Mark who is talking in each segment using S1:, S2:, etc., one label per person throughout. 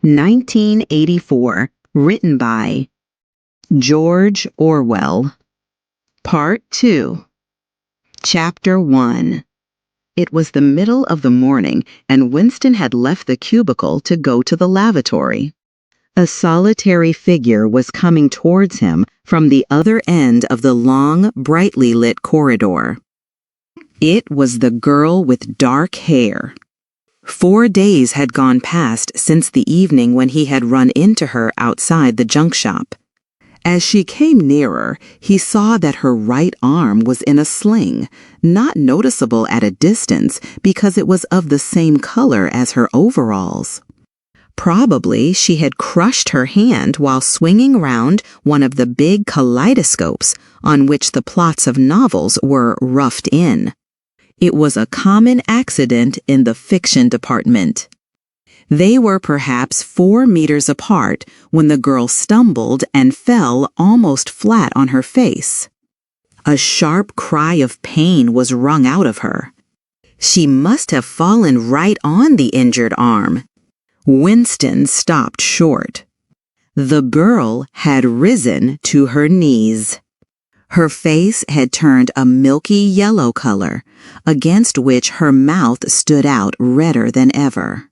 S1: 1984, written by George Orwell. Part 2. Chapter 1. It was the middle of the morning, and Winston had left the cubicle to go to the lavatory. A solitary figure was coming towards him from the other end of the long, brightly lit corridor. It was the girl with dark hair. 4 days had gone past since the evening when he had run into her outside the junk shop. As she came nearer, he saw that her right arm was in a sling, not noticeable at a distance because it was of the same color as her overalls. Probably she had crushed her hand while swinging round one of the big kaleidoscopes on which the plots of novels were roughed in. It was a common accident in the fiction department. They were perhaps 4 meters apart when the girl stumbled and fell almost flat on her face. A sharp cry of pain was wrung out of her. She must have fallen right on the injured arm. Winston stopped short. The girl had risen to her knees. Her face had turned a milky yellow color, against which her mouth stood out redder than ever.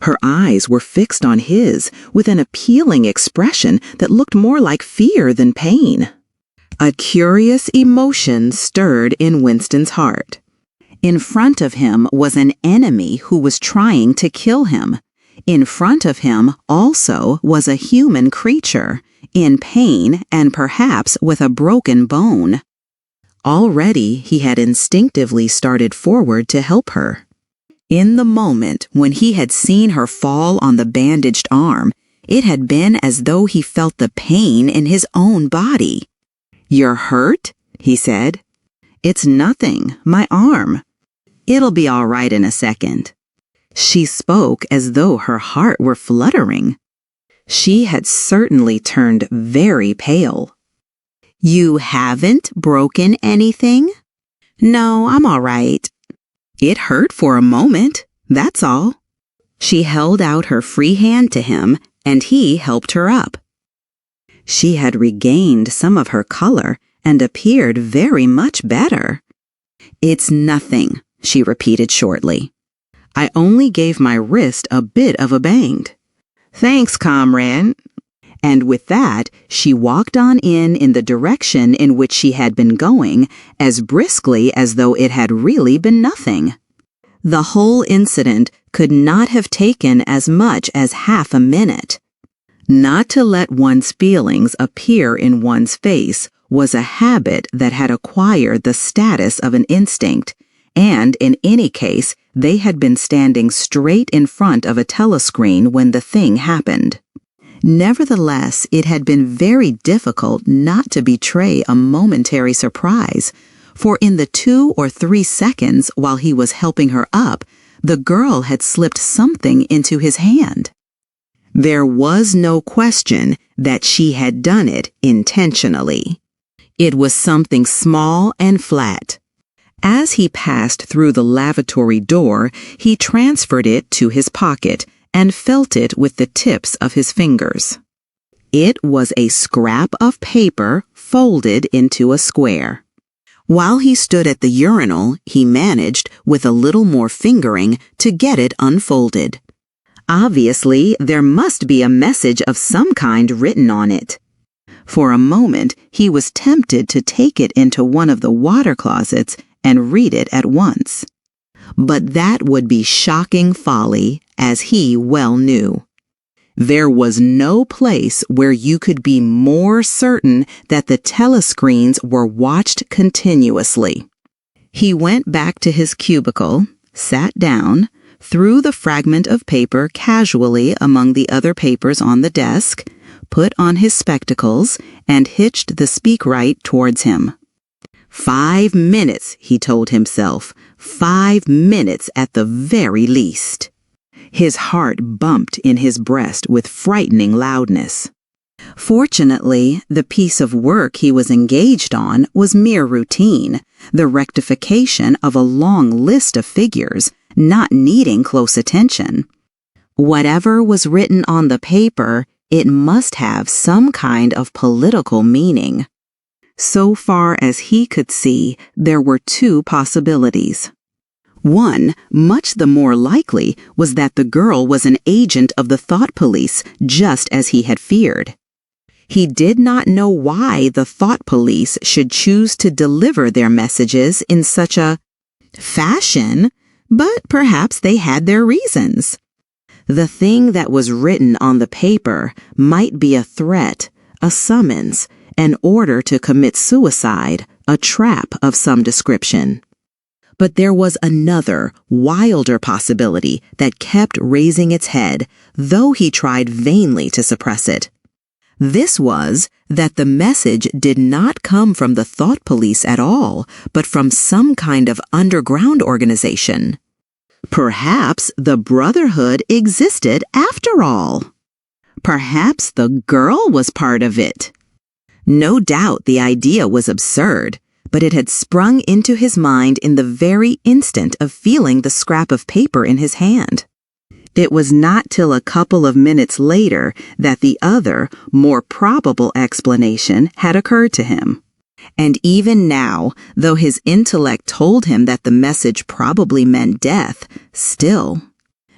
S1: Her eyes were fixed on his with an appealing expression that looked more like fear than pain. A curious emotion stirred in Winston's heart. In front of him was an enemy who was trying to kill him. In front of him also was a human creature, in pain and perhaps with a broken bone. Already he had instinctively started forward to help her. In the moment when he had seen her fall on the bandaged arm, it had been as though he felt the pain in his own body. "You're hurt?" he said. "It's nothing, my arm. It'll be all right in a second." She spoke as though her heart were fluttering. She had certainly turned very pale. "You haven't broken anything?" "No, I'm all right." "It hurt for a moment, that's all." She held out her free hand to him, and he helped her up. She had regained some of her color and appeared very much better. "It's nothing," she repeated shortly. "I only gave my wrist a bit of a bang." "Thanks, comrade." And with that, she walked on in the direction in which she had been going, as briskly as though it had really been nothing. The whole incident could not have taken as much as half a minute. Not to let one's feelings appear in one's face was a habit that had acquired the status of an instinct, and in any case, they had been standing straight in front of a telescreen when the thing happened. Nevertheless, it had been very difficult not to betray a momentary surprise, for in the 2 or 3 seconds while he was helping her up, the girl had slipped something into his hand. There was no question that she had done it intentionally. It was something small and flat. As he passed through the lavatory door, he transferred it to his pocket and felt it with the tips of his fingers. It was a scrap of paper folded into a square. While he stood at the urinal, he managed, with a little more fingering, to get it unfolded. Obviously, there must be a message of some kind written on it. For a moment, he was tempted to take it into one of the water closets and read it at once. But that would be shocking folly, as he well knew. There was no place where you could be more certain that the telescreens were watched continuously. He went back to his cubicle, sat down, threw the fragment of paper casually among the other papers on the desk, put on his spectacles, and hitched the speakwrite towards him. 5 minutes, he told himself, 5 minutes at the very least. His heart bumped in his breast with frightening loudness. Fortunately, the piece of work he was engaged on was mere routine, the rectification of a long list of figures, not needing close attention. Whatever was written on the paper, it must have some kind of political meaning. So far as he could see, there were two possibilities. One, much the more likely, was that the girl was an agent of the thought police, just as he had feared. He did not know why the thought police should choose to deliver their messages in such a fashion, but perhaps they had their reasons. The thing that was written on the paper might be a threat, a summons, an order to commit suicide, a trap of some description. But there was another, wilder possibility that kept raising its head, though he tried vainly to suppress it. This was that the message did not come from the thought police at all, but from some kind of underground organization. Perhaps the Brotherhood existed after all. Perhaps the girl was part of it. No doubt the idea was absurd, but it had sprung into his mind in the very instant of feeling the scrap of paper in his hand. It was not till a couple of minutes later that the other, more probable explanation had occurred to him. And even now, though his intellect told him that the message probably meant death, still,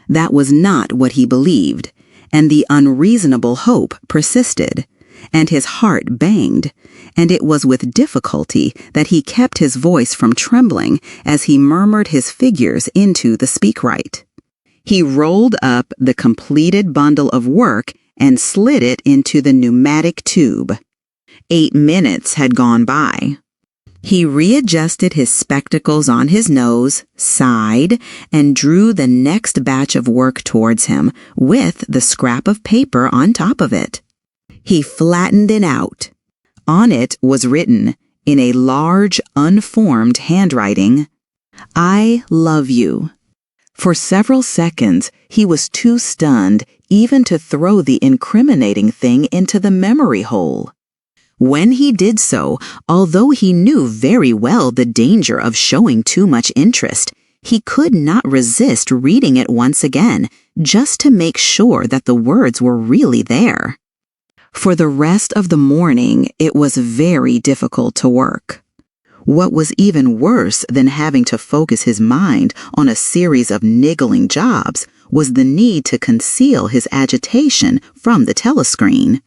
S1: that was not what he believed, and the unreasonable hope persisted, and his heart banged, and it was with difficulty that he kept his voice from trembling as he murmured his figures into the speakwrite. He rolled up the completed bundle of work and slid it into the pneumatic tube. 8 minutes had gone by. He readjusted his spectacles on his nose, sighed, and drew the next batch of work towards him, with the scrap of paper on top of it. He flattened it out. On it was written, in a large, unformed handwriting, "I love you." For several seconds, he was too stunned even to throw the incriminating thing into the memory hole. When he did so, although he knew very well the danger of showing too much interest, he could not resist reading it once again, just to make sure that the words were really there. For the rest of the morning, it was very difficult to work. What was even worse than having to focus his mind on a series of niggling jobs was the need to conceal his agitation from the telescreen.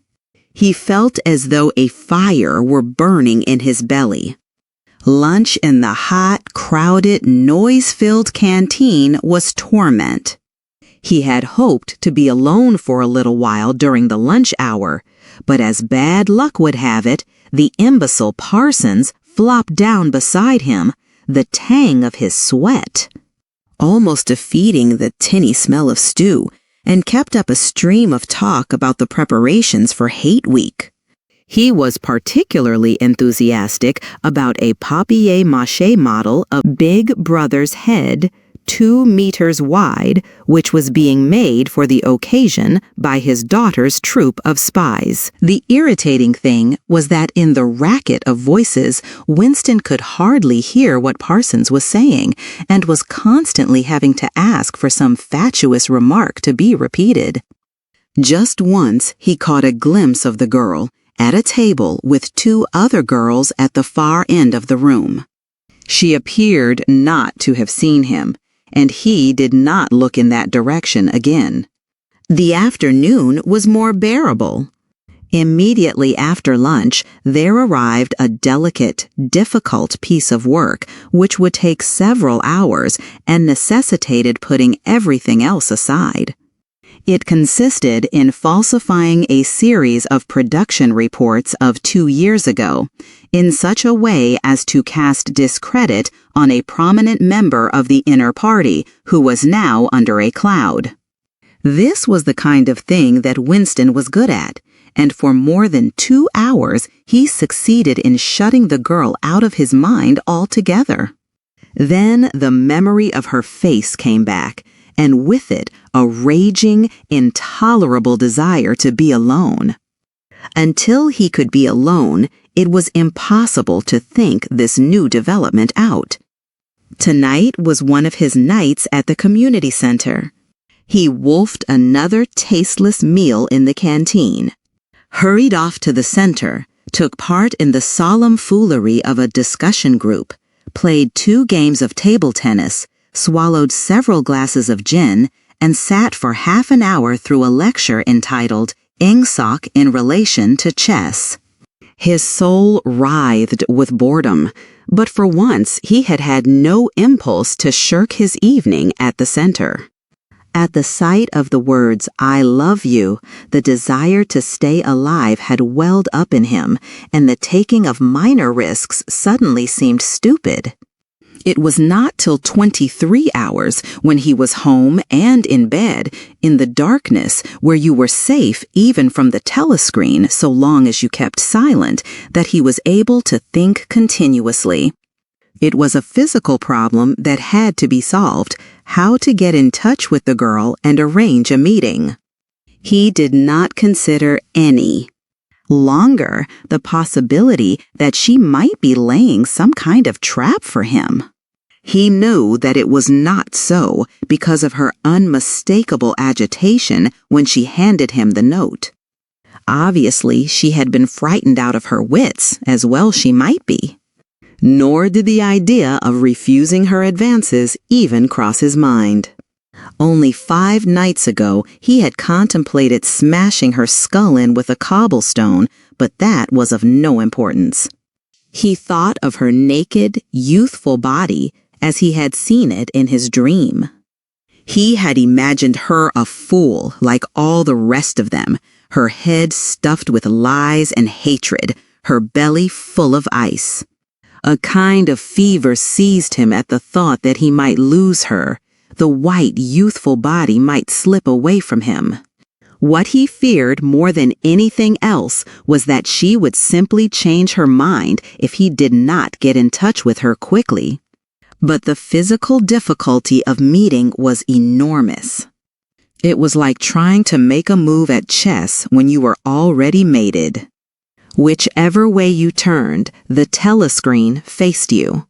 S1: He felt as though a fire were burning in his belly. Lunch in the hot, crowded, noise-filled canteen was torment. He had hoped to be alone for a little while during the lunch hour, but as bad luck would have it, the imbecile Parsons flopped down beside him, the tang of his sweat almost defeating the tinny smell of stew, and kept up a stream of talk about the preparations for Hate Week. He was particularly enthusiastic about a papier-mâché model of Big Brother's head, 2 meters wide, which was being made for the occasion by his daughter's troop of spies. The irritating thing was that in the racket of voices, Winston could hardly hear what Parsons was saying, and was constantly having to ask for some fatuous remark to be repeated. Just once he caught a glimpse of the girl, at a table with 2 other girls at the far end of the room. She appeared not to have seen him, and he did not look in that direction again. The afternoon was more bearable. Immediately after lunch, there arrived a delicate, difficult piece of work which would take several hours and necessitated putting everything else aside. It consisted in falsifying a series of production reports of 2 years ago, in such a way as to cast discredit on a prominent member of the inner party who was now under a cloud. This was the kind of thing that Winston was good at, and for more than 2 hours he succeeded in shutting the girl out of his mind altogether. Then the memory of her face came back, and with it a raging, intolerable desire to be alone. Until he could be alone, it was impossible to think this new development out. Tonight was one of his nights at the community center. He wolfed another tasteless meal in the canteen, hurried off to the center, took part in the solemn foolery of a discussion group, played 2 games of table tennis, swallowed several glasses of gin, and sat for half an hour through a lecture entitled Ingsoc in Relation to Chess. His soul writhed with boredom, but for once he had had no impulse to shirk his evening at the center. At the sight of the words, "I love you," the desire to stay alive had welled up in him, and the taking of minor risks suddenly seemed stupid. It was not till 23 hours, when he was home and in bed, in the darkness, where you were safe even from the telescreen so long as you kept silent, that he was able to think continuously. It was a physical problem that had to be solved: how to get in touch with the girl and arrange a meeting. He did not consider any longer the possibility that she might be laying some kind of trap for him. He knew that it was not so because of her unmistakable agitation when she handed him the note. Obviously, she had been frightened out of her wits, as well she might be. Nor did the idea of refusing her advances even cross his mind. Only 5 nights ago, he had contemplated smashing her skull in with a cobblestone, but that was of no importance. He thought of her naked, youthful body as he had seen it in his dream. He had imagined her a fool like all the rest of them, her head stuffed with lies and hatred, her belly full of ice. A kind of fever seized him at the thought that he might lose her. The white, youthful body might slip away from him. What he feared more than anything else was that she would simply change her mind if he did not get in touch with her quickly. But the physical difficulty of meeting was enormous. It was like trying to make a move at chess when you were already mated. Whichever way you turned, the telescreen faced you.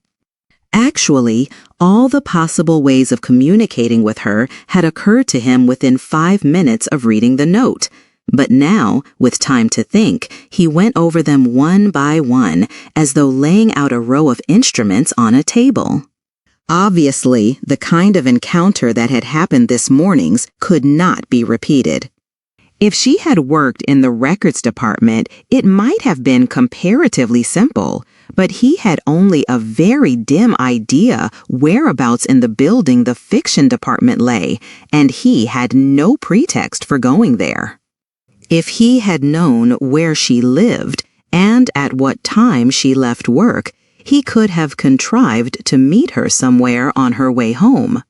S1: Actually, all the possible ways of communicating with her had occurred to him within 5 minutes of reading the note, but now, with time to think, he went over them one by one, as though laying out a row of instruments on a table. Obviously, the kind of encounter that had happened this morning could not be repeated. If she had worked in the records department, it might have been comparatively simple, but he had only a very dim idea whereabouts in the building the fiction department lay, and he had no pretext for going there. If he had known where she lived and at what time she left work, he could have contrived to meet her somewhere on her way home.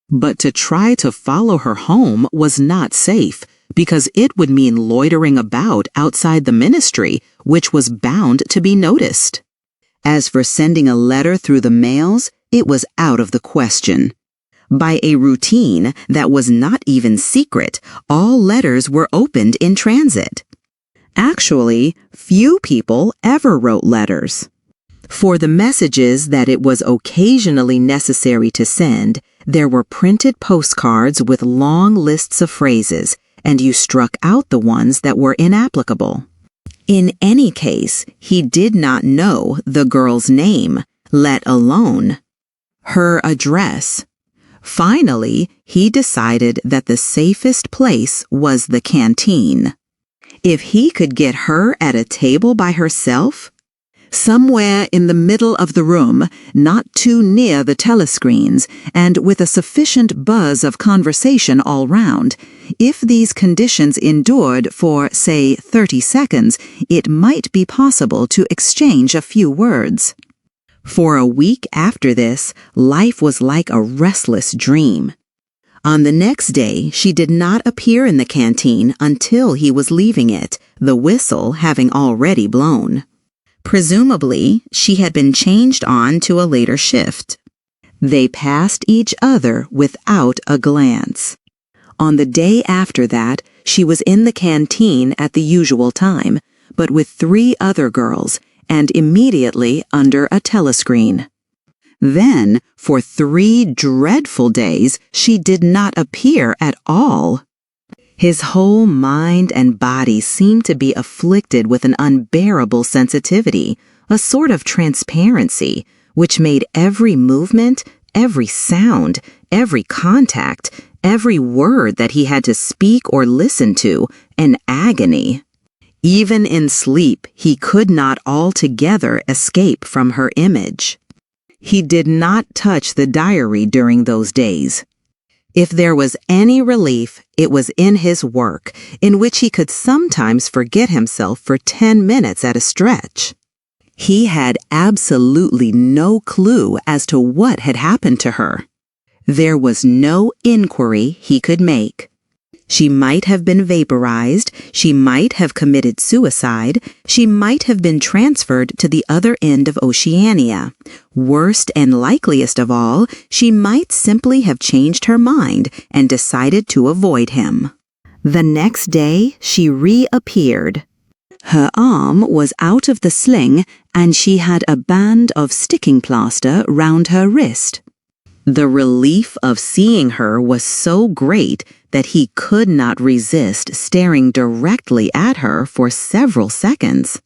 S1: But to try to follow her home was not safe, because it would mean loitering about outside the ministry, which was bound to be noticed. As for sending a letter through the mails, it was out of the question. By a routine that was not even secret, all letters were opened in transit. Actually, few people ever wrote letters. For the messages that it was occasionally necessary to send, there were printed postcards with long lists of phrases, and you struck out the ones that were inapplicable. In any case, he did not know the girl's name, let alone her address. Finally, he decided that the safest place was the canteen. If he could get her at a table by herself, somewhere in the middle of the room, not too near the telescreens, and with a sufficient buzz of conversation all round, if these conditions endured for, say, 30 seconds, it might be possible to exchange a few words. For a week after this, life was like a restless dream. On the next day, she did not appear in the canteen until he was leaving it, the whistle having already blown. Presumably, she had been changed on to a later shift. They passed each other without a glance. On the day after that, she was in the canteen at the usual time, but with 3 other girls, and immediately under a telescreen. Then, for 3 dreadful days, she did not appear at all. His whole mind and body seemed to be afflicted with an unbearable sensitivity, a sort of transparency, which made every movement, every sound, every contact, every word that he had to speak or listen to, an agony. Even in sleep, he could not altogether escape from her image. He did not touch the diary during those days. If there was any relief, it was in his work, in which he could sometimes forget himself for 10 minutes at a stretch. He had absolutely no clue as to what had happened to her. There was no inquiry he could make. She might have been vaporized, she might have committed suicide, she might have been transferred to the other end of Oceania. Worst and likeliest of all, she might simply have changed her mind and decided to avoid him. The next day, she reappeared. Her arm was out of the sling, and she had a band of sticking plaster round her wrist. The relief of seeing her was so great that he could not resist staring directly at her for several seconds.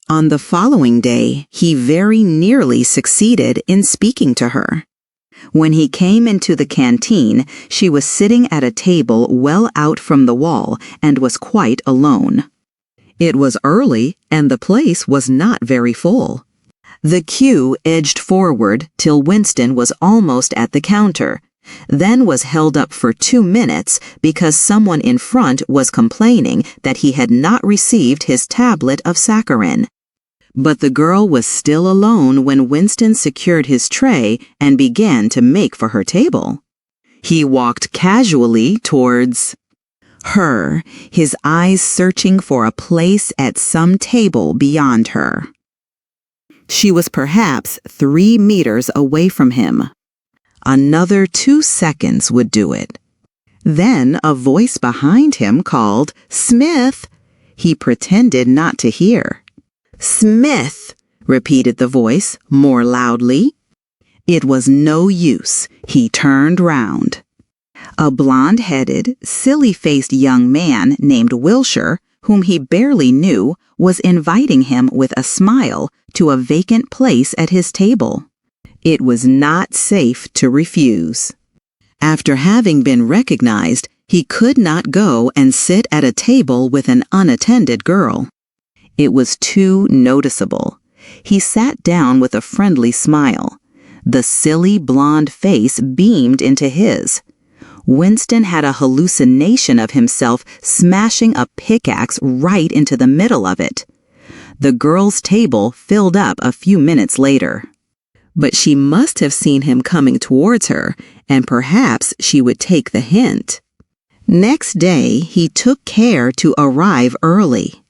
S1: On the following day, he very nearly succeeded in speaking to her. When he came into the canteen, she was sitting at a table well out from the wall and was quite alone. It was early, and the place was not very full. The queue edged forward till Winston was almost at the counter, then was held up for 2 minutes because someone in front was complaining that he had not received his tablet of saccharin. But the girl was still alone when Winston secured his tray and began to make for her table. He walked casually towards her, his eyes searching for a place at some table beyond her. She was perhaps 3 meters away from him. Another 2 seconds would do it. Then a voice behind him called, "Smith!" He pretended not to hear. "Smith!" repeated the voice more loudly. It was no use. He turned round. A blonde-headed, silly-faced young man named Wilshire, whom he barely knew, was inviting him with a smile to a vacant place at his table. It was not safe to refuse. After having been recognized, he could not go and sit at a table with an unattended girl. It was too noticeable. He sat down with a friendly smile. The silly blonde face beamed into his. Winston had a hallucination of himself smashing a pickaxe right into the middle of it. The girl's table filled up a few minutes later. But she must have seen him coming towards her, and perhaps she would take the hint. Next day, he took care to arrive early.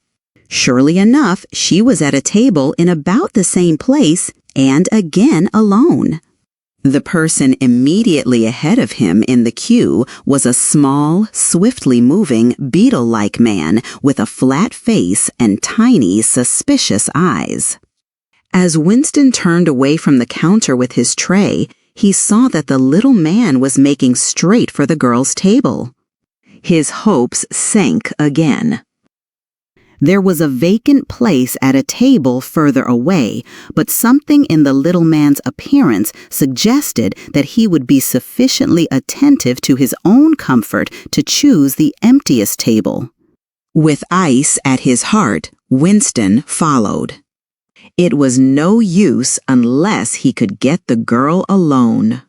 S1: Surely enough, she was at a table in about the same place, and again alone. The person immediately ahead of him in the queue was a small, swiftly moving, beetle-like man with a flat face and tiny, suspicious eyes. As Winston turned away from the counter with his tray, he saw that the little man was making straight for the girl's table. His hopes sank again. There was a vacant place at a table further away, but something in the little man's appearance suggested that he would be sufficiently attentive to his own comfort to choose the emptiest table. With ice at his heart, Winston followed. It was no use unless he could get the girl alone.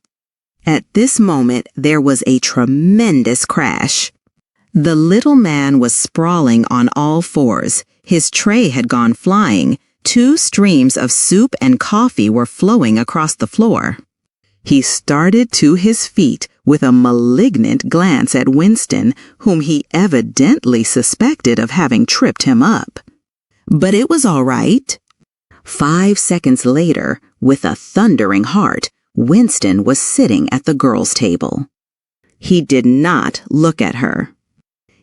S1: At this moment, there was a tremendous crash. The little man was sprawling on all fours. His tray had gone flying. 2 streams of soup and coffee were flowing across the floor. He started to his feet with a malignant glance at Winston, whom he evidently suspected of having tripped him up. But it was all right. 5 seconds later, with a thundering heart, Winston was sitting at the girl's table. He did not look at her.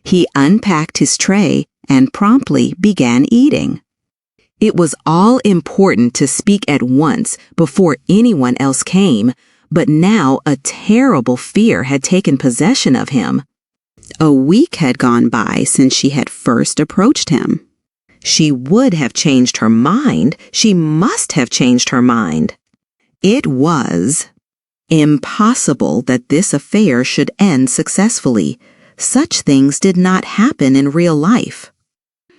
S1: He unpacked his tray and promptly began eating. It was all important to speak at once before anyone else came, but now a terrible fear had taken possession of him. A week had gone by since she had first approached him. She would have changed her mind. She must have changed her mind. It was impossible that this affair should end successfully. Such things did not happen in real life.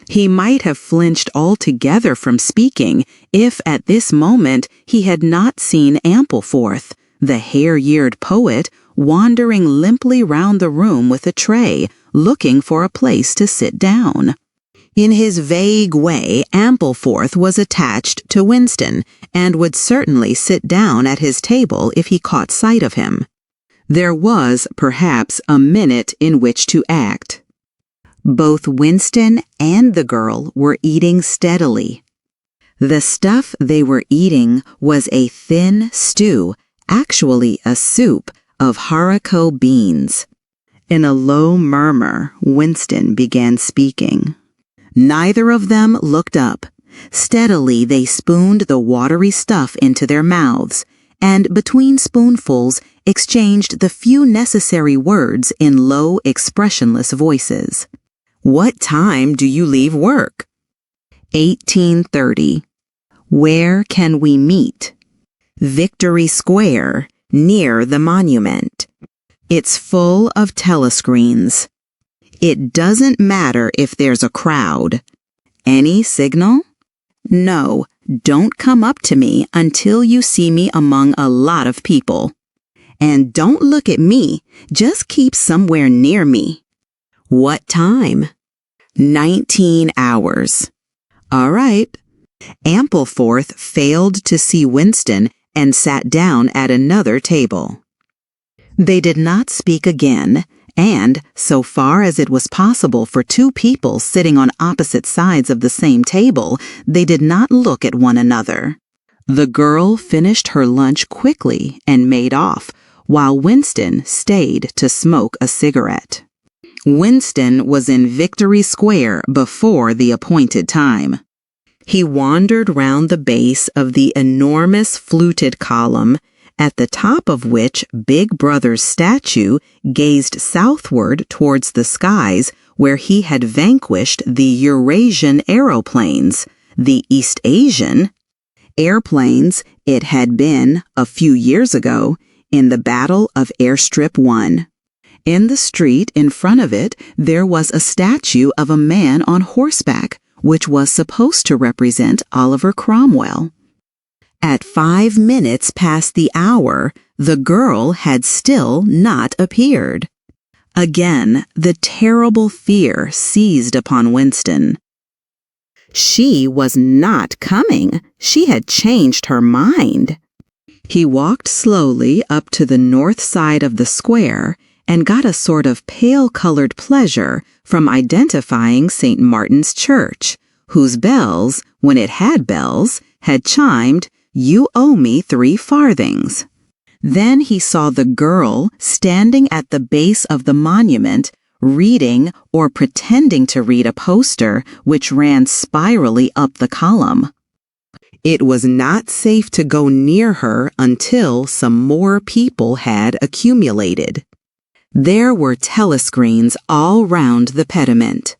S1: He might have flinched altogether from speaking if at this moment he had not seen Ampleforth, the hair-eared poet, wandering limply round the room with a tray, looking for a place to sit down. In his vague way, Ampleforth was attached to Winston, and would certainly sit down at his table if he caught sight of him. There was, perhaps, a minute in which to act. Both Winston and the girl were eating steadily. The stuff they were eating was a thin stew, actually a soup, of haricot beans. In a low murmur, Winston began speaking. Neither of them looked up. Steadily they spooned the watery stuff into their mouths, and between spoonfuls exchanged the few necessary words in low, expressionless voices. "What time do you leave work?" 18:30. "Where can we meet?" "Victory Square, near the monument. It's full of telescreens. It doesn't matter if there's a crowd." "Any signal?" "No, don't come up to me until you see me among a lot of people. And don't look at me, just keep somewhere near me." "What time?" 19 hours. "All right." Ampleforth failed to see Winston and sat down at another table. They did not speak again, and, so far as it was possible for two people sitting on opposite sides of the same table, they did not look at one another. The girl finished her lunch quickly and made off, while Winston stayed to smoke a cigarette. Winston was in Victory Square before the appointed time. He wandered round the base of the enormous fluted column, at the top of which Big Brother's statue gazed southward towards the skies where he had vanquished the Eurasian aeroplanes, the East Asian airplanes it had been, a few years ago, in the Battle of Airstrip 1. In the street in front of it there was a statue of a man on horseback, which was supposed to represent Oliver Cromwell. At 5 minutes past the hour, the girl had still not appeared. Again, the terrible fear seized upon Winston. She was not coming. She had changed her mind. He walked slowly up to the north side of the square and got a sort of pale-colored pleasure from identifying St. Martin's Church, whose bells, when it had bells, had chimed, "You owe me 3 farthings. Then he saw the girl standing at the base of the monument, reading or pretending to read a poster which ran spirally up the column. It was not safe to go near her until some more people had accumulated. There were telescreens all round the pediment.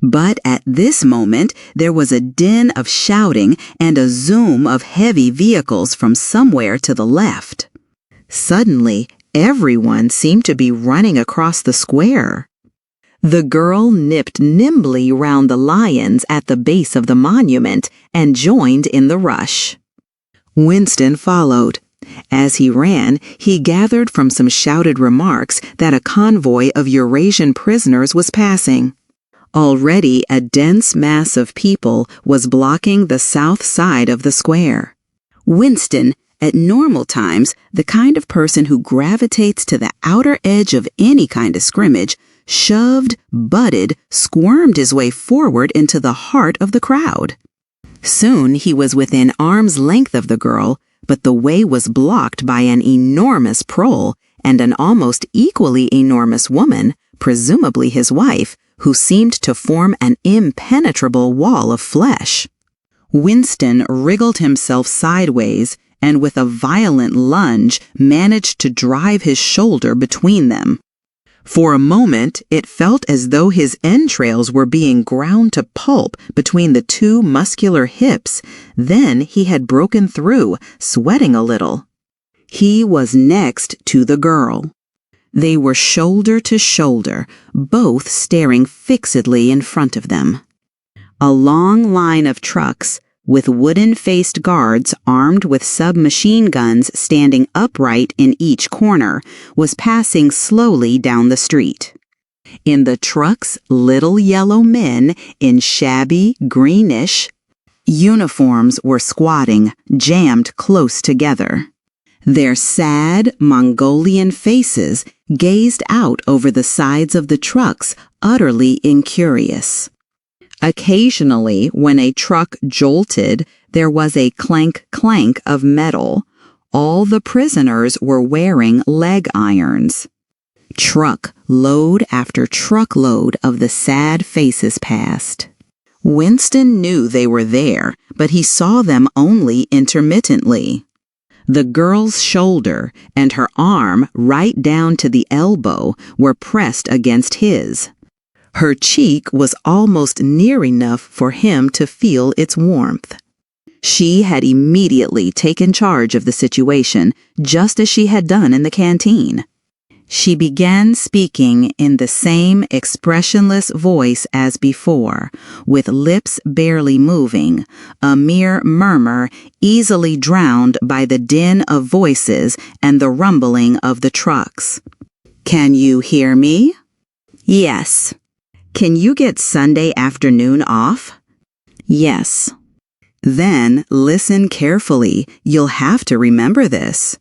S1: But at this moment there was a din of shouting and a zoom of heavy vehicles from somewhere to the left. Suddenly, everyone seemed to be running across the square. The girl nipped nimbly round the lions at the base of the monument and joined in the rush. Winston followed. As he ran, he gathered from some shouted remarks that a convoy of Eurasian prisoners was passing. Already a dense mass of people was blocking the south side of the square. Winston, at normal times, the kind of person who gravitates to the outer edge of any kind of scrimmage, shoved, butted, squirmed his way forward into the heart of the crowd. Soon he was within arm's length of the girl, but the way was blocked by an enormous prole and an almost equally enormous woman, presumably his wife, who seemed to form an impenetrable wall of flesh. Winston wriggled himself sideways and with a violent lunge managed to drive his shoulder between them. For a moment, it felt as though his entrails were being ground to pulp between the two muscular hips. Then he had broken through, sweating a little. He was next to the girl. They were shoulder to shoulder, both staring fixedly in front of them. A long line of trucks, with wooden-faced guards armed with submachine guns standing upright in each corner, was passing slowly down the street. In the trucks, little yellow men in shabby, greenish uniforms were squatting, jammed close together. Their sad, Mongolian faces gazed out over the sides of the trucks, utterly incurious. Occasionally, when a truck jolted, there was a clank-clank of metal. All the prisoners were wearing leg irons. Truck load after truckload of the sad faces passed. Winston knew they were there, but he saw them only intermittently. The girl's shoulder and her arm right down to the elbow were pressed against his. Her cheek was almost near enough for him to feel its warmth. She had immediately taken charge of the situation, just as she had done in the canteen. She began speaking in the same expressionless voice as before, with lips barely moving, a mere murmur easily drowned by the din of voices and the rumbling of the trucks. "Can you hear me?" "Yes." "Can you get Sunday afternoon off?" "Yes." "Then listen carefully. You'll have to remember this.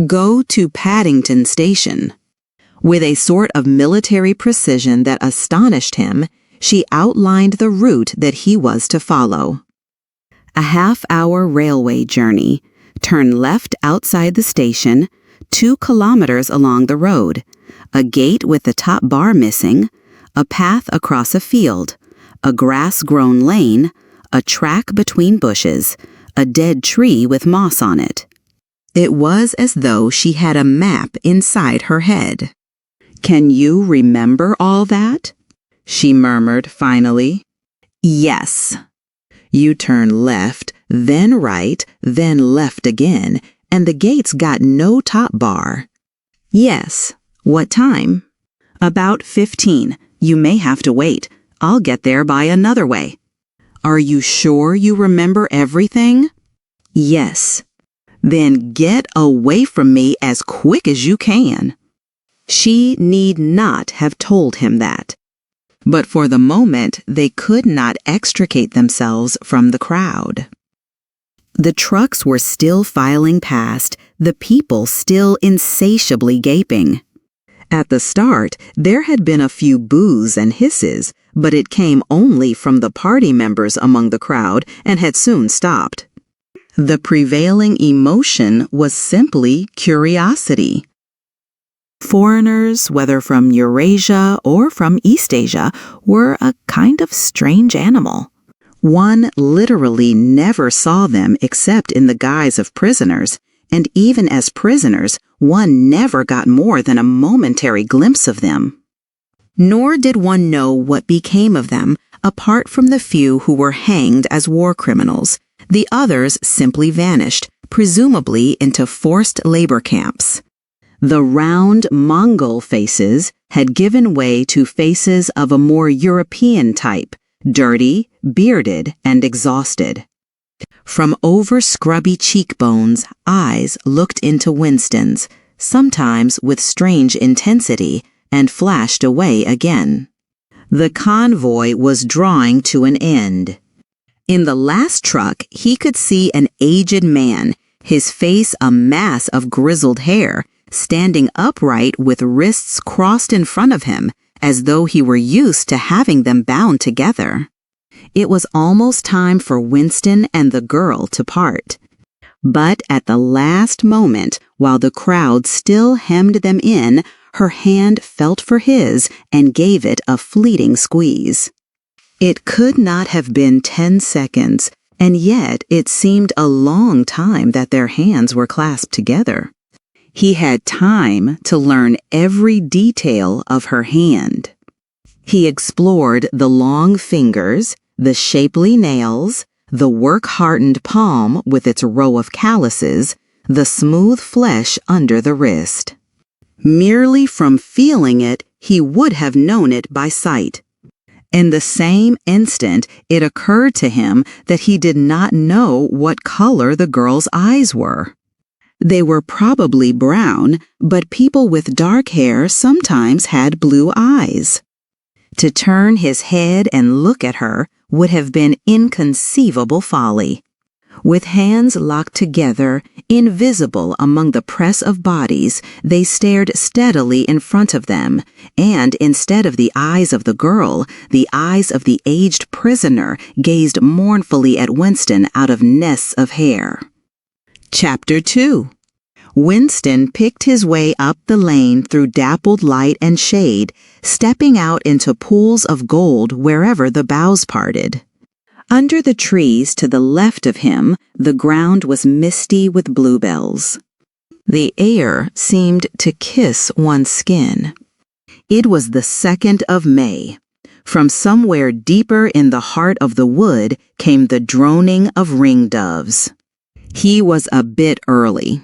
S1: Go to Paddington Station." With a sort of military precision that astonished him, she outlined the route that he was to follow. A half-hour railway journey. Turn left outside the station, 2 kilometers along the road, a gate with the top bar missing, a path across a field, a grass-grown lane, a track between bushes, a dead tree with moss on it. It was as though she had a map inside her head. "Can you remember all that?" she murmured finally. "Yes." "You turn left, then right, then left again, and the gate's got no top bar." "Yes." "What time?" "About 15. You may have to wait. I'll get there by another way." "Are you sure you remember everything?" "Yes." "Then get away from me as quick as you can." She need not have told him that. But for the moment, they could not extricate themselves from the crowd. The trucks were still filing past, the people still insatiably gaping. At the start, there had been a few boos and hisses, but it came only from the party members among the crowd and had soon stopped. The prevailing emotion was simply curiosity. Foreigners, whether from Eurasia or from Eastasia, were a kind of strange animal. One literally never saw them except in the guise of prisoners, and even as prisoners, one never got more than a momentary glimpse of them. Nor did one know what became of them, apart from the few who were hanged as war criminals. The others simply vanished, presumably into forced labor camps. The round Mongol faces had given way to faces of a more European type, dirty, bearded, and exhausted. From over scrubby cheekbones, eyes looked into Winston's, sometimes with strange intensity, and flashed away again. The convoy was drawing to an end. In the last truck, he could see an aged man, his face a mass of grizzled hair, standing upright with wrists crossed in front of him, as though he were used to having them bound together. It was almost time for Winston and the girl to part. But at the last moment, while the crowd still hemmed them in, her hand felt for his and gave it a fleeting squeeze. It could not have been 10 seconds. and yet it seemed a long time that their hands were clasped together. He had time to learn every detail of her hand. He explored the long fingers, the shapely nails, the work-hardened palm with its row of calluses, the smooth flesh under the wrist. Merely from feeling it, he would have known it by sight. In the same instant, it occurred to him that he did not know what color the girl's eyes were. They were probably brown, but people with dark hair sometimes had blue eyes. To turn his head and look at her would have been inconceivable folly. With hands locked together, invisible among the press of bodies, they stared steadily in front of them, and instead of the eyes of the girl, the eyes of the aged prisoner gazed mournfully at Winston out of nests of hair. Chapter 2. Winston picked his way up the lane through dappled light and shade, stepping out into pools of gold wherever the boughs parted. Under the trees to the left of him, the ground was misty with bluebells. The air seemed to kiss one's skin. It was the 2nd of May. From somewhere deeper in the heart of the wood came the droning of ringdoves. He was a bit early.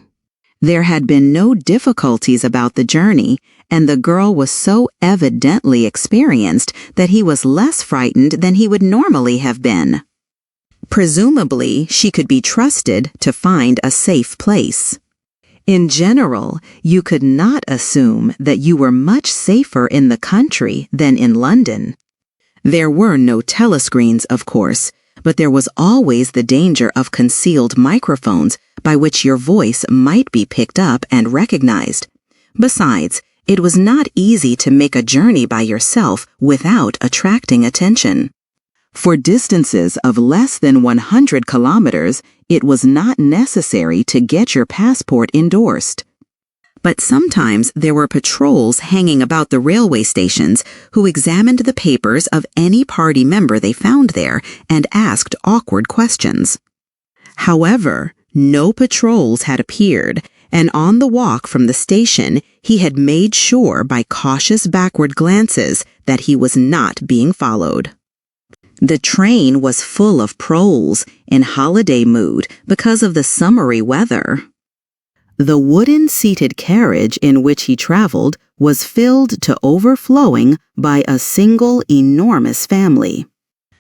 S1: There had been no difficulties about the journey, and the girl was so evidently experienced that he was less frightened than he would normally have been. Presumably, she could be trusted to find a safe place. In general, you could not assume that you were much safer in the country than in London. There were no telescreens, of course, but there was always the danger of concealed microphones by which your voice might be picked up and recognized. Besides, it was not easy to make a journey by yourself without attracting attention. For distances of less than 100 kilometers, it was not necessary to get your passport endorsed. But sometimes there were patrols hanging about the railway stations who examined the papers of any party member they found there and asked awkward questions. However, no patrols had appeared, and on the walk from the station, he had made sure by cautious backward glances that he was not being followed. The train was full of proles in holiday mood because of the summery weather. The wooden-seated carriage in which he traveled was filled to overflowing by a single enormous family,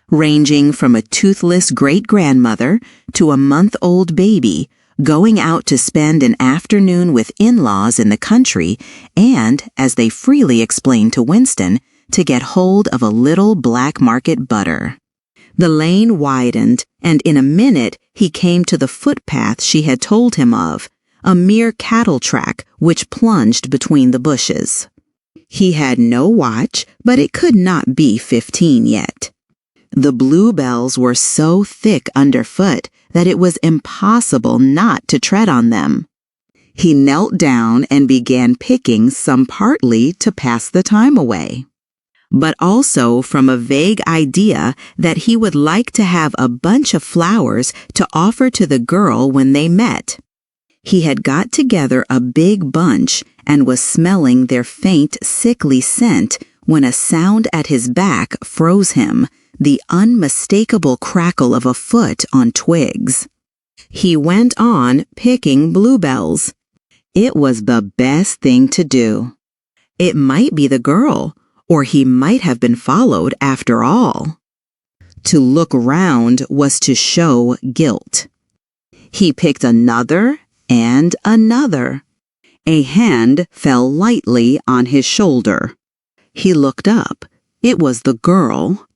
S1: ranging from a toothless great-grandmother to a month-old baby, going out to spend an afternoon with in-laws in the country and, as they freely explained to Winston, to get hold of a little black market butter. The lane widened, and in a minute he came to the footpath she had told him of, a mere cattle track which plunged between the bushes. He had no watch, but it could not be 15 yet. The bluebells were so thick underfoot that it was impossible not to tread on them. He knelt down and began picking some partly to pass the time away, but also from a vague idea that he would like to have a bunch of flowers to offer to the girl when they met. He had got together a big bunch and was smelling their faint, sickly scent when a sound at his back froze him, the unmistakable crackle of a foot on twigs. He went on picking bluebells. It was the best thing to do. It might be the girl, or he might have been followed after all. To look round was to show guilt. He picked another and another. A hand fell lightly on his shoulder. He looked up. It was the girl.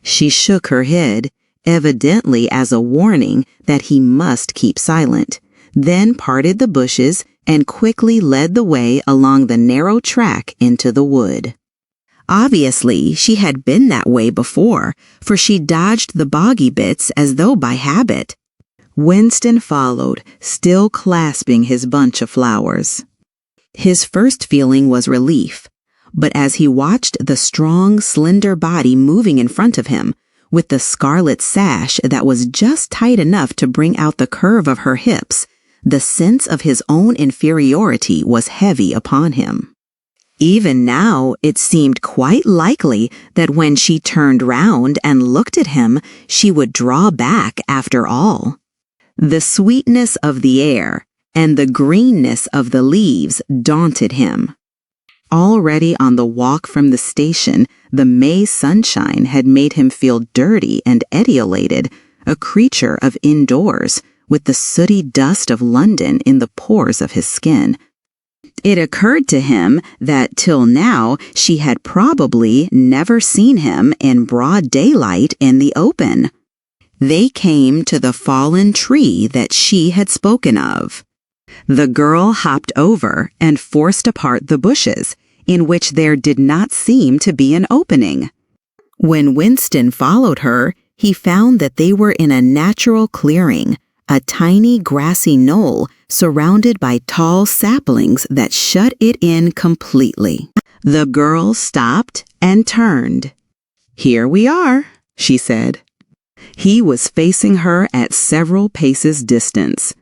S1: She shook her head, evidently as a warning that he must keep silent, then parted the bushes and quickly led the way along the narrow track into the wood. Obviously, she had been that way before, for she dodged the boggy bits as though by habit. Winston followed, still clasping his bunch of flowers. His first feeling was relief, but as he watched the strong, slender body moving in front of him, with the scarlet sash that was just tight enough to bring out the curve of her hips, the sense of his own inferiority was heavy upon him. Even now, it seemed quite likely that when she turned round and looked at him, she would draw back after all. The sweetness of the air and the greenness of the leaves daunted him. Already on the walk from the station, the May sunshine had made him feel dirty and etiolated, a creature of indoors, with the sooty dust of London in the pores of his skin. It occurred to him that till now she had probably never seen him in broad daylight in the open. They came to the fallen tree that she had spoken of. The girl hopped over and forced apart the bushes, in which there did not seem to be an opening. When Winston followed her, he found that they were in a natural clearing, a tiny grassy knoll surrounded by tall saplings that shut it in completely. The girl stopped and turned. "Here we are," she said. He was facing her at several paces distance.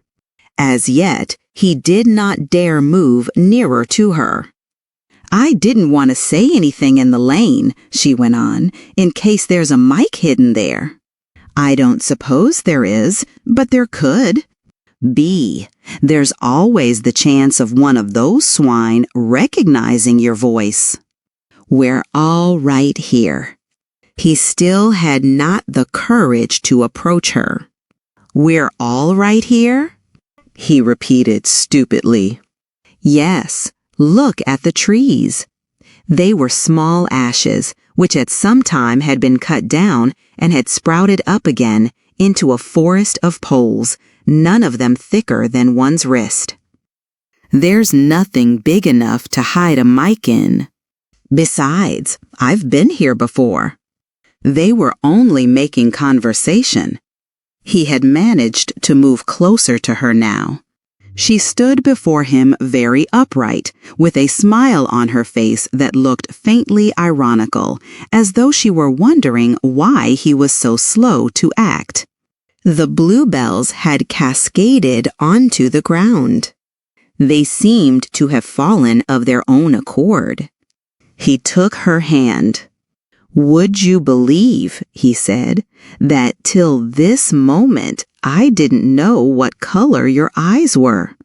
S1: As yet, he did not dare move nearer to her. "I didn't want to say anything in the lane," she went on, "in case there's a mic hidden there." "I don't suppose there is, but there could be. There's always the chance of one of those swine recognizing your voice." "We're all right here." He still had not the courage to approach her. "We're all right here?" he repeated stupidly. "Yes, look at the trees." They were small ashes, which at some time had been cut down and had sprouted up again into a forest of poles, none of them thicker than one's wrist. "There's nothing big enough to hide a mic in. Besides, I've been here before." They were only making conversation. He had managed to move closer to her now. She stood before him very upright, with a smile on her face that looked faintly ironical, as though she were wondering why he was so slow to act. The bluebells had cascaded onto the ground. They seemed to have fallen of their own accord. He took her hand. "Would you believe," he said, "that till this moment I didn't know what color your eyes were?"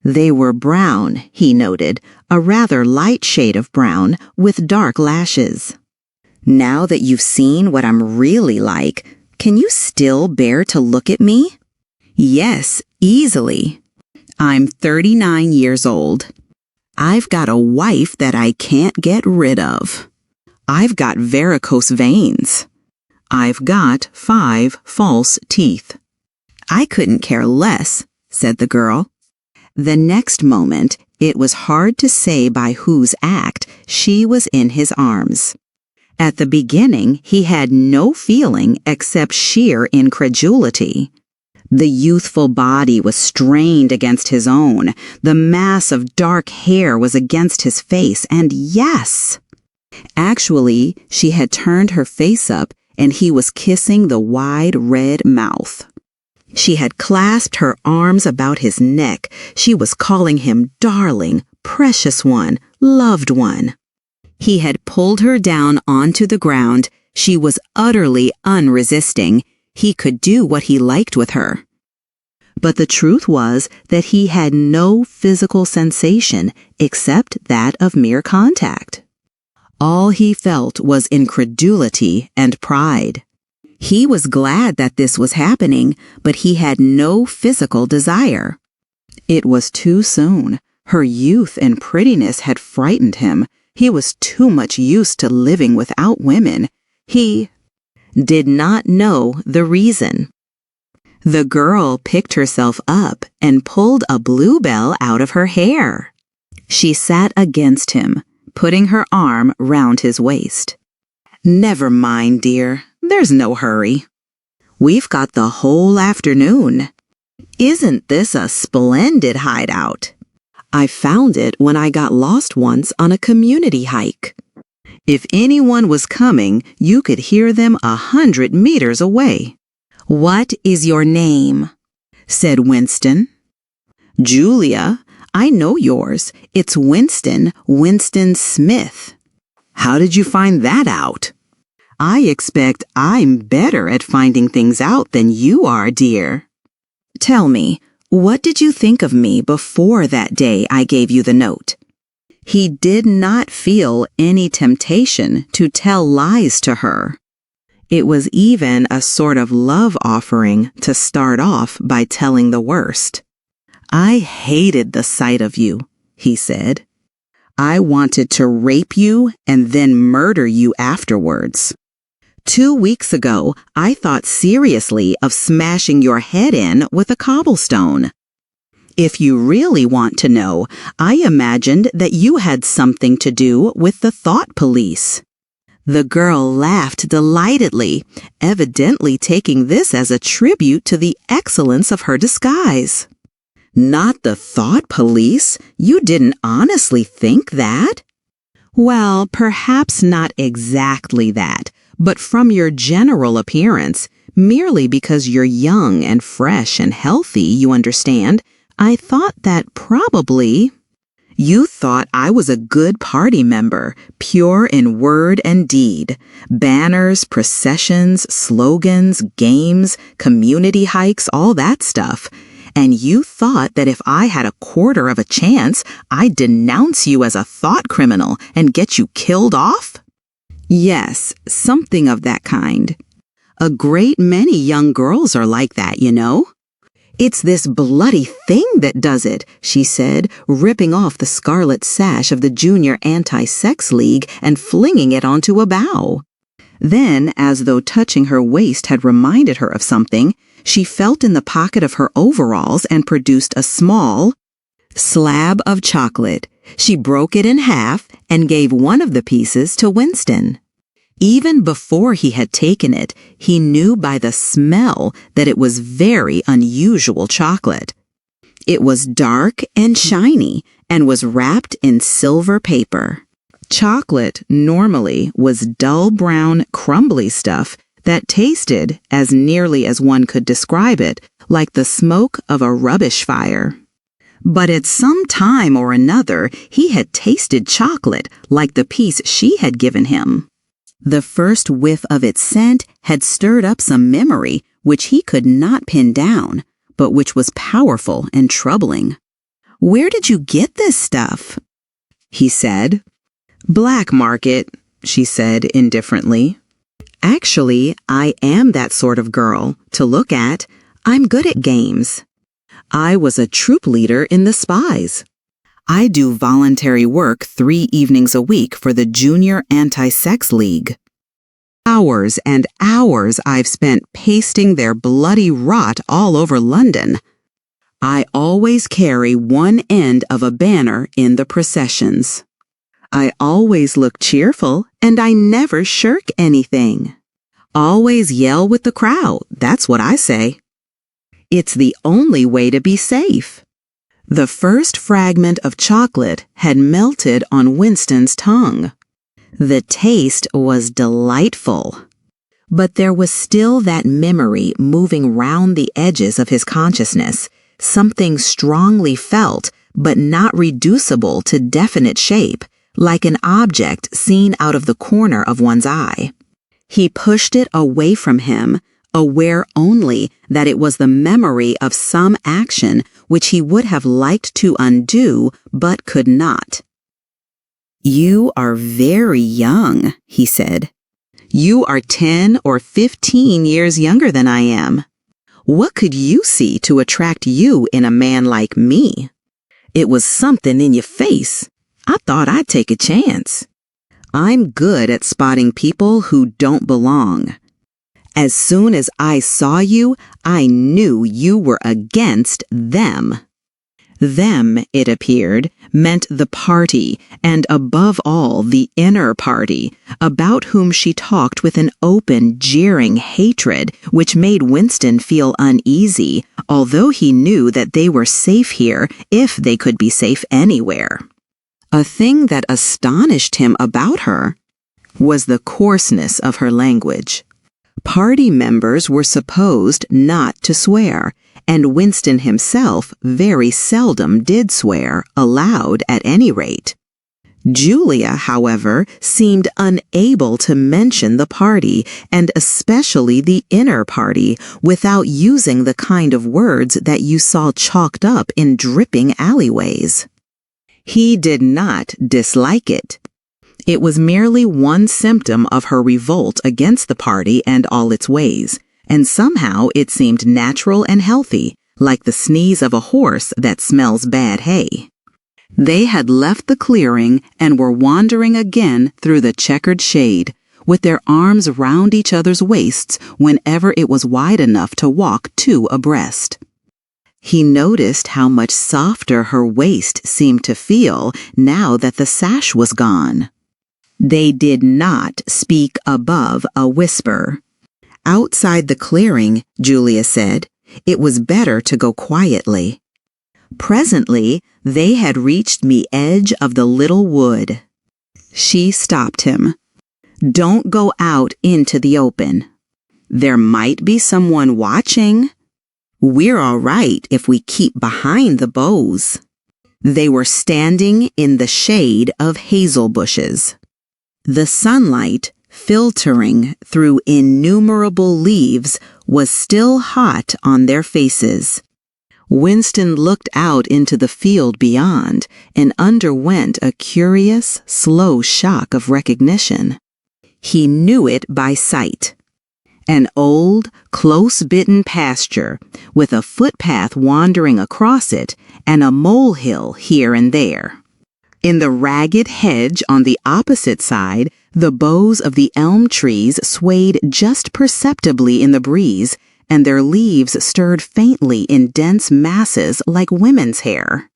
S1: They were brown, he noted, a rather light shade of brown with dark lashes. "Now that you've seen what I'm really like, can you still bear to look at me?" "Yes, easily. I'm 39 years old. I've got a wife that I can't get rid of. I've got varicose veins. I've got 5 false teeth." "I couldn't care less," said the girl. The next moment, it was hard to say by whose act she was in his arms. At the beginning, he had no feeling except sheer incredulity. The youthful body was strained against his own. The mass of dark hair was against his face, and yes! Actually, she had turned her face up and he was kissing the wide red mouth. She had clasped her arms about his neck. She was calling him darling, precious one, loved one. He had pulled her down onto the ground. She was utterly unresisting. He could do what he liked with her. But the truth was that he had no physical sensation except that of mere contact. All he felt was incredulity and pride. He was glad that this was happening, but he had no physical desire. It was too soon. Her youth and prettiness had frightened him. He was too much used to living without women. He did not know the reason. The girl picked herself up and pulled a bluebell out of her hair. She sat against him, putting her arm round his waist. "Never mind, dear. There's no hurry. We've got the whole afternoon. Isn't this a splendid hideout? I found it when I got lost once on a community hike. If anyone was coming, you could hear them 100 meters away. "What is your name?" said Winston. "Julia, I know yours. It's Winston Smith." "How did you find that out?" "I expect I'm better at finding things out than you are, dear." "Tell me, what did you think of me before that day I gave you the note?" He did not feel any temptation to tell lies to her. It was even a sort of love offering to start off by telling the worst. "I hated the sight of you," he said. "I wanted to rape you and then murder you afterwards. 2 weeks ago, I thought seriously of smashing your head in with a cobblestone. If you really want to know, I imagined that you had something to do with the thought police." The girl laughed delightedly, evidently taking this as a tribute to the excellence of her disguise. "Not the thought police? You didn't honestly think that?" "Well, perhaps not exactly that. But from your general appearance, merely because you're young and fresh and healthy, you understand, I thought that probably—" "You thought I was a good party member, pure in word and deed. Banners, processions, slogans, games, community hikes, all that stuff. And you thought that if I had a quarter of a chance, I'd denounce you as a thought criminal and get you killed off?" "Yes, something of that kind. A great many young girls are like that, you know." "It's this bloody thing that does it," she said, ripping off the scarlet sash of the Junior Anti-Sex League and flinging it onto a bough. Then, as though touching her waist had reminded her of something, she felt in the pocket of her overalls and produced a small slab of chocolate. She broke it in half and gave one of the pieces to Winston. Even before he had taken it, he knew by the smell that it was very unusual chocolate. It was dark and shiny and was wrapped in silver paper. Chocolate normally was dull brown, crumbly stuff that tasted, as nearly as one could describe it, like the smoke of a rubbish fire. But at some time or another, he had tasted chocolate like the piece she had given him. The first whiff of its scent had stirred up some memory which he could not pin down, but which was powerful and troubling. "Where did you get this stuff?" he said. "Black market," she said indifferently. "Actually, I am that sort of girl, to look at. I'm good at games. I was a troop leader in the Spies. I do voluntary work 3 evenings a week for the Junior Anti-Sex League. Hours and hours I've spent pasting their bloody rot all over London. I always carry one end of a banner in the processions. I always look cheerful and I never shirk anything. Always yell with the crowd, that's what I say. It's the only way to be safe." The first fragment of chocolate had melted on Winston's tongue. The taste was delightful. But there was still that memory moving round the edges of his consciousness, something strongly felt but not reducible to definite shape, like an object seen out of the corner of one's eye. He pushed it away from him, aware only that it was the memory of some action which he would have liked to undo but could not. "You are very young," he said. "You are 10 or 15 years younger than I am. What could you see to attract you in a man like me? It was something in your face. I thought I'd take a chance. I'm good at spotting people who don't belong. As soon as I saw you, I knew you were against them." Them, it appeared, meant the party, and above all the inner party, about whom she talked with an open, jeering hatred which made Winston feel uneasy, although he knew that they were safe here if they could be safe anywhere. A thing that astonished him about her, was the coarseness of her language. Party members were supposed not to swear, and Winston himself very seldom did swear, aloud at any rate. Julia, however, seemed unable to mention the party, and especially the inner party, without using the kind of words that you saw chalked up in dripping alleyways. He did not dislike it. It was merely one symptom of her revolt against the party and all its ways, and somehow it seemed natural and healthy, like the sneeze of a horse that smells bad hay. They had left the clearing and were wandering again through the checkered shade, with their arms round each other's waists whenever it was wide enough to walk two abreast. He noticed how much softer her waist seemed to feel now that the sash was gone. They did not speak above a whisper. Outside the clearing, Julia said, it was better to go quietly. Presently, they had reached the edge of the little wood. She stopped him. Don't go out into the open. There might be someone watching. We're all right if we keep behind the boughs. They were standing in the shade of hazel bushes. The sunlight, filtering through innumerable leaves, was still hot on their faces. Winston looked out into the field beyond and underwent a curious, slow shock of recognition. He knew it by sight. An old, close-bitten pasture, with a footpath wandering across it and a molehill here and there. In the ragged hedge on the opposite side, the boughs of the elm trees swayed just perceptibly in the breeze, and their leaves stirred faintly in dense masses like women's hair.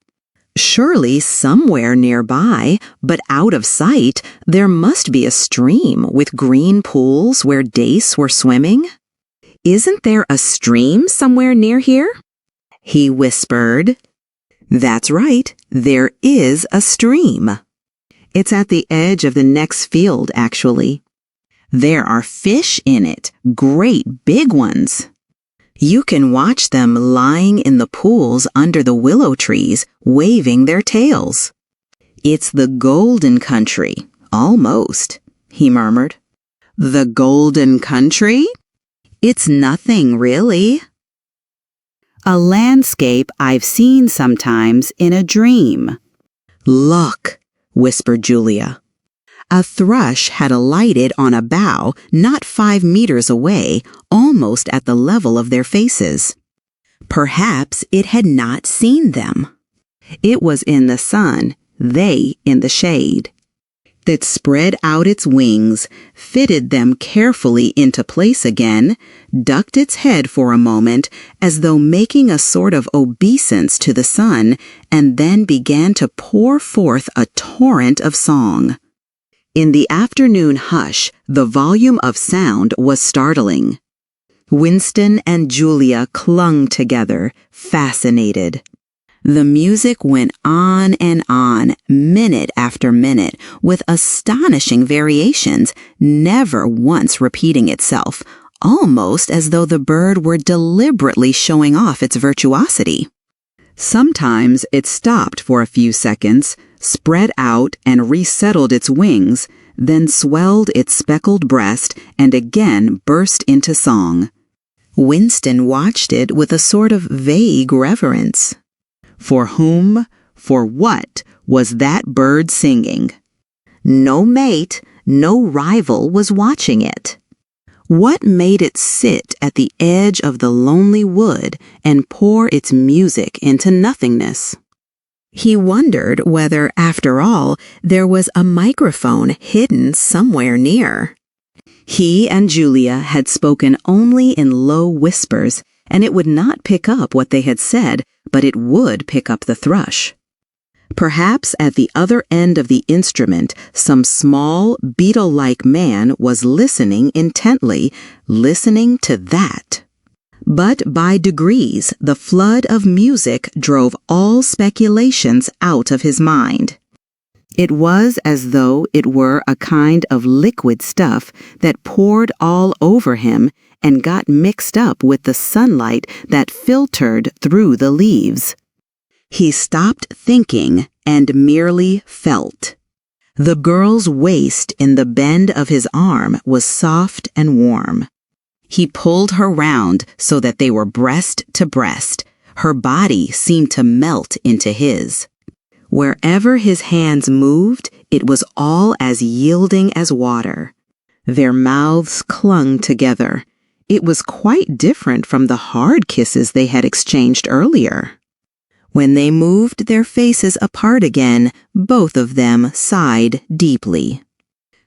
S1: Surely somewhere nearby, but out of sight, there must be a stream with green pools where dace were swimming. Isn't there a stream somewhere near here? He whispered. That's right, there is a stream. It's at the edge of the next field, actually. There are fish in it, great big ones. You can watch them lying in the pools under the willow trees, waving their tails. It's the golden country, almost, he murmured. The golden country? It's nothing, really. A landscape I've seen sometimes in a dream. Look, whispered Julia. A thrush had alighted on a bough not 5 meters away, almost at the level of their faces. Perhaps it had not seen them. It was in the sun, they in the shade. It spread out its wings, fitted them carefully into place again, ducked its head for a moment as though making a sort of obeisance to the sun, and then began to pour forth a torrent of song. In the afternoon hush, the volume of sound was startling. Winston and Julia clung together, fascinated. The music went on and on, minute after minute, with astonishing variations, never once repeating itself, almost as though the bird were deliberately showing off its virtuosity. Sometimes it stopped for a few seconds, spread out and resettled its wings, then swelled its speckled breast and again burst into song. Winston watched it with a sort of vague reverence. For whom, for what was that bird singing? No mate, no rival was watching it. What made it sit at the edge of the lonely wood and pour its music into nothingness? He wondered whether, after all, there was a microphone hidden somewhere near. He and Julia had spoken only in low whispers, and it would not pick up what they had said, but it would pick up the thrush. Perhaps at the other end of the instrument, some small, beetle-like man was listening intently, listening to that. But by degrees, the flood of music drove all speculations out of his mind. It was as though it were a kind of liquid stuff that poured all over him and got mixed up with the sunlight that filtered through the leaves. He stopped thinking and merely felt. The girl's waist in the bend of his arm was soft and warm. He pulled her round so that they were breast to breast. Her body seemed to melt into his. Wherever his hands moved, it was all as yielding as water. Their mouths clung together. It was quite different from the hard kisses they had exchanged earlier. When they moved their faces apart again, both of them sighed deeply.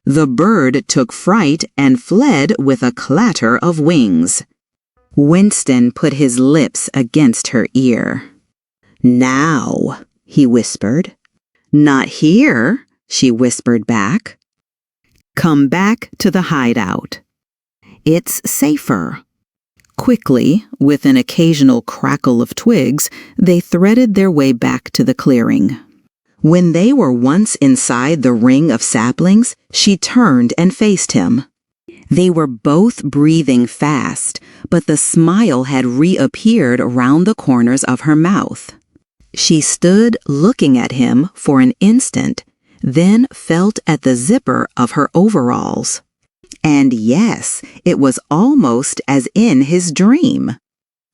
S1: The bird took fright and fled with a clatter of wings. Winston put his lips against her ear. "Now," he whispered. "Not here," she whispered back. "Come back to the hideout. It's safer." Quickly, with an occasional crackle of twigs, they threaded their way back to the clearing. When they were once inside the ring of saplings, she turned and faced him. They were both breathing fast, but the smile had reappeared around the corners of her mouth. She stood looking at him for an instant, then felt at the zipper of her overalls. And yes, it was almost as in his dream.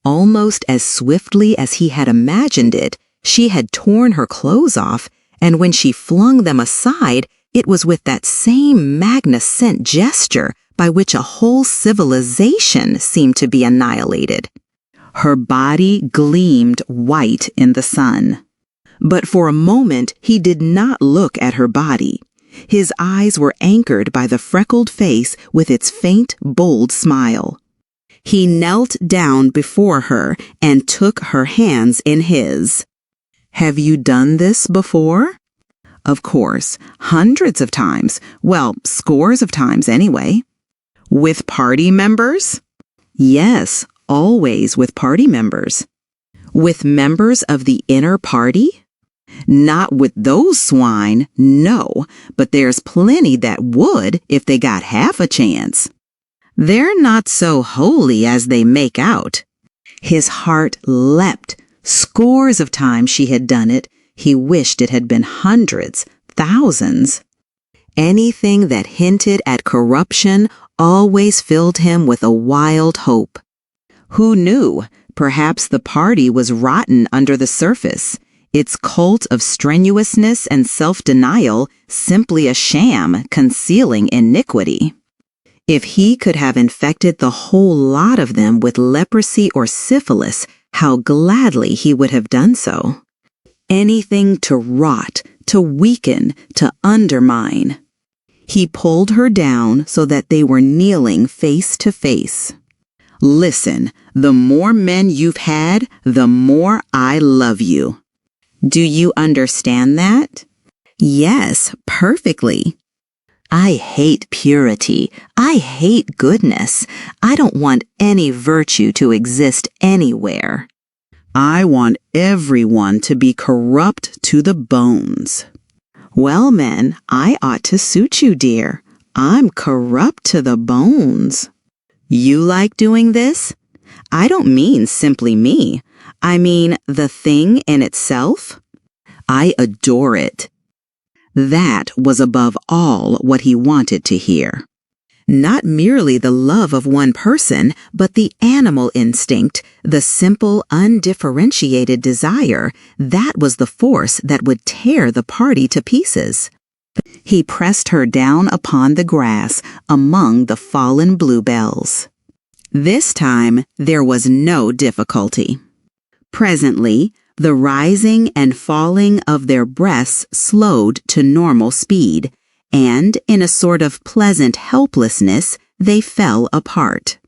S1: Almost as swiftly as he had imagined it, she had torn her clothes off, and when she flung them aside, it was with that same magnificent gesture by which a whole civilization seemed to be annihilated. Her body gleamed white in the sun. But for a moment he did not look at her body. His eyes were anchored by the freckled face with its faint, bold smile. He knelt down before her and took her hands in his. "Have you done this before?" "Of course, hundreds of times. Well, scores of times anyway." "With party members?" "Yes, always with party members." "With members of the inner party?" "Not with those swine, no, but there's plenty that would if they got half a chance. They're not so holy as they make out." His heart leapt. Scores of times she had done it. He wished it had been hundreds, thousands. Anything that hinted at corruption always filled him with a wild hope. Who knew? Perhaps the party was rotten under the surface. Its cult of strenuousness and self-denial simply a sham concealing iniquity. If he could have infected the whole lot of them with leprosy or syphilis, how gladly he would have done so. Anything to rot, to weaken, to undermine. He pulled her down so that they were kneeling face to face. "Listen, the more men you've had, the more I love you. Do you understand that?" "Yes, perfectly." "I hate purity. I hate goodness. I don't want any virtue to exist anywhere. I want everyone to be corrupt to the bones." "Well, men, I ought to suit you, dear. I'm corrupt to the bones." "You like doing this?" "I don't mean simply me. I mean the thing in itself." "I adore it." That was above all what he wanted to hear. Not merely the love of one person, but the animal instinct, the simple, undifferentiated desire, that was the force that would tear the party to pieces. He pressed her down upon the grass among the fallen bluebells. This time there was no difficulty. Presently, the rising and falling of their breaths slowed to normal speed, and in a sort of pleasant helplessness they fell apart.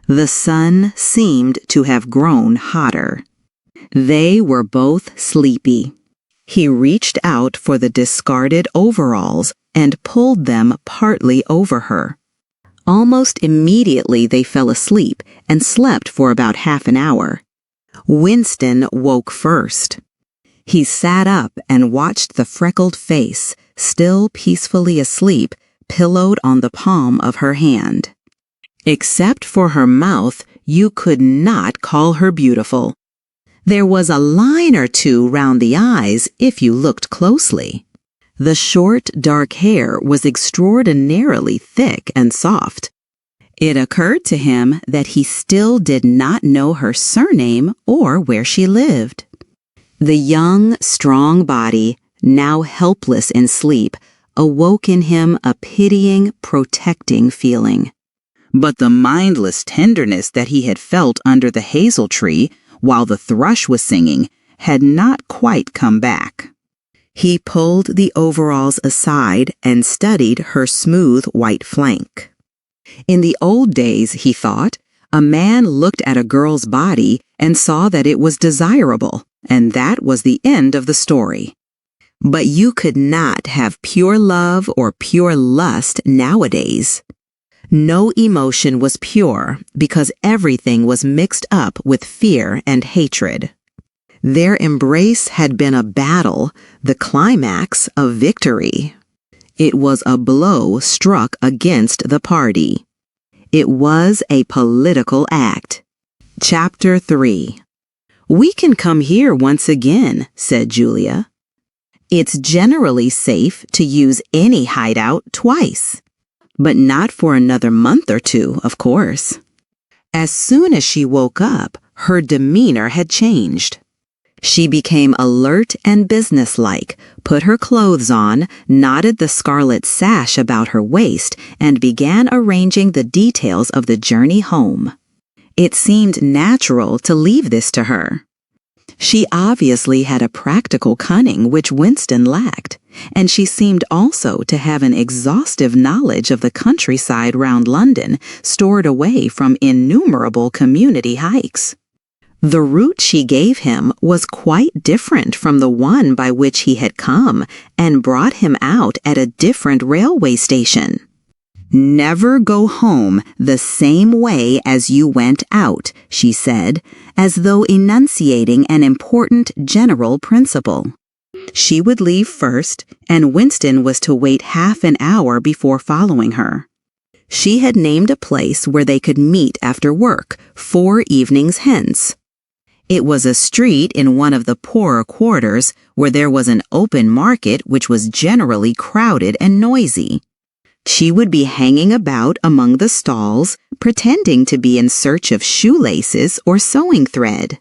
S1: The sun seemed to have grown hotter. They were both sleepy. He reached out for the discarded overalls and pulled them partly over her. Almost immediately they fell asleep and slept for about half an hour. Winston woke first. He sat up and watched the freckled face, still peacefully asleep, pillowed on the palm of her hand. Except for her mouth, you could not call her beautiful. There was a line or two round the eyes if you looked closely. The short, dark hair was extraordinarily thick and soft. It occurred to him that he still did not know her surname or where she lived. The young, strong body, now helpless in sleep, awoke in him a pitying, protecting feeling. But the mindless tenderness that he had felt under the hazel tree while the thrush was singing had not quite come back. He pulled the overalls aside and studied her smooth white flank. In the old days, he thought, a man looked at a girl's body and saw that it was desirable, and that was the end of the story. But you could not have pure love or pure lust nowadays. No emotion was pure because everything was mixed up with fear and hatred. Their embrace had been a battle, the climax of victory. It was a blow struck against the party. It was a political act. Chapter 3. "We can come here once again," said Julia. "It's generally safe to use any hideout twice, but not for another month or two, of course." As soon as she woke up, her demeanor had changed. She became alert and businesslike, put her clothes on, knotted the scarlet sash about her waist, and began arranging the details of the journey home. It seemed natural to leave this to her. She obviously had a practical cunning which Winston lacked, and she seemed also to have an exhaustive knowledge of the countryside round London, stored away from innumerable community hikes. The route she gave him was quite different from the one by which he had come and brought him out at a different railway station. "Never go home the same way as you went out," she said, as though enunciating an important general principle. She would leave first, and Winston was to wait half an hour before following her. She had named a place where they could meet after work, 4 evenings hence. It was a street in one of the poorer quarters where there was an open market which was generally crowded and noisy. She would be hanging about among the stalls, pretending to be in search of shoelaces or sewing thread.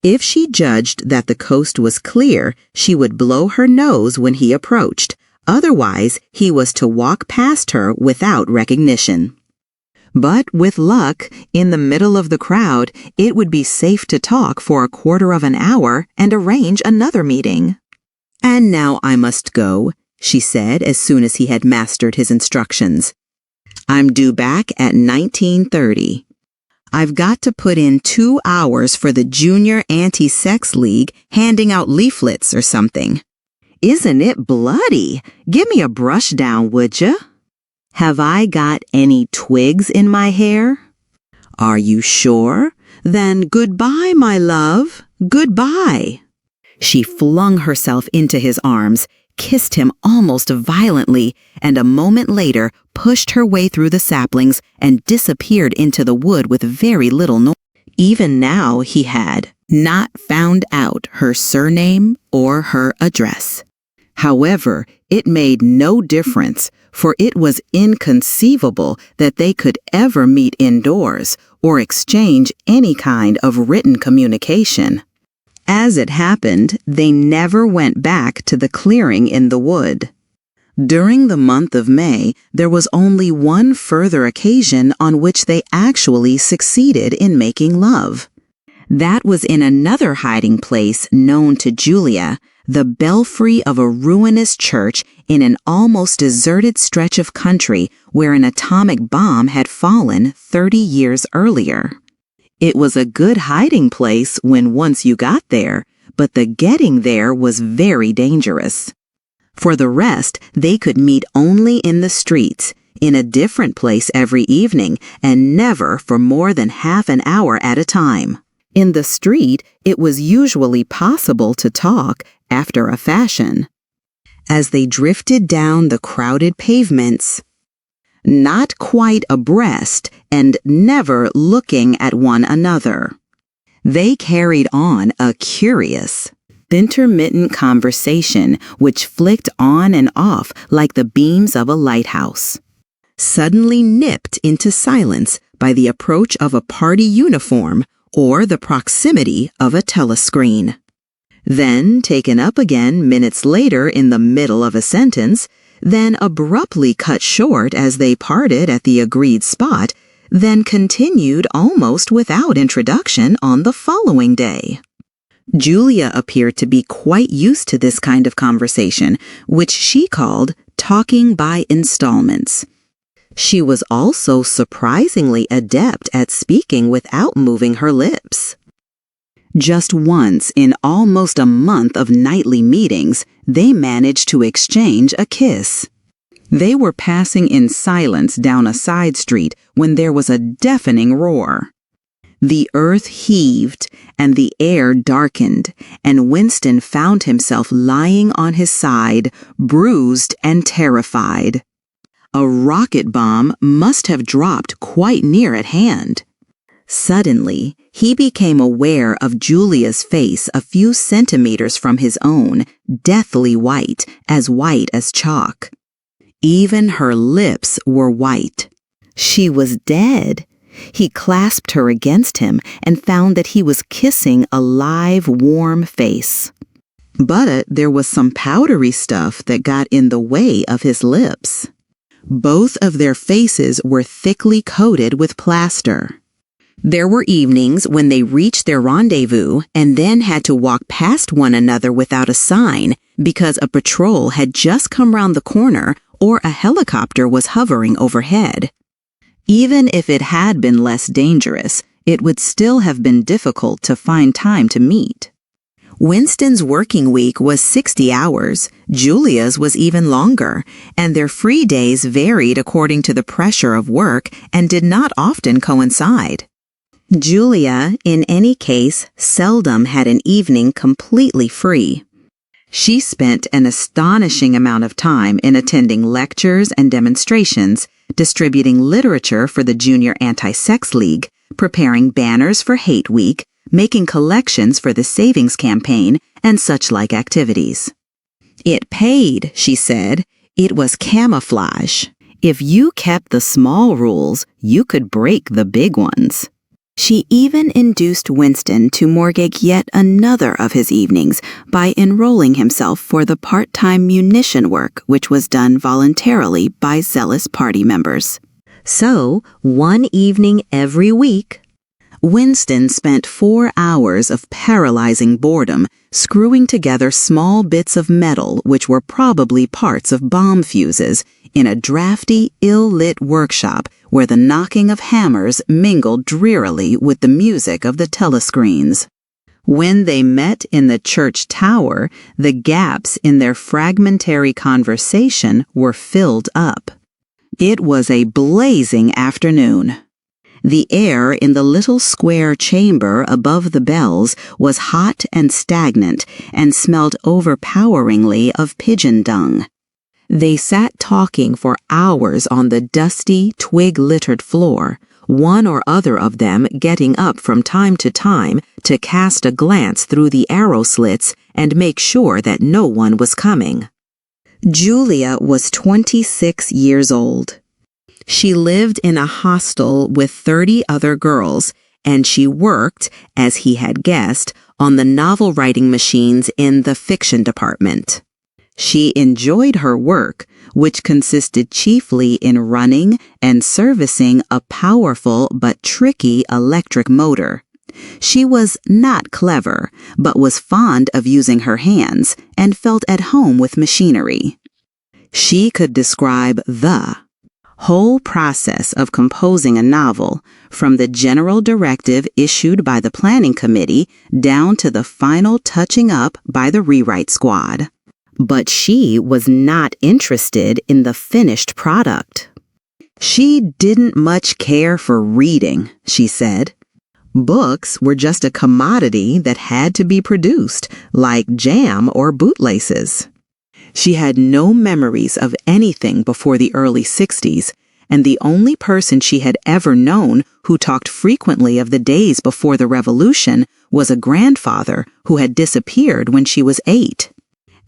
S1: If she judged that the coast was clear, she would blow her nose when he approached. Otherwise, he was to walk past her without recognition. But with luck, in the middle of the crowd, it would be safe to talk for a quarter of an hour and arrange another meeting. "And now I must go," she said as soon as he had mastered his instructions. "I'm due back at 19:30. I've got to put in 2 hours for the Junior Anti-Sex League, handing out leaflets or something. Isn't it bloody? Give me a brush down, would ya? Have I got any twigs in my hair? Are you sure? Then goodbye, my love. Goodbye." She flung herself into his arms, kissed him almost violently, and a moment later pushed her way through the saplings and disappeared into the wood with very little noise. Even now he had not found out her surname or her address. However, it made no difference, for it was inconceivable that they could ever meet indoors or exchange any kind of written communication. As it happened, they never went back to the clearing in the wood. During the month of May, there was only one further occasion on which they actually succeeded in making love. That was in another hiding place known to Julia, the belfry of a ruinous church in an almost deserted stretch of country where an atomic bomb had fallen 30 years earlier. It was a good hiding place when once you got there, but the getting there was very dangerous. For the rest, they could meet only in the streets, in a different place every evening, and never for more than half an hour at a time. In the street, it was usually possible to talk after a fashion. as they drifted down the crowded pavements, not quite abreast and never looking at one another. They carried on a curious, intermittent conversation which flicked on and off like the beams of a lighthouse, suddenly nipped into silence by the approach of a party uniform or the proximity of a telescreen. Then taken up again minutes later in the middle of a sentence, then abruptly cut short as they parted at the agreed spot, then continued almost without introduction on the following day. Julia appeared to be quite used to this kind of conversation, which she called talking by installments. She was also surprisingly adept at speaking without moving her lips. Just once in almost a month of nightly meetings, they managed to exchange a kiss. They were passing in silence down a side street when there was a deafening roar. The earth heaved and the air darkened, and Winston found himself lying on his side, bruised and terrified. A rocket bomb must have dropped quite near at hand. Suddenly, he became aware of Julia's face a few centimeters from his own, deathly white as chalk. Even her lips were white. She was dead. He clasped her against him and found that he was kissing a live, warm face. But there was some powdery stuff that got in the way of his lips. Both of their faces were thickly coated with plaster. There were evenings when they reached their rendezvous and then had to walk past one another without a sign because a patrol had just come round the corner or a helicopter was hovering overhead. Even if it had been less dangerous, it would still have been difficult to find time to meet. Winston's working week was 60 hours, Julia's was even longer, and their free days varied according to the pressure of work and did not often coincide. Julia, in any case, seldom had an evening completely free. She spent an astonishing amount of time in attending lectures and demonstrations, distributing literature for the Junior Anti-Sex League, preparing banners for Hate Week, making collections for the Savings Campaign, and such like activities. It paid, she said. It was camouflage. If you kept the small rules, you could break the big ones. She even induced Winston to mortgage yet another of his evenings by enrolling himself for the part-time munition work which was done voluntarily by zealous party members. So, one evening every week, Winston spent 4 hours of paralyzing boredom screwing together small bits of metal which were probably parts of bomb fuses in a drafty, ill-lit workshop where the knocking of hammers mingled drearily with the music of the telescreens. When they met in the church tower, the gaps in their fragmentary conversation were filled up. It was a blazing afternoon. The air in the little square chamber above the bells was hot and stagnant and smelled overpoweringly of pigeon dung. They sat talking for hours on the dusty, twig-littered floor, one or other of them getting up from time to time to cast a glance through the arrow slits and make sure that no one was coming. Julia was 26 years old. She lived in a hostel with 30 other girls, and she worked, as he had guessed, on the novel-writing machines in the fiction department. She enjoyed her work, which consisted chiefly in running and servicing a powerful but tricky electric motor. She was not clever, but was fond of using her hands and felt at home with machinery. She could describe the whole process of composing a novel, from the general directive issued by the planning committee down to the final touching up by the rewrite squad. But she was not interested in the finished product. She didn't much care for reading, she said. Books were just a commodity that had to be produced, like jam or bootlaces. She had no memories of anything before the early 60s, and the only person she had ever known who talked frequently of the days before the Revolution was a grandfather who had disappeared when she was 8.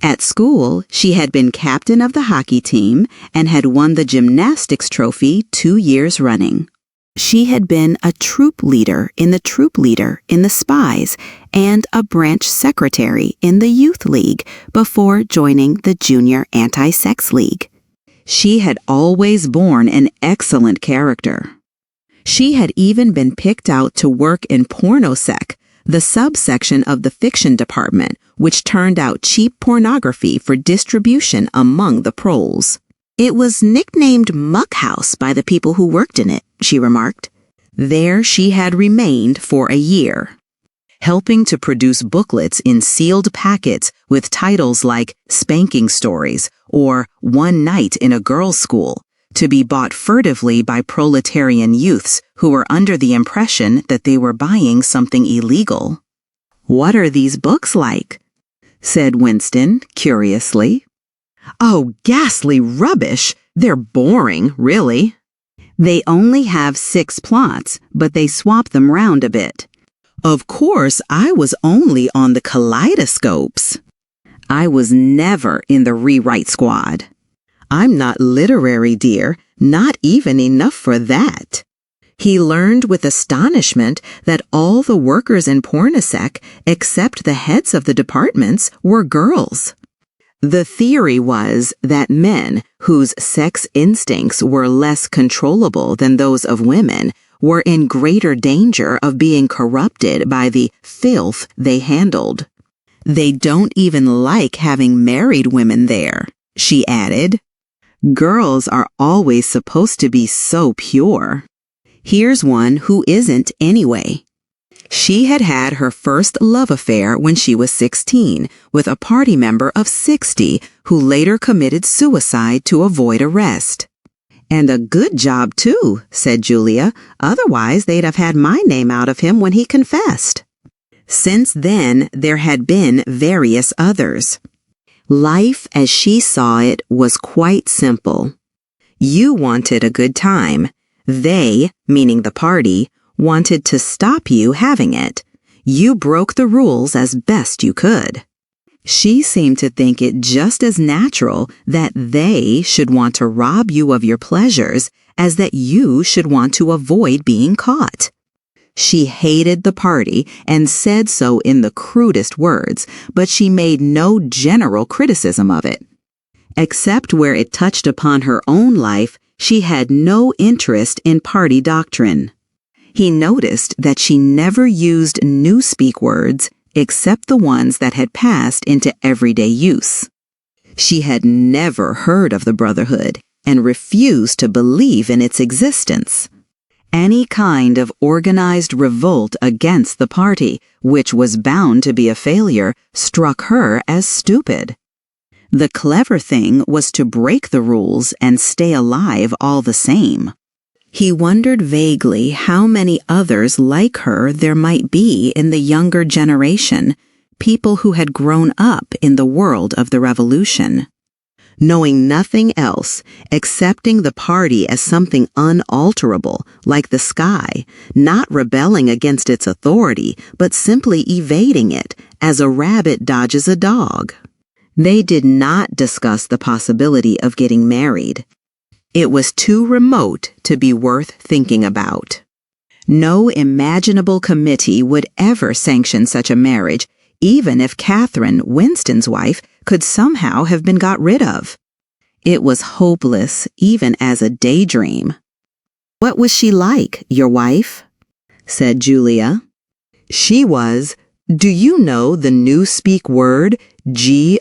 S1: At school, she had been captain of the hockey team and had won the gymnastics trophy 2 years running. She had been a troop leader in the Spies and a branch secretary in the Youth League before joining the Junior Anti-Sex League. She had always borne an excellent character. She had even been picked out to work in pornosec, the subsection of the fiction department, which turned out cheap pornography for distribution among the proles. It was nicknamed Muck House by the people who worked in it, she remarked. There she had remained for a year, helping to produce booklets in sealed packets with titles like Spanking Stories or One Night in a Girls' School, to be bought furtively by proletarian youths who were under the impression that they were buying something illegal. "What are these books like?" said Winston, curiously. "Oh, ghastly rubbish! They're boring, really. They only have 6 plots, but they swap them round a bit. Of course, I was only on the kaleidoscopes. I was never in the rewrite squad. I'm not literary, dear, not even enough for that." He learned with astonishment that all the workers in pornosec, except the heads of the departments, were girls. The theory was that men, whose sex instincts were less controllable than those of women, were in greater danger of being corrupted by the filth they handled. "They don't even like having married women there," she added. "Girls are always supposed to be so pure. Here's one who isn't anyway." She had had her first love affair when she was 16 with a party member of 60 who later committed suicide to avoid arrest. "And a good job, too," said Julia. "Otherwise, they'd have had my name out of him when he confessed." Since then, there had been various others. Life, as she saw it, was quite simple. You wanted a good time. They, meaning the party, wanted to stop you having it. You broke the rules as best you could. She seemed to think it just as natural that they should want to rob you of your pleasures as that you should want to avoid being caught. She hated the party and said so in the crudest words, but she made no general criticism of it. Except where it touched upon her own life, she had no interest in party doctrine. He noticed that she never used newspeak words except the ones that had passed into everyday use. She had never heard of the Brotherhood and refused to believe in its existence. Any kind of organized revolt against the party, which was bound to be a failure, struck her as stupid. The clever thing was to break the rules and stay alive all the same. He wondered vaguely how many others like her there might be in the younger generation, people who had grown up in the world of the Revolution. Knowing nothing else, accepting the party as something unalterable, like the sky, not rebelling against its authority, but simply evading it, as a rabbit dodges a dog. They did not discuss the possibility of getting married. It was too remote to be worth thinking about. No imaginable committee would ever sanction such a marriage, even if Catherine, Winston's wife, could somehow have been got rid of. It was hopeless, even as a daydream. "What was she like, your wife?" said Julia. "She was, do you know the newspeak word GOODTHINKFU?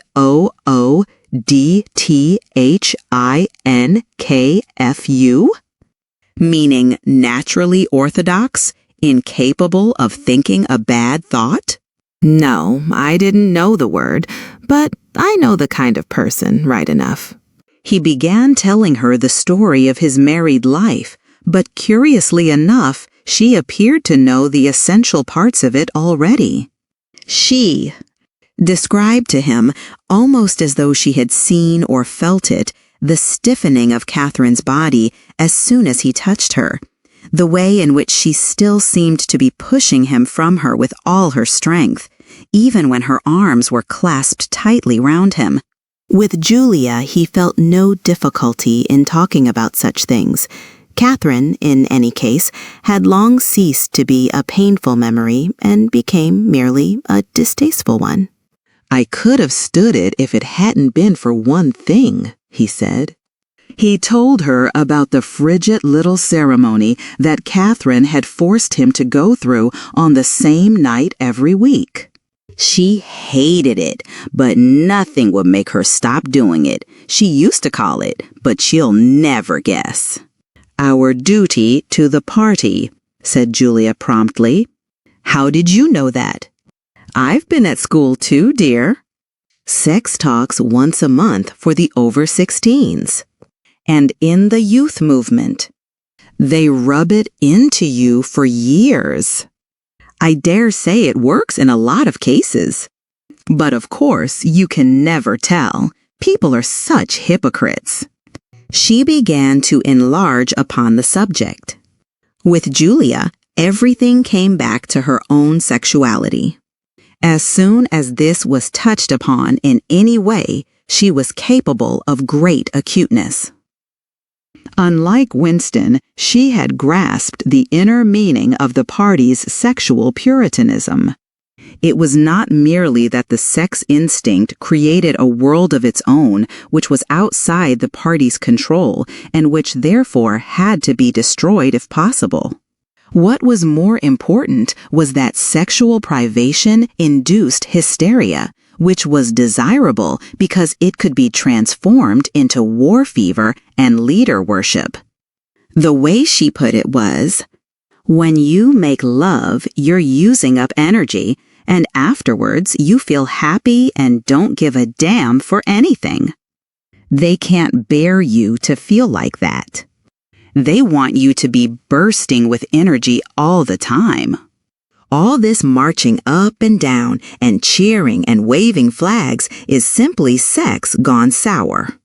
S1: Meaning naturally orthodox, incapable of thinking a bad thought?" "No, I didn't know the word, but I know the kind of person right enough." He began telling her the story of his married life, but curiously enough, she appeared to know the essential parts of it already. She, described to him, almost as though she had seen or felt it, the stiffening of Catherine's body as soon as he touched her, the way in which she still seemed to be pushing him from her with all her strength, even when her arms were clasped tightly round him. With Julia, he felt no difficulty in talking about such things. Catherine, in any case, had long ceased to be a painful memory and became merely a distasteful one. "I could have stood it if it hadn't been for one thing," he said. He told her about the frigid little ceremony that Catherine had forced him to go through on the same night every week. She hated it, but nothing would make her stop doing it. She used to call it, but she'll never guess. "Our duty to the party," said Julia promptly. "How did you know that?" "I've been at school too, dear." Sex talks once a month for the over 16s. And in the youth movement. They rub it into you for years. I dare say it works in a lot of cases. But of course, you can never tell. People are such hypocrites. She began to enlarge upon the subject. With Julia, everything came back to her own sexuality. As soon as this was touched upon in any way, she was capable of great acuteness. Unlike Winston, she had grasped the inner meaning of the party's sexual puritanism. It was not merely that the sex instinct created a world of its own which was outside the party's control and which therefore had to be destroyed if possible. What was more important was that sexual privation induced hysteria, which was desirable because it could be transformed into war fever and leader worship. The way she put it was, when you make love, you're using up energy, and afterwards you feel happy and don't give a damn for anything. They can't bear you to feel like that. They want you to be bursting with energy all the time. All this marching up and down and cheering and waving flags is simply sex gone sour.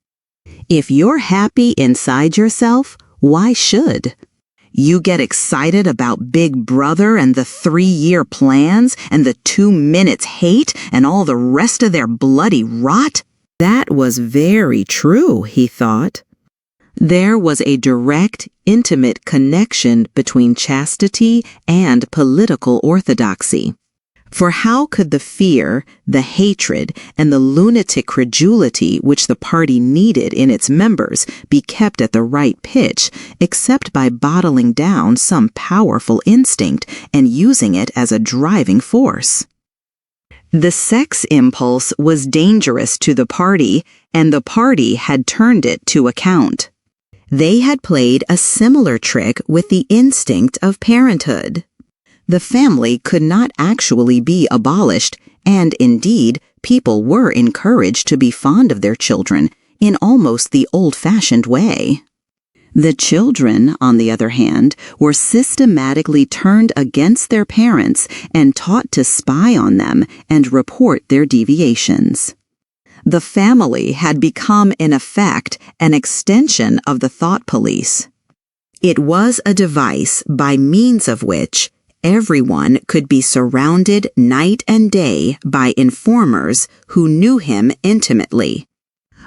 S1: If you're happy inside yourself, why should? You get excited about Big Brother and the 3-year plans and the 2 minutes hate and all the rest of their bloody rot? That was very true, he thought. There was a direct, intimate connection between chastity and political orthodoxy. For how could the fear, the hatred, and the lunatic credulity which the party needed in its members be kept at the right pitch, except by bottling down some powerful instinct and using it as a driving force? The sex impulse was dangerous to the party, and the party had turned it to account. They had played a similar trick with the instinct of parenthood. The family could not actually be abolished, and indeed, people were encouraged to be fond of their children in almost the old-fashioned way. The children, on the other hand, were systematically turned against their parents and taught to spy on them and report their deviations. The family had become, in effect, an extension of the thought police. It was a device by means of which everyone could be surrounded night and day by informers who knew him intimately.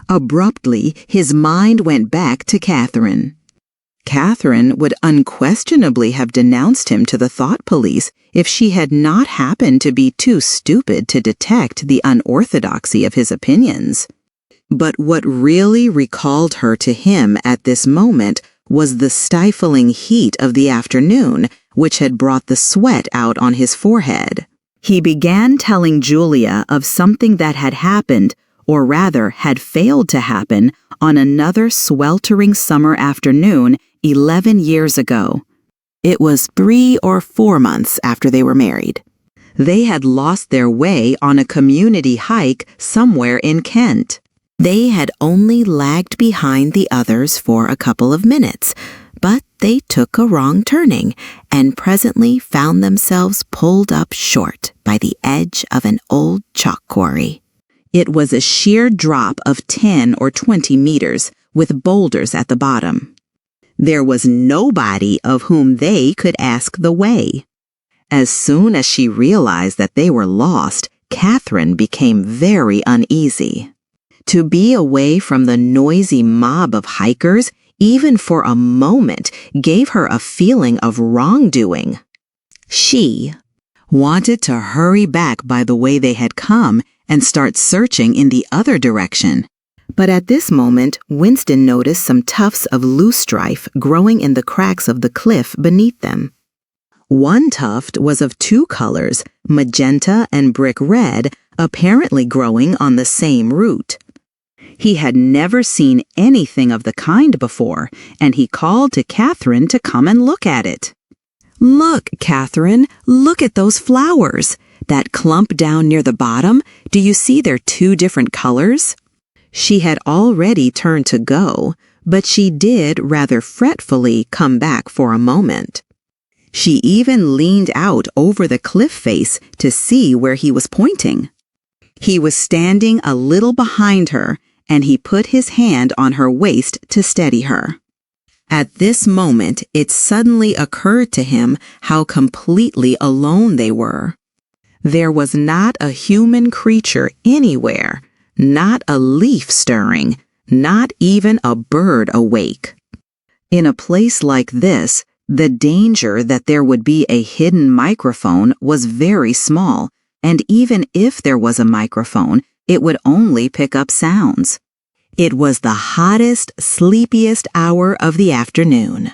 S1: Abruptly, his mind went back to Catherine. Catherine would unquestionably have denounced him to the thought police if she had not happened to be too stupid to detect the unorthodoxy of his opinions. But what really recalled her to him at this moment was the stifling heat of the afternoon, which had brought the sweat out on his forehead. He began telling Julia of something that had happened, or rather had failed to happen, on another sweltering summer afternoon 11 years ago. It was 3 or 4 months after they were married. They had lost their way on a community hike somewhere in Kent. They had only lagged behind the others for a couple of minutes, but
S2: they took a wrong turning and presently found themselves pulled up short by the edge of an old chalk quarry.
S1: It was a sheer drop of 10 or 20 meters with boulders at the bottom. There was nobody of whom they could ask the way. As soon as she realized that they were lost, Catherine became very uneasy. To be away from the noisy mob of hikers, even for a moment, gave her a feeling of wrongdoing. She wanted to hurry back by the way they had come and start searching in the other direction. But at this moment, Winston noticed some tufts of loosestrife growing in the cracks of the cliff beneath them. One tuft was of two colors, magenta and brick red, apparently growing on the same root. He had never seen anything of the kind before, and he called to Catherine to come and look at it. "Look, Catherine, look at those flowers. That clump down near the bottom, do you see they're two different colors?" She had already turned to go, but she did rather fretfully come back for a moment. She even leaned out over the cliff face to see where he was pointing. He was standing a little behind her, and he put his hand on her waist to steady her. At this moment, it suddenly occurred to him how completely alone they were. There was not a human creature anywhere, not a leaf stirring, not even a bird awake. In a place like this, the danger that there would be a hidden microphone was very small, and even if there was a microphone, it would only pick up sounds. It was the hottest, sleepiest hour of the afternoon.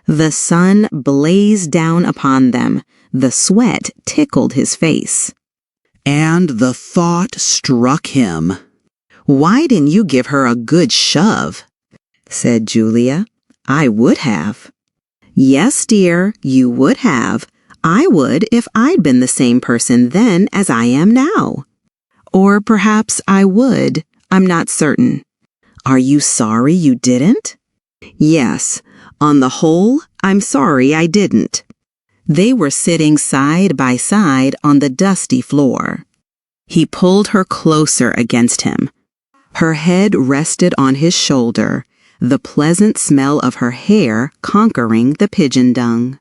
S1: The sun blazed down upon them. The sweat tickled his face. And the thought struck him. "Why didn't you give her a good shove?" said Julia. "I would have." "Yes, dear, you would have. I would if I'd been the same person then as I am now. Or perhaps I would. I'm not certain." "Are you sorry you didn't?" "Yes. On the whole, I'm sorry I didn't." They were sitting side by side on the dusty floor. He pulled her closer against him. Her head rested on his shoulder, the pleasant smell of her hair conquering the pigeon dung.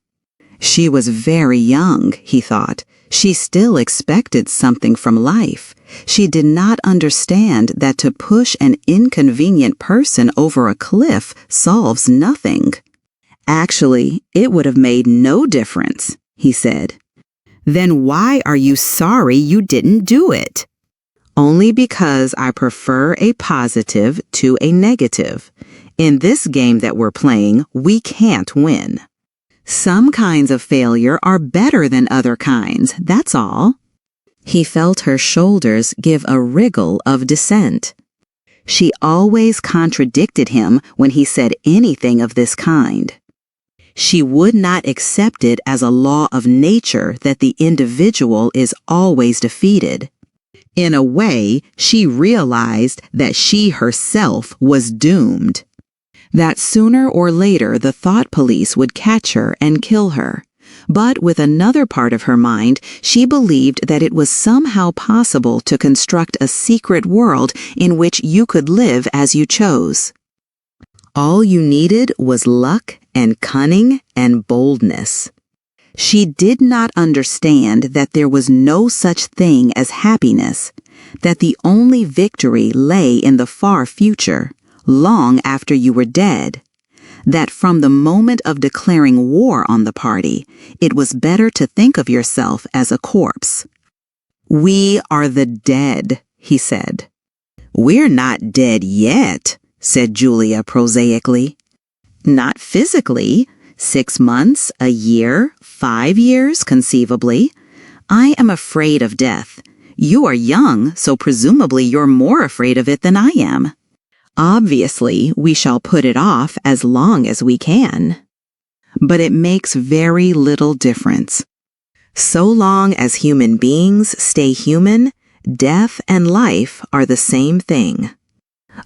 S1: She was very young, he thought. She still expected something from life. She did not understand that to push an inconvenient person over a cliff solves nothing. "Actually, it would have made no difference," he said. "Then why are you sorry you didn't do it?" "Only because I prefer a positive to a negative. In this game that we're playing, we can't win. Some kinds of failure are better than other kinds, that's all." He felt her shoulders give a wriggle of dissent. She always contradicted him when he said anything of this kind. She would not accept it as a law of nature that the individual is always defeated. In a way, she realized that she herself was doomed. That sooner or later the thought police would catch her and kill her. But with another part of her mind, she believed that it was somehow possible to construct a secret world in which you could live as you chose. All you needed was luck and cunning and boldness. She did not understand that there was no such thing as happiness, that the only victory lay in the far future, long after you were dead, that from the moment of declaring war on the party, it was better to think of yourself as a corpse. "We are the dead," he said. "We're not dead yet," said Julia prosaically. "Not physically. 6 months, a year, 5 years, conceivably. I am afraid of death. You are young, so presumably you're more afraid of it than I am. Obviously, we shall put it off as long as we can. But it makes very little difference. So long as human beings stay human, death and life are the same thing."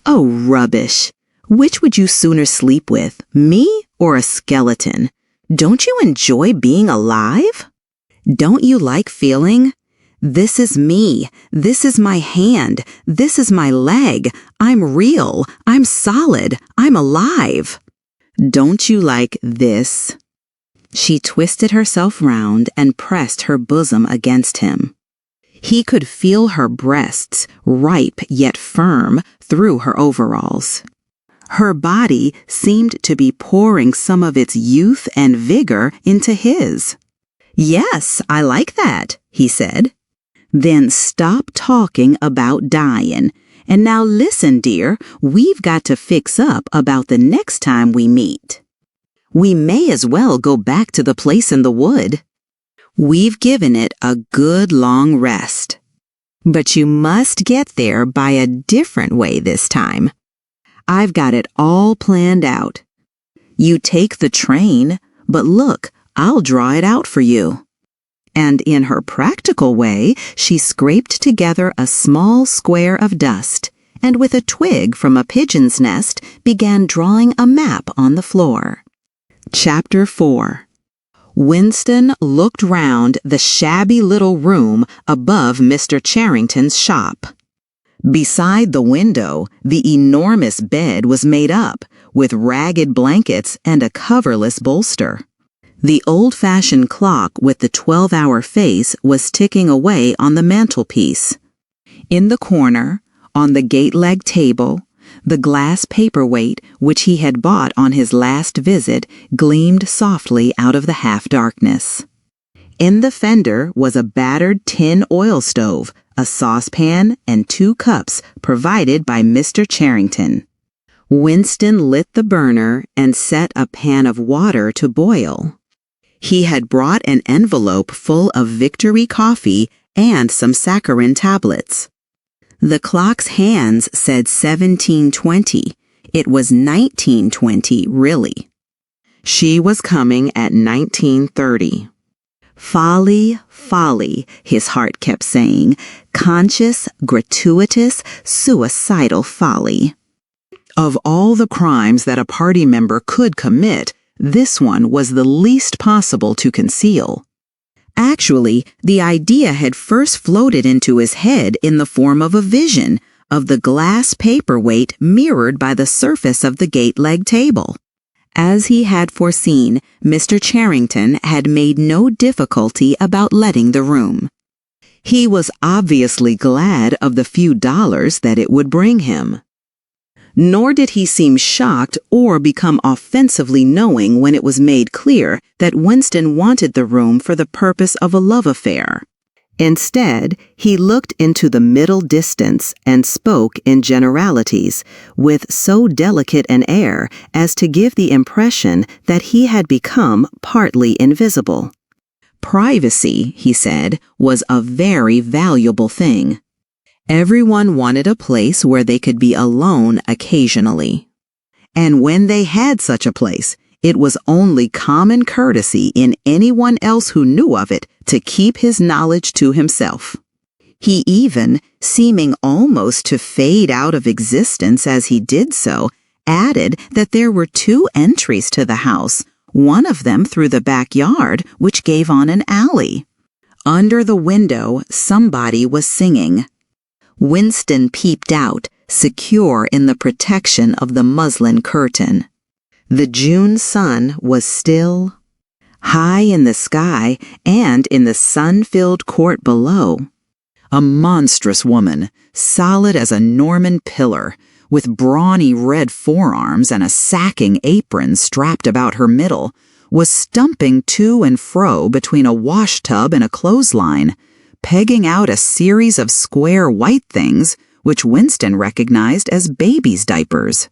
S1: "Oh, rubbish!
S2: Which would you sooner sleep with, me or a skeleton? Don't you enjoy being alive? Don't you like feeling? This is me. This is my hand. This is my leg. I'm real. I'm solid. I'm alive. Don't you like this? She twisted herself round and pressed her bosom against him. He could feel her breasts, ripe yet firm, through her overalls. Her body seemed to be pouring some of its youth and vigor into his. "Yes, I like that," he said. "Then stop talking about dying. And now listen, dear, we've got to fix up about the next time we meet. We may as well go back to the place in the wood. We've given it a good long rest. But you must get there by a different way this time. I've got it all planned out. You take the train, but look, I'll draw it out for you." And in her practical way, she scraped together a small square of dust, and with a twig from a pigeon's nest, began drawing a map on the floor. Chapter 4. Winston looked round the shabby little room above Mr. Charrington's shop. Beside the window, the enormous bed was made up, with ragged blankets and a coverless bolster. The old-fashioned clock with the 12-hour face was ticking away on the mantelpiece. In the corner, on the gate-leg table, the glass paperweight which he had bought on his last visit gleamed softly out of the half-darkness. In the fender was a battered tin oil stove, a saucepan, and 2 cups provided by Mr. Charrington. Winston lit the burner and set a pan of water to boil. He had brought an envelope full of Victory coffee and some saccharin tablets. The clock's hands said 17:20. It was 19:20, really. She was coming at 19:30. Folly, folly, his heart kept saying, conscious, gratuitous, suicidal folly. Of all the crimes that a party member could commit, this one was the least possible to conceal. Actually, the idea had first floated into his head in the form of a vision of the glass paperweight mirrored by the surface of the gate-leg table. As he had foreseen, Mr. Charrington had made no difficulty about letting the room. He was obviously glad of the few dollars that it would bring him. Nor did he seem shocked or become offensively knowing when it was made clear that Winston wanted the room for the purpose of a love affair. Instead, he looked into the middle distance and spoke in generalities, with so delicate an air as to give the impression that he had become partly invisible. Privacy, he said, was a very valuable thing. Everyone wanted a place where they could be alone occasionally. And when they had such a place, it was only common courtesy in anyone else who knew of it to keep his knowledge to himself. He even, seeming almost to fade out of existence as he did so, added that there were 2 entries to the house, one of them through the backyard, which gave on an alley. Under the window, somebody was singing. Winston peeped out, secure in the protection of the muslin curtain. The June sun was still, high in the sky and in the sun-filled court below. A monstrous woman, solid as a Norman pillar, with brawny red forearms and a sacking apron strapped about her middle, was stumping to and fro between a washtub and a clothesline, pegging out a series of square white things which Winston recognized as babies' diapers.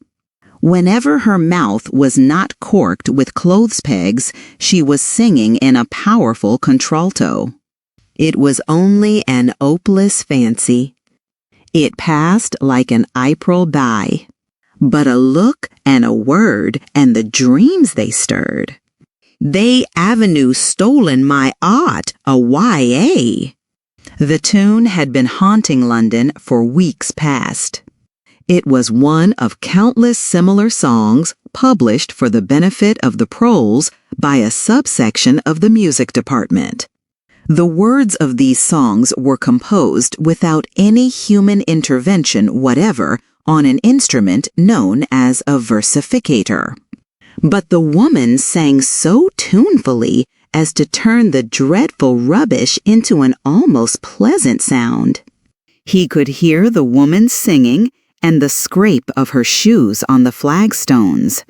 S2: Whenever her mouth was not corked with clothes pegs, she was singing in a powerful contralto. It was only an opeless fancy. It passed like an April bye. But a look and a word and the dreams they stirred. They avenue stolen my art, a YA. The tune had been haunting London for weeks past. It was one of countless similar songs published for the benefit of the proles by a subsection of the music department. The words of these songs were composed without any human intervention whatever on an instrument known as a versificator. But the woman sang so tunefully as to turn the dreadful rubbish into an almost pleasant sound. He could hear the woman singing and the scrape of her shoes on the flagstones,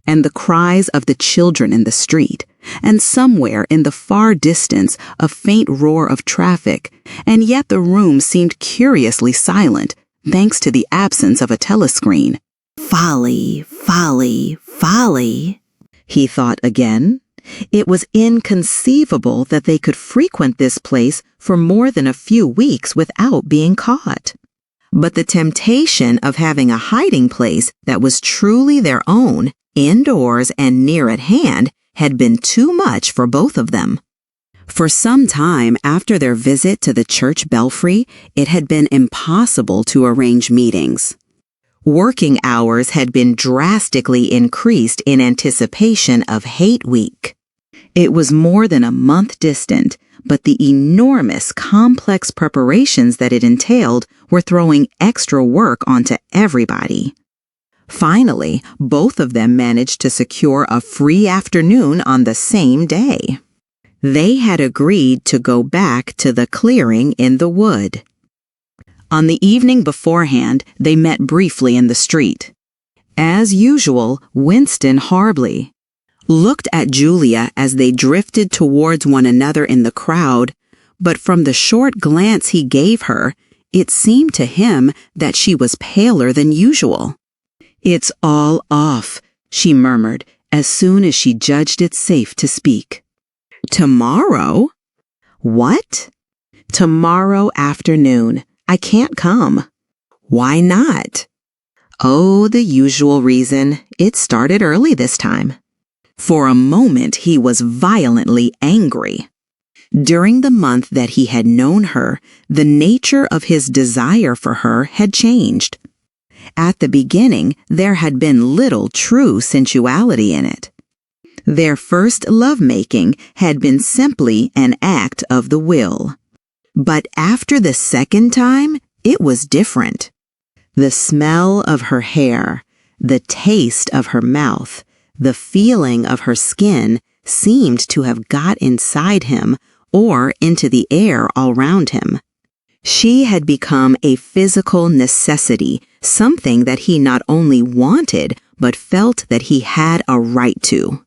S2: and the cries of the children in the street, and somewhere in the far distance a faint roar of traffic, and yet the room seemed curiously silent, thanks to the absence of a telescreen. Folly, folly, folly, he thought again. It was inconceivable that they could frequent this place for more than a few weeks without being caught. But the temptation of having a hiding place that was truly their own, indoors and near at hand, had been too much for both of them. For some time after their visit to the church belfry, it had been impossible to arrange meetings. Working hours had been drastically increased in anticipation of Hate Week. It was more than a month distant, but the enormous, complex preparations that it entailed were throwing extra work onto everybody. Finally, both of them managed to secure a free afternoon on the same day. They had agreed to go back to the clearing in the wood. On the evening beforehand, they met briefly in the street. As usual, Winston Harbley looked at Julia as they drifted towards one another in the crowd, but from the short glance he gave her, it seemed to him that she was paler than usual. "It's all off," she murmured as soon as she judged it safe to speak. "Tomorrow?" "What?" "Tomorrow afternoon. I can't come." "Why not?" "Oh, the usual reason. It started early this time." For a moment he was violently angry. During the month that he had known her, the nature of his desire for her had changed. At the beginning, there had been little true sensuality in it. Their first lovemaking had been simply an act of the will. But after the second time, it was different. The smell of her hair, the taste of her mouth, the feeling of her skin seemed to have got inside him or into the air all round him. She had become a physical necessity, something that he not only wanted, but felt that he had a right to.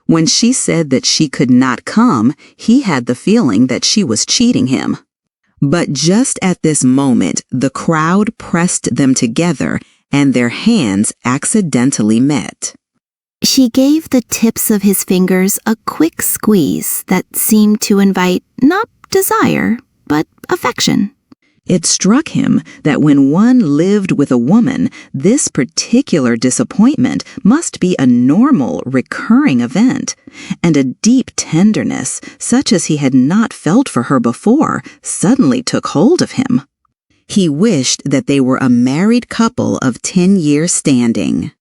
S2: When she said that she could not come, he had the feeling that she was cheating him. But just at this moment, the crowd pressed them together and their hands accidentally met.
S3: She gave the tips of his fingers a quick squeeze that seemed to invite not desire, but affection.
S2: It struck him that when one lived with a woman, this particular disappointment must be a normal, recurring event, and a deep tenderness, such as he had not felt for her before, suddenly took hold of him. He wished that they were a married couple of 10 years standing.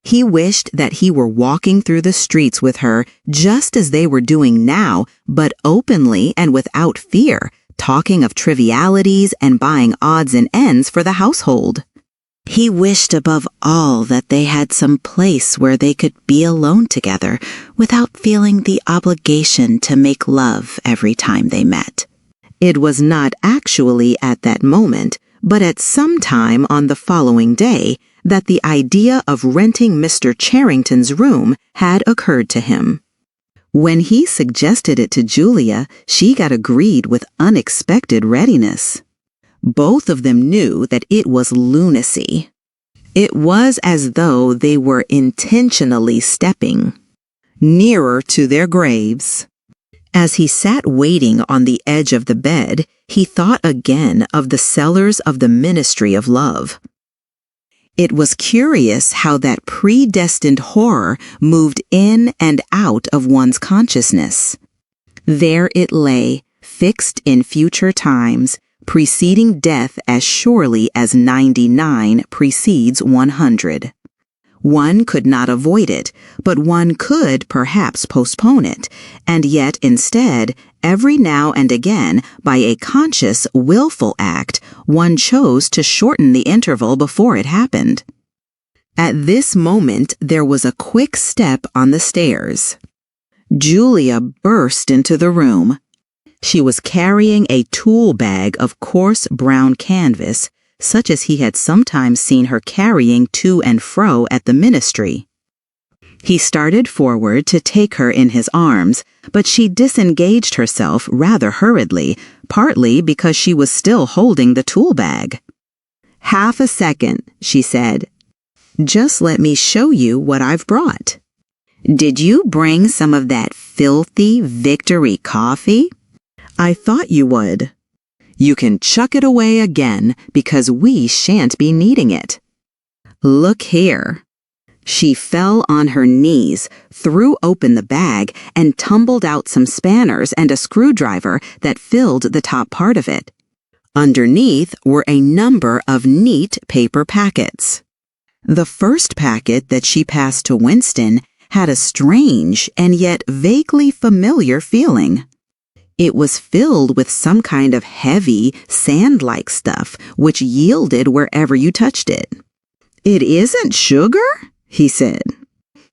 S2: He wished that he were walking through the streets with her just as they were doing now, but openly and without fear, talking of trivialities and buying odds and ends for the household. He wished above all that they had some place where they could be alone together without feeling the obligation to make love every time they met. It was not actually at that moment, but at some time on the following day, that the idea of renting Mr. Charrington's room had occurred to him. When he suggested it to Julia, she got agreed with unexpected readiness. Both of them knew that it was lunacy. It was as though they were intentionally stepping nearer to their graves. As he sat waiting on the edge of the bed, he thought again of the cellars of the ministry of love. It was curious how that predestined horror moved in and out of one's consciousness. There it lay, fixed in future times, preceding death as surely as 99 precedes 100. One could not avoid it, but one could perhaps postpone it, and yet instead, every now and again, by a conscious, willful act, one chose to shorten the interval before it happened. At this moment, there was a quick step on the stairs. Julia burst into the room. She was carrying a tool bag of coarse brown canvas, such as he had sometimes seen her carrying to and fro at the ministry. He started forward to take her in his arms, but she disengaged herself rather hurriedly, partly because she was still holding the tool bag. "Half a second," she said. "Just let me show you what I've brought. Did you bring some of that filthy Victory coffee? I thought you would. You can chuck it away again because we shan't be needing it. Look here." She fell on her knees, threw open the bag, and tumbled out some spanners and a screwdriver that filled the top part of it. Underneath were a number of neat paper packets. The first packet that she passed to Winston had a strange and yet vaguely familiar feeling. It was filled with some kind of heavy, sand-like stuff which yielded wherever you touched it. "It isn't sugar?" he said.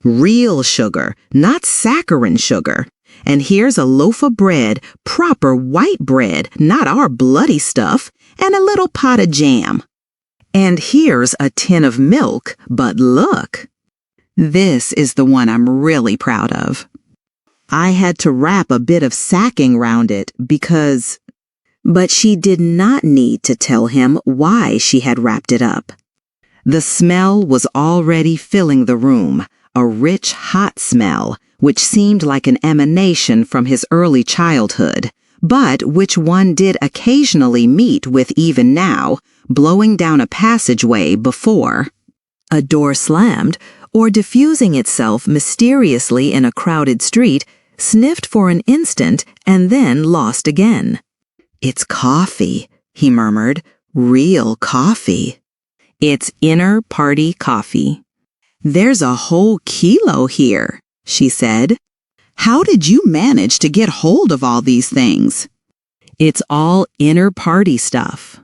S2: "Real sugar, not saccharin sugar. And here's a loaf of bread, proper white bread, not our bloody stuff, and a little pot of jam. And here's a tin of milk, but look. This is the one I'm really proud of. I had to wrap a bit of sacking round it because—" But she did not need to tell him why she had wrapped it up. The smell was already filling the room, a rich, hot smell, which seemed like an emanation from his early childhood, but which one did occasionally meet with even now, blowing down a passageway before a door slammed, or diffusing itself mysteriously in a crowded street, sniffed for an instant and then lost again. "It's coffee," he murmured, "real coffee. It's inner party coffee." "There's a whole kilo here," she said. "How did you manage to get hold of all these things?" "It's all inner party stuff.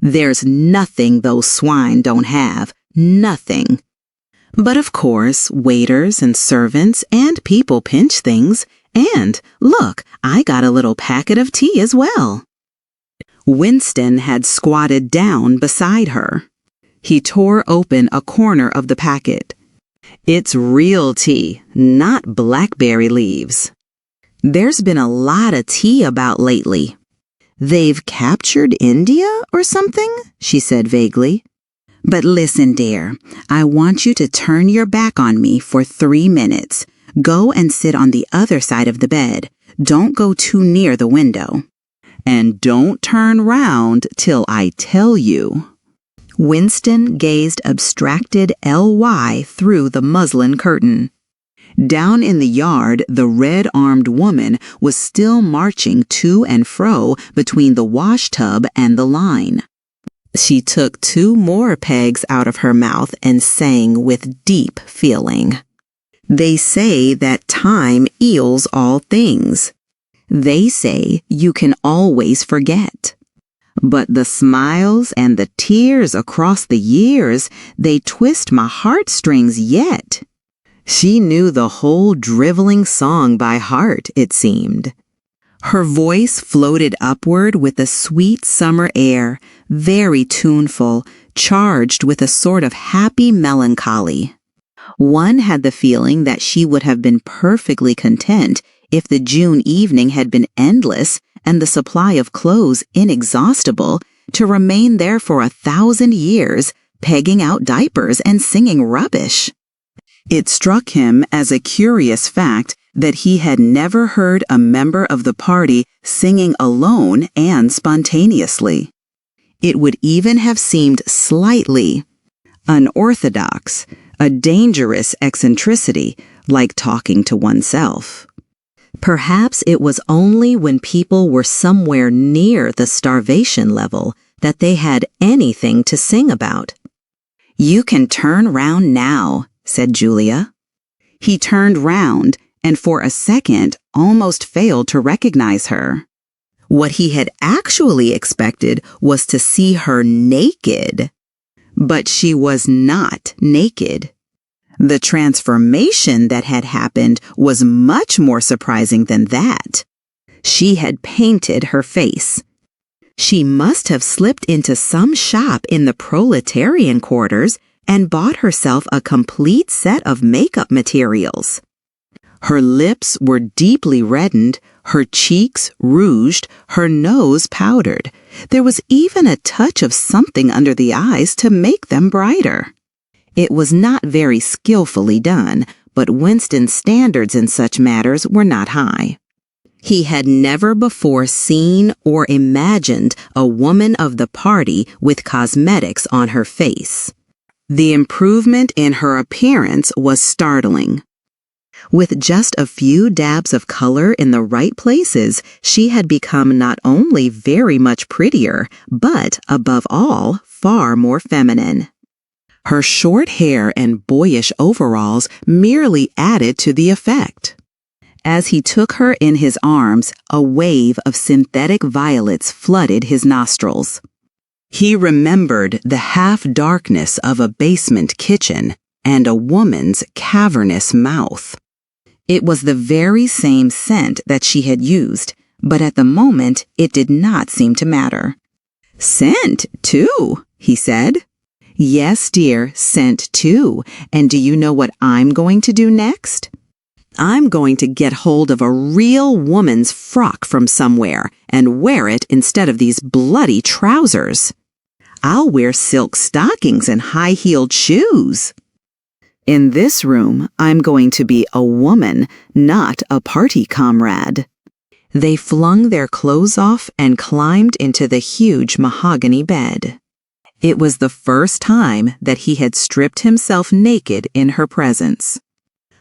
S2: There's nothing those swine don't have, nothing. But of course, waiters and servants and people pinch things, and look, I got a little packet of tea as well." Winston had squatted down beside her. He tore open a corner of the packet. "It's real tea, not blackberry leaves. There's been a lot of tea about lately." "They've captured India or something?" she said vaguely. "But listen, dear, I want you to turn your back on me for 3 minutes. Go and sit on the other side of the bed. Don't go too near the window. And don't turn round till I tell you." Winston gazed abstracted LY through the muslin curtain. Down in the yard, the red-armed woman was still marching to and fro between the washtub and the line. She took 2 more pegs out of her mouth and sang with deep feeling. "They say that time heals all things. They say you can always forget. But the smiles and the tears across the years, they twist my heartstrings yet." She knew the whole driveling song by heart, it seemed. Her voice floated upward with a sweet summer air, very tuneful, charged with a sort of happy melancholy. One had the feeling that she would have been perfectly content if the June evening had been endless and the supply of clothes inexhaustible, to remain there for 1,000 years, pegging out diapers and singing rubbish. It struck him as a curious fact that he had never heard a member of the party singing alone and spontaneously. It would even have seemed slightly unorthodox, a dangerous eccentricity, like talking to oneself. Perhaps it was only when people were somewhere near the starvation level that they had anything to sing about. "You can turn round now," said Julia. He turned round and for a second almost failed to recognize her. What he had actually expected was to see her naked. But she was not naked. The transformation that had happened was much more surprising than that. She had painted her face. She must have slipped into some shop in the proletarian quarters and bought herself a complete set of makeup materials. Her lips were deeply reddened, her cheeks rouged, her nose powdered. There was even a touch of something under the eyes to make them brighter. It was not very skillfully done, but Winston's standards in such matters were not high. He had never before seen or imagined a woman of the party with cosmetics on her face. The improvement in her appearance was startling. With just a few dabs of color in the right places, she had become not only very much prettier, but, above all, far more feminine. Her short hair and boyish overalls merely added to the effect. As he took her in his arms, a wave of synthetic violets flooded his nostrils. He remembered the half-darkness of a basement kitchen and a woman's cavernous mouth. It was the very same scent that she had used, but at the moment it did not seem to matter. "Scent, too," he said. "Yes, dear, scent, too. And do you know what I'm going to do next? I'm going to get hold of a real woman's frock from somewhere and wear it instead of these bloody trousers. I'll wear silk stockings and high-heeled shoes. In this room, I'm going to be a woman, not a party comrade." They flung their clothes off and climbed into the huge mahogany bed. It was the first time that he had stripped himself naked in her presence.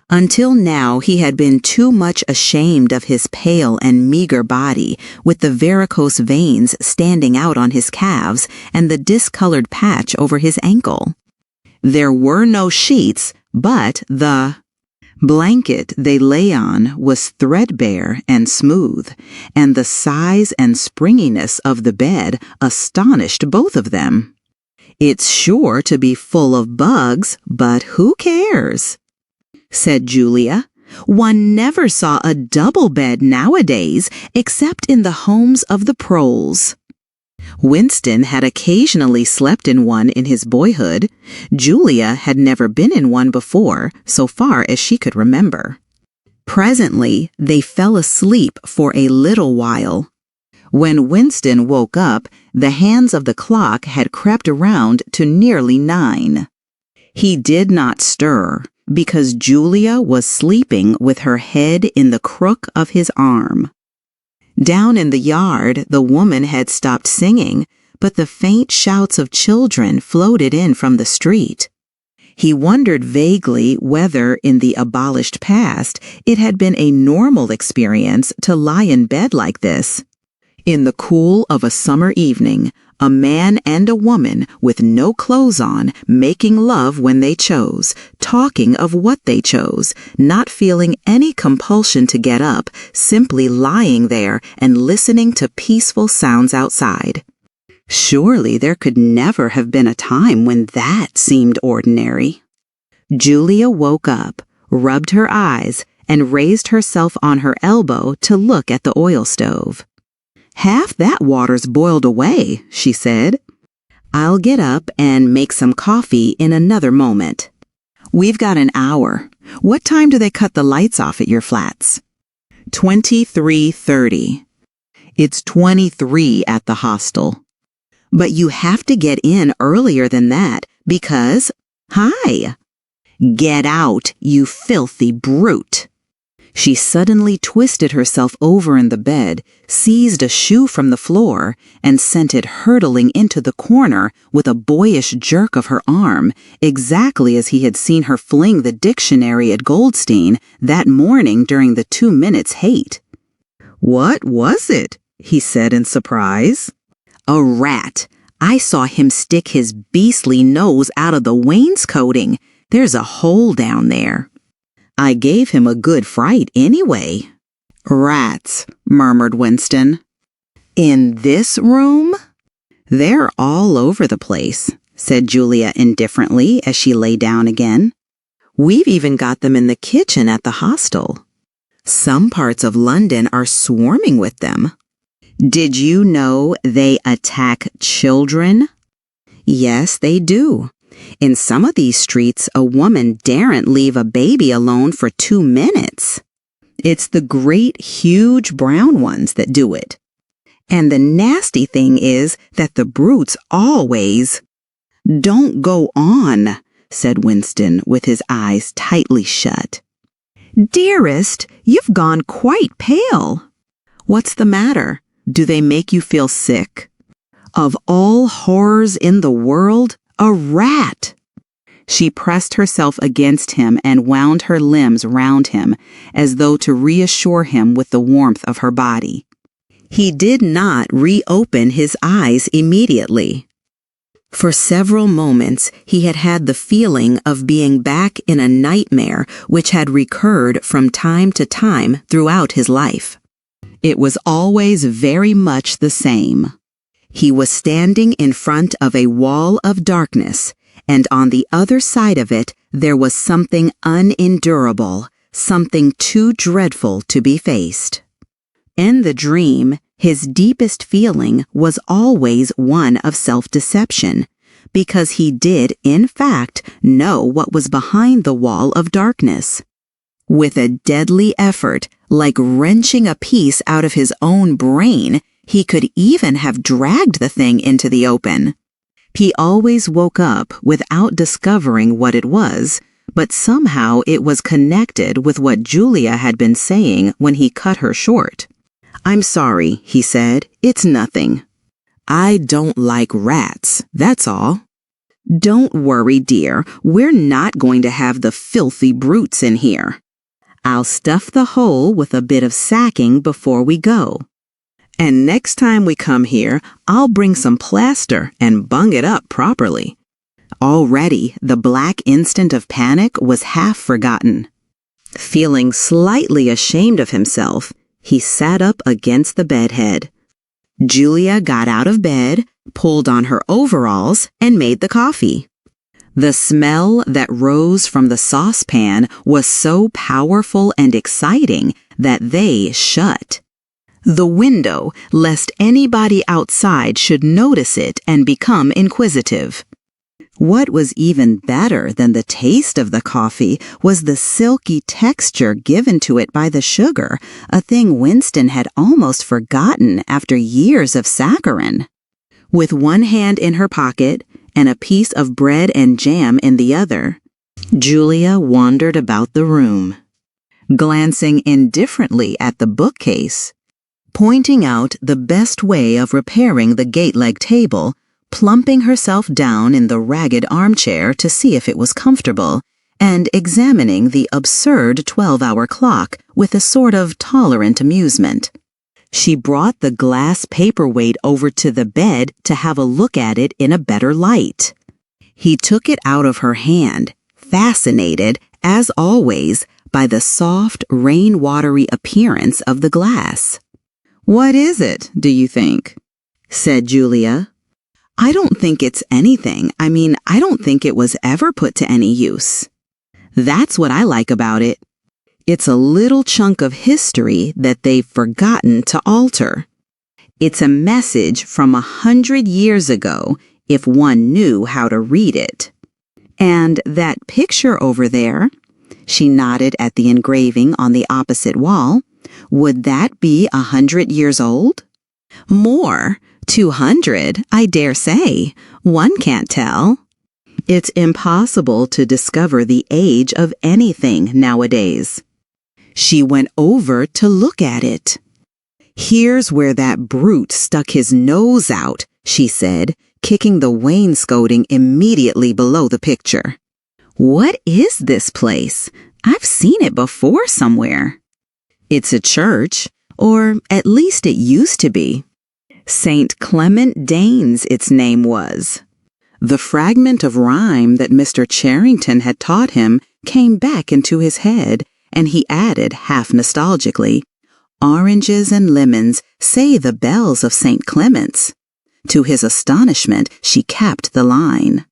S2: Until now, he had been too much ashamed of his pale and meager body, with the varicose veins standing out on his calves and the discolored patch over his ankle. There were no sheets, but the blanket they lay on was threadbare and smooth, and the size and springiness of the bed astonished both of them. "It's sure to be full of bugs, but who cares?" said Julia. "One never saw a double bed nowadays, except in the homes of the proles." Winston had occasionally slept in one in his boyhood. Julia had never been in one before, so far as she could remember. Presently, they fell asleep for a little while. When Winston woke up, the hands of the clock had crept around to nearly 9. He did not stir, because Julia was sleeping with her head in the crook of his arm. Down in the yard, the woman had stopped singing, but the faint shouts of children floated in from the street. He wondered vaguely whether, in the abolished past, it had been a normal experience to lie in bed like this. In the cool of a summer evening, a man and a woman with no clothes on, making love when they chose, talking of what they chose, not feeling any compulsion to get up, simply lying there and listening to peaceful sounds outside. Surely there could never have been a time when that seemed ordinary. Julia woke up, rubbed her eyes, and raised herself on her elbow to look at the oil stove. "Half that water's boiled away," she said. "I'll get up and make some coffee in another moment. We've got an hour. What time do they cut the lights off at your flats?" 23:30. It's 23 at the hostel. But you have to get in earlier than that because... Hi! Get out, you filthy brute! She suddenly twisted herself over in the bed, seized a shoe from the floor, and sent it hurtling into the corner with a boyish jerk of her arm, exactly as he had seen her fling the dictionary at Goldstein that morning during the 2 minutes hate. "What was it?" he said in surprise. "A rat. I saw him stick his beastly nose out of the wainscoting. There's a hole down there. I gave him a good fright anyway." "Rats," murmured Winston. "In this room?" "They're all over the place," said Julia indifferently as she lay down again. "We've even got them in the kitchen at the hostel. Some parts of London are swarming with them. Did you know they attack children?" "Yes, they do. In some of these streets, a woman daren't leave a baby alone for 2 minutes. It's the great, huge brown ones that do it. And the nasty thing is that the brutes always—" "Don't go on," said Winston with his eyes tightly shut. "Dearest, you've gone quite pale. What's the matter? Do they make you feel sick? Of all horrors in the world, a rat!" She pressed herself against him and wound her limbs round him, as though to reassure him with the warmth of her body. He did not reopen his eyes immediately. For several moments he had had the feeling of being back in a nightmare which had recurred from time to time throughout his life. It was always very much the same. He was standing in front of a wall of darkness, and on the other side of it there was something unendurable, something too dreadful to be faced. In the dream, his deepest feeling was always one of self-deception, because he did, in fact, know what was behind the wall of darkness. With a deadly effort, like wrenching a piece out of his own brain, he could even have dragged the thing into the open. He always woke up without discovering what it was, but somehow it was connected with what Julia had been saying when he cut her short. "I'm sorry," he said. "It's nothing. I don't like rats, that's all." "Don't worry, dear. We're not going to have the filthy brutes in here. I'll stuff the hole with a bit of sacking before we go. And next time we come here, I'll bring some plaster and bung it up properly." Already, the black instant of panic was half forgotten. Feeling slightly ashamed of himself, he sat up against the bedhead. Julia got out of bed, pulled on her overalls, and made the coffee. The smell that rose from the saucepan was so powerful and exciting that they shut the window, lest anybody outside should notice it and become inquisitive. What was even better than the taste of the coffee was the silky texture given to it by the sugar, a thing Winston had almost forgotten after years of saccharin. With one hand in her pocket and a piece of bread and jam in the other, Julia wandered about the room, glancing indifferently at the bookcase, pointing out the best way of repairing the gate-leg table, plumping herself down in the ragged armchair to see if it was comfortable, and examining the absurd 12-hour clock with a sort of tolerant amusement. She brought the glass paperweight over to the bed to have a look at it in a better light. He took it out of her hand, fascinated, as always, by the soft, rain-watery appearance of the glass. "What is it, do you think?" said Julia. "I don't think it's anything. I don't think it was ever put to any use. That's what I like about it. It's a little chunk of history that they've forgotten to alter. It's a message from 100 years ago if one knew how to read it. And that picture over there," she nodded at the engraving on the opposite wall, "would that be 100 years old? More, 200, I dare say. One can't tell. It's impossible to discover the age of anything nowadays." She went over to look at it. "Here's where that brute stuck his nose out," she said, kicking the wainscoting immediately below the picture. "What is this place? I've seen it before somewhere." "It's a church, or at least it used to be. St. Clement Danes, its name was." The fragment of rhyme that Mr. Charrington had taught him came back into his head, and he added half nostalgically, "Oranges and lemons say the bells of St. Clement's." To his astonishment, she capped the line.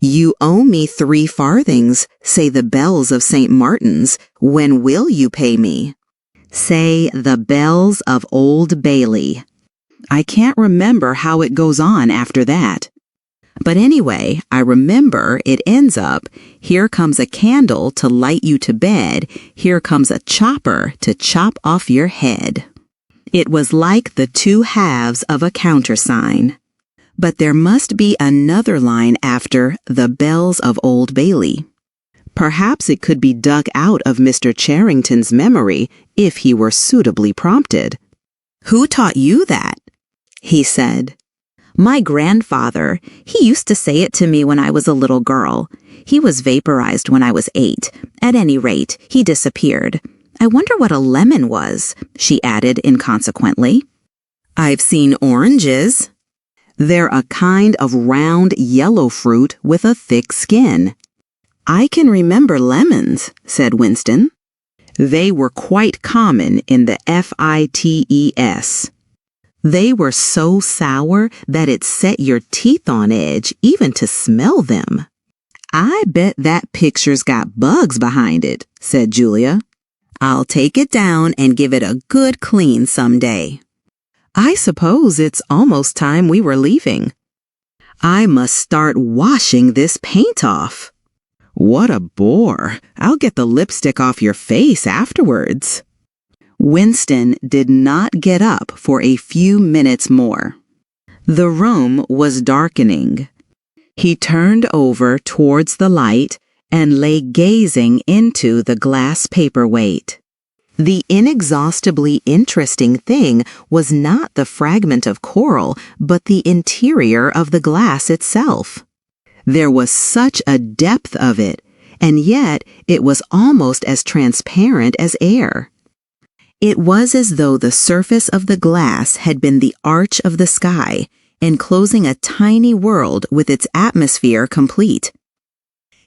S2: "You owe me 3 farthings, say the bells of St. Martin's. When will you pay me?" "Say the bells of Old Bailey." I can't remember how it goes on after that. But anyway, I remember it ends up, "Here comes a candle to light you to bed. Here comes a chopper to chop off your head." It was like the 2 halves of a countersign. But there must be another line after "the bells of Old Bailey." Perhaps it could be dug out of Mr. Charrington's memory if he were suitably prompted. "Who taught you that?" he said. "My grandfather. He used to say it to me when I was a little girl. He was vaporized when I was 8. At any rate, he disappeared. I wonder what a lemon was," she added inconsequently. "I've seen oranges." "They're a kind of round yellow fruit with a thick skin." "I can remember lemons," said Winston. "They were quite common in the FITES. They were so sour that it set your teeth on edge even to smell them." "I bet that picture's got bugs behind it," said Julia. "I'll take it down and give it a good clean someday." "I suppose it's almost time we were leaving." "I must start washing this paint off." "What a bore. I'll get the lipstick off your face afterwards." Winston did not get up for a few minutes more. The room was darkening. He turned over towards the light and lay gazing into the glass paperweight. The inexhaustibly interesting thing was not the fragment of coral, but the interior of the glass itself. There was such a depth of it, and yet it was almost as transparent as air. It was as though the surface of the glass had been the arch of the sky, enclosing a tiny world with its atmosphere complete.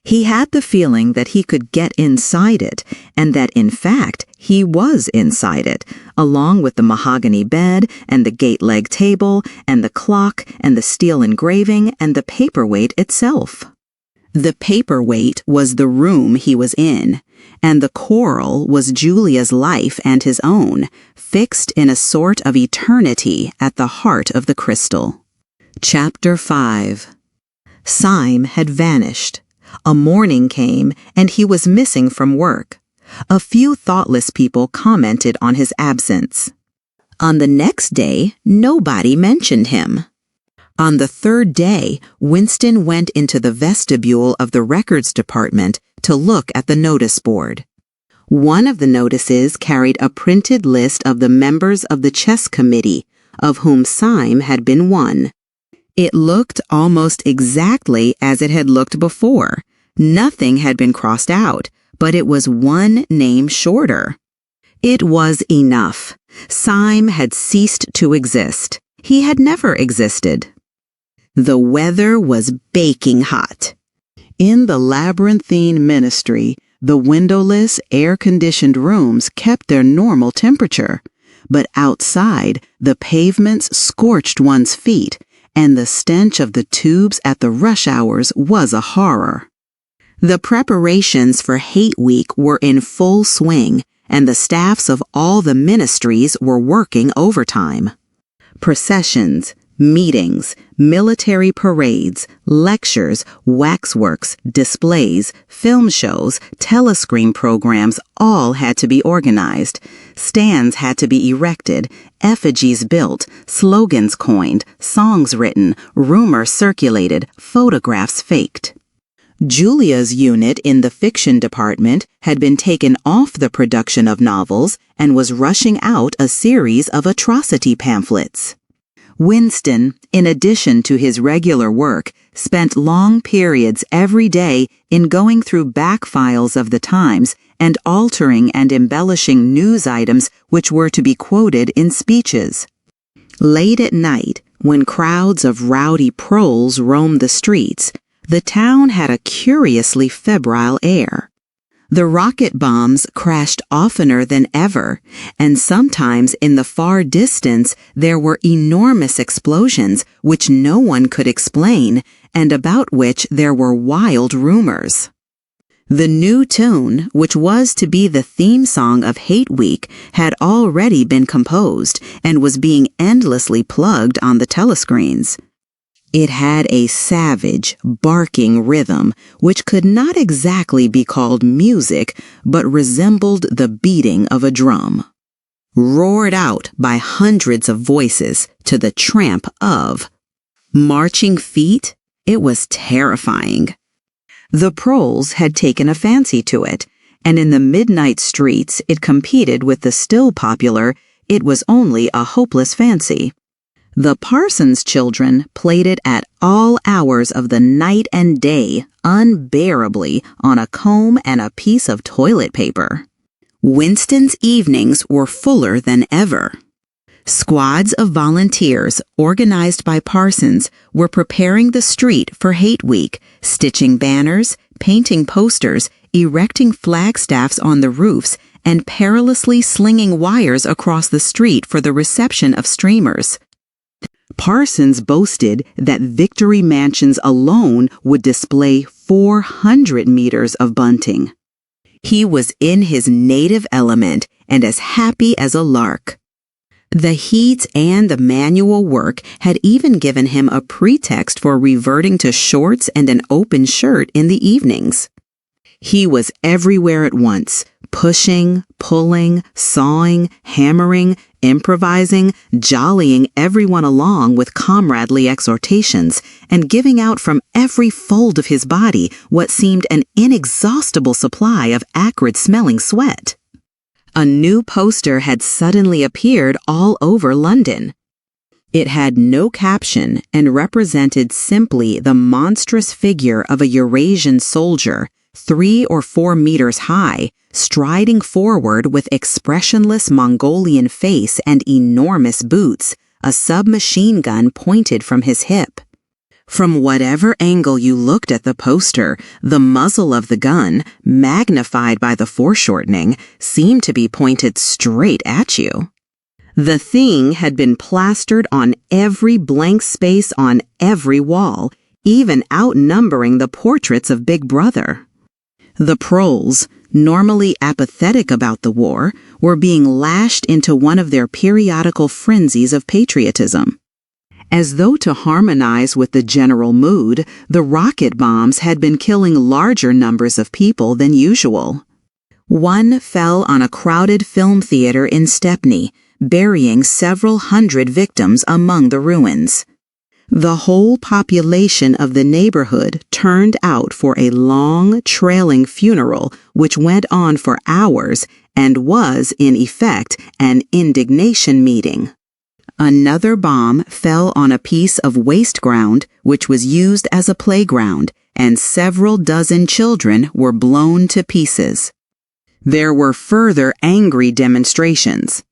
S2: He had the feeling that he could get inside it, and that in fact he was inside it, along with the mahogany bed and the gate-leg table and the clock and the steel engraving and the paperweight itself. The paperweight was the room he was in, and the coral was Julia's life and his own, fixed in a sort of eternity at the heart of the crystal. Chapter 5. Syme had vanished. A morning came, and he was missing from work. A few thoughtless people commented on his absence. On the next day, nobody mentioned him. On the 3rd day, Winston went into the vestibule of the records department to look at the notice board. One of the notices carried a printed list of the members of the chess committee, of whom Syme had been one. It looked almost exactly as it had looked before. Nothing had been crossed out, but it was 1 name shorter. It was enough. Syme had ceased to exist. He had never existed. The weather was baking hot. In the labyrinthine ministry, the windowless, air-conditioned rooms kept their normal temperature, but outside, the pavements scorched one's feet, and the stench of the tubes at the rush hours was a horror. The preparations for Hate Week were in full swing, and the staffs of all the ministries were working overtime. Processions, meetings, military parades, lectures, waxworks, displays, film shows, telescreen programs all had to be organized. Stands had to be erected, effigies built, slogans coined, songs written, rumors circulated, photographs faked. Julia's unit in the fiction department had been taken off the production of novels and was rushing out a series of atrocity pamphlets. Winston, in addition to his regular work, spent long periods every day in going through back files of the Times and altering and embellishing news items which were to be quoted in speeches. Late at night, when crowds of rowdy proles roamed the streets, the town had a curiously febrile air. The rocket bombs crashed oftener than ever, and sometimes in the far distance there were enormous explosions which no one could explain and about which there were wild rumors. The new tune, which was to be the theme song of Hate Week, had already been composed and was being endlessly plugged on the telescreens. It had a savage, barking rhythm, which could not exactly be called music, but resembled the beating of a drum. Roared out by hundreds of voices to the tramp of marching feet, it was terrifying. The proles had taken a fancy to it, and in the midnight streets it competed with the still popular It Was Only a Hopeless Fancy. The Parsons children played it at all hours of the night and day, unbearably, on a comb and a piece of toilet paper. Winston's evenings were fuller than ever. Squads of volunteers, organized by Parsons, were preparing the street for Hate Week, stitching banners, painting posters, erecting flagstaffs on the roofs, and perilously slinging wires across the street for the reception of streamers. Parsons boasted that Victory Mansions alone would display 400 meters of bunting. He was in his native element and as happy as a lark. The heat and the manual work had even given him a pretext for reverting to shorts and an open shirt in the evenings. He was everywhere at once, pushing, pulling, sawing, hammering, improvising, jollying everyone along with comradely exhortations, and giving out from every fold of his body what seemed an inexhaustible supply of acrid-smelling sweat. A new poster had suddenly appeared all over London. It had no caption and represented simply the monstrous figure of a Eurasian soldier, 3 or 4 meters high, striding forward with expressionless Mongolian face and enormous boots, a submachine gun pointed from his hip. From whatever angle you looked at the poster, the muzzle of the gun, magnified by the foreshortening, seemed to be pointed straight at you. The thing had been plastered on every blank space on every wall, even outnumbering the portraits of Big Brother. The proles, normally apathetic about the war, were being lashed into one of their periodical frenzies of patriotism. As though to harmonize with the general mood, the rocket bombs had been killing larger numbers of people than usual. One fell on a crowded film theater in Stepney, burying several hundred victims among the ruins. The whole population of the neighborhood turned out for a long, trailing funeral which went on for hours and was, in effect, an indignation meeting. Another bomb fell on a piece of waste ground which was used as a playground, and several dozen children were blown to pieces. There were further angry demonstrations.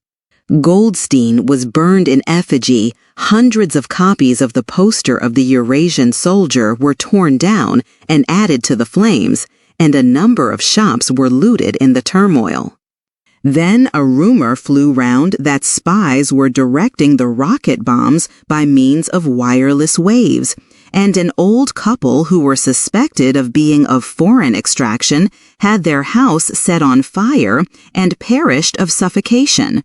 S2: Goldstein was burned in effigy, hundreds of copies of the poster of the Eurasian soldier were torn down and added to the flames, and a number of shops were looted in the turmoil. Then a rumor flew round that spies were directing the rocket bombs by means of wireless waves, and an old couple who were suspected of being of foreign extraction had their house set on fire and perished of suffocation.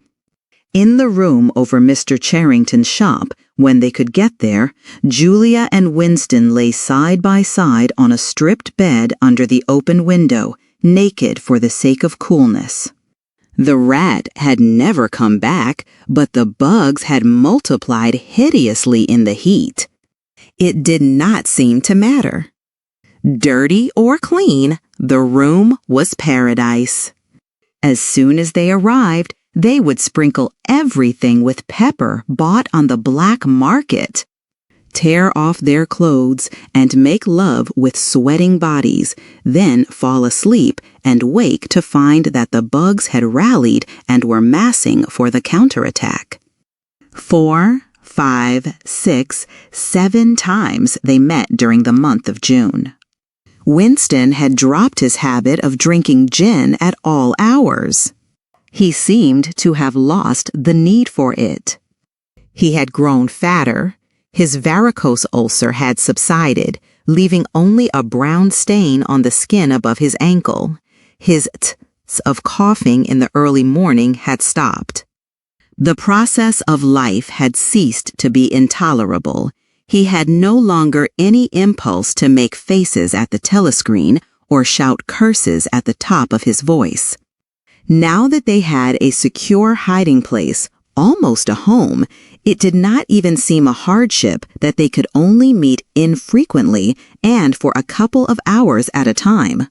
S2: In the room over Mr. Charrington's shop, when they could get there, Julia and Winston lay side by side on a stripped bed under the open window, naked for the sake of coolness. The rat had never come back, but the bugs had multiplied hideously in the heat. It did not seem to matter. Dirty or clean, the room was paradise. As soon as they arrived, they would sprinkle everything with pepper bought on the black market, tear off their clothes and make love with sweating bodies, then fall asleep and wake to find that the bugs had rallied and were massing for the counterattack. 4, 5, 6, 7 times they met during the month of June. Winston had dropped his habit of drinking gin at all hours. He seemed to have lost the need for it. He had grown fatter. His varicose ulcer had subsided, leaving only a brown stain on the skin above his ankle. His t's of coughing in the early morning had stopped. The process of life had ceased to be intolerable. He had no longer any impulse to make faces at the telescreen or shout curses at the top of his voice. Now that they had a secure hiding place, almost a home, it did not even seem a hardship that they could only meet infrequently and for a couple of hours at a time.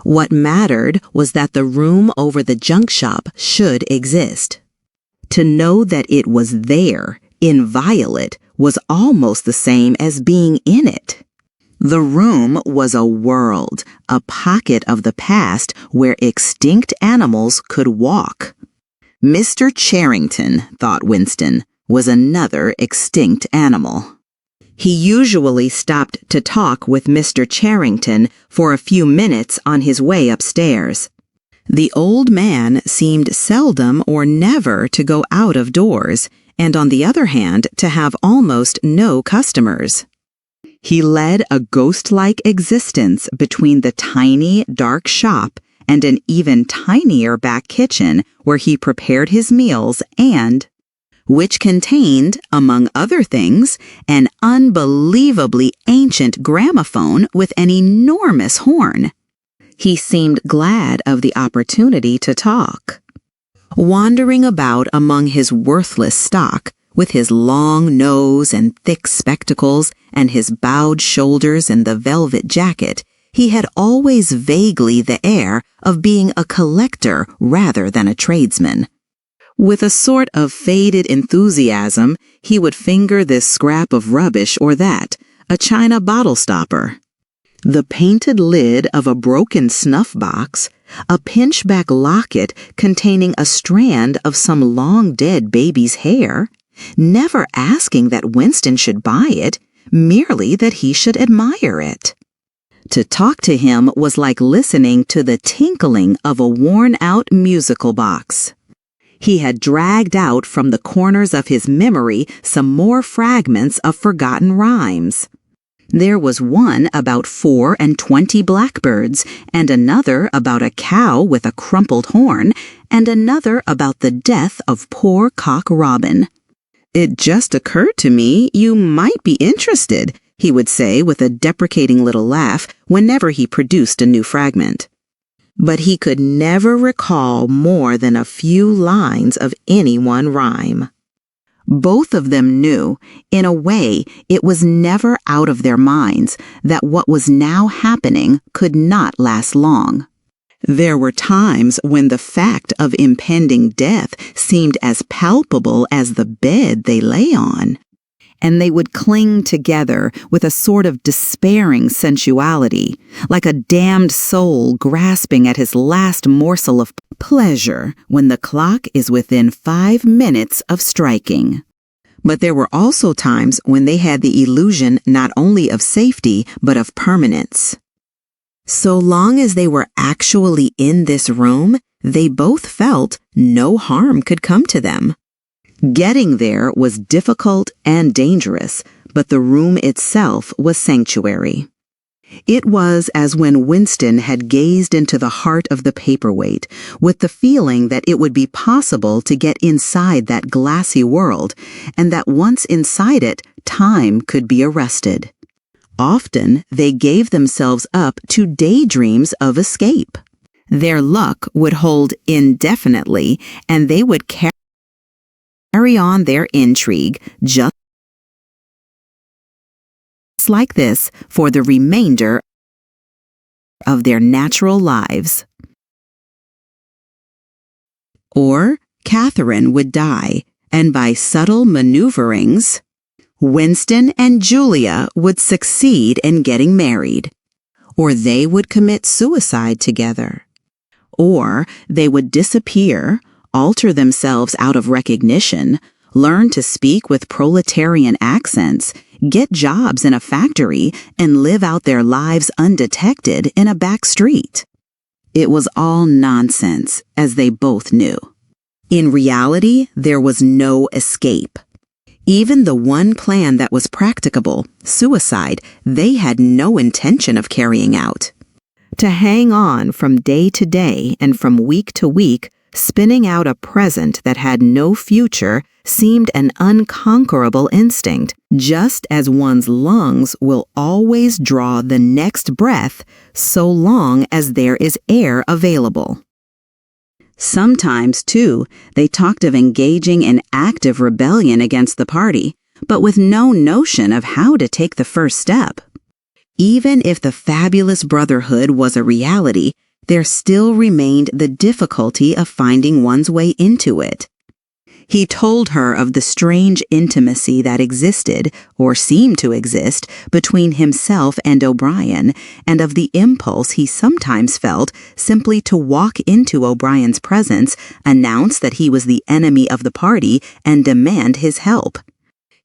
S2: What mattered was that the room over the junk shop should exist. To know that it was there, inviolate, was almost the same as being in it. The room was a world, a pocket of the past where extinct animals could walk. Mr. Charrington, thought Winston, was another extinct animal. He usually stopped to talk with Mr. Charrington for a few minutes on his way upstairs. The old man seemed seldom or never to go out of doors, and on the other hand to have almost no customers. He led a ghost-like existence between the tiny, dark shop and an even tinier back kitchen where he prepared his meals and which contained, among other things, an unbelievably ancient gramophone with an enormous horn. He seemed glad of the opportunity to talk. Wandering about among his worthless stock, with his long nose and thick spectacles and his bowed shoulders and the velvet jacket, he had always vaguely the air of being a collector rather than a tradesman. With a sort of faded enthusiasm, he would finger this scrap of rubbish or that, a china bottle stopper. The painted lid of a broken snuff box, a pinchback locket containing a strand of some long-dead baby's hair, never asking that Winston should buy it, merely that he should admire it. To talk to him was like listening to the tinkling of a worn-out musical box. He had dragged out from the corners of his memory some more fragments of forgotten rhymes. There was one about 24 blackbirds, and another about a cow with a crumpled horn, and another about the death of poor Cock Robin. "It just occurred to me you might be interested," he would say with a deprecating little laugh whenever he produced a new fragment. But he could never recall more than a few lines of any one rhyme. Both of them knew, in a way, it was never out of their minds that what was now happening could not last long. There were times when the fact of impending death seemed as palpable as the bed they lay on, and they would cling together with a sort of despairing sensuality, like a damned soul grasping at his last morsel of pleasure when the clock is within 5 minutes of striking. But there were also times when they had the illusion not only of safety, but of permanence. So long as they were actually in this room, they both felt no harm could come to them. Getting there was difficult and dangerous, but the room itself was sanctuary. It was as when Winston had gazed into the heart of the paperweight, with the feeling that it would be possible to get inside that glassy world, and that once inside it, time could be arrested. Often they gave themselves up to daydreams of escape. Their luck would hold indefinitely, and they would carry on their intrigue just like this for the remainder of their natural lives. Or Catherine would die, and by subtle maneuverings, Winston and Julia would succeed in getting married. Or they would commit suicide together. Or they would disappear, alter themselves out of recognition, learn to speak with proletarian accents, get jobs in a factory, and live out their lives undetected in a back street. It was all nonsense, as they both knew. In reality, there was no escape. Even the one plan that was practicable, suicide, they had no intention of carrying out. To hang on from day to day and from week to week, spinning out a present that had no future seemed an unconquerable instinct, just as one's lungs will always draw the next breath so long as there is air available. Sometimes, too, they talked of engaging in active rebellion against the party, but with no notion of how to take the first step. Even if the fabulous brotherhood was a reality, there still remained the difficulty of finding one's way into it. He told her of the strange intimacy that existed, or seemed to exist, between himself and O'Brien, and of the impulse he sometimes felt simply to walk into O'Brien's presence, announce that he was the enemy of the party, and demand his help.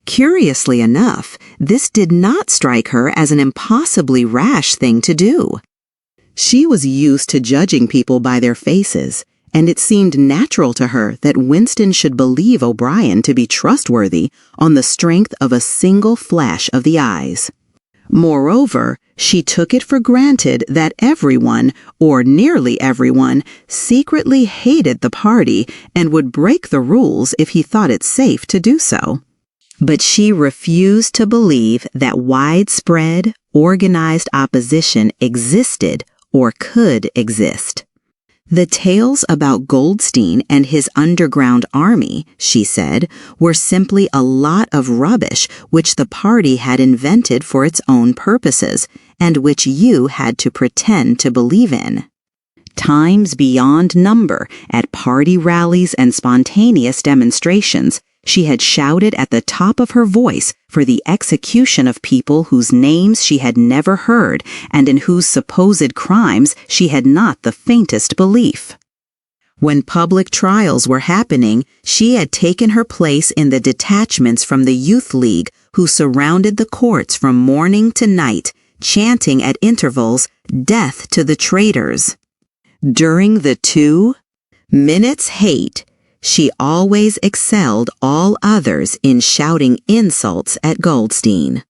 S2: Curiously enough, this did not strike her as an impossibly rash thing to do. She was used to judging people by their faces, and it seemed natural to her that Winston should believe O'Brien to be trustworthy on the strength of a single flash of the eyes. Moreover, she took it for granted that everyone, or nearly everyone, secretly hated the party and would break the rules if he thought it safe to do so. But she refused to believe that widespread, organized opposition existed or could exist. The tales about Goldstein and his underground army, she said, were simply a lot of rubbish which the party had invented for its own purposes, and which you had to pretend to believe in. Times beyond number, at party rallies and spontaneous demonstrations, she had shouted at the top of her voice for the execution of people whose names she had never heard and in whose supposed crimes she had not the faintest belief. When public trials were happening, she had taken her place in the detachments from the Youth League who surrounded the courts from morning to night, chanting at intervals, "Death to the traitors." During the 2 minutes hate, she always excelled all others in shouting insults at Goldstein.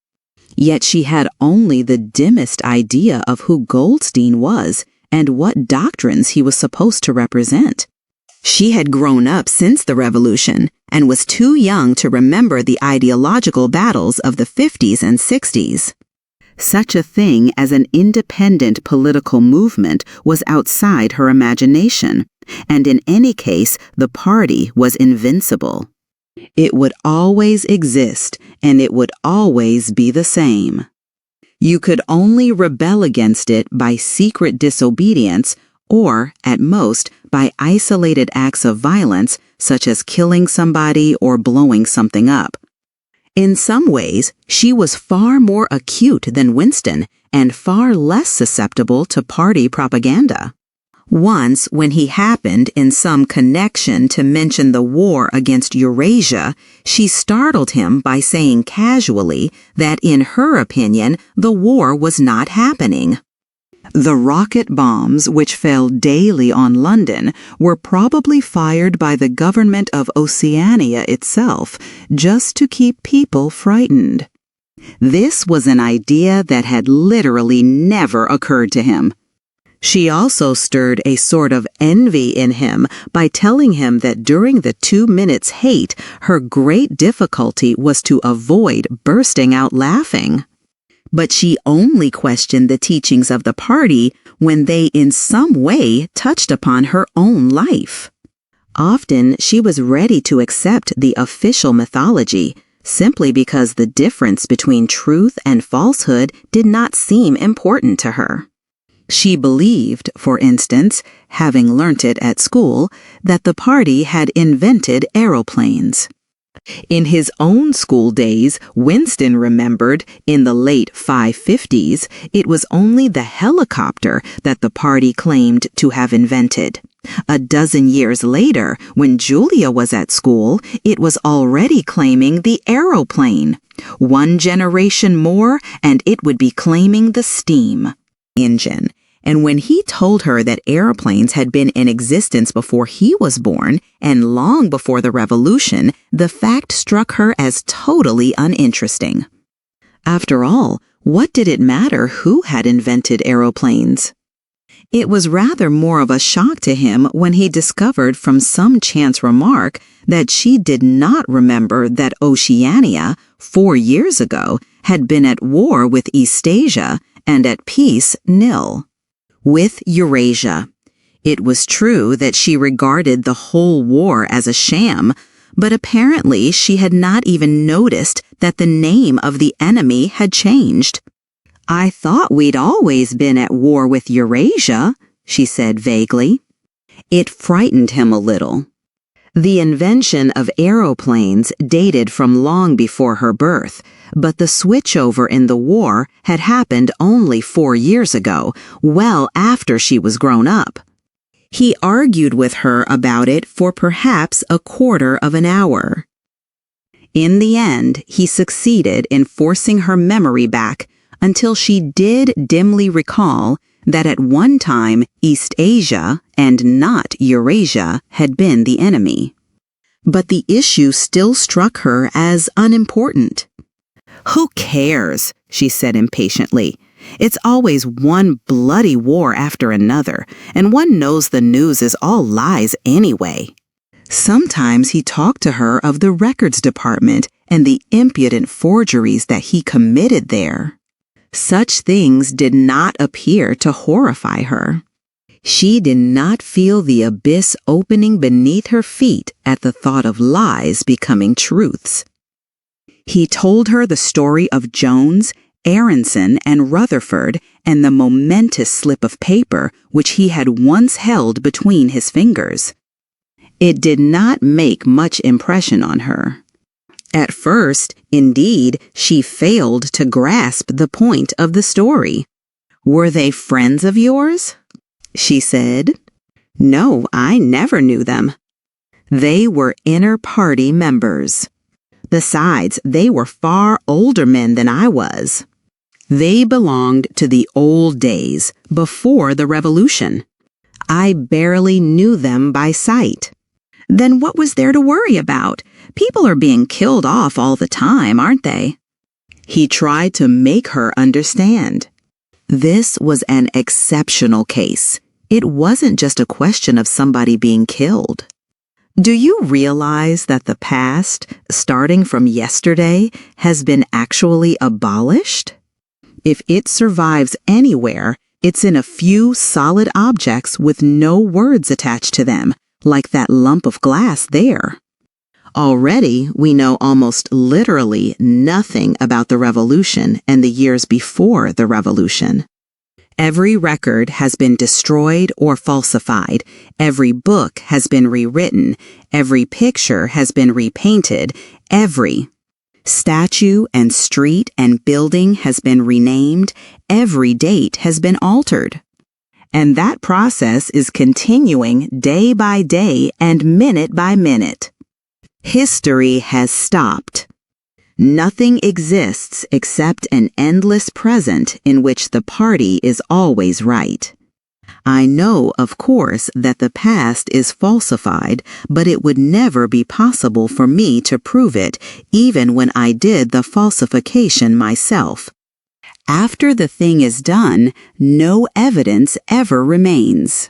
S2: Yet she had only the dimmest idea of who Goldstein was and what doctrines he was supposed to represent. She had grown up since the Revolution and was too young to remember the ideological battles of the 50s and 60s. Such a thing as an independent political movement was outside her imagination, and in any case, the party was invincible. It would always exist, and it would always be the same. You could only rebel against it by secret disobedience, or, at most, by isolated acts of violence, such as killing somebody or blowing something up. In some ways, she was far more acute than Winston and far less susceptible to party propaganda. Once, when he happened in some connection to mention the war against Eurasia, she startled him by saying casually that in her opinion the war was not happening. The rocket bombs which fell daily on London were probably fired by the government of Oceania itself, just to keep people frightened. This was an idea that had literally never occurred to him. She also stirred a sort of envy in him by telling him that during the 2 minutes hate, her great difficulty was to avoid bursting out laughing. But she only questioned the teachings of the party when they in some way touched upon her own life. Often she was ready to accept the official mythology, simply because the difference between truth and falsehood did not seem important to her. She believed, for instance, having learnt it at school, that the party had invented aeroplanes. In his own school days, Winston remembered, in the late 550s, it was only the helicopter that the party claimed to have invented. A dozen years later, when Julia was at school, it was already claiming the aeroplane. One generation more, and it would be claiming the steam engine. And when he told her that airplanes had been in existence before he was born and long before the Revolution, the fact struck her as totally uninteresting. After all, what did it matter who had invented aeroplanes? It was rather more of a shock to him when he discovered from some chance remark that she did not remember that Oceania, 4 years ago, had been at war with Eastasia and at peace nil with Eurasia. It was true that she regarded the whole war as a sham, but apparently she had not even noticed that the name of the enemy had changed. "I thought we'd always been at war with Eurasia," she said vaguely. It frightened him a little. The invention of aeroplanes dated from long before her birth, but the switchover in the war had happened only 4 years ago, well after she was grown up. He argued with her about it for perhaps a quarter of an hour. In the end, he succeeded in forcing her memory back until she did dimly recall that at one time Eastasia and not Eurasia had been the enemy. But the issue still struck her as unimportant. "Who cares?" she said impatiently. "It's always one bloody war after another, and one knows the news is all lies anyway." Sometimes he talked to her of the records department and the impudent forgeries that he committed there. Such things did not appear to horrify her. She did not feel the abyss opening beneath her feet at the thought of lies becoming truths. He told her the story of Jones, Aronson, and Rutherford and the momentous slip of paper which he had once held between his fingers. It did not make much impression on her. At first, indeed, she failed to grasp the point of the story. "Were they friends of yours?" she said. "No, I never knew them." "They were inner party members. Besides, they were far older men than I was. They belonged to the old days, before the Revolution. I barely knew them by sight." "Then what was there to worry about? People are being killed off all the time, aren't they?" He tried to make her understand. This was an exceptional case. It wasn't just a question of somebody being killed. "Do you realize that the past, starting from yesterday, has been actually abolished? If it survives anywhere, it's in a few solid objects with no words attached to them, like that lump of glass there. Already, we know almost literally nothing about the Revolution and the years before the Revolution. Every record has been destroyed or falsified. Every book has been rewritten. Every picture has been repainted. Every statue and street and building has been renamed. Every date has been altered. And that process is continuing day by day and minute by minute. History has stopped. Nothing exists except an endless present in which the party is always right. I know, of course, that the past is falsified, but it would never be possible for me to prove it, even when I did the falsification myself. After the thing is done, no evidence ever remains.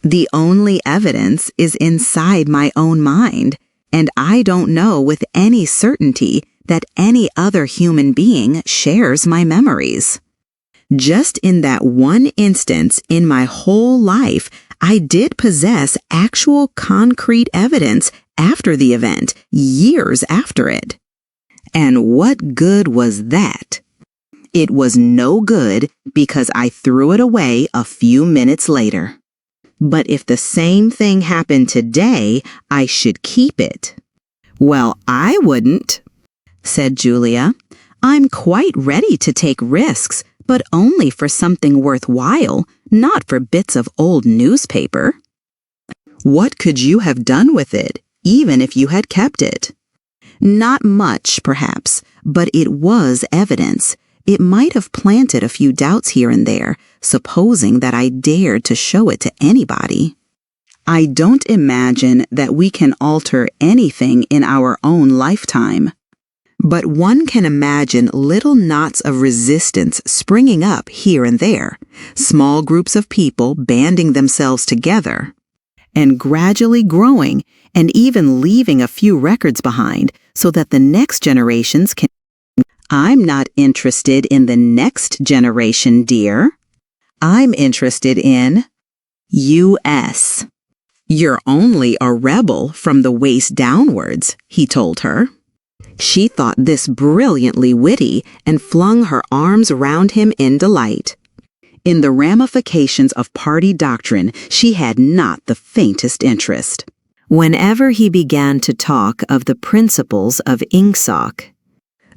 S2: The only evidence is inside my own mind, and I don't know with any certainty that any other human being shares my memories. Just in that one instance in my whole life, I did possess actual concrete evidence after the event, years after it. And what good was that? It was no good because I threw it away a few minutes later. But if the same thing happened today, I should keep it." "Well, I wouldn't," said Julia. "I'm quite ready to take risks, but only for something worthwhile, not for bits of old newspaper." "What could you have done with it, even if you had kept it?" "Not much, perhaps, but it was evidence. It might have planted a few doubts here and there, supposing that I dared to show it to anybody." "I don't imagine that we can alter anything in our own lifetime. But one can imagine little knots of resistance springing up here and there, small groups of people banding themselves together, and gradually growing and even leaving a few records behind so that the next generations can." "I'm not interested in the next generation, dear. I'm interested in U.S. "You're only a rebel from the waist downwards," he told her. She thought this brilliantly witty and flung her arms round him in delight. In the ramifications of party doctrine, she had not the faintest interest. Whenever he began to talk of the principles of Ingsoc,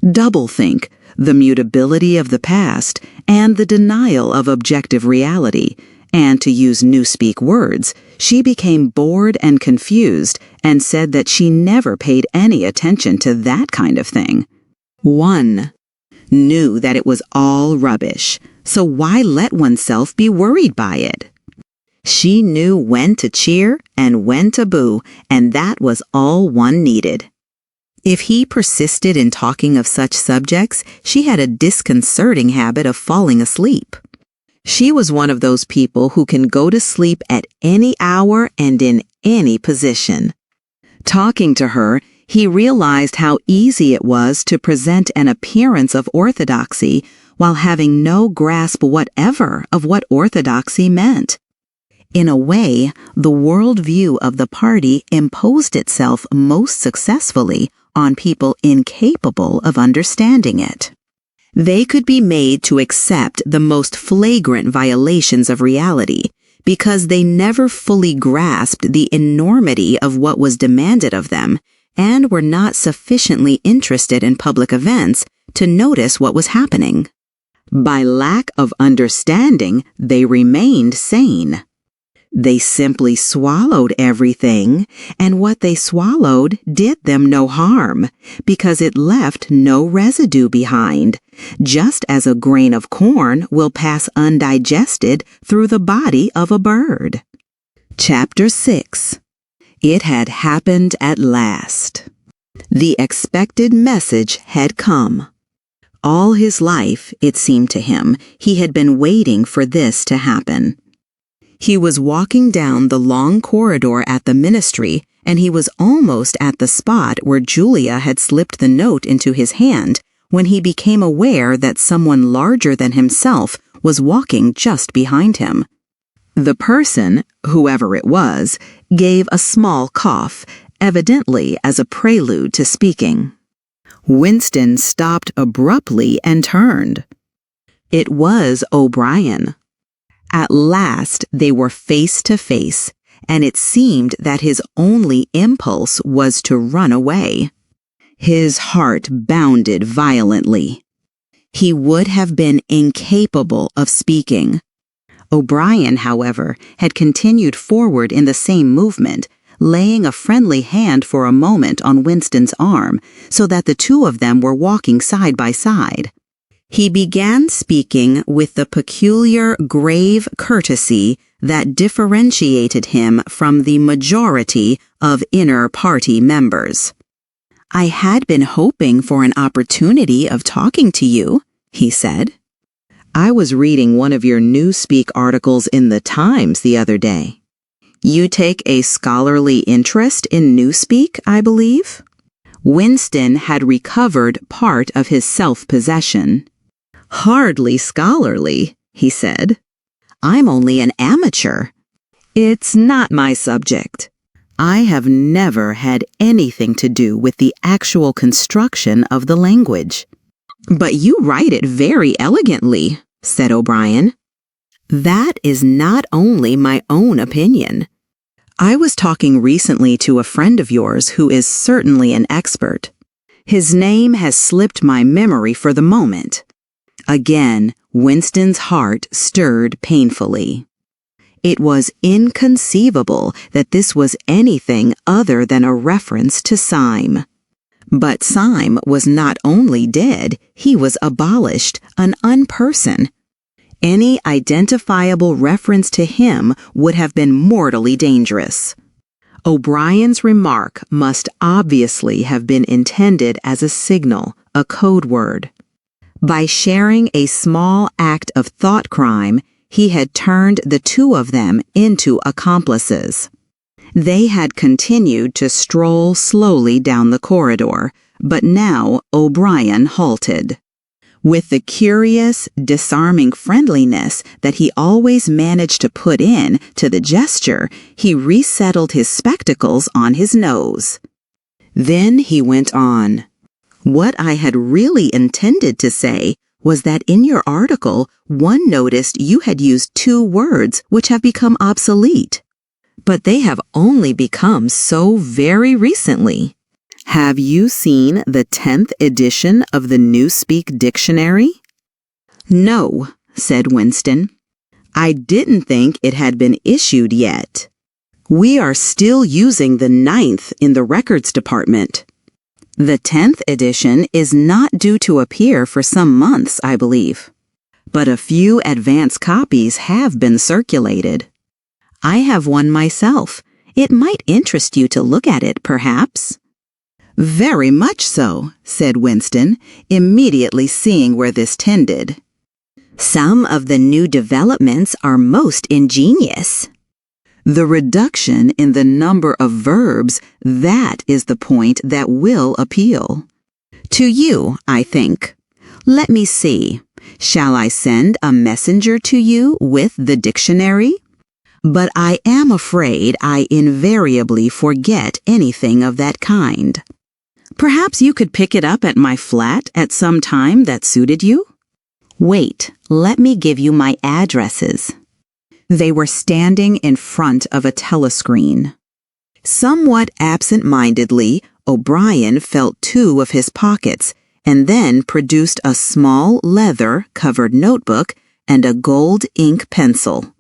S2: doublethink, the mutability of the past, and the denial of objective reality, and to use Newspeak words, she became bored and confused and said that she never paid any attention to that kind of thing. One knew that it was all rubbish, so why let oneself be worried by it? She knew when to cheer and when to boo, and that was all one needed. If he persisted in talking of such subjects, she had a disconcerting habit of falling asleep. She was one of those people who can go to sleep at any hour and in any position. Talking to her, he realized how easy it was to present an appearance of orthodoxy while having no grasp whatever of what orthodoxy meant. In a way, the worldview of the party imposed itself most successfully on people incapable of understanding it. They could be made to accept the most flagrant violations of reality because they never fully grasped the enormity of what was demanded of them and were not sufficiently interested in public events to notice what was happening. By lack of understanding, they remained sane. They simply swallowed everything, and what they swallowed did them no harm, because it left no residue behind, just as a grain of corn will pass undigested through the body of a bird. Chapter 6. It had happened at last. The expected message had come. All his life, it seemed to him, he had been waiting for this to happen. He was walking down the long corridor at the ministry, and he was almost at the spot where Julia had slipped the note into his hand when he became aware that someone larger than himself was walking just behind him. The person, whoever it was, gave a small cough, evidently as a prelude to speaking. Winston stopped abruptly and turned. It was O'Brien. At last they were face to face, and it seemed that his only impulse was to run away. His heart bounded violently. He would have been incapable of speaking. O'Brien, however, had continued forward in the same movement, laying a friendly hand for a moment on Winston's arm, so that the two of them were walking side by side. He began speaking with the peculiar grave courtesy that differentiated him from the majority of inner party members. "I had been hoping for an opportunity of talking to you," he said. "I was reading one of your Newspeak articles in the Times the other day. You take a scholarly interest in Newspeak, I believe?" Winston had recovered part of his self-possession. "Hardly scholarly," he said. "I'm only an amateur. It's not my subject. I have never had anything to do with the actual construction of the language. "But you write it very elegantly," said O'Brien. "That is not only my own opinion. I was talking recently to a friend of yours who is certainly an expert. His name has slipped my memory for the moment." Again, Winston's heart stirred painfully. It was inconceivable that this was anything other than a reference to Syme. But Syme was not only dead, he was abolished, an unperson. Any identifiable reference to him would have been mortally dangerous. O'Brien's remark must obviously have been intended as a signal, a code word. By sharing a small act of thought crime, he had turned the two of them into accomplices. They had continued to stroll slowly down the corridor, but now O'Brien halted. With the curious, disarming friendliness that he always managed to put in to the gesture, he resettled his spectacles on his nose. Then he went on. "What I had really intended to say was that in your article, one noticed you had used two words which have become obsolete. But they have only become so very recently. Have you seen the 10th edition of the Newspeak Dictionary?" "No," said Winston. "I didn't think it had been issued yet. We are still using the 9th in the records department. The 10th edition is not due to appear for some months, I believe. But a few advance copies have been circulated. I have one myself. It might interest you to look at it, perhaps." "Very much so," said Winston, immediately seeing where this tended. "Some of the new developments are most ingenious." "The reduction in the number of verbs, that is the point that will appeal. To you, I think. Let me see. Shall I send a messenger to you with the dictionary? But I am afraid I invariably forget anything of that kind. Perhaps you could pick it up at my flat at some time that suited you? Wait, let me give you my addresses." They were standing in front of a telescreen. Somewhat absent-mindedly, O'Brien felt two of his pockets and then produced a small leather-covered notebook and a gold ink pencil.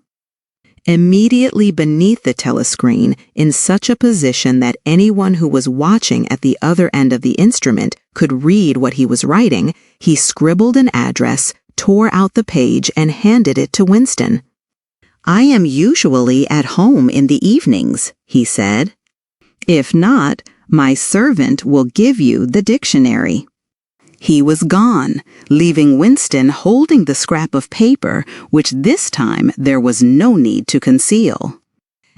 S2: Immediately beneath the telescreen, in such a position that anyone who was watching at the other end of the instrument could read what he was writing, he scribbled an address, tore out the page, and handed it to Winston. "I am usually at home in the evenings," he said. "If not, my servant will give you the dictionary." He was gone, leaving Winston holding the scrap of paper, which this time there was no need to conceal.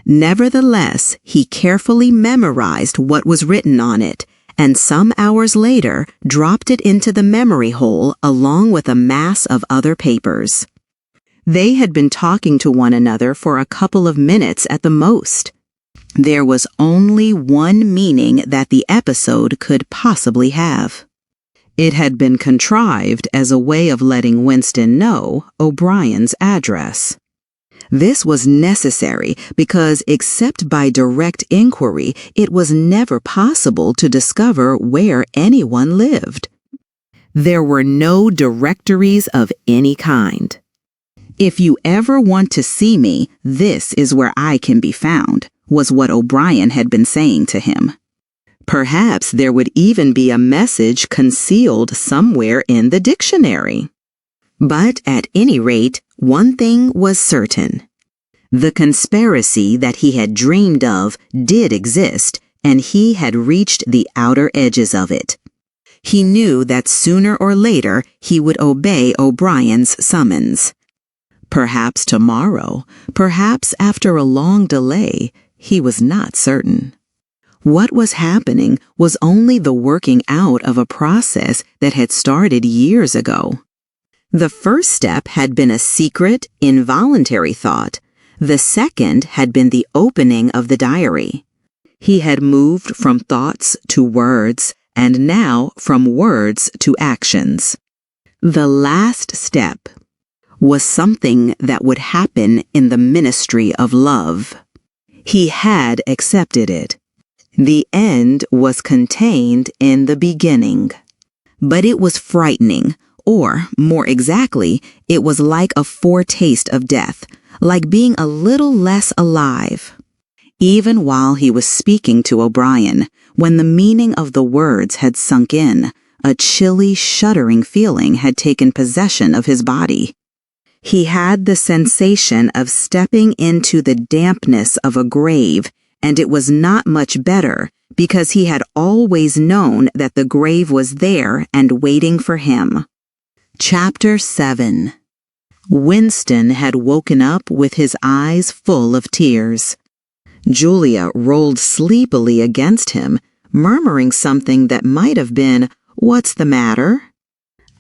S2: Nevertheless, he carefully memorized what was written on it, and some hours later dropped it into the memory hole along with a mass of other papers. They had been talking to one another for a couple of minutes at the most. There was only one meaning that the episode could possibly have. It had been contrived as a way of letting Winston know O'Brien's address. This was necessary because, except by direct inquiry, it was never possible to discover where anyone lived. There were no directories of any kind. "If you ever want to see me, this is where I can be found," was what O'Brien had been saying to him. Perhaps there would even be a message concealed somewhere in the dictionary. But at any rate, one thing was certain. The conspiracy that he had dreamed of did exist, and he had reached the outer edges of it. He knew that sooner or later he would obey O'Brien's summons. Perhaps tomorrow, perhaps after a long delay, he was not certain. What was happening was only the working out of a process that had started years ago. The first step had been a secret, involuntary thought. The second had been the opening of the diary. He had moved from thoughts to words, and now from words to actions. The last step was something that would happen in the ministry of love. He had accepted it. The end was contained in the beginning. But it was frightening, or, more exactly, it was like a foretaste of death, like being a little less alive. Even while he was speaking to O'Brien, when the meaning of the words had sunk in, a chilly, shuddering feeling had taken possession of his body. He had the sensation of stepping into the dampness of a grave, and it was not much better, because he had always known that the grave was there and waiting for him. Chapter 7. Winston had woken up with his eyes full of tears. Julia rolled sleepily against him, murmuring something that might have been, "What's the matter?"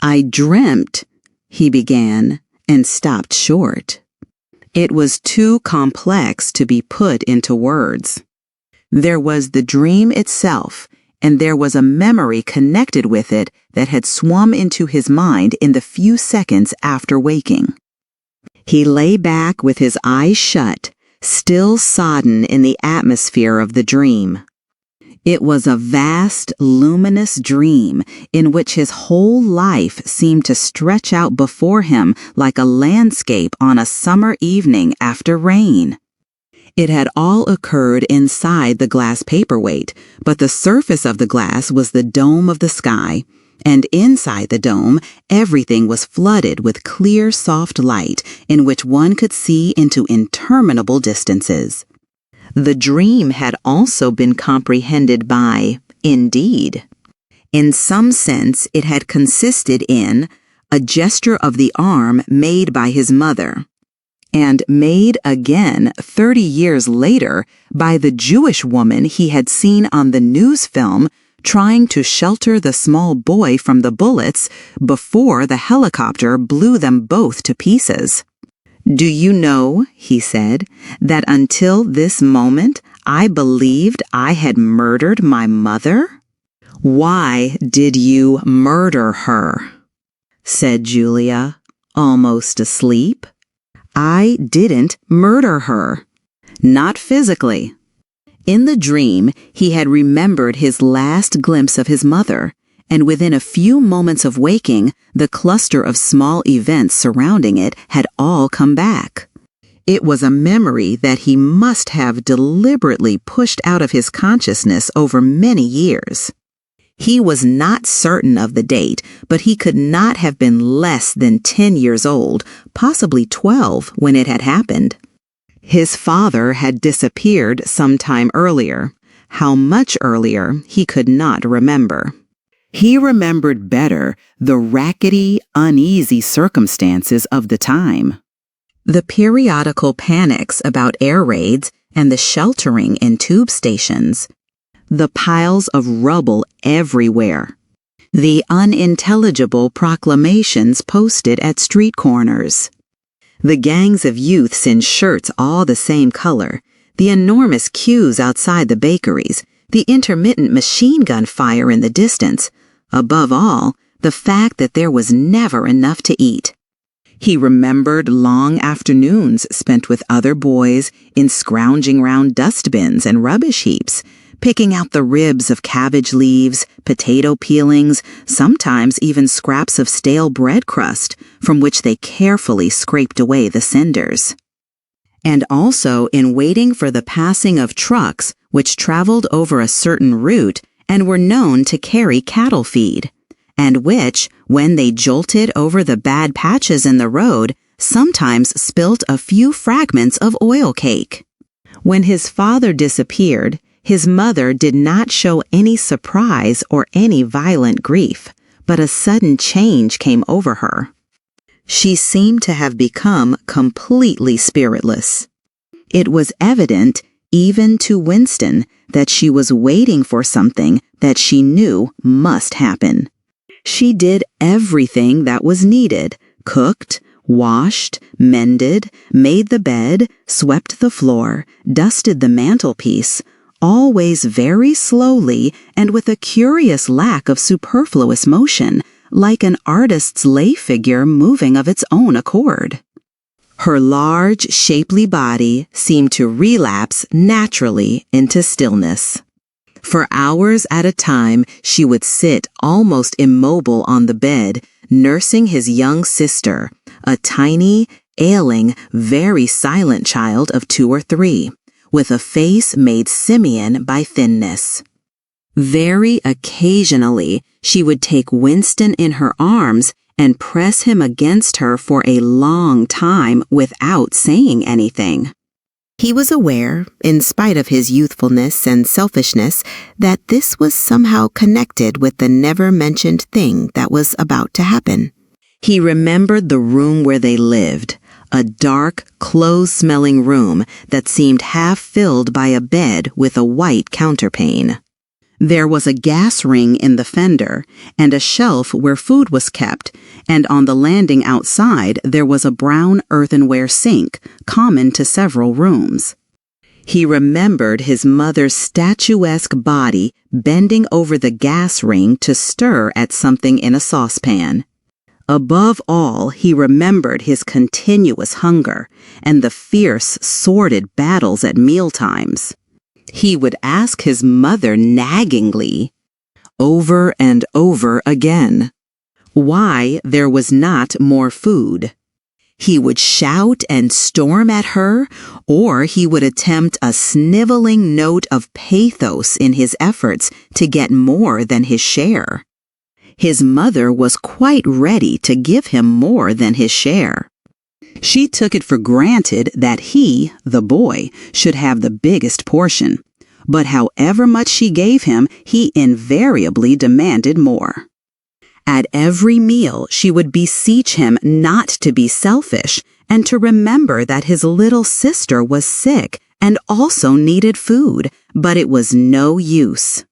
S2: "I dreamt," he began, and stopped short. It was too complex to be put into words. There was the dream itself, and there was a memory connected with it that had swum into his mind in the few seconds after waking. He lay back with his eyes shut, still sodden in the atmosphere of the dream. It was a vast, luminous dream in which his whole life seemed to stretch out before him like a landscape on a summer evening after rain. It had all occurred inside the glass paperweight, but the surface of the glass was the dome of the sky, and inside the dome everything was flooded with clear, soft light in which one could see into interminable distances. The dream had also been comprehended by, indeed. In some sense, it had consisted in a gesture of the arm made by his mother, and made again 30 years later by the Jewish woman he had seen on the news film trying to shelter the small boy from the bullets before the helicopter blew them both to pieces. "Do you know," he said, "that until this moment I believed I had murdered my mother?" "Why did you murder her?" said Julia, almost asleep. "I didn't murder her. Not physically." In the dream, he had remembered his last glimpse of his mother, and within a few moments of waking, the cluster of small events surrounding it had all come back. It was a memory that he must have deliberately pushed out of his consciousness over many years. He was not certain of the date, but he could not have been less than 10 years old, possibly 12, when it had happened. His father had disappeared some time earlier. How much earlier, he could not remember. He remembered better the rackety, uneasy circumstances of the time. The periodical panics about air raids and the sheltering in tube stations. The piles of rubble everywhere. The unintelligible proclamations posted at street corners. The gangs of youths in shirts all the same color. The enormous queues outside the bakeries. The intermittent machine gun fire in the distance. Above all, the fact that there was never enough to eat. He remembered long afternoons spent with other boys in scrounging round dustbins and rubbish heaps, picking out the ribs of cabbage leaves, potato peelings, sometimes even scraps of stale bread crust, from which they carefully scraped away the cinders. And also in waiting for the passing of trucks which traveled over a certain route and were known to carry cattle feed, and which, when they jolted over the bad patches in the road, sometimes spilt a few fragments of oil cake. When his father disappeared, his mother did not show any surprise or any violent grief, but a sudden change came over her. She seemed to have become completely spiritless. It was evident, even to Winston, that she was waiting for something that she knew must happen. She did everything that was needed, cooked, washed, mended, made the bed, swept the floor, dusted the mantelpiece, always very slowly and with a curious lack of superfluous motion, like an artist's lay figure moving of its own accord. Her large, shapely body seemed to relapse naturally into stillness. For hours at a time, she would sit almost immobile on the bed, nursing his young sister, a tiny, ailing, very silent child of 2 or 3, with a face made simian by thinness. Very occasionally, she would take Winston in her arms and press him against her for a long time without saying anything.
S3: He was aware, in spite of his youthfulness and selfishness, that this was somehow connected with the never-mentioned thing that was about to happen.
S2: He remembered the room where they lived, a dark, clothes-smelling room that seemed half filled by a bed with a white counterpane. There was a gas ring in the fender, and a shelf where food was kept, and on the landing outside there was a brown earthenware sink, common to several rooms. He remembered his mother's statuesque body bending over the gas ring to stir at something in a saucepan. Above all, he remembered his continuous hunger and the fierce, sordid battles at mealtimes. He would ask his mother naggingly, over and over again, why there was not more food. He would shout and storm at her, or he would attempt a sniveling note of pathos in his efforts to get more than his share. His mother was quite ready to give him more than his share. She took it for granted that he, the boy, should have the biggest portion, but however much she gave him, he invariably demanded more. At every meal, she would beseech him not to be selfish and to remember that his little sister was sick and also needed food, but it was no use.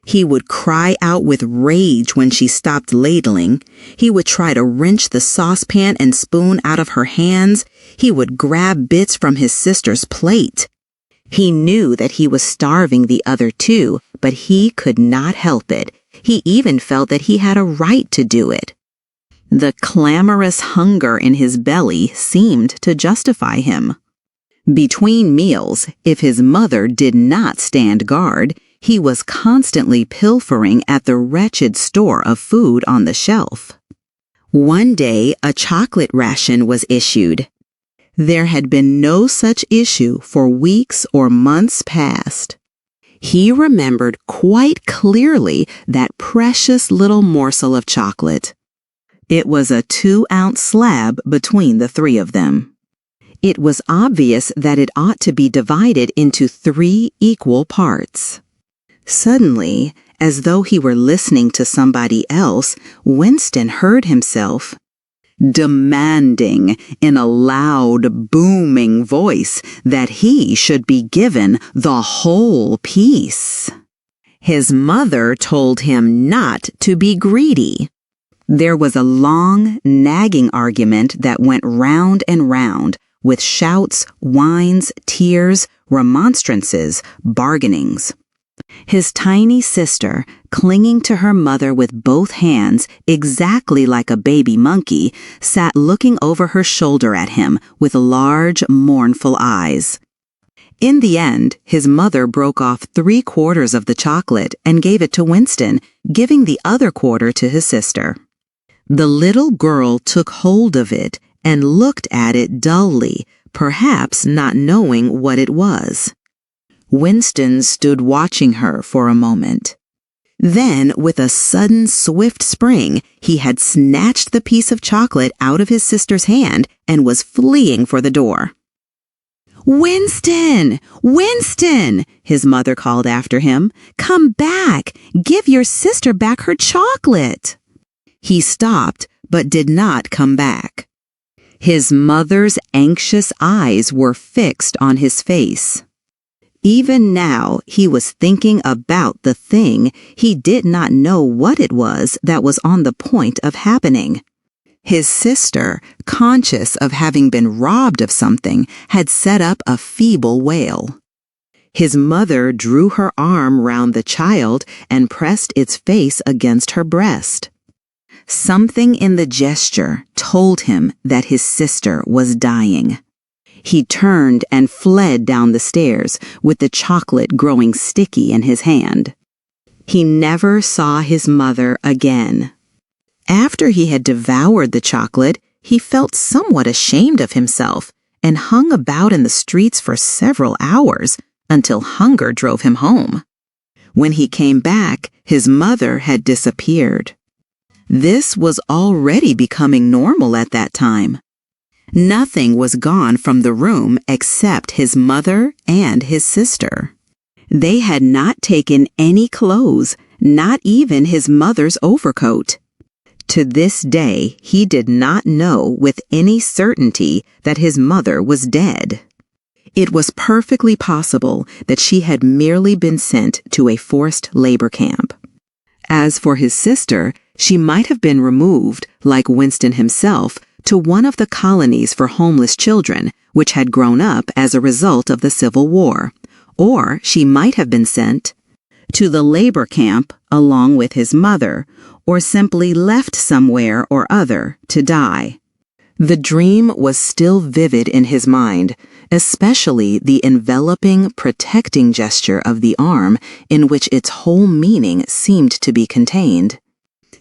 S2: He would cry out with rage when she stopped ladling. He would try to wrench the saucepan and spoon out of her hands. He would grab bits from his sister's plate. He knew that he was starving the other two, but he could not help it. He even felt that he had a right to do it. The clamorous hunger in his belly seemed to justify him. Between meals, if his mother did not stand guard, he was constantly pilfering at the wretched store of food on the shelf. One day, a chocolate ration was issued. There had been no such issue for weeks or months past. He remembered quite clearly that precious little morsel of chocolate. It was a 2-ounce slab between the 3 of them. It was obvious that it ought to be divided into 3 equal parts. Suddenly, as though he were listening to somebody else, Winston heard himself demanding in a loud, booming voice that he should be given the whole piece. His mother told him not to be greedy. There was a long, nagging argument that went round and round, with shouts, whines, tears, remonstrances, bargainings. His tiny sister, clinging to her mother with both hands, exactly like a baby monkey, sat looking over her shoulder at him with large, mournful eyes. In the end, his mother broke off 3/4 of the chocolate and gave it to Winston, giving the other quarter to his sister. The little girl took hold of it and looked at it dully, perhaps not knowing what it was. Winston stood watching her for a moment. Then, with a sudden, swift spring, he had snatched the piece of chocolate out of his sister's hand and was fleeing for the door. "Winston! Winston!" his mother called after him. "Come back! Give your sister back her chocolate!" He stopped, but did not come back. His mother's anxious eyes were fixed on his face. Even now, he was thinking about the thing. He did not know what it was that was on the point of happening. His sister, conscious of having been robbed of something, had set up a feeble wail. His mother drew her arm round the child and pressed its face against her breast. Something in the gesture told him that his sister was dying. He turned and fled down the stairs with the chocolate growing sticky in his hand. He never saw his mother again. After he had devoured the chocolate, he felt somewhat ashamed of himself and hung about in the streets for several hours until hunger drove him home. When he came back, his mother had disappeared. This was already becoming normal at that time. Nothing was gone from the room except his mother and his sister. They had not taken any clothes, not even his mother's overcoat. To this day, he did not know with any certainty that his mother was dead. It was perfectly possible that she had merely been sent to a forced labor camp. As for his sister, she might have been removed, like Winston himself, to one of the colonies for homeless children, which had grown up as a result of the Civil War, or she might have been sent to the labor camp along with his mother, or simply left somewhere or other to die. The dream was still vivid in his mind, especially the enveloping, protecting gesture of the arm in which its whole meaning seemed to be contained.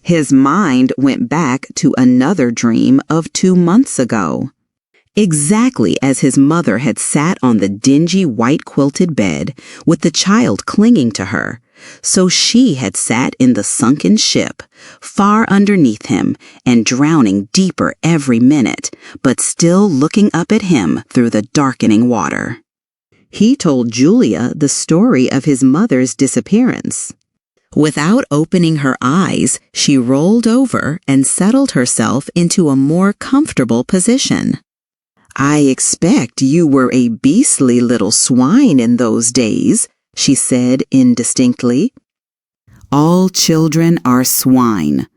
S2: His mind went back to another dream of 2 months ago. Exactly as his mother had sat on the dingy white-quilted bed with the child clinging to her, so she had sat in the sunken ship, far underneath him and drowning deeper every minute, but still looking up at him through the darkening water. He told Julia the story of his mother's disappearance. Without opening her eyes, she rolled over and settled herself into a more comfortable position. "I expect you were a beastly little swine in those days," she said indistinctly. "All children are swine."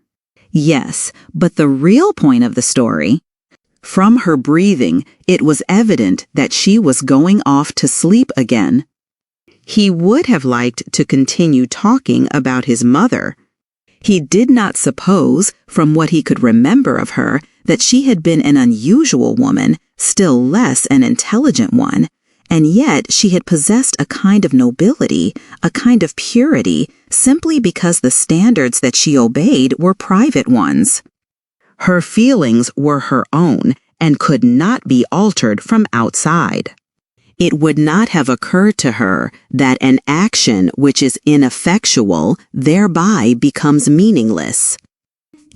S2: Yes, but the real point of the story. From her breathing, it was evident that she was going off to sleep again. He would have liked to continue talking about his mother. He did not suppose, from what he could remember of her, that she had been an unusual woman, still less an intelligent one, and yet she had possessed a kind of nobility, a kind of purity, simply because the standards that she obeyed were private ones. Her feelings were her own and could not be altered from outside. It would not have occurred to her that an action which is ineffectual thereby becomes meaningless.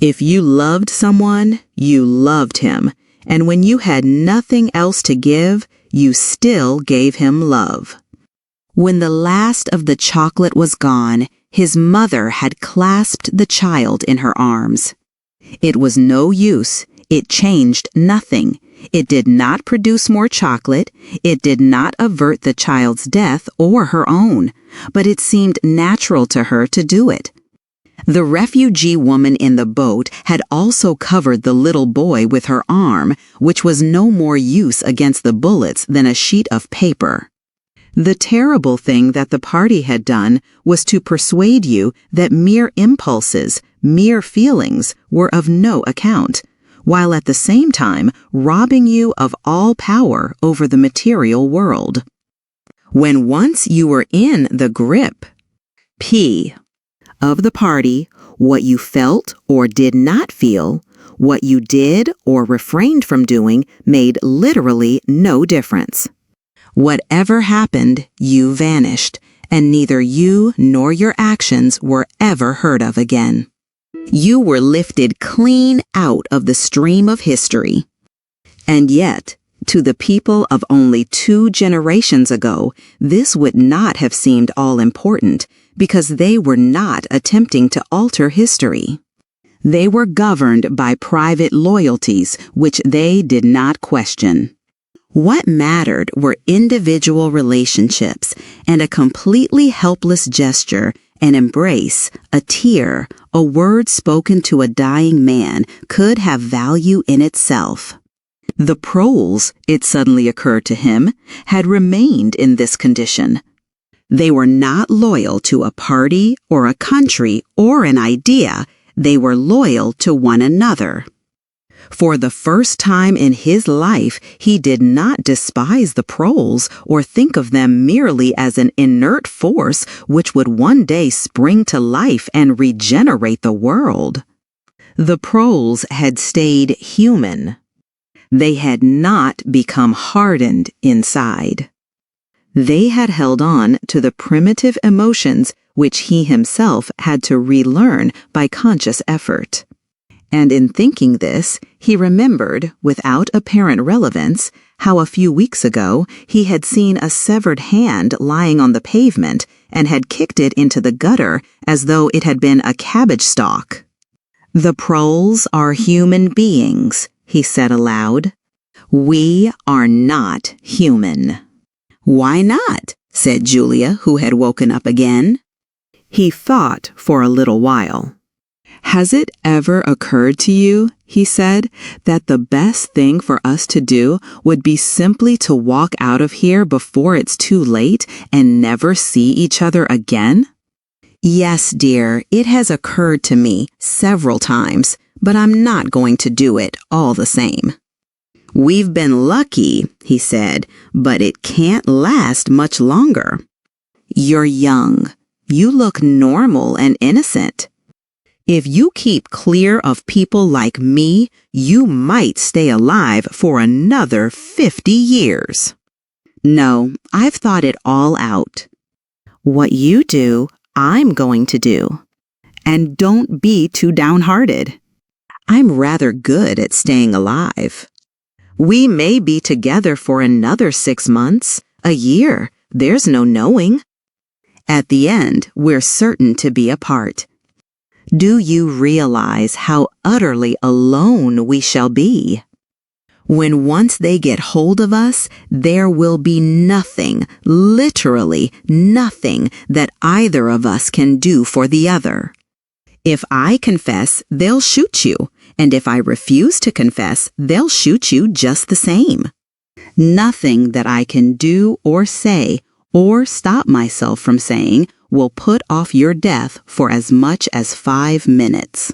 S2: If you loved someone, you loved him, and when you had nothing else to give, you still gave him love. When the last of the chocolate was gone, his mother had clasped the child in her arms. It was no use. It changed nothing. It did not produce more chocolate. It did not avert the child's death or her own, but it seemed natural to her to do it. The refugee woman in the boat had also covered the little boy with her arm, which was no more use against the bullets than a sheet of paper. The terrible thing that the party had done was to persuade you that mere impulses, mere feelings, were of no account, while at the same time robbing you of all power over the material world. When once you were in the grip, of the party, what you felt or did not feel, what you did or refrained from doing made literally no difference. Whatever happened, you vanished, and neither you nor your actions were ever heard of again. You were lifted clean out of the stream of history. And yet, to the people of only 2 generations ago, this would not have seemed all important, because they were not attempting to alter history. They were governed by private loyalties which they did not question. What mattered were individual relationships and a completely helpless gesture, an embrace, a tear, a word spoken to a dying man could have value in itself. The proles, it suddenly occurred to him, had remained in this condition. They were not loyal to a party or a country or an idea. They were loyal to one another. For the first time in his life, he did not despise the proles or think of them merely as an inert force which would one day spring to life and regenerate the world. The proles had stayed human. They had not become hardened inside. They had held on to the primitive emotions which he himself had to relearn by conscious effort. And in thinking this, he remembered, without apparent relevance, how a few weeks ago he had seen a severed hand lying on the pavement and had kicked it into the gutter as though it had been a cabbage stalk. "The proles are human beings," he said aloud. "We are not human." "Why not?" said Julia, who had woken up again. He thought for a little while. "Has it ever occurred to you," he said, "that the best thing for us to do would be simply to walk out of here before it's too late and never see each other again?" "Yes, dear, it has occurred to me several times, but I'm not going to do it all the same." "We've been lucky," he said, "but it can't last much longer." "You're young. You look normal and innocent. If you keep clear of people like me, you might stay alive for another 50 years. No, I've thought it all out. What you do, I'm going to do. And don't be too downhearted. I'm rather good at staying alive. We may be together for another 6 months, a year, there's no knowing. At the end, we're certain to be apart. Do you realize how utterly alone we shall be? When once they get hold of us, there will be nothing, literally nothing, that either of us can do for the other. If I confess, they'll shoot you, and if I refuse to confess, they'll shoot you just the same. Nothing that I can do or say, or stop myself from saying, will put off your death for as much as 5 minutes.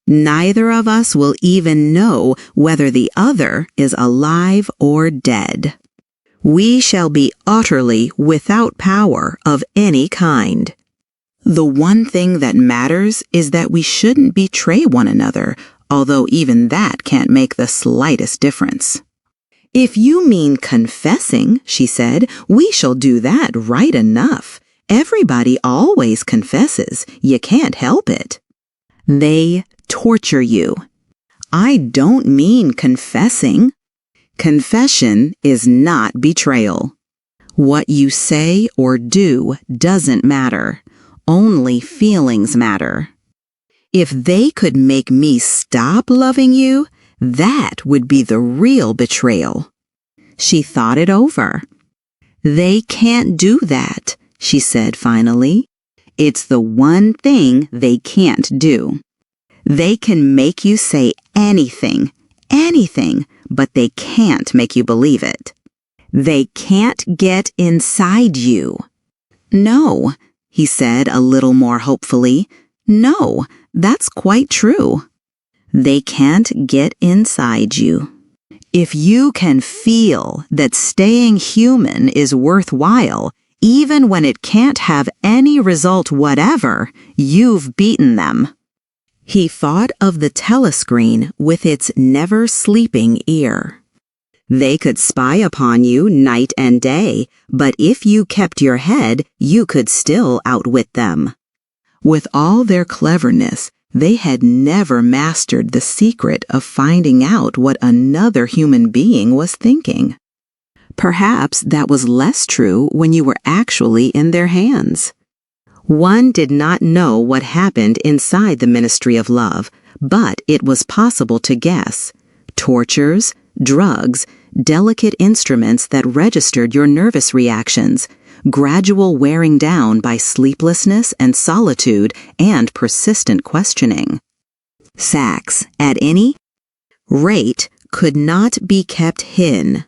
S2: Neither of us will even know whether the other is alive or dead. We shall be utterly without power of any kind. The one thing that matters is that we shouldn't betray one another, although even that can't make the slightest difference." "If you mean confessing," she said, "we shall do that right enough. Everybody always confesses. You can't help it." "They torture you." "I don't mean confessing. Confession is not betrayal. What you say or do doesn't matter. Only feelings matter. If they could make me stop loving you, that would be the real betrayal." She thought it over. "They can't do that," she said finally. "It's the one thing they can't do. They can make you say anything, but they can't make you believe it. They can't get inside you." "No," he said a little more hopefully. "No, that's quite true. They can't get inside you. If you can feel that staying human is worthwhile, even when it can't have any result whatever, you've beaten them." He thought of the telescreen with its never-sleeping ear. They could spy upon you night and day, but if you kept your head, you could still outwit them. With all their cleverness, they had never mastered the secret of finding out what another human being was thinking. Perhaps that was less true when you were actually in their hands. One did not know what happened inside the Ministry of Love, but it was possible to guess. Tortures, drugs, delicate instruments that registered your nervous reactions, gradual wearing down by sleeplessness and solitude and persistent questioning. Sacks, at any rate, could not be kept hidden.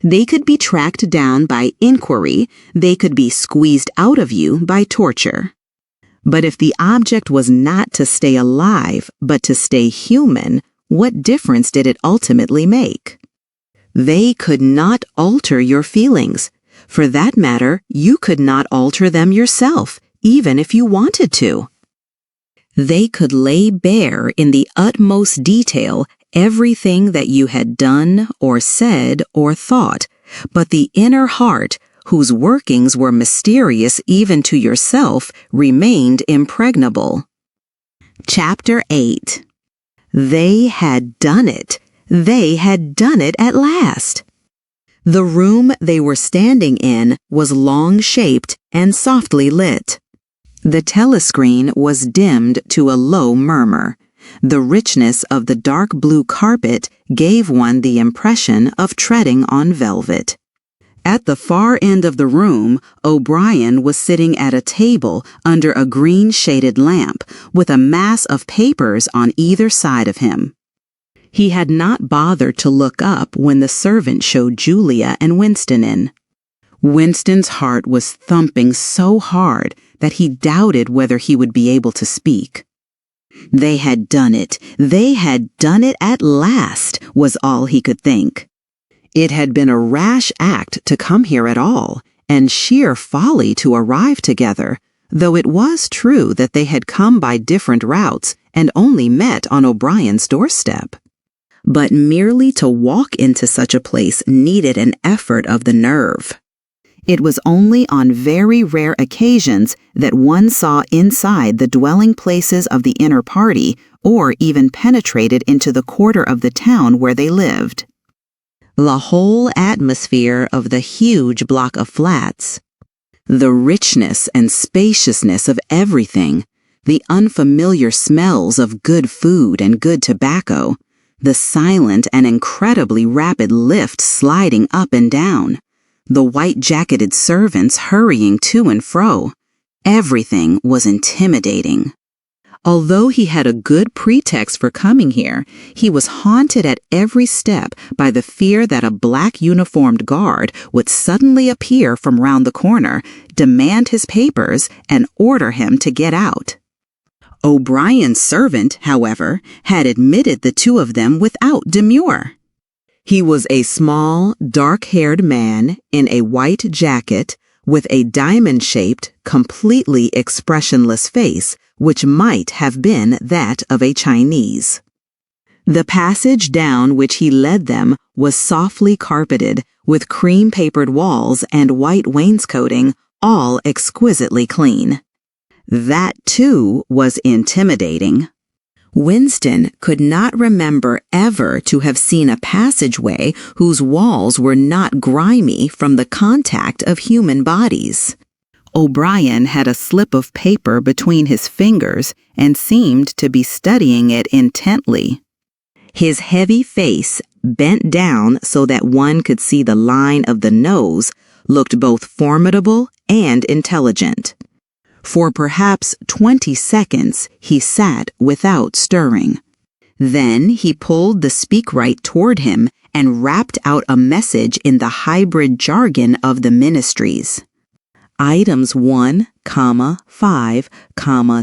S2: They could be tracked down by inquiry, they could be squeezed out of you by torture. But if the object was not to stay alive, but to stay human, what difference did it ultimately make? They could not alter your feelings. For that matter, you could not alter them yourself, even if you wanted to. They could lay bare in the utmost detail everything that you had done or said or thought, but the inner heart, whose workings were mysterious even to yourself, remained impregnable. Chapter 8. They had done it. They had done it at last. The room they were standing in was long-shaped and softly lit. The telescreen was dimmed to a low murmur. The richness of the dark blue carpet gave one the impression of treading on velvet. At the far end of the room, O'Brien was sitting at a table under a green-shaded lamp with a mass of papers on either side of him. He had not bothered to look up when the servant showed Julia and Winston in. Winston's heart was thumping so hard that he doubted whether he would be able to speak. They had done it. They had done it at last, was all he could think. It had been a rash act to come here at all, and sheer folly to arrive together, though it was true that they had come by different routes and only met on O'Brien's doorstep. But merely to walk into such a place needed an effort of the nerve. It was only on very rare occasions that one saw inside the dwelling places of the inner party or even penetrated into the quarter of the town where they lived. The whole atmosphere of the huge block of flats, the richness and spaciousness of everything, the unfamiliar smells of good food and good tobacco, the silent and incredibly rapid lift sliding up and down, the white-jacketed servants hurrying to and fro, everything was intimidating. Although he had a good pretext for coming here, he was haunted at every step by the fear that a black uniformed guard would suddenly appear from round the corner, demand his papers, and order him to get out. O'Brien's servant, however, had admitted the two of them without demur. He was a small, dark-haired man in a white jacket with a diamond-shaped, completely expressionless face, which might have been that of a Chinese. The passage down which he led them was softly carpeted, with cream-papered walls and white wainscoting, all exquisitely clean. That, too, was intimidating. Winston could not remember ever to have seen a passageway whose walls were not grimy from the contact of human bodies. O'Brien had a slip of paper between his fingers and seemed to be studying it intently. His heavy face, bent down so that one could see the line of the nose, looked both formidable and intelligent. For perhaps 20 seconds he sat without stirring. Then he pulled the speakwrite toward him and rapped out a message in the hybrid jargon of the ministries. Items 1, 5,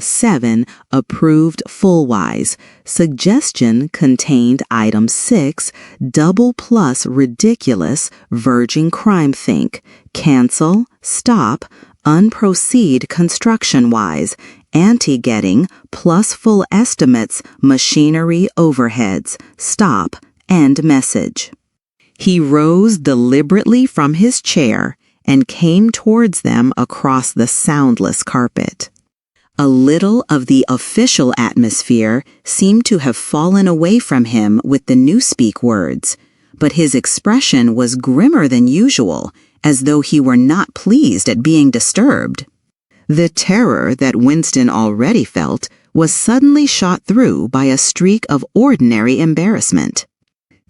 S2: 7 approved full-wise. Suggestion contained item 6, double plus ridiculous, verging crime think. Cancel, stop, unproceed construction-wise, anti-getting, plus full estimates, machinery overheads, stop, end message. He rose deliberately from his chair and came towards them across the soundless carpet. A little of the official atmosphere seemed to have fallen away from him with the newspeak words, but his expression was grimmer than usual, as though he were not pleased at being disturbed. The terror that Winston already felt was suddenly shot through by a streak of ordinary embarrassment.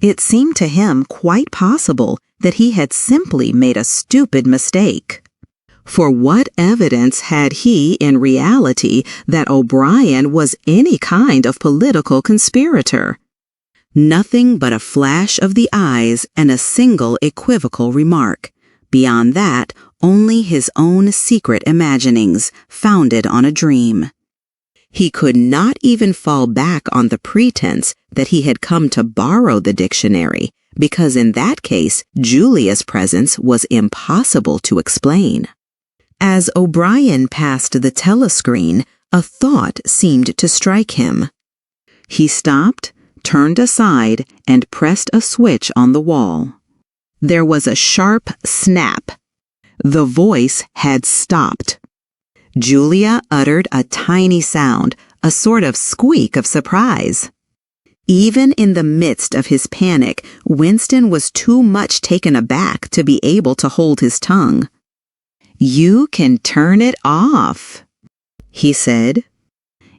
S2: It seemed to him quite possible that he had simply made a stupid mistake. For what evidence had he in reality that O'Brien was any kind of political conspirator? Nothing but a flash of the eyes and a single equivocal remark. Beyond that, only his own secret imaginings founded on a dream. He could not even fall back on the pretense that he had come to borrow the dictionary, because in that case, Julia's presence was impossible to explain. As O'Brien passed the telescreen, a thought seemed to strike him. He stopped, turned aside, and pressed a switch on the wall. There was a sharp snap. The voice had stopped. Julia uttered a tiny sound, a sort of squeak of surprise. Even in the midst of his panic, Winston was too much taken aback to be able to hold his tongue. "You can turn it off," he said.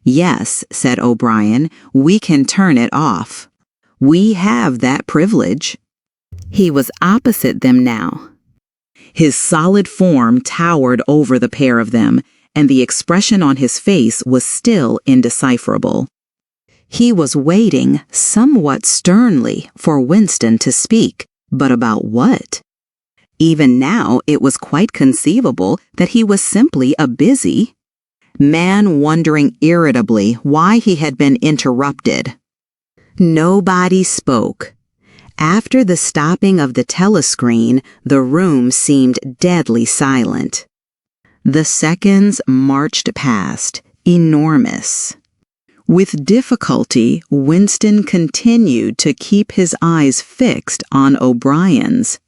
S2: "Yes," said O'Brien, "we can turn it off. We have that privilege." He was opposite them now. His solid form towered over the pair of them, and the expression on his face was still indecipherable. He was waiting, somewhat sternly, for Winston to speak, but about what? Even now it was quite conceivable that he was simply a busy man wondering irritably why he had been interrupted. Nobody spoke. After the stopping of the telescreen, the room seemed deadly silent. The seconds marched past, enormous. With difficulty, Winston continued to keep his eyes fixed on O'Brien's.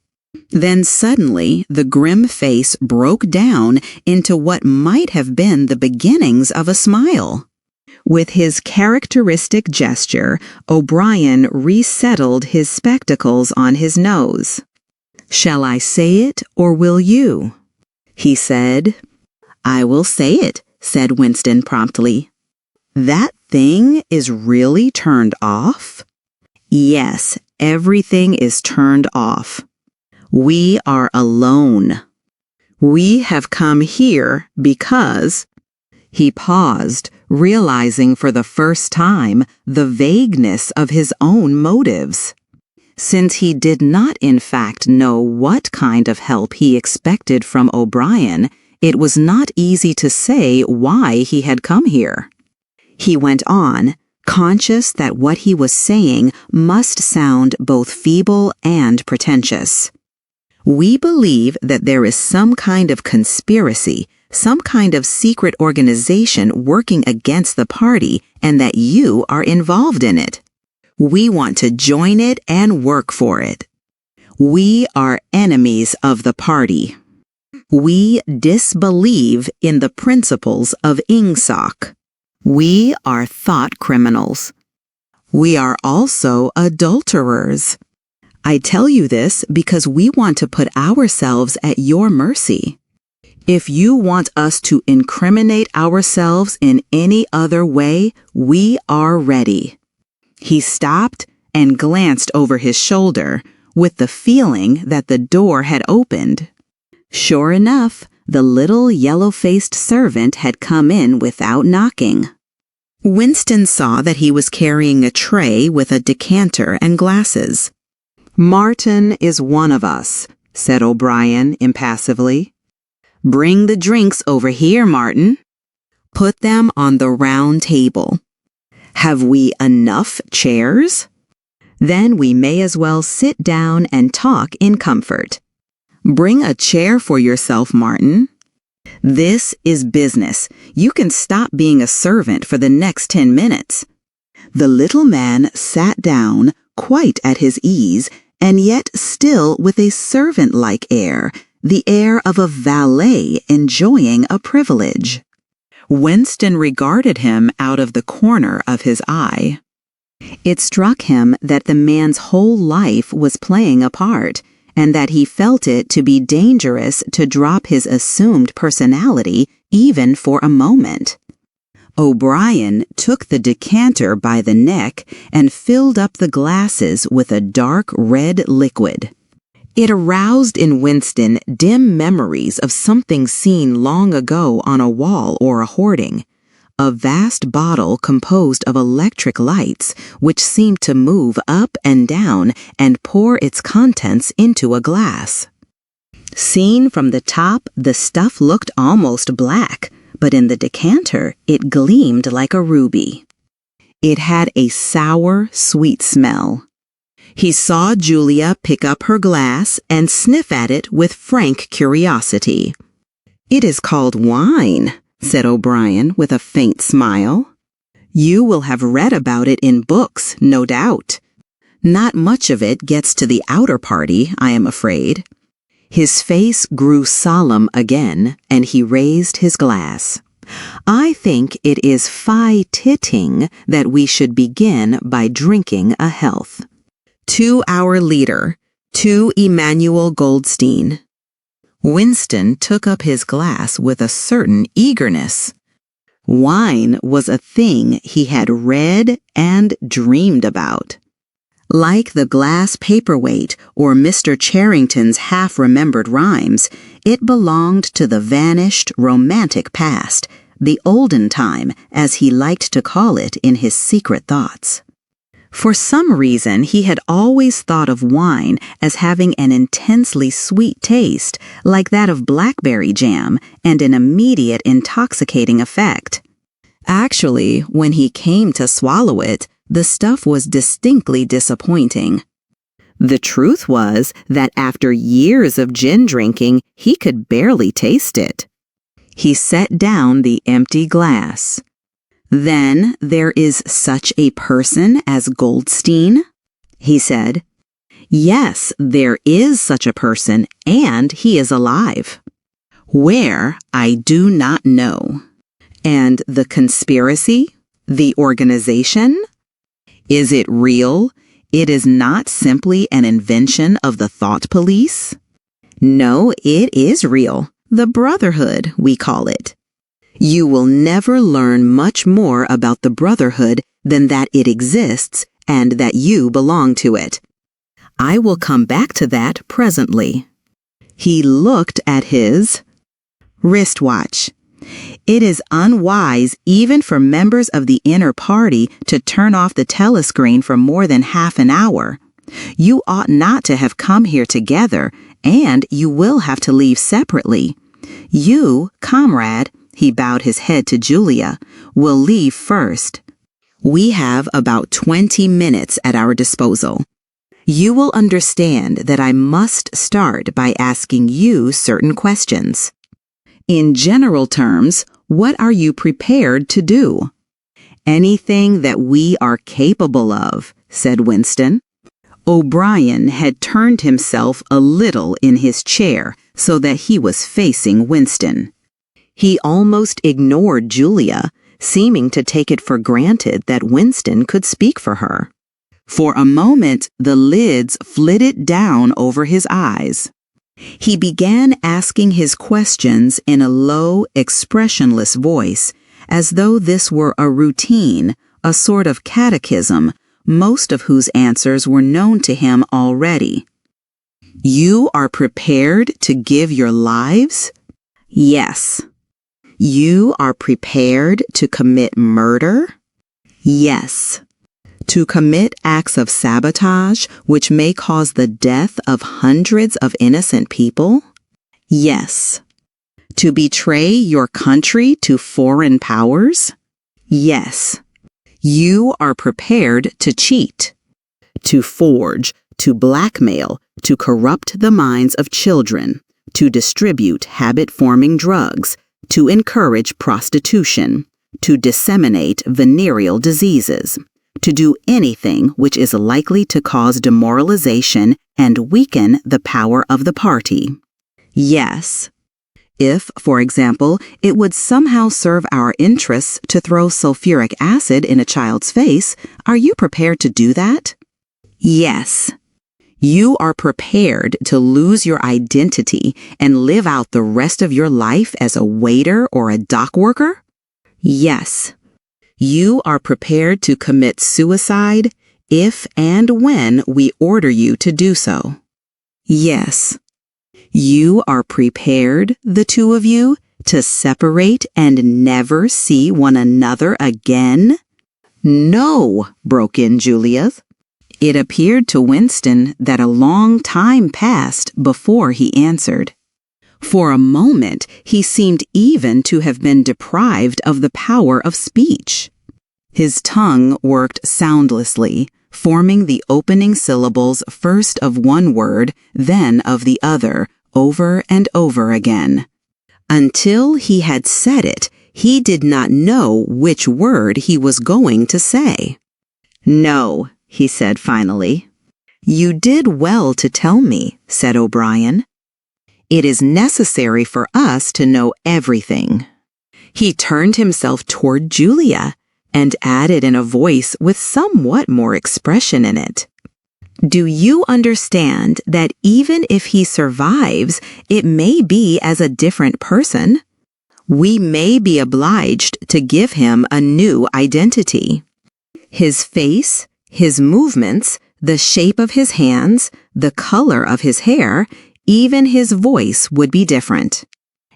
S2: Then suddenly, the grim face broke down into what might have been the beginnings of a smile. With his characteristic gesture, O'Brien resettled his spectacles on his nose. "Shall I say it, or will you?" he said. "I will say it," said Winston promptly. "That thing is really turned off?" "Yes, everything is turned off. We are alone. We have come here because—" He paused, realizing for the first time the vagueness of his own motives. Since he did not in fact know what kind of help he expected from O'Brien, it was not easy to say why he had come here. He went on, conscious that what he was saying must sound both feeble and pretentious. "We believe that there is some kind of conspiracy, some kind of secret organization working against the party, and that you are involved in it. We want to join it and work for it. We are enemies of the party. We disbelieve in the principles of Ingsoc. We are thought criminals. We are also adulterers. I tell you this because we want to put ourselves at your mercy. If you want us to incriminate ourselves in any other way, we are ready." He stopped and glanced over his shoulder, with the feeling that the door had opened. Sure enough, the little yellow-faced servant had come in without knocking. Winston saw that he was carrying a tray with a decanter and glasses. "Martin is one of us," said O'Brien impassively. "Bring the drinks over here, Martin. Put them on the round table. Have we enough chairs? Then we may as well sit down and talk in comfort. Bring a chair for yourself, Martin. This is business. You can stop being a servant for the next 10 minutes. The little man sat down, quite at his ease, and yet still with a servant-like air, the air of a valet enjoying a privilege. Winston regarded him out of the corner of his eye. It struck him that the man's whole life was playing a part, and that he felt it to be dangerous to drop his assumed personality even for a moment. O'Brien took the decanter by the neck and filled up the glasses with a dark red liquid. It aroused in Winston dim memories of something seen long ago on a wall or a hoarding. A vast bottle composed of electric lights, which seemed to move up and down and pour its contents into a glass. Seen from the top, the stuff looked almost black, but in the decanter, it gleamed like a ruby. It had a sour, sweet smell. He saw Julia pick up her glass and sniff at it with frank curiosity. "It is called wine," said O'Brien with a faint smile. "You will have read about it in books, no doubt. Not much of it gets to the outer party, I am afraid." His face grew solemn again, and he raised his glass. "I think it is fitting that we should begin by drinking a health. To our leader, to Emmanuel Goldstein." Winston took up his glass with a certain eagerness. Wine was a thing he had read and dreamed about. Like the glass paperweight or Mr. Charrington's half-remembered rhymes, it belonged to the vanished, romantic past, the olden time, as he liked to call it in his secret thoughts. For some reason, he had always thought of wine as having an intensely sweet taste, like that of blackberry jam, and an immediate intoxicating effect. Actually, when he came to swallow it, the stuff was distinctly disappointing. The truth was that after years of gin drinking, he could barely taste it. He set down the empty glass. "Then there is such a person as Goldstein?" he said. "Yes, there is such a person, and he is alive. Where, I do not know. And the conspiracy? The organization? Is it real? It is not simply an invention of the thought police? No, it is real. The Brotherhood, we call it. You will never learn much more about the Brotherhood than that it exists and that you belong to it. I will come back to that presently." He looked at his wristwatch. "It is unwise even for members of the inner party to turn off the telescreen for more than half an hour. You ought not to have come here together, and you will have to leave separately. You, comrade," he bowed his head to Julia, "will leave first. We have about 20 minutes at our disposal. You will understand that I must start by asking you certain questions. In general terms, what are you prepared to do?" "Anything that we are capable of," said Winston. O'Brien had turned himself a little in his chair so that he was facing Winston. He almost ignored Julia, seeming to take it for granted that Winston could speak for her. For a moment, the lids flitted down over his eyes. He began asking his questions in a low, expressionless voice, as though this were a routine, a sort of catechism, most of whose answers were known to him already. "You are prepared to give your lives?" "Yes." "You are prepared to commit murder?" "Yes." "To commit acts of sabotage which may cause the death of hundreds of innocent people?" "Yes." "To betray your country to foreign powers?" "Yes." "You are prepared to cheat, to forge, to blackmail, to corrupt the minds of children, to distribute habit-forming drugs, to encourage prostitution, to disseminate venereal diseases, to do anything which is likely to cause demoralization and weaken the power of the party?" "Yes." "If, for example, it would somehow serve our interests to throw sulfuric acid in a child's face, are you prepared to do that?" "Yes." "You are prepared to lose your identity and live out the rest of your life as a waiter or a dock worker?" "Yes." "You are prepared to commit suicide if and when we order you to do so?" "Yes." "You are prepared, the two of you, to separate and never see one another again?" "No," broke in Julia. It appeared to Winston that a long time passed before he answered. For a moment, he seemed even to have been deprived of the power of speech. His tongue worked soundlessly, forming the opening syllables first of one word, then of the other, over and over again. Until he had said it, he did not know which word he was going to say. "No," he said finally. "You did well to tell me," said O'Brien. "It is necessary for us to know everything." He turned himself toward Julia and added in a voice with somewhat more expression in it, "Do you understand that even if he survives, it may be as a different person? We may be obliged to give him a new identity. His face, his movements, the shape of his hands, the color of his hair, even his voice would be different.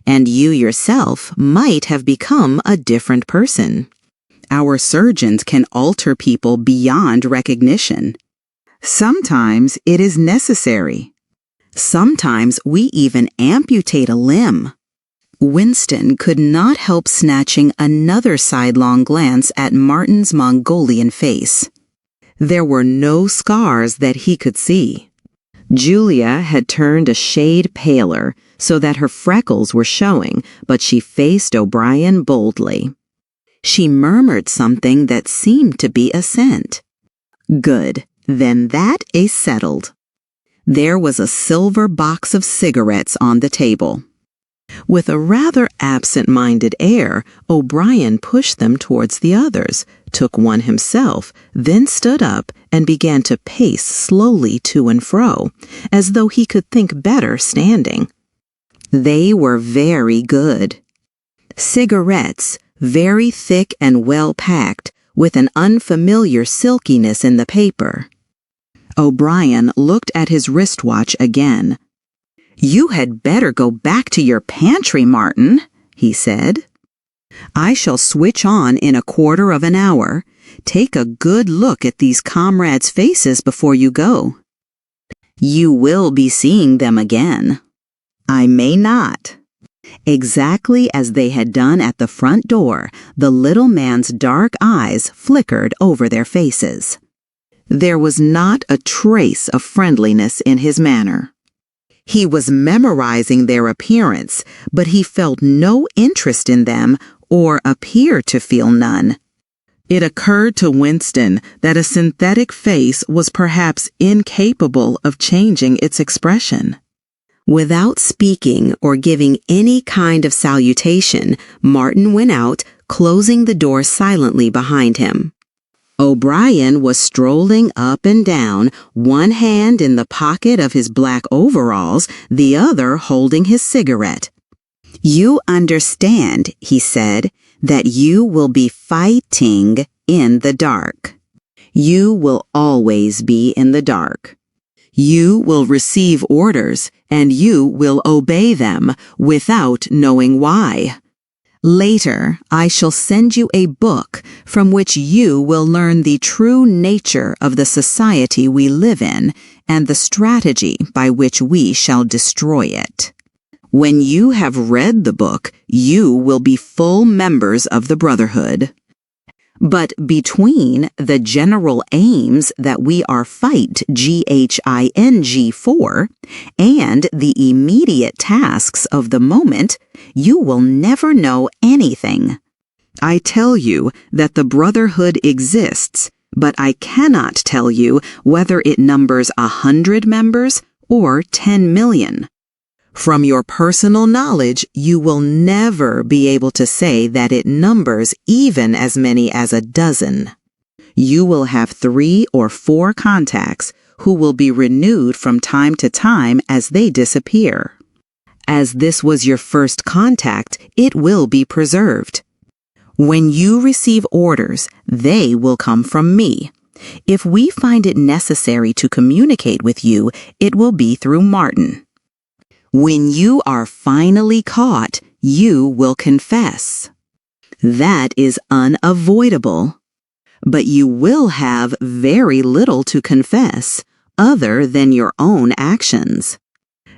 S2: And you yourself might have become a different person. Our surgeons can alter people beyond recognition. Sometimes it is necessary. Sometimes we even amputate a limb." Winston could not help snatching another sidelong glance at Martin's Mongolian face. There were no scars that he could see. Julia had turned a shade paler so that her freckles were showing, but she faced O'Brien boldly. She murmured something that seemed to be assent. "Good, then that is settled." There was a silver box of cigarettes on the table. With a rather absent-minded air, O'Brien pushed them towards the others, took one himself, then stood up and began to pace slowly to and fro, as though he could think better standing. They were very good. Cigarettes, very thick and well-packed, with an unfamiliar silkiness in the paper. O'Brien looked at his wristwatch again. "You had better go back to your pantry, Martin," he said. "I shall switch on in a quarter of an hour. Take a good look at these comrades' faces before you go. You will be seeing them again. I may not." Exactly as they had done at the front door, the little man's dark eyes flickered over their faces. There was not a trace of friendliness in his manner. He was memorizing their appearance, but he felt no interest in them or appeared to feel none. It occurred to Winston that a synthetic face was perhaps incapable of changing its expression. Without speaking or giving any kind of salutation, Martin went out, closing the door silently behind him. O'Brien was strolling up and down, one hand in the pocket of his black overalls, the other holding his cigarette. "You understand," he said, "that you will be fighting in the dark. You will always be in the dark. You will receive orders, and you will obey them without knowing why. Later, I shall send you a book from which you will learn the true nature of the society we live in and the strategy by which we shall destroy it. When you have read the book, you will be full members of the Brotherhood. But between the general aims that we are fight GHING for and the immediate tasks of the moment, you will never know anything. I tell you that the Brotherhood exists, but I cannot tell you whether it numbers 100 members or 10 million. From your personal knowledge, you will never be able to say that it numbers even as many as a dozen. You will have 3 or 4 contacts who will be renewed from time to time as they disappear. As this was your first contact, it will be preserved. When you receive orders, they will come from me. If we find it necessary to communicate with you, it will be through Martin. When you are finally caught, you will confess. That is unavoidable. But you will have very little to confess, other than your own actions.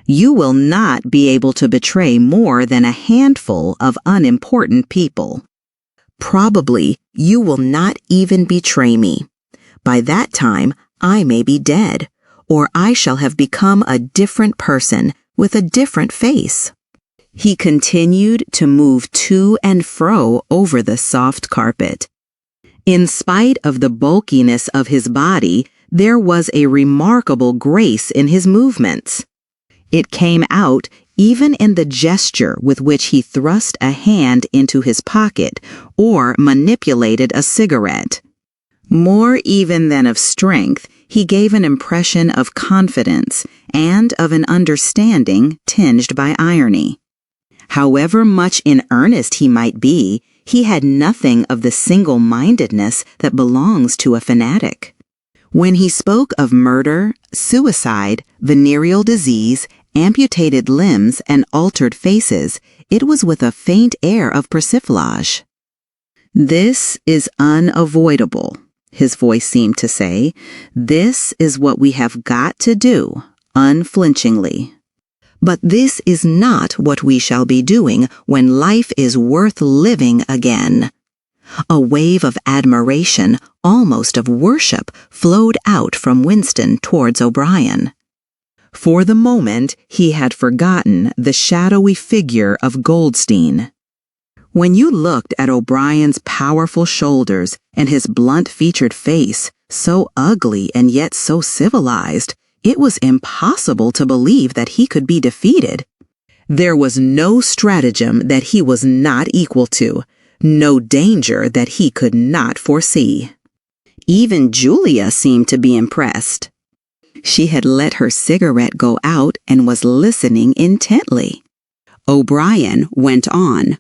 S2: You will not be able to betray more than a handful of unimportant people. Probably you will not even betray me. By that time, I may be dead, or I shall have become a different person with a different face." He continued to move to and fro over the soft carpet. In spite of the bulkiness of his body, there was a remarkable grace in his movements. It came out even in the gesture with which he thrust a hand into his pocket or manipulated a cigarette. More even than of strength, he gave an impression of confidence and of an understanding tinged by irony. However much in earnest he might be, he had nothing of the single-mindedness that belongs to a fanatic. When he spoke of murder, suicide, venereal disease, amputated limbs, and altered faces, it was with a faint air of persiflage. "This is unavoidable," his voice seemed to say. "This is what we have got to do, unflinchingly. But this is not what we shall be doing when life is worth living again." A wave of admiration, almost of worship, flowed out from Winston towards O'Brien. For the moment, he had forgotten the shadowy figure of Goldstein. When you looked at O'Brien's powerful shoulders and his blunt-featured face, so ugly and yet so civilized, it was impossible to believe that he could be defeated. There was no stratagem that he was not equal to, no danger that he could not foresee. Even Julia seemed to be impressed. She had let her cigarette go out and was listening intently. O'Brien went on.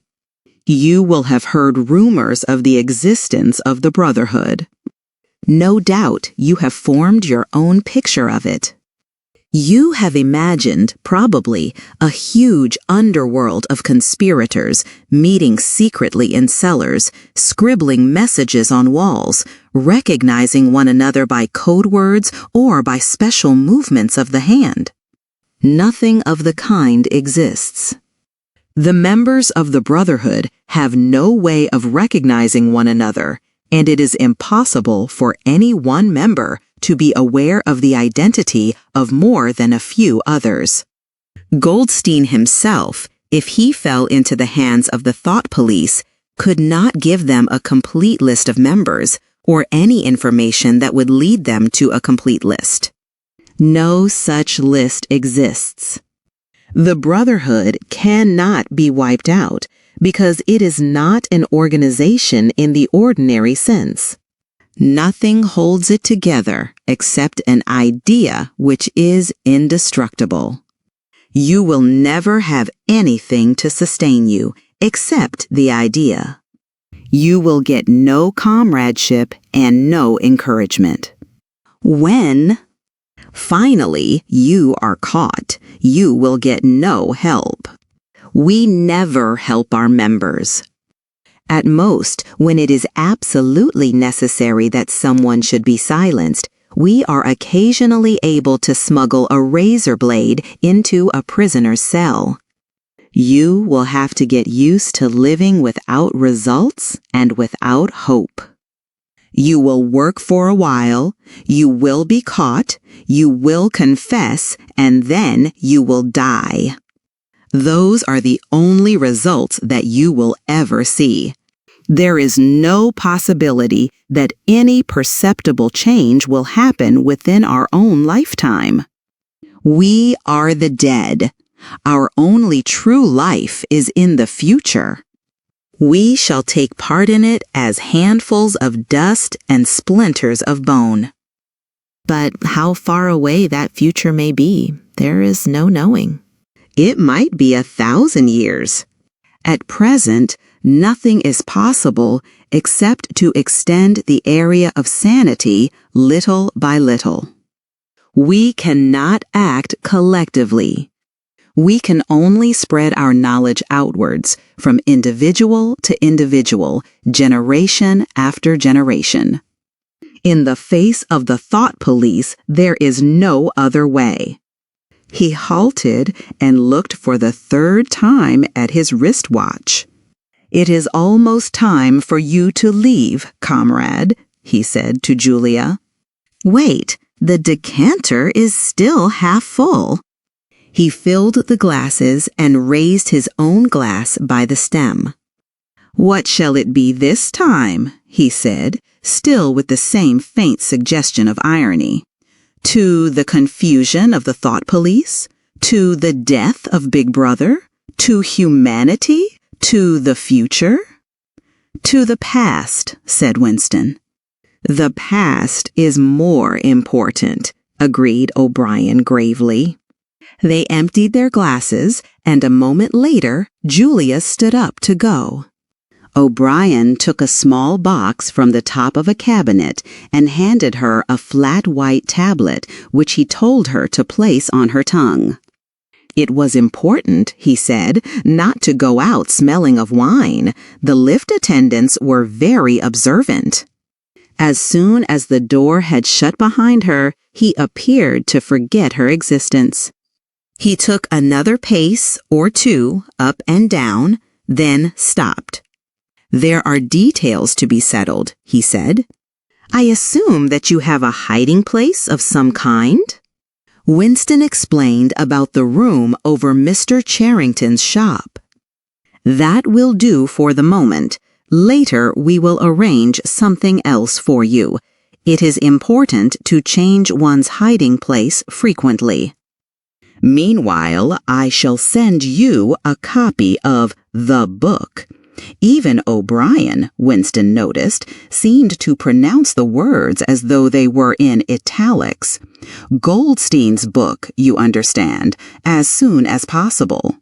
S2: "You will have heard rumors of the existence of the Brotherhood. No doubt you have formed your own picture of it. You have imagined, probably, a huge underworld of conspirators meeting secretly in cellars, scribbling messages on walls, recognizing one another by code words or by special movements of the hand. Nothing of the kind exists. The members of the Brotherhood have no way of recognizing one another, and it is impossible for any one member to be aware of the identity of more than a few others. Goldstein himself, if he fell into the hands of the thought police, could not give them a complete list of members or any information that would lead them to a complete list. No such list exists. The Brotherhood cannot be wiped out because it is not an organization in the ordinary sense. Nothing holds it together except an idea which is indestructible. You will never have anything to sustain you except the idea. You will get no comradeship and no encouragement. When finally you are caught, you will get no help. We never help our members. At most, when it is absolutely necessary that someone should be silenced, we are occasionally able to smuggle a razor blade into a prisoner's cell. You will have to get used to living without results and without hope. You will work for a while, you will be caught, you will confess, and then you will die. Those are the only results that you will ever see. There is no possibility that any perceptible change will happen within our own lifetime. We are the dead. Our only true life is in the future. We shall take part in it as handfuls of dust and splinters of bone.
S3: But how far away that future may be, there is no knowing.
S2: It might be 1,000 years. At present, nothing is possible except to extend the area of sanity little by little. We cannot act collectively. We can only spread our knowledge outwards from individual to individual, generation after generation. In the face of the thought police, there is no other way. He halted and looked for the third time at his wristwatch. "It is almost time for you to leave, comrade," he said to Julia.
S3: Wait, the decanter is still half full. He filled the glasses and raised his own glass by the stem.
S2: "What shall it be this time?" he said, still with the same faint suggestion of irony. "To the confusion of the thought police? To the death of Big Brother? To humanity? To the future?" "To the past," said Winston. "The past is more important," agreed O'Brien gravely. They emptied their glasses, and a moment later, Julia stood up to go. O'Brien took a small box from the top of a cabinet and handed her a flat white tablet, which he told her to place on her tongue. It was important, he said, not to go out smelling of wine. The lift attendants were very observant. As soon as the door had shut behind her, he appeared to forget her existence. He took another pace or two up and down, then stopped. "There are details to be settled," he said. "I assume that you have a hiding place of some kind?" Winston explained about the room over Mr. Charrington's shop. "That will do for the moment. Later we will arrange something else for you. It is important to change one's hiding place frequently. Meanwhile, I shall send you a copy of the book." Even O'Brien, Winston noticed, seemed to pronounce the words as though they were in italics. "Goldstein's book, you understand, as soon as possible.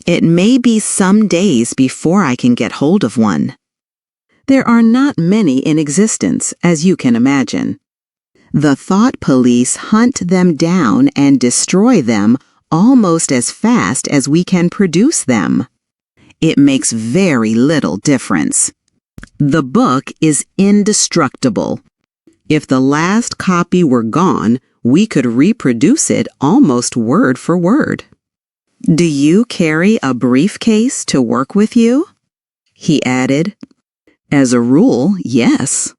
S2: It may be some days before I can get hold of one. There are not many in existence, as you can imagine. The thought police hunt them down and destroy them almost as fast as we can produce them. It makes very little difference. The book is indestructible. If the last copy were gone, we could reproduce it almost word for word. Do you carry a briefcase to work with you?" he added. "As a rule, yes."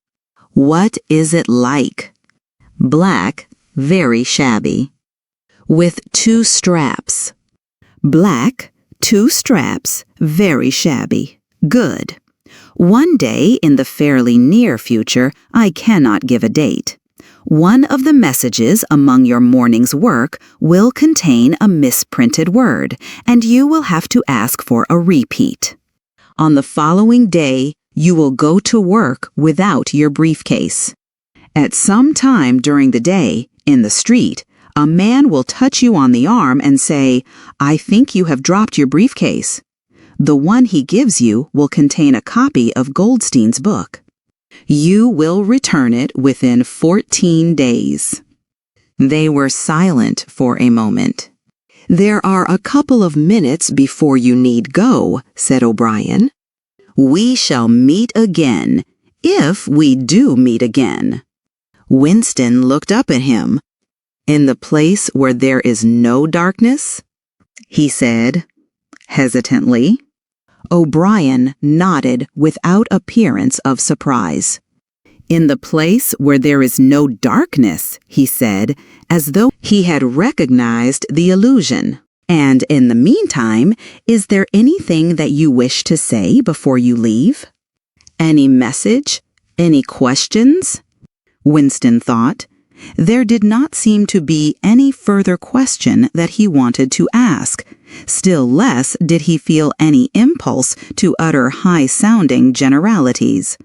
S2: "What is it like?" "Black, very shabby." "With 2 straps." "Black, 2 straps, very shabby. Good. One day in the fairly near future, I cannot give a date. One of the messages among your morning's work will contain a misprinted word, and you will have to ask for a repeat. On the following day, you will go to work without your briefcase. At some time during the day, in the street, a man will touch you on the arm and say, "I think you have dropped your briefcase." The one he gives you will contain a copy of Goldstein's book. You will return it within 14 days. They were silent for a moment. "There are a couple of minutes before you need go," said O'Brien. "We shall meet again, if we do meet again." Winston looked up at him. "In the place where there is no darkness?" he said, hesitantly. O'Brien nodded without appearance of surprise. "In the place where there is no darkness," he said, as though he had recognized the allusion. "And in the meantime, is there anything that you wish to say before you leave? Any message? Any questions?" Winston thought. There did not seem to be any further question that he wanted to ask. Still less did he feel any impulse to utter high-sounding generalities.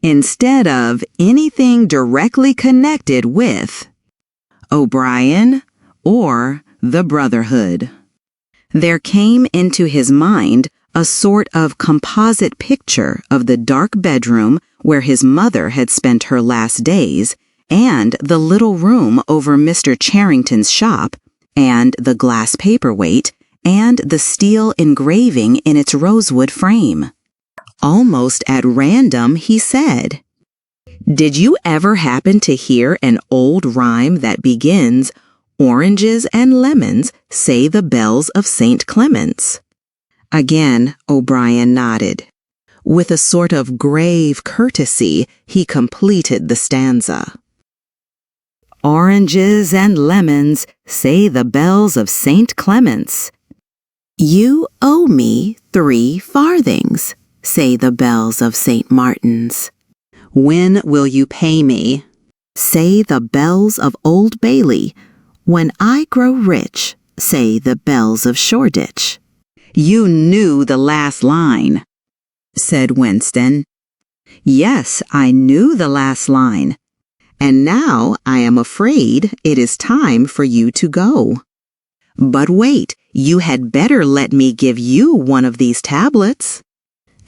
S2: Instead of anything directly connected with O'Brien or the Brotherhood. There came into his mind a sort of composite picture of the dark bedroom where his mother had spent her last days, and the little room over Mr. Charrington's shop, and the glass paperweight, and the steel engraving in its rosewood frame. Almost at random, he said, "Did you ever happen to hear an old rhyme that begins, Oranges and lemons, say the bells of St. Clement's. Again, O'Brien nodded. With a sort of grave courtesy, he completed the stanza. Oranges and lemons, say the bells of St. Clement's.
S3: You owe me 3 farthings, say the bells of St. Martin's.
S2: When will you pay me?
S3: Say the bells of Old Bailey. When I grow rich, say the bells of Shoreditch.
S2: You knew the last line, said Winston. Yes, I knew the last line. And now I am afraid it is time for you to go. But wait, you had better let me give you one of these tablets.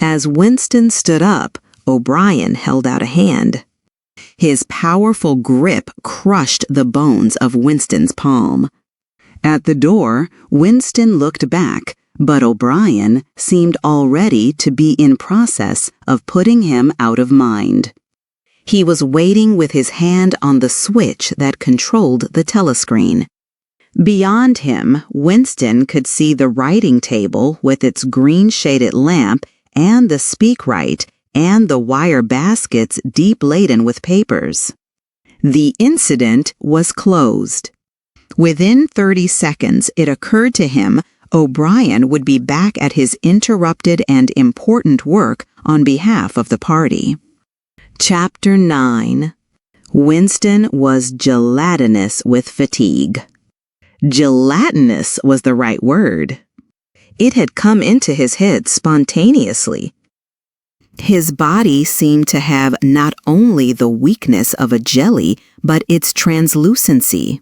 S2: As Winston stood up, O'Brien held out a hand. His powerful grip crushed the bones of Winston's palm. At the door, Winston looked back, but O'Brien seemed already to be in process of putting him out of mind. He was waiting with his hand on the switch that controlled the telescreen. Beyond him, Winston could see the writing table with its green-shaded lamp and the speakwrite and the wire baskets deep laden with papers. The incident was closed. Within 30 seconds, it occurred to him O'Brien would be back at his interrupted and important work on behalf of the party. Chapter 9. Winston was gelatinous with fatigue. Gelatinous was the right word. It had come into his head spontaneously. His body seemed to have not only the weakness of a jelly, but its translucency.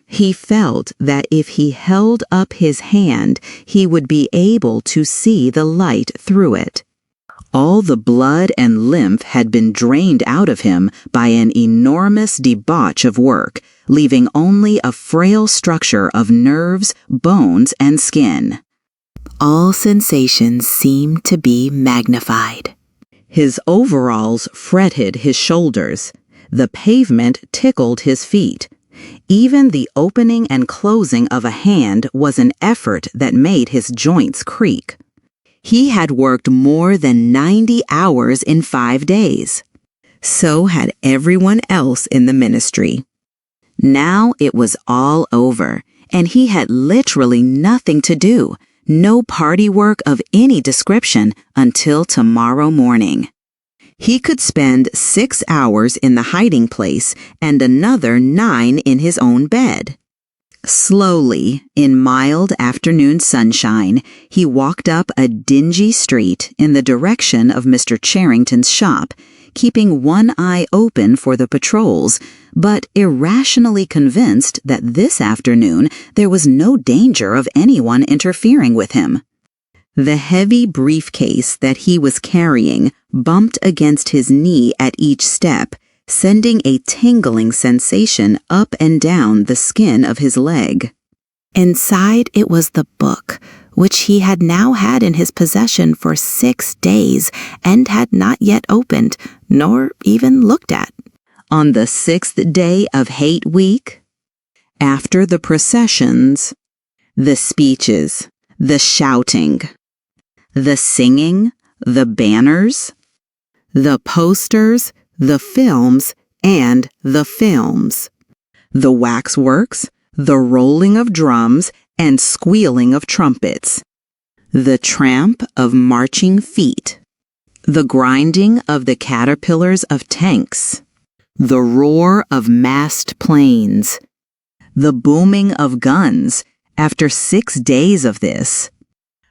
S2: He felt that if he held up his hand, he would be able to see the light through it. All the blood and lymph had been drained out of him by an enormous debauch of work, leaving only a frail structure of nerves, bones, and skin.
S3: All sensations seemed to be magnified.
S2: His overalls fretted his shoulders. The pavement tickled his feet. Even the opening and closing of a hand was an effort that made his joints creak. He had worked more than 90 hours in 5 days. So had everyone else in the ministry. Now it was all over, and he had literally nothing to do, no party work of any description until tomorrow morning. He could spend 6 hours in the hiding place and another 9 in his own bed. Slowly, in mild afternoon sunshine, he walked up a dingy street in the direction of Mr. Charrington's shop, keeping one eye open for the patrols, but irrationally convinced that this afternoon there was no danger of anyone interfering with him. The heavy briefcase that he was carrying bumped against his knee at each step, sending a tingling sensation up and down the skin of his leg.
S3: Inside it was the book, which he had now had in his possession for 6 days and had not yet opened, nor even looked at.
S2: On the 6th day of Hate Week, after the processions, the speeches, the shouting, the singing, the banners, the posters, the films, and the films, the waxworks, the rolling of drums, and squealing of trumpets, the tramp of marching feet, the grinding of the caterpillars of tanks, the roar of massed planes, the booming of guns. After 6 days of this,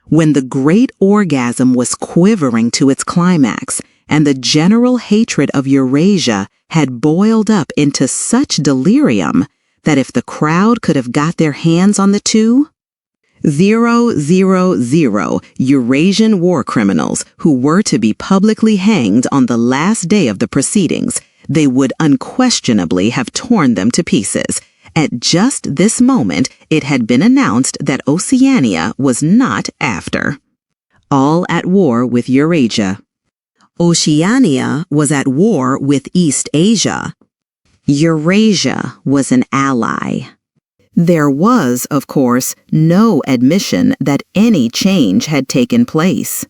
S2: when the great orgasm was quivering to its climax, and the general hatred of Eurasia had boiled up into such delirium that if the crowd could have got their hands on the two, 000 Eurasian war criminals who were to be publicly hanged on the last day of the proceedings, they would unquestionably have torn them to pieces. At just this moment, it had been announced that Oceania was not after. All at war with Eurasia. Oceania was at war with East Asia. Eurasia was an ally. There was, of course, no admission that any change had taken place.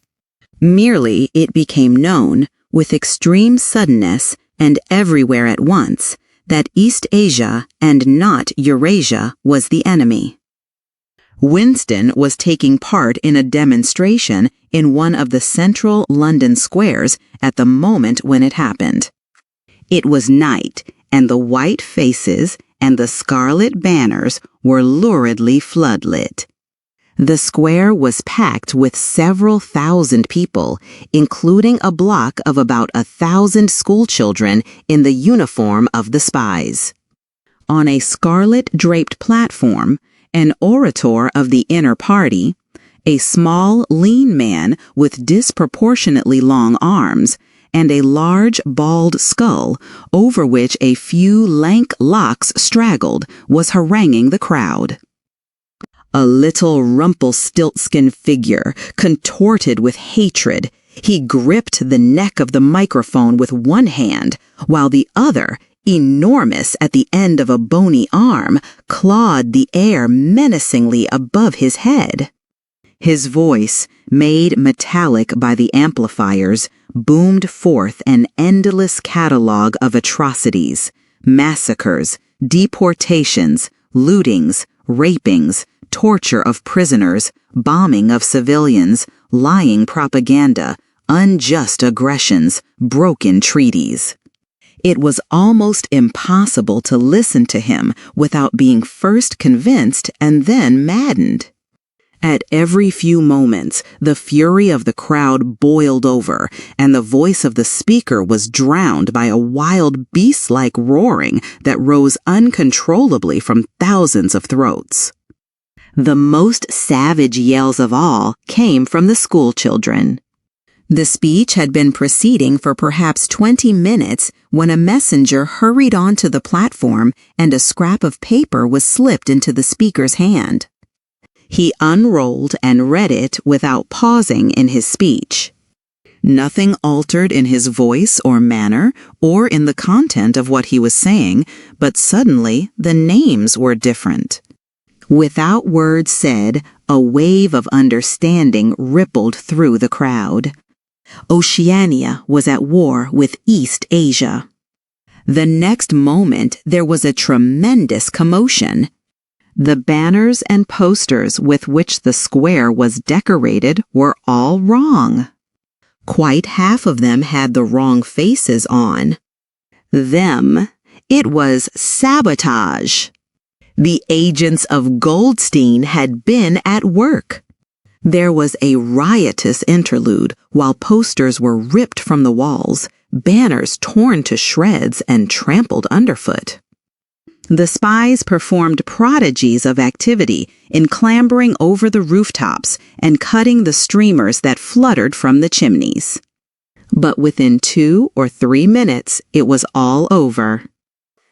S2: Merely it became known, with extreme suddenness and everywhere at once, that East Asia and not Eurasia was the enemy. Winston was taking part in a demonstration in one of the central London squares at the moment when it happened. It was night, and the white faces and the scarlet banners were luridly floodlit. The square was packed with several thousand people, including a block of about 1,000 schoolchildren in the uniform of the spies. On a scarlet-draped platform, an orator of the inner party, a small, lean man with disproportionately long arms, and a large, bald skull, over which a few lank locks straggled, was haranguing the crowd. A little Rumpelstiltskin figure, contorted with hatred, he gripped the neck of the microphone with one hand, while the other, enormous at the end of a bony arm, clawed the air menacingly above his head. His voice, made metallic by the amplifiers, boomed forth an endless catalogue of atrocities, massacres, deportations, lootings, rapings, torture of prisoners, bombing of civilians, lying propaganda, unjust aggressions, broken treaties. It was almost impossible to listen to him without being first convinced and then maddened. At every few moments, the fury of the crowd boiled over, and the voice of the speaker was drowned by a wild beast-like roaring that rose uncontrollably from thousands of throats. The most savage yells of all came from the schoolchildren. The speech had been proceeding for perhaps 20 minutes when a messenger hurried onto the platform and a scrap of paper was slipped into the speaker's hand. He unrolled and read it without pausing in his speech. Nothing altered in his voice or manner or in the content of what he was saying, but suddenly the names were different. Without words said, a wave of understanding rippled through the crowd. Oceania was at war with East Asia. The next moment there was a tremendous commotion. The banners and posters with which the square was decorated were all wrong. Quite half of them had the wrong faces on. It was sabotage. The agents of Goldstein had been at work. There was a riotous interlude while posters were ripped from the walls, banners torn to shreds and trampled underfoot. The spies performed prodigies of activity in clambering over the rooftops and cutting the streamers that fluttered from the chimneys. But within 2 or 3 minutes, it was all over.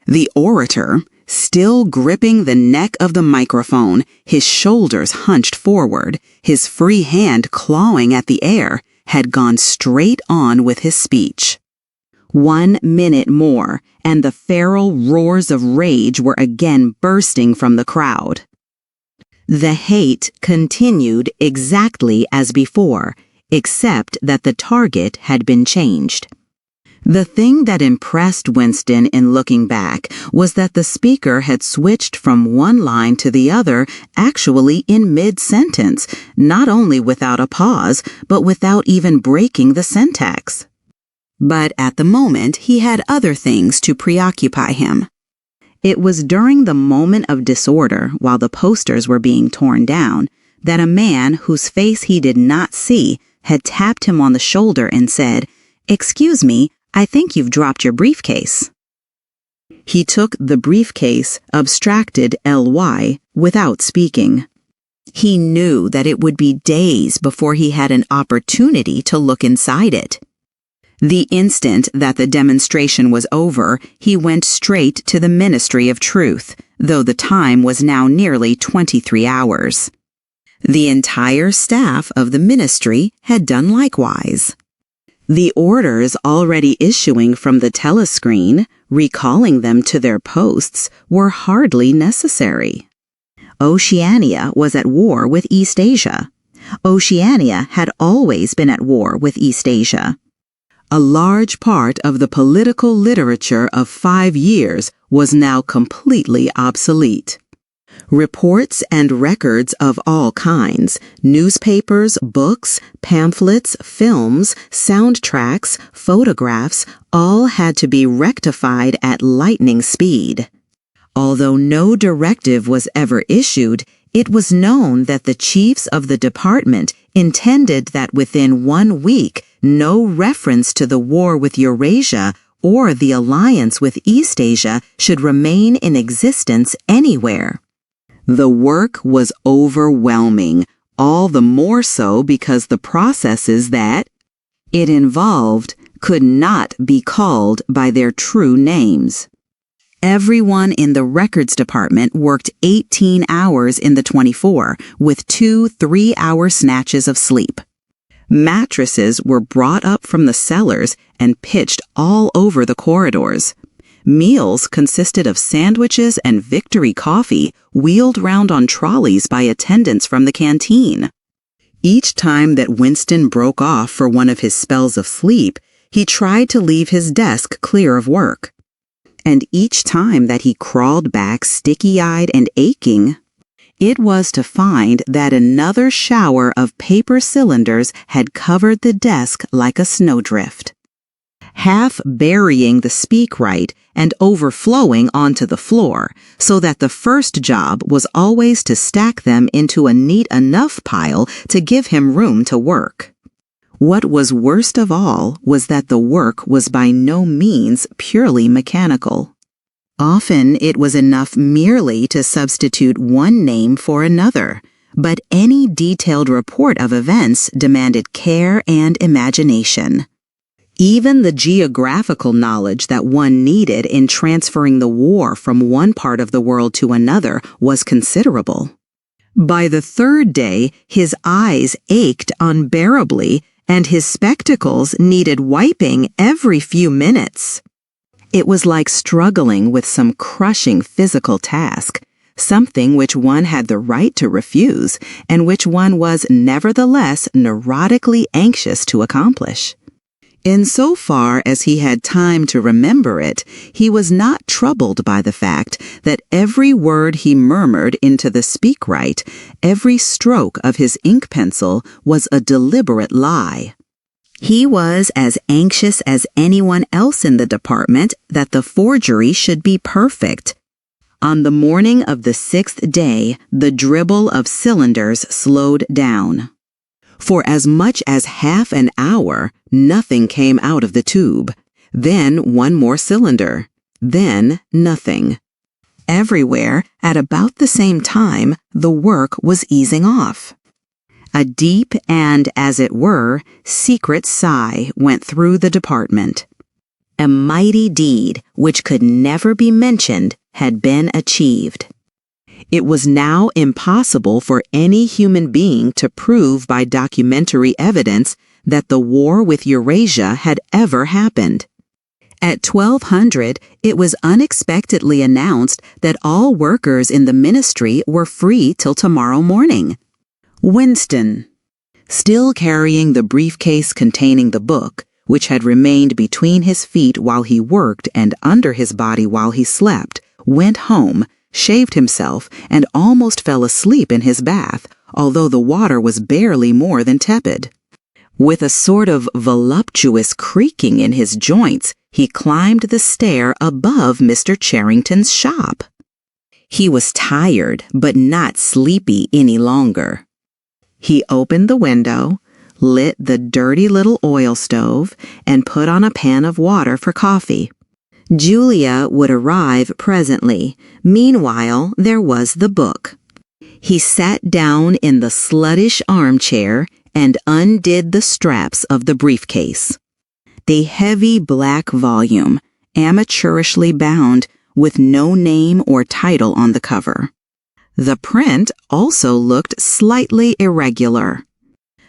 S2: The orator, still gripping the neck of the microphone, his shoulders hunched forward, his free hand clawing at the air, had gone straight on with his speech. 1 minute more, and the feral roars of rage were again bursting from the crowd. The hate continued exactly as before, except that the target had been changed. The thing that impressed Winston in looking back was that the speaker had switched from one line to the other actually in mid-sentence, not only without a pause, but without even breaking the syntax. But at the moment he had other things to preoccupy him. It was during the moment of disorder, while the posters were being torn down, that a man whose face he did not see had tapped him on the shoulder and said, "Excuse me, I think you've dropped your briefcase." He took the briefcase, abstracted ly, without speaking. He knew that it would be days before he had an opportunity to look inside it. The instant that the demonstration was over, he went straight to the Ministry of Truth, though the time was now nearly 23 hours. The entire staff of the ministry had done likewise. The orders already issuing from the telescreen, recalling them to their posts, were hardly necessary. Oceania was at war with East Asia. Oceania had always been at war with East Asia. A large part of the political literature of 5 years was now completely obsolete. Reports and records of all kinds, newspapers, books, pamphlets, films, soundtracks, photographs, all had to be rectified at lightning speed. Although no directive was ever issued, it was known that the chiefs of the department intended that within 1 week, no reference to the war with Eurasia or the alliance with East Asia should remain in existence anywhere. The work was overwhelming, all the more so because the processes that it involved could not be called by their true names. Everyone in the records department worked 18 hours in the 24, with 2 3-hour snatches of sleep. Mattresses were brought up from the cellars and pitched all over the corridors. Meals consisted of sandwiches and Victory coffee wheeled round on trolleys by attendants from the canteen. Each time that Winston broke off for one of his spells of sleep, he tried to leave his desk clear of work. And each time that he crawled back sticky-eyed and aching, it was to find that another shower of paper cylinders had covered the desk like a snowdrift, half burying the speakwrite and overflowing onto the floor, so that the first job was always to stack them into a neat enough pile to give him room to work. What was worst of all was that the work was by no means purely mechanical. Often it was enough merely to substitute one name for another, but any detailed report of events demanded care and imagination. Even the geographical knowledge that one needed in transferring the war from one part of the world to another was considerable. By the 3rd day, his eyes ached unbearably, and his spectacles needed wiping every few minutes. It was like struggling with some crushing physical task, something which one had the right to refuse, and which one was nevertheless neurotically anxious to accomplish. Insofar as he had time to remember it, he was not troubled by the fact that every word he murmured into the speakwrite, every stroke of his ink pencil, was a deliberate lie. He was as anxious as anyone else in the department that the forgery should be perfect. On the morning of the 6th day, the dribble of cylinders slowed down. For as much as half an hour, nothing came out of the tube. Then 1 more cylinder. Then nothing. Everywhere, at about the same time, the work was easing off. A deep and, as it were, secret sigh went through the department. A mighty deed, which could never be mentioned, had been achieved. It was now impossible for any human being to prove by documentary evidence that the war with Eurasia had ever happened. At 1200, it was unexpectedly announced that all workers in the ministry were free till tomorrow morning. Winston, still carrying the briefcase containing the book, which had remained between his feet while he worked and under his body while he slept, went home, shaved himself, and almost fell asleep in his bath, although the water was barely more than tepid. With a sort of voluptuous creaking in his joints, he climbed the stair above Mr. Charrington's shop. He was tired, but not sleepy any longer. He opened the window, lit the dirty little oil stove, and put on a pan of water for coffee. Julia would arrive presently. Meanwhile, there was the book. He sat down in the sluttish armchair and undid the straps of the briefcase. The heavy black volume, amateurishly bound, with no name or title on the cover. The print also looked slightly irregular.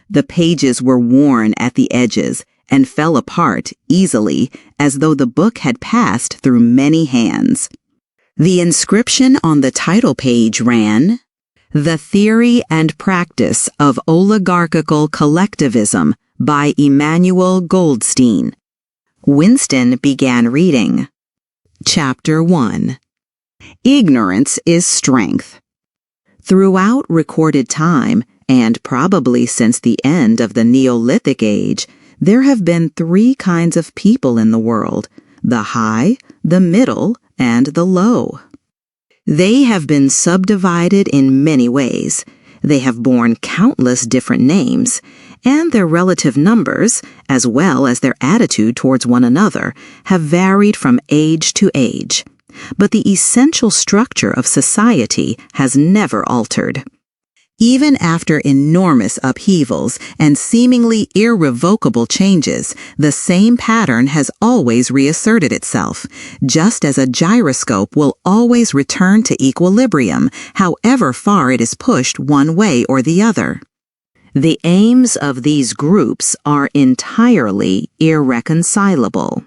S2: The pages were worn at the edges and fell apart easily, as though the book had passed through many hands. The inscription on the title page ran, The Theory and Practice of Oligarchical Collectivism by Emanuel Goldstein. Winston began reading. Chapter 1. Ignorance is Strength. Throughout recorded time, and probably since the end of the Neolithic Age, there have been three kinds of people in the world: the high, the middle, and the low. They have been subdivided in many ways. They have borne countless different names, and their relative numbers, as well as their attitude towards one another, have varied from age to age. But the essential structure of society has never altered. Even after enormous upheavals and seemingly irrevocable changes, the same pattern has always reasserted itself, just as a gyroscope will always return to equilibrium, however far it is pushed one way or the other. The aims of these groups are entirely irreconcilable.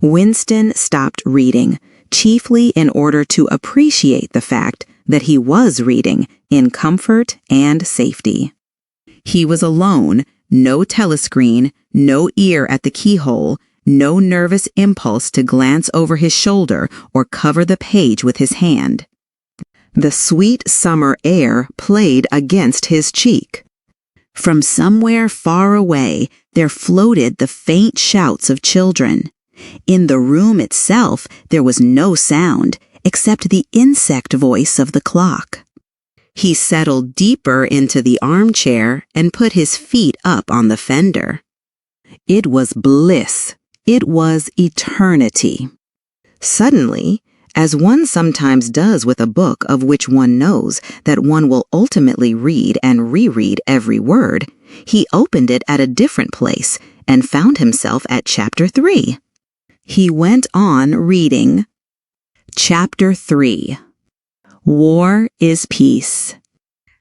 S2: Winston stopped reading, chiefly in order to appreciate the fact that he was reading in comfort and safety. He was alone, no telescreen, no ear at the keyhole, no nervous impulse to glance over his shoulder or cover the page with his hand. The sweet summer air played against his cheek. From somewhere far away, there floated the faint shouts of children. In the room itself, there was no sound, except the insect voice of the clock. He settled deeper into the armchair and put his feet up on the fender. It was bliss. It was eternity. Suddenly, as one sometimes does with a book of which one knows that one will ultimately read and reread every word, he opened it at a different place and found himself at Chapter 3. He went on reading. Chapter 3. War is Peace.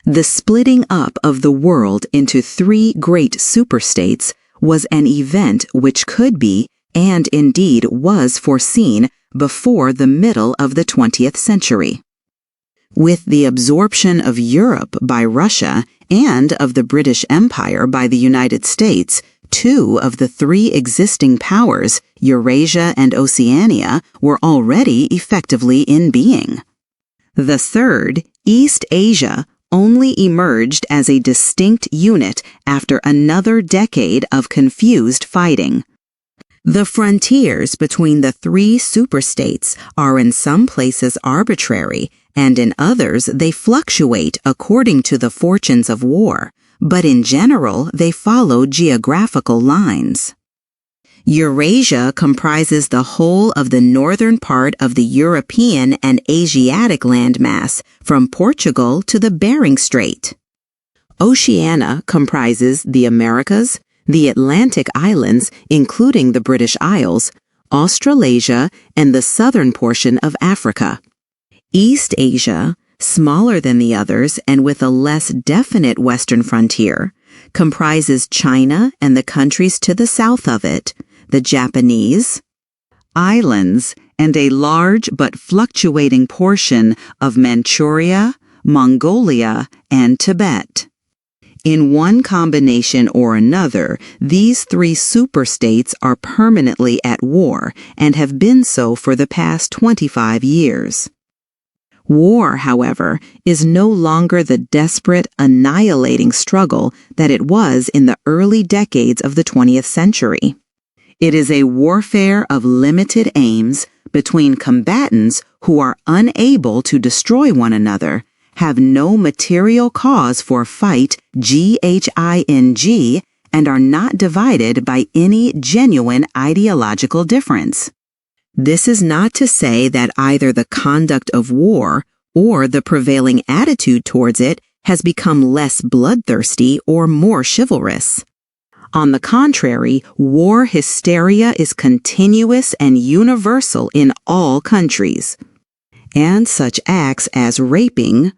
S2: The splitting up of the world into three great superstates was an event which could be, and indeed was foreseen, before the middle of the 20th century. With the absorption of Europe by Russia and of the British Empire by the United States, two of the three existing powers, Eurasia and Oceania, were already effectively in being. The third, East Asia, only emerged as a distinct unit after another decade of confused fighting. The frontiers between the three superstates are in some places arbitrary, and in others they fluctuate according to the fortunes of war, but in general they follow geographical lines. Eurasia comprises the whole of the northern part of the European and Asiatic landmass, from Portugal to the Bering Strait. Oceania comprises the Americas, the Atlantic Islands, including the British Isles, Australasia, and the southern portion of Africa. East Asia, smaller than the others and with a less definite western frontier, comprises China and the countries to the south of it, the Japanese islands, and a large but fluctuating portion of Manchuria, Mongolia, and Tibet. In one combination or another, these three superstates are permanently at war and have been so for the past 25 years. War, however, is no longer the desperate, annihilating struggle that it was in the early decades of the 20th century. It is a warfare of limited aims between combatants who are unable to destroy one another, have no material cause for fight, GHING, and are not divided by any genuine ideological difference. This is not to say that either the conduct of war or the prevailing attitude towards it has become less bloodthirsty or more chivalrous. On the contrary, war hysteria is continuous and universal in all countries. And such acts as raping,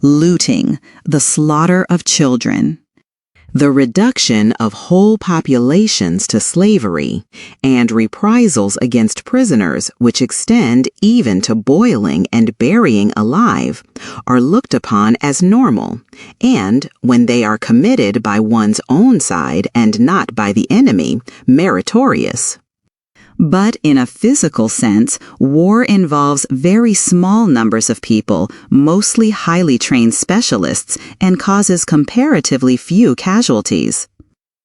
S2: looting, the slaughter of children, the reduction of whole populations to slavery, and reprisals against prisoners, which extend even to boiling and burying alive, are looked upon as normal, and, when they are committed by one's own side and not by the enemy, meritorious. But in a physical sense, war involves very small numbers of people, mostly highly trained specialists, and causes comparatively few casualties.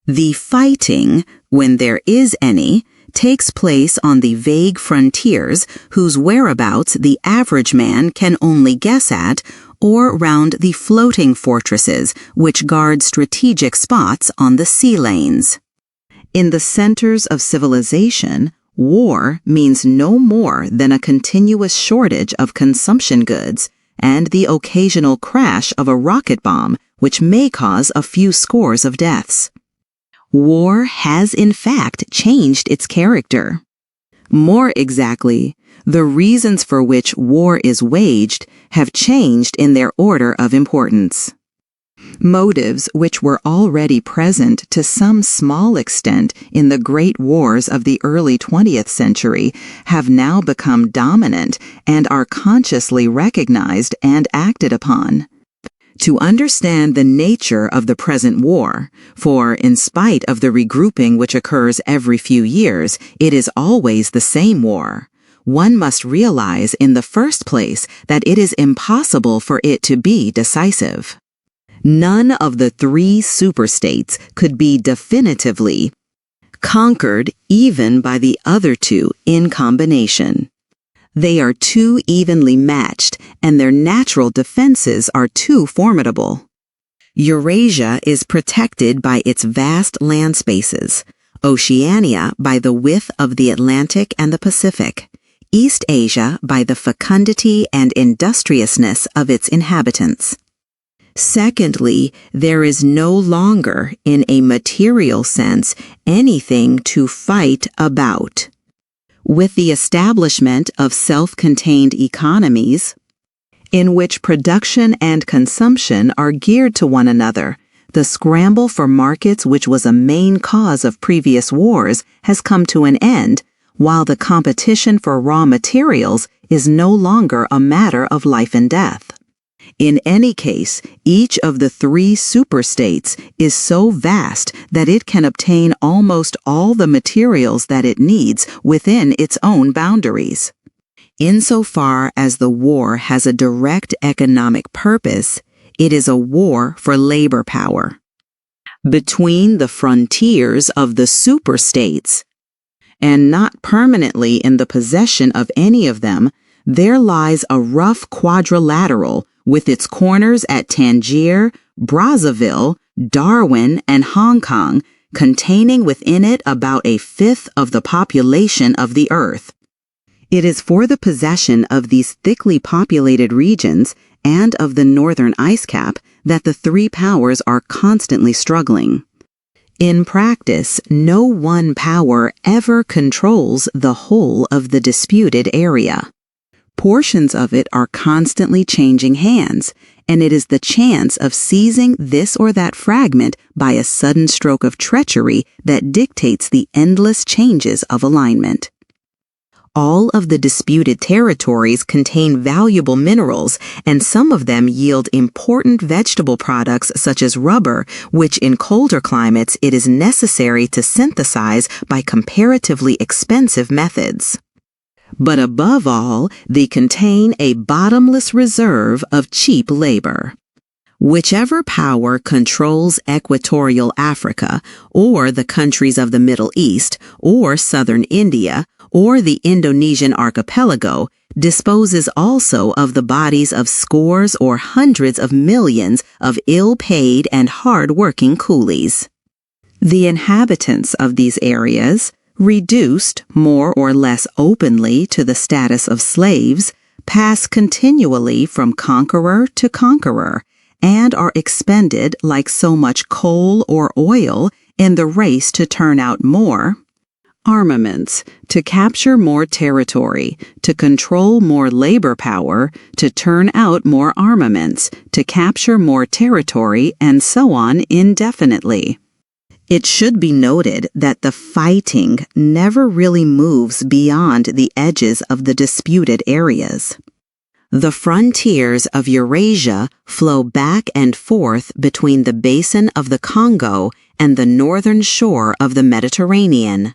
S2: The fighting, when there is any, takes place on the vague frontiers whose whereabouts the average man can only guess at, or round the floating fortresses which guard strategic spots on the sea lanes. In the centers of civilization, war means no more than a continuous shortage of consumption goods and the occasional crash of a rocket bomb which may cause a few scores of deaths. War has in fact changed its character. More exactly, the reasons for which war is waged have changed in their order of importance. Motives which were already present to some small extent in the great wars of the early 20th century have now become dominant and are consciously recognized and acted upon. To understand the nature of the present war, for in spite of the regrouping which occurs every few years, it is always the same war, one must realize in the first place that it is impossible for it to be decisive. None of the three superstates could be definitively conquered even by the other two in combination. They are too evenly matched, and their natural defenses are too formidable. Eurasia is protected by its vast land spaces, Oceania by the width of the Atlantic and the Pacific, East Asia by the fecundity and industriousness of its inhabitants. Secondly, there is no longer, in a material sense, anything to fight about. With the establishment of self-contained economies, in which production and consumption are geared to one another, the scramble for markets which was a main cause of previous wars has come to an end, while the competition for raw materials is no longer a matter of life and death. In any case, each of the three superstates is so vast that it can obtain almost all the materials that it needs within its own boundaries. Insofar as the war has a direct economic purpose, it is a war for labor power. Between the frontiers of the superstates, and not permanently in the possession of any of them, there lies a rough quadrilateral with its corners at Tangier, Brazzaville, Darwin, and Hong Kong, containing within it about a fifth of the population of the earth. It is for the possession of these thickly populated regions and of the northern ice cap that the three powers are constantly struggling. In practice, no one power ever controls the whole of the disputed area. Portions of it are constantly changing hands, and it is the chance of seizing this or that fragment by a sudden stroke of treachery that dictates the endless changes of alignment. All of the disputed territories contain valuable minerals, and some of them yield important vegetable products such as rubber, which in colder climates it is necessary to synthesize by comparatively expensive methods. But above all, they contain a bottomless reserve of cheap labor. Whichever power controls equatorial Africa, or the countries of the Middle East, or southern India, or the Indonesian archipelago, disposes also of the bodies of scores or hundreds of millions of ill-paid and hard-working coolies. The inhabitants of these areas, reduced more or less openly to the status of slaves, pass continually from conqueror to conqueror, and are expended like so much coal or oil in the race to turn out more, armaments, to capture more territory, to control more labor power, to turn out more armaments, to capture more territory, and so on indefinitely. It should be noted that the fighting never really moves beyond the edges of the disputed areas. The frontiers of Eurasia flow back and forth between the basin of the Congo and the northern shore of the Mediterranean.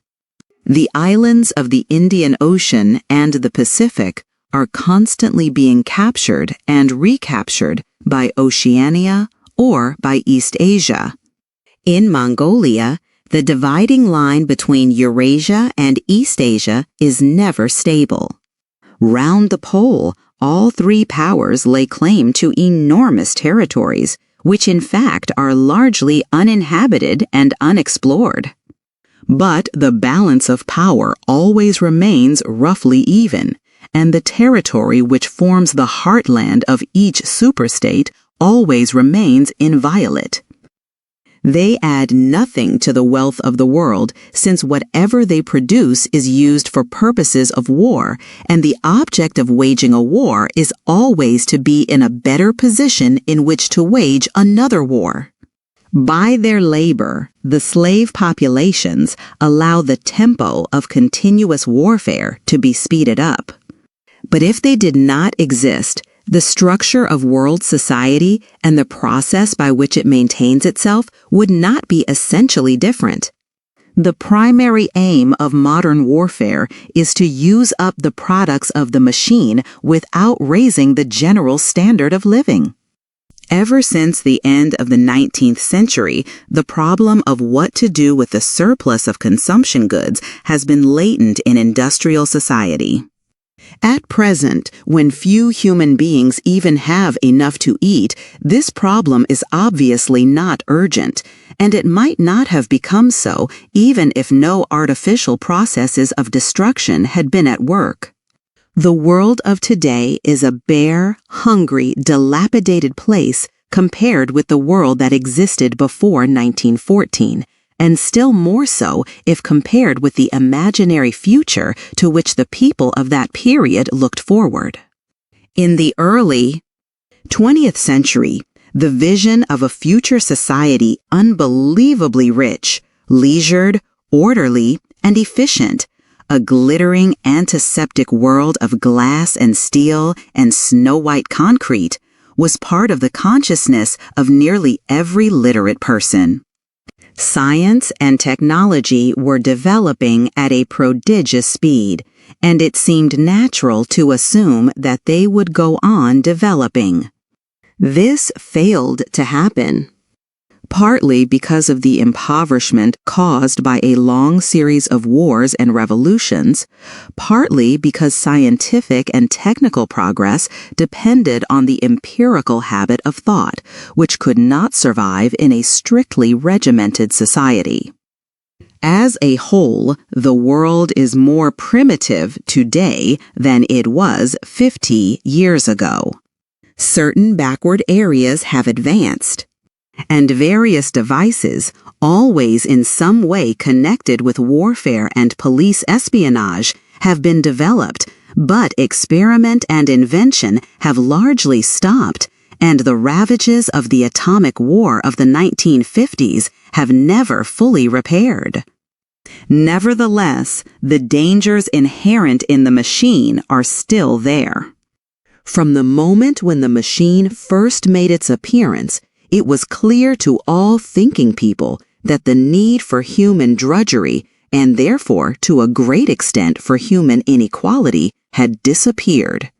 S2: The islands of the Indian Ocean and the Pacific are constantly being captured and recaptured by Oceania or by East Asia. In Mongolia, the dividing line between Eurasia and East Asia is never stable. Round the pole, all three powers lay claim to enormous territories, which in fact are largely uninhabited and unexplored. But the balance of power always remains roughly even, and the territory which forms the heartland of each superstate always remains inviolate. They add nothing to the wealth of the world, since whatever they produce is used for purposes of war, and the object of waging a war is always to be in a better position in which to wage another war. By their labor, the slave populations allow the tempo of continuous warfare to be speeded up. But if they did not exist, the structure of world society and the process by which it maintains itself would not be essentially different. The primary aim of modern warfare is to use up the products of the machine without raising the general standard of living. Ever since the end of the 19th century, the problem of what to do with the surplus of consumption goods has been latent in industrial society. At present, when few human beings even have enough to eat, this problem is obviously not urgent, and it might not have become so even if no artificial processes of destruction had been at work. The world of today is a bare, hungry, dilapidated place compared with the world that existed before 1914. And still more so if compared with the imaginary future to which the people of that period looked forward. In the early 20th century, the vision of a future society unbelievably rich, leisured, orderly, and efficient, a glittering antiseptic world of glass and steel and snow-white concrete, was part of the consciousness of nearly every literate person. Science and technology were developing at a prodigious speed, and it seemed natural to assume that they would go on developing. This failed to happen, partly because of the impoverishment caused by a long series of wars and revolutions, partly because scientific and technical progress depended on the empirical habit of thought, which could not survive in a strictly regimented society. As a whole, the world is more primitive today than it was 50 years ago. Certain backward areas have advanced, and various devices, always in some way connected with warfare and police espionage, have been developed, but experiment and invention have largely stopped, and the ravages of the atomic war of the 1950s have never fully repaired. Nevertheless, the dangers inherent in the machine are still there. From the moment when the machine first made its appearance, it was clear to all thinking people that the need for human drudgery, and therefore to a great extent for human inequality, had disappeared.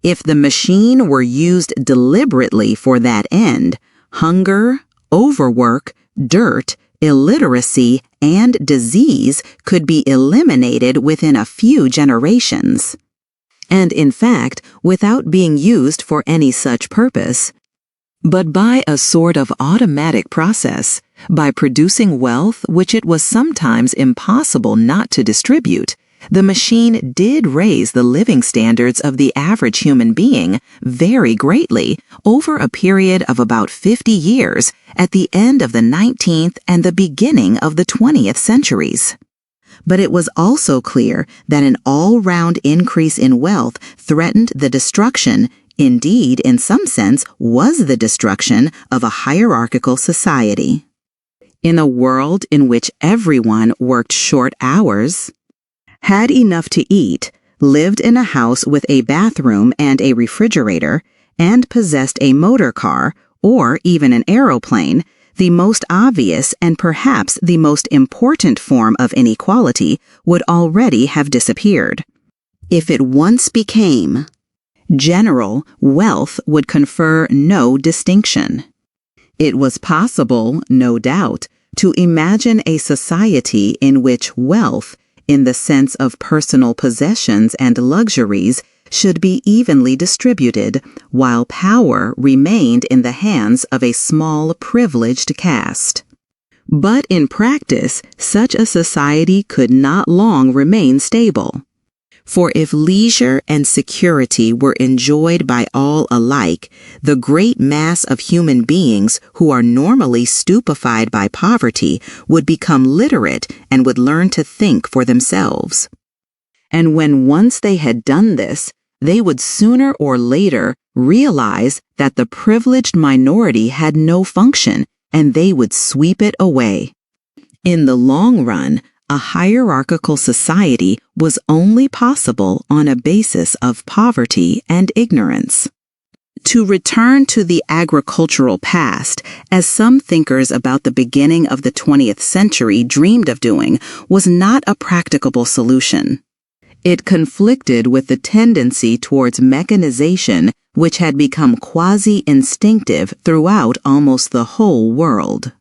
S2: If the machine were used deliberately for that end, hunger, overwork, dirt, illiteracy, and disease could be eliminated within a few generations. And in fact, without being used for any such purpose, but by a sort of automatic process, by producing wealth which it was sometimes impossible not to distribute, the machine did raise the living standards of the average human being very greatly over a period of about 50 years at the end of the 19th and the beginning of the 20th centuries. but it was also clear that an all-round increase in wealth threatened the destruction, indeed, in some sense, was the destruction of a hierarchical society. In a world in which everyone worked short hours, had enough to eat, lived in a house with a bathroom and a refrigerator, and possessed a motor car, or even an aeroplane, the most obvious and perhaps the most important form of inequality would already have disappeared. If it once became general, wealth would confer no distinction. It was possible, no doubt, to imagine a society in which wealth, in the sense of personal possessions and luxuries, should be evenly distributed, while power remained in the hands of a small privileged caste. But in practice, such a society could not long remain stable. For if leisure and security were enjoyed by all alike, the great mass of human beings who are normally stupefied by poverty would become literate and would learn to think for themselves. And when once they had done this, they would sooner or later realize that the privileged minority had no function, and they would sweep it away. In the long run, a hierarchical society was only possible on a basis of poverty and ignorance. To return to the agricultural past, as some thinkers about the beginning of the 20th century dreamed of doing, was not a practicable solution. It conflicted with the tendency towards mechanization, which had become quasi-instinctive throughout almost the whole world.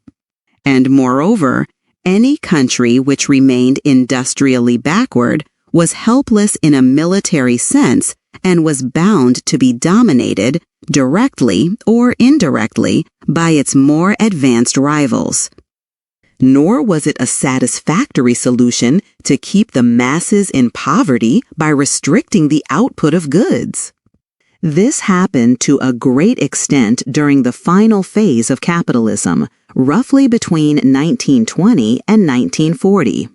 S2: And moreover, any country which remained industrially backward was helpless in a military sense and was bound to be dominated, directly or indirectly, by its more advanced rivals. Nor was it a satisfactory solution to keep the masses in poverty by restricting the output of goods. This happened to a great extent during the final phase of capitalism, roughly between 1920 and 1940.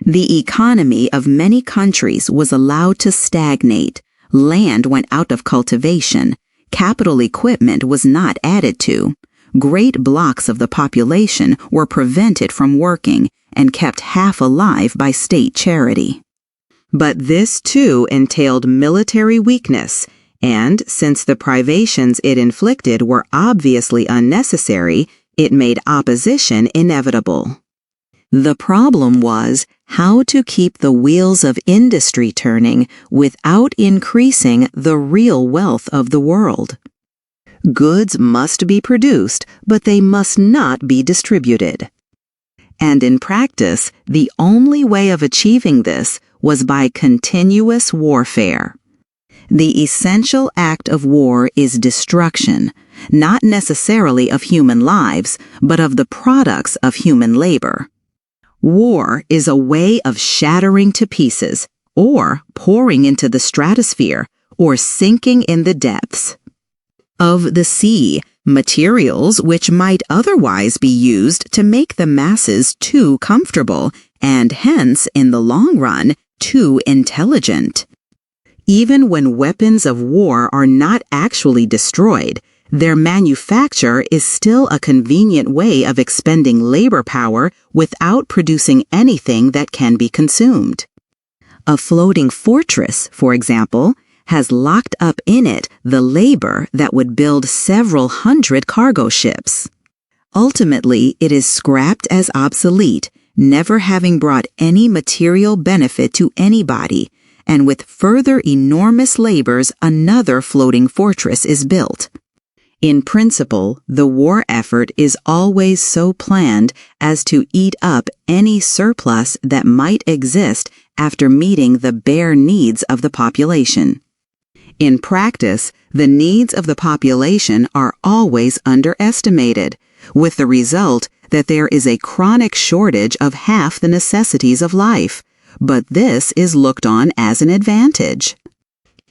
S2: The economy of many countries was allowed to stagnate, land went out of cultivation, capital equipment was not added to. Great blocks of the population were prevented from working and kept half alive by state charity. But this too entailed military weakness, and since the privations it inflicted were obviously unnecessary, it made opposition inevitable. The problem was how to keep the wheels of industry turning without increasing the real wealth of the world. Goods must be produced, but they must not be distributed. And in practice, the only way of achieving this was by continuous warfare. The essential act of war is destruction, not necessarily of human lives, but of the products of human labor. War is a way of shattering to pieces, or pouring into the stratosphere, or sinking in the depths of the sea, materials which might otherwise be used to make the masses too comfortable and hence, in the long run, too intelligent. Even when weapons of war are not actually destroyed, their manufacture is still a convenient way of expending labor power without producing anything that can be consumed. A floating fortress, for example, has locked up in it the labor that would build several hundred cargo ships. Ultimately, it is scrapped as obsolete, never having brought any material benefit to anybody, and with further enormous labors, another floating fortress is built. In principle, the war effort is always so planned as to eat up any surplus that might exist after meeting the bare needs of the population. In practice, the needs of the population are always underestimated, with the result that there is a chronic shortage of half the necessities of life, but this is looked on as an advantage.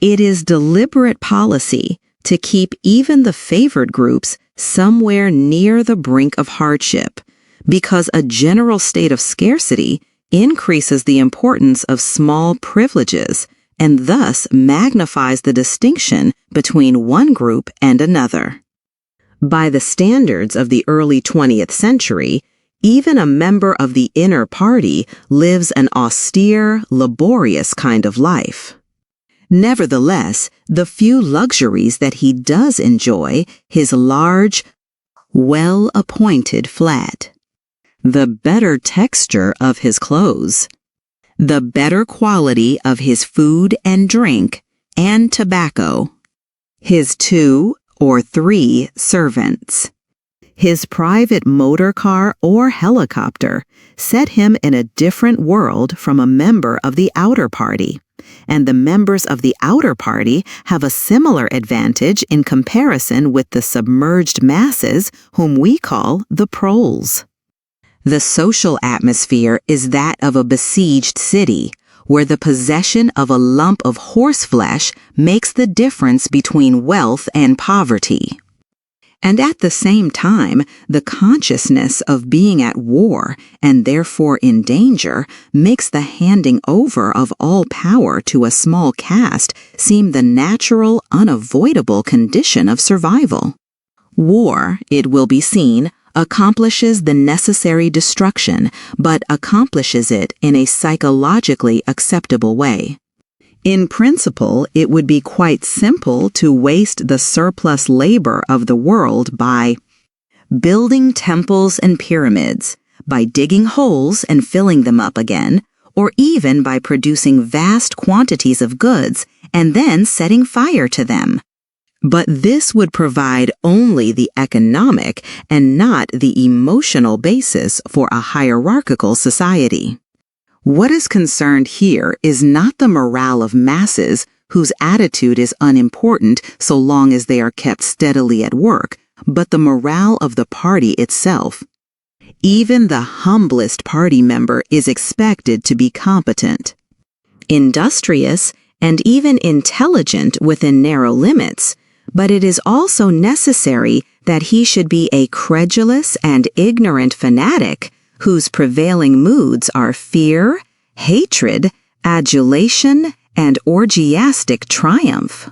S2: It is deliberate policy to keep even the favored groups somewhere near the brink of hardship, because a general state of scarcity increases the importance of small privileges and thus magnifies the distinction between one group and another. By the standards of the early 20th century, even a member of the inner party lives an austere, laborious kind of life. Nevertheless, the few luxuries that he does enjoy, his large, well-appointed flat, the better texture of his clothes, the better quality of his food and drink and tobacco, his 2 or 3 servants, his private motor car or helicopter set him in a different world from a member of the outer party, and the members of the outer party have a similar advantage in comparison with the submerged masses whom we call the proles. The social atmosphere is that of a besieged city, where the possession of a lump of horseflesh makes the difference between wealth and poverty. And at the same time, the consciousness of being at war and therefore in danger makes the handing over of all power to a small caste seem the natural, unavoidable condition of survival. War, it will be seen, accomplishes the necessary destruction, but accomplishes it in a psychologically acceptable way. In principle, it would be quite simple to waste the surplus labor of the world by building temples and pyramids, by digging holes and filling them up again, or even by producing vast quantities of goods and then setting fire to them. But this would provide only the economic and not the emotional basis for a hierarchical society. What is concerned here is not the morale of masses whose attitude is unimportant so long as they are kept steadily at work, but the morale of the party itself. Even the humblest party member is expected to be competent, industrious, and even intelligent within narrow limits, but it is also necessary that he should be a credulous and ignorant fanatic whose prevailing moods are fear, hatred, adulation, and orgiastic triumph.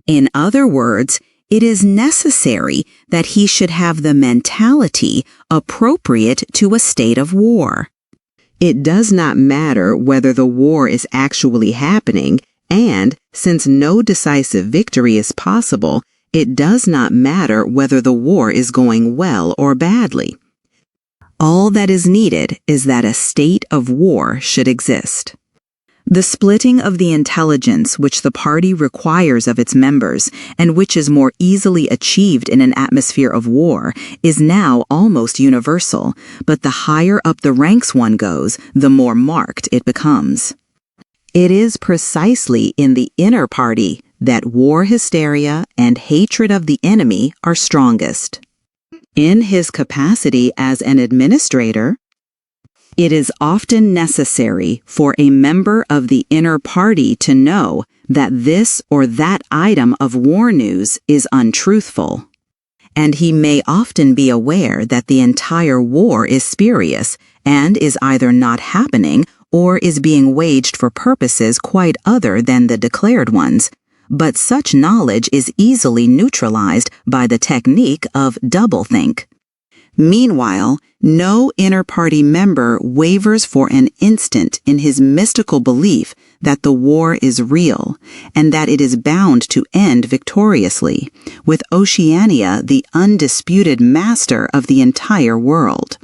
S2: In other words, it is necessary that he should have the mentality appropriate to a state of war. It does not matter whether the war is actually happening, and, since no decisive victory is possible, it does not matter whether the war is going well or badly. All that is needed is that a state of war should exist. The splitting of the intelligence which the party requires of its members, and which is more easily achieved in an atmosphere of war, is now almost universal, but the higher up the ranks one goes, the more marked it becomes. It is precisely in the inner party that war hysteria and hatred of the enemy are strongest. In his capacity as an administrator, it is often necessary for a member of the inner party to know that this or that item of war news is untruthful, and he may often be aware that the entire war is spurious and is either not happening or is being waged for purposes quite other than the declared ones, but such knowledge is easily neutralized by the technique of doublethink. Meanwhile, no inner party member wavers for an instant in his mystical belief that the war is real and that it is bound to end victoriously, with Oceania the undisputed master of the entire world.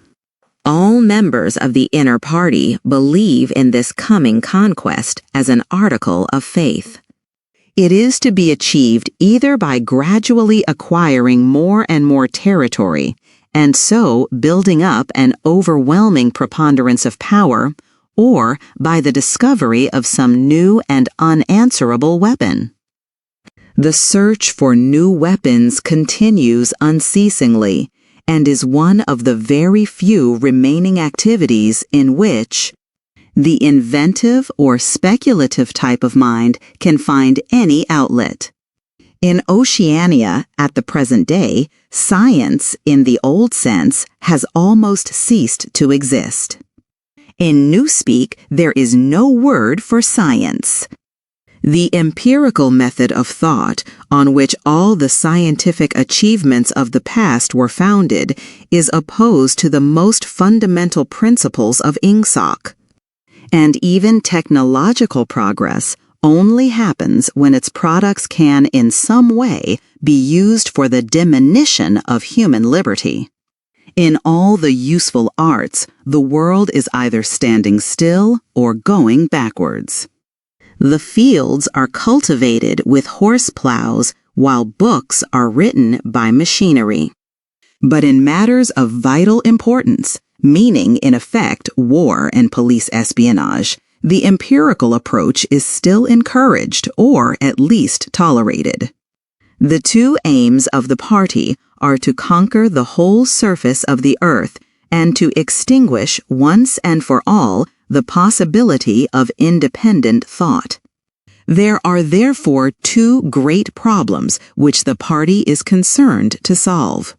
S2: All members of the inner party believe in this coming conquest as an article of faith. It is to be achieved either by gradually acquiring more and more territory, and so building up an overwhelming preponderance of power, or by the discovery of some new and unanswerable weapon. The search for new weapons continues unceasingly, and is one of the very few remaining activities in which the inventive or speculative type of mind can find any outlet. In Oceania, at the present day, science, in the old sense, has almost ceased to exist. In Newspeak, there is no word for science. The empirical method of thought, on which all the scientific achievements of the past were founded, is opposed to the most fundamental principles of Ingsoc. And even technological progress only happens when its products can in some way be used for the diminution of human liberty. In all the useful arts, the world is either standing still or going backwards. The fields are cultivated with horse plows, while books are written by machinery. But in matters of vital importance, meaning in effect war and police espionage, the empirical approach is still encouraged or at least tolerated. The two aims of the party are to conquer the whole surface of the earth and to extinguish once and for all the possibility of independent thought. There are therefore two great problems which the party is concerned to solve.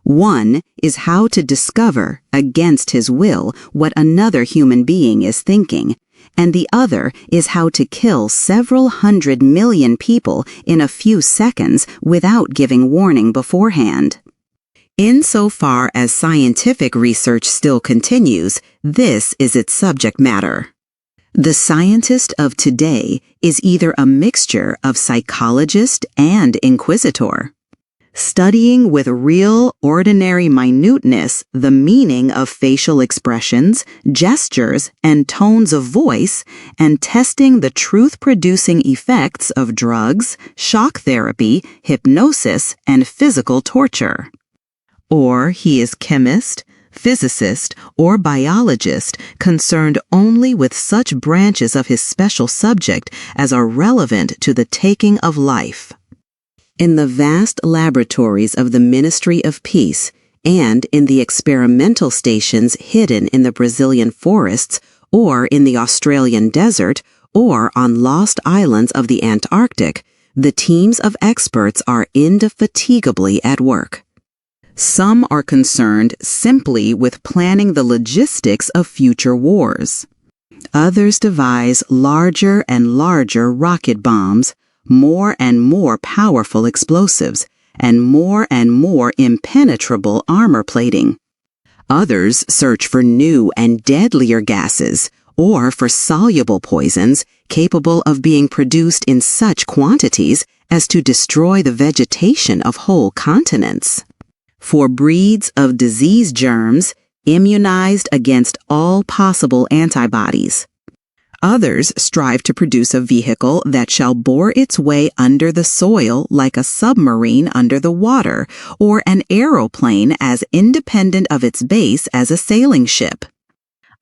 S2: One is how to discover, against his will, what another human being is thinking, and the other is how to kill several 100 million people in a few seconds without giving warning beforehand. Insofar as scientific research still continues, this is its subject matter. The scientist of today is either a mixture of psychologist and inquisitor. Studying with real, ordinary minuteness the meaning of facial expressions, gestures, and tones of voice, and testing the truth-producing effects of drugs, shock therapy, hypnosis, and physical torture. Or he is chemist, physicist, or biologist concerned only with such branches of his special subject as are relevant to the taking of life. In the vast laboratories of the Ministry of Peace and in the experimental stations hidden in the Brazilian forests or in the Australian desert or on lost islands of the Antarctic, the teams of experts are indefatigably at work. Some are concerned simply with planning the logistics of future wars. Others devise larger and larger rocket bombs, more and more powerful explosives, and more impenetrable armor plating. Others search for new and deadlier gases, or for soluble poisons capable of being produced in such quantities as to destroy the vegetation of whole continents. For breeds of disease germs immunized against all possible antibodies. Others strive to produce a vehicle that shall bore its way under the soil like a submarine under the water, or an aeroplane as independent of its base as a sailing ship.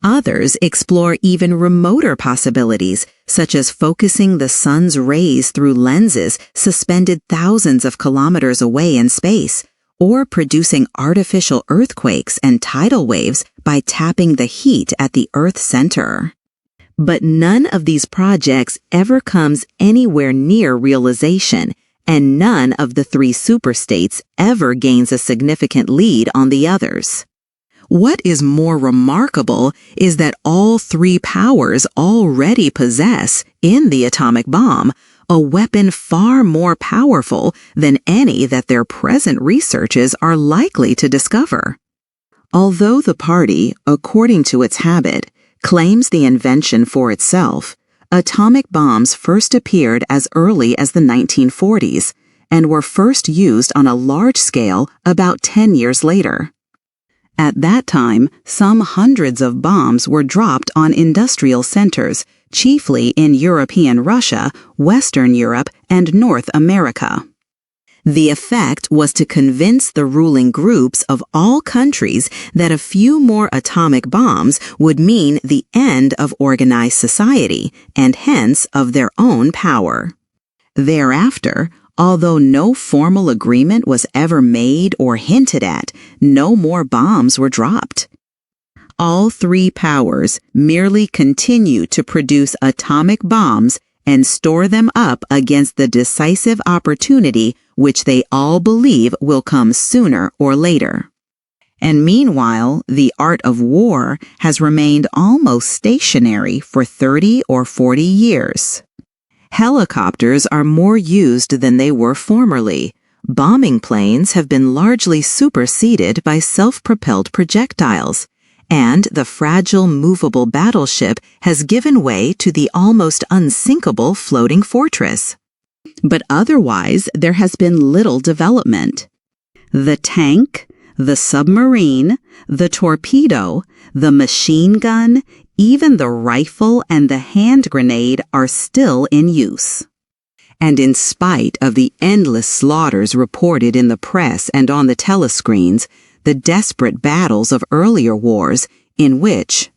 S2: Others explore even remoter possibilities, such as focusing the sun's rays through lenses suspended thousands of kilometers away in space, or producing artificial earthquakes and tidal waves by tapping the heat at the Earth's center. But none of these projects ever comes anywhere near realization, and none of the three superstates ever gains a significant lead on the others. What is more remarkable is that all three powers already possess, in the atomic bomb, a weapon far more powerful than any that their present researches are likely to discover. Although the party, according to its habit, claims the invention for itself, atomic bombs first appeared as early as the 1940s and were first used on a large scale about 10 years later. At that time, some hundreds of bombs were dropped on industrial centers, chiefly in European Russia, Western Europe, and North America. The effect was to convince the ruling groups of all countries that a few more atomic bombs would mean the end of organized society, and hence of their own power. Thereafter, although no formal agreement was ever made or hinted at, no more bombs were dropped. All three powers merely continue to produce atomic bombs and store them up against the decisive opportunity which they all believe will come sooner or later. And meanwhile, the art of war has remained almost stationary for 30 or 40 years. Helicopters are more used than they were formerly. Bombing planes have been largely superseded by self-propelled projectiles, and the fragile movable battleship has given way to the almost unsinkable floating fortress. But otherwise, there has been little development. The tank, the submarine, the torpedo, the machine gun, even the rifle and the hand grenade are still in use. And in spite of the endless slaughters reported in the press and on the telescreens, the desperate battles of earlier wars, in which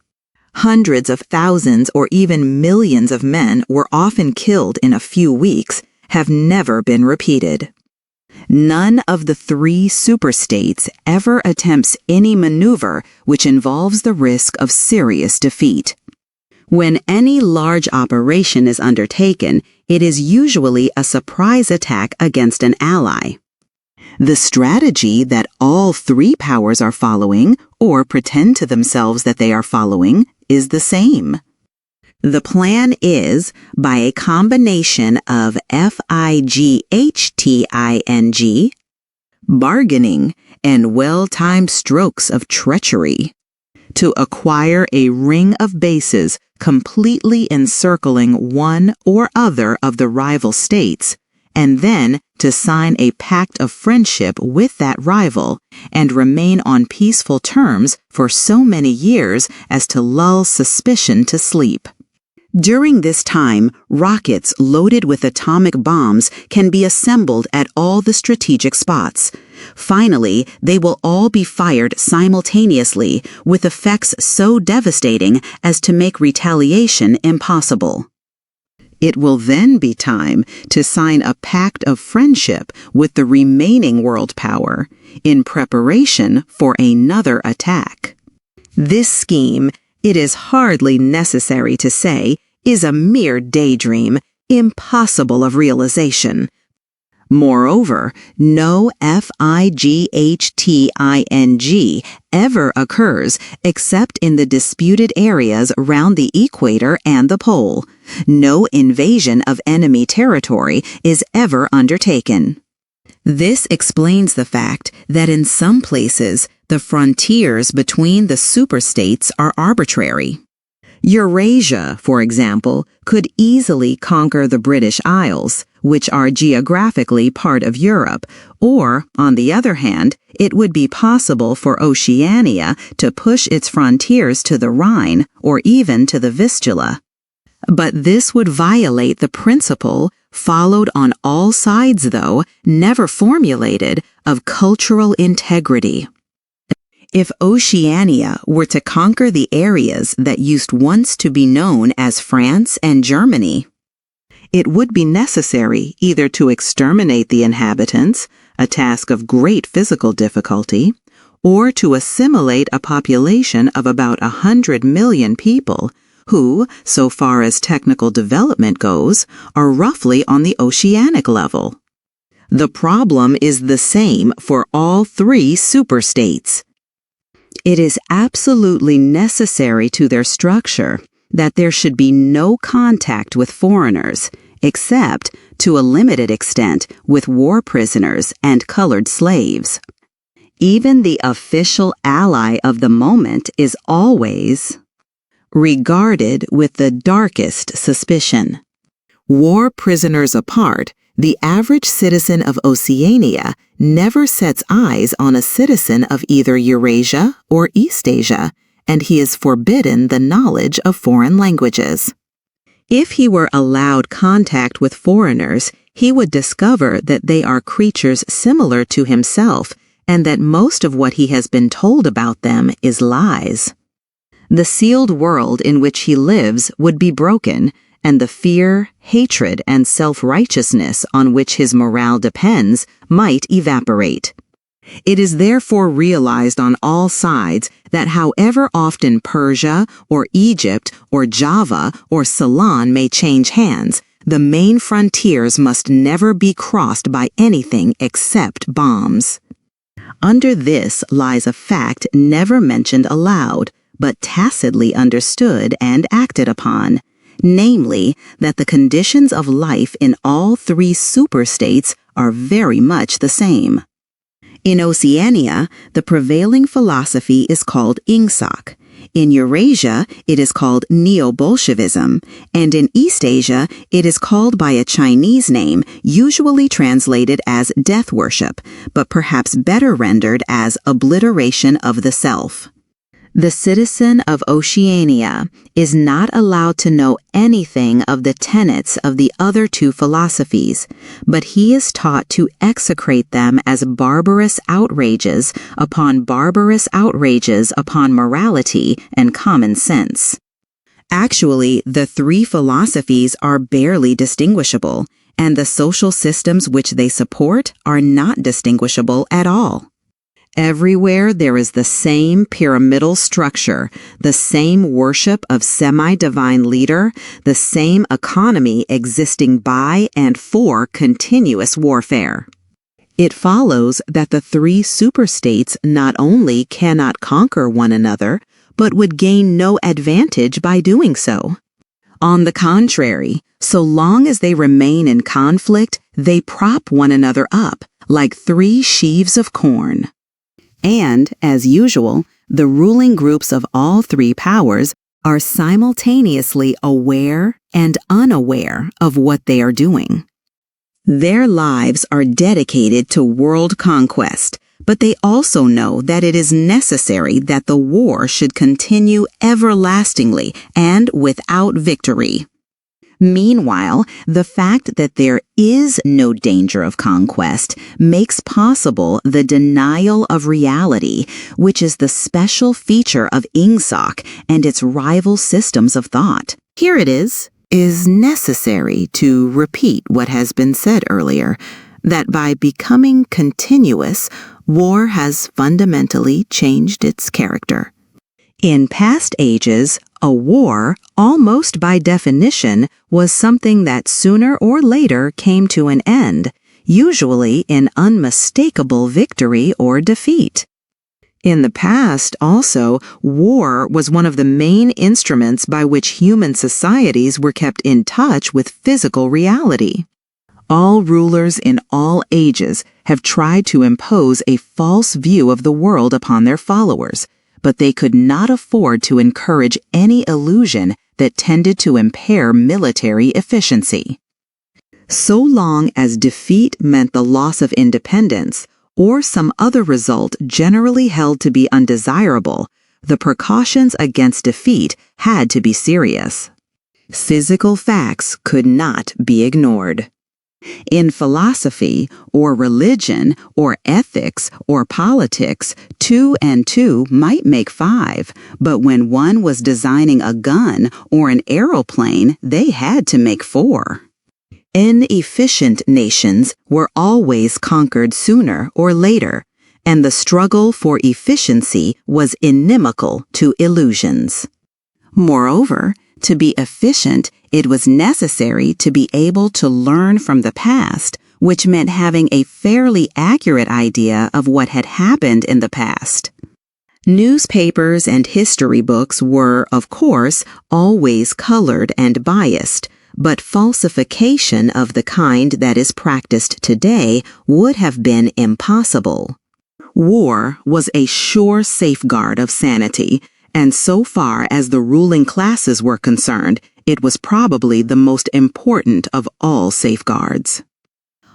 S2: hundreds of thousands or even millions of men were often killed in a few weeks, have never been repeated. None of the three superstates ever attempts any maneuver which involves the risk of serious defeat. When any large operation is undertaken, it is usually a surprise attack against an ally. The strategy that all three powers are following, or pretend to themselves that they are following, is the same. The plan is, by a combination of fighting, bargaining, and well-timed strokes of treachery, to acquire a ring of bases completely encircling one or other of the rival states, and then to sign a pact of friendship with that rival and remain on peaceful terms for so many years as to lull suspicion to sleep. During this time, rockets loaded with atomic bombs can be assembled at all the strategic spots. Finally, they will all be fired simultaneously with effects so devastating as to make retaliation impossible. It will then be time to sign a pact of friendship with the remaining world power in preparation for another attack. This scheme, it is hardly necessary to say, is a mere daydream, impossible of realization. Moreover, no fighting ever occurs except in the disputed areas round the equator and the pole. No invasion of enemy territory is ever undertaken. This explains the fact that in some places the frontiers between the superstates are arbitrary. Eurasia, for example, could easily conquer the British Isles, which are geographically part of Europe, or, on the other hand, it would be possible for Oceania to push its frontiers to the Rhine or even to the Vistula. But this would violate the principle, followed on all sides though, never formulated, of cultural integrity. If Oceania were to conquer the areas that used once to be known as France and Germany, it would be necessary either to exterminate the inhabitants, a task of great physical difficulty, or to assimilate a population of about 100 million people who, so far as technical development goes, are roughly on the oceanic level. The problem is the same for all three superstates. It is absolutely necessary to their structure that there should be no contact with foreigners, except, to a limited extent, with war prisoners and colored slaves. Even the official ally of the moment is always regarded with the darkest suspicion. War prisoners apart, the average citizen of Oceania never sets eyes on a citizen of either Eurasia or Eastasia, and he is forbidden the knowledge of foreign languages. If he were allowed contact with foreigners, he would discover that they are creatures similar to himself, and that most of what he has been told about them is lies. The sealed world in which he lives would be broken, and the fear, hatred, and self-righteousness on which his morale depends might evaporate. It is therefore realized on all sides that however often Persia or Egypt or Java or Ceylon may change hands, the main frontiers must never be crossed by anything except bombs. Under this lies a fact never mentioned aloud, but tacitly understood and acted upon, namely, that the conditions of life in all three superstates are very much the same. In Oceania, the prevailing philosophy is called Ingsoc. In Eurasia, it is called Neo-Bolshevism, and in East Asia, it is called by a Chinese name, usually translated as death worship, but perhaps better rendered as obliteration of the self. The citizen of Oceania is not allowed to know anything of the tenets of the other two philosophies, but he is taught to execrate them as barbarous outrages upon morality and common sense. Actually, the three philosophies are barely distinguishable, and the social systems which they support are not distinguishable at all. Everywhere there is the same pyramidal structure, the same worship of semi-divine leader, the same economy existing by and for continuous warfare. It follows that the three superstates not only cannot conquer one another, but would gain no advantage by doing so. On the contrary, so long as they remain in conflict, they prop one another up like three sheaves of corn. And, as usual, the ruling groups of all three powers are simultaneously aware and unaware of what they are doing. Their lives are dedicated to world conquest, but they also know that it is necessary that the war should continue everlastingly and without victory. Meanwhile, the fact that there is no danger of conquest makes possible the denial of reality, which is the special feature of Ingsoc and its rival systems of thought.
S3: Here it is necessary to repeat what has been said earlier, that by becoming continuous, war has fundamentally changed its character.
S2: In past ages, a war, almost by definition, was something that sooner or later came to an end, usually in unmistakable victory or defeat. In the past, also, war was one of the main instruments by which human societies were kept in touch with physical reality. All rulers in all ages have tried to impose a false view of the world upon their followers, but they could not afford to encourage any illusion that tended to impair military efficiency. So long as defeat meant the loss of independence, or some other result generally held to be undesirable, the precautions against defeat had to be serious. Physical facts could not be ignored. In philosophy, or religion, or ethics, or politics, 2 and 2 might make 5, but when one was designing a gun or an aeroplane, they had to make 4. Inefficient nations were always conquered sooner or later, and the struggle for efficiency was inimical to illusions. Moreover, to be efficient, it was necessary to be able to learn from the past, which meant having a fairly accurate idea of what had happened in the past. Newspapers and history books were, of course, always colored and biased, but falsification of the kind that is practiced today would have been impossible. War was a sure safeguard of sanity, and so far as the ruling classes were concerned, it was probably the most important of all safeguards.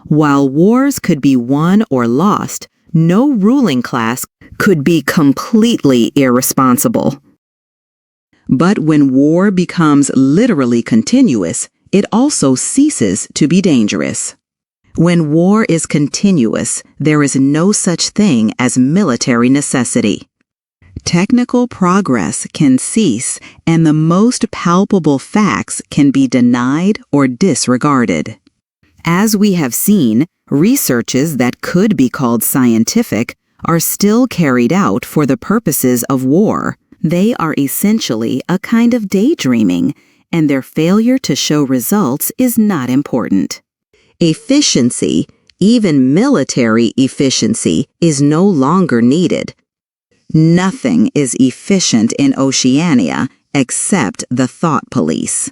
S3: While wars could be won or lost, no ruling class could be completely irresponsible.
S2: But when war becomes literally continuous, it also ceases to be dangerous. When war is continuous, there is no such thing as military necessity. Technical progress can cease, and the most palpable facts can be denied or disregarded.
S3: As we have seen, researches that could be called scientific are still carried out for the purposes of war. They are essentially a kind of daydreaming, and their failure to show results is not important.
S2: Efficiency, Even military efficiency is no longer needed. Nothing is efficient in Oceania except the thought police.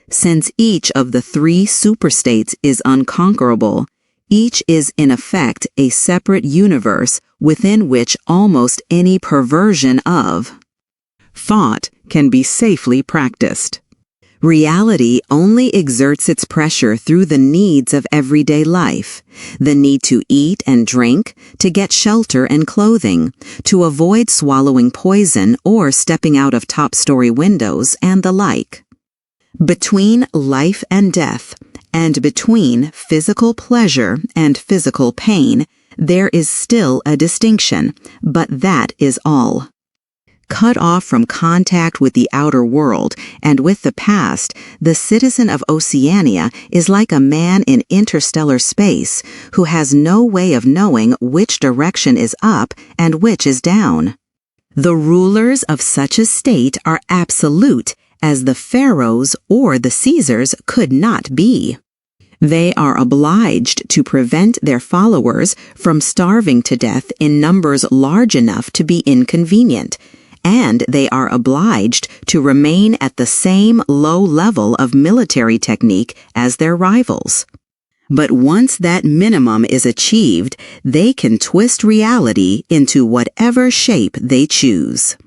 S2: Since each of the three superstates is unconquerable, each is in effect a separate universe within which almost any perversion of thought can be safely practiced. Reality only exerts its pressure through the needs of everyday life, the need to eat and drink, to get shelter and clothing, to avoid swallowing poison or stepping out of top-story windows, and the like. Between life and death, and between physical pleasure and physical pain, there is still a distinction, but that is all. Cut off from contact with the outer world and with the past, the citizen of Oceania is like a man in interstellar space who has no way of knowing which direction is up and which is down. The rulers of such a state are absolute, as the pharaohs or the Caesars could not be. They are obliged to prevent their followers from starving to death in numbers large enough to be inconvenient, and they are obliged to remain at the same low level of military technique as their rivals. But once that minimum is achieved, they can twist reality into whatever shape they choose.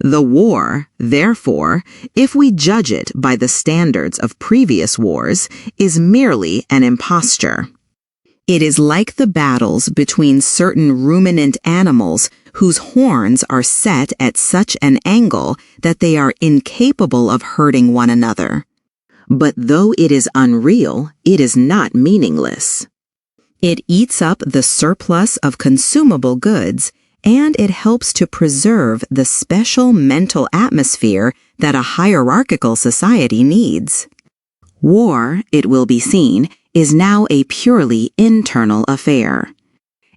S2: The war, therefore, if we judge it by the standards of previous wars, is merely an imposture. It is like the battles between certain ruminant animals whose horns are set at such an angle that they are incapable of hurting one another. But though it is unreal, it is not meaningless. It eats up the surplus of consumable goods, and it helps to preserve the special mental atmosphere that a hierarchical society needs. War, it will be seen, is now a purely internal affair.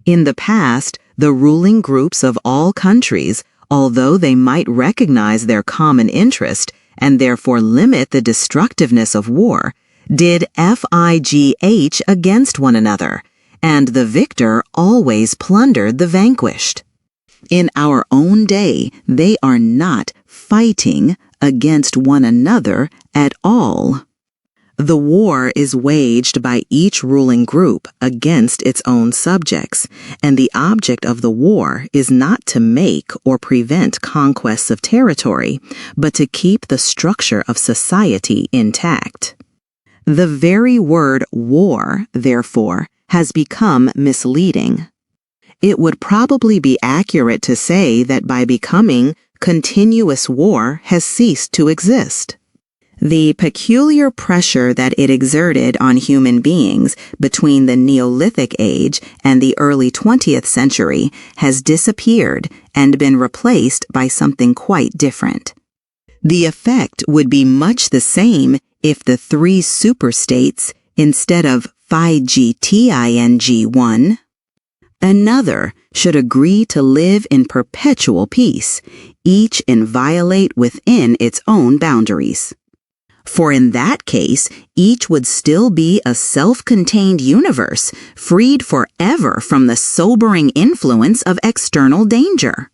S2: In the past, the ruling groups of all countries, although they might recognize their common interest and therefore limit the destructiveness of war, did fight against one another, and the victor always plundered the vanquished. In our own day, they are not fighting against one another at all. The war is waged by each ruling group against its own subjects, and the object of the war is not to make or prevent conquests of territory, but to keep the structure of society intact. The very word war, therefore, has become misleading. It would probably be accurate to say that by becoming, continuous war has ceased to exist. The peculiar pressure that it exerted on human beings between the Neolithic age and the early 20th century has disappeared and been replaced by something quite different. The effect would be much the same if the three superstates, instead of Phi-G-T-I-N-G-1, another should agree to live in perpetual peace, each inviolate within its own boundaries. For in that case, each would still be a self-contained universe, freed forever from the sobering influence of external danger.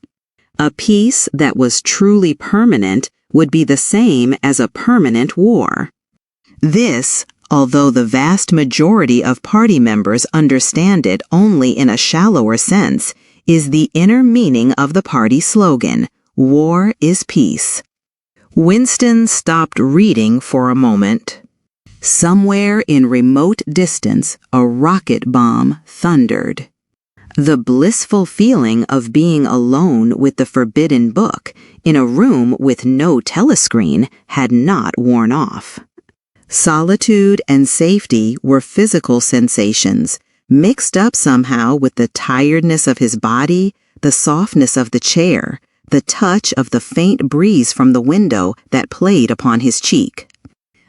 S2: A peace that was truly permanent would be the same as a permanent war. This, although the vast majority of party members understand it only in a shallower sense, is the inner meaning of the party slogan, "War is peace." Winston stopped reading for a moment. Somewhere in remote distance, a rocket bomb thundered. The blissful feeling of being alone with the forbidden book in a room with no telescreen had not worn off. Solitude and safety were physical sensations, mixed up somehow with the tiredness of his body, the softness of the chair, the touch of the faint breeze from the window that played upon his cheek.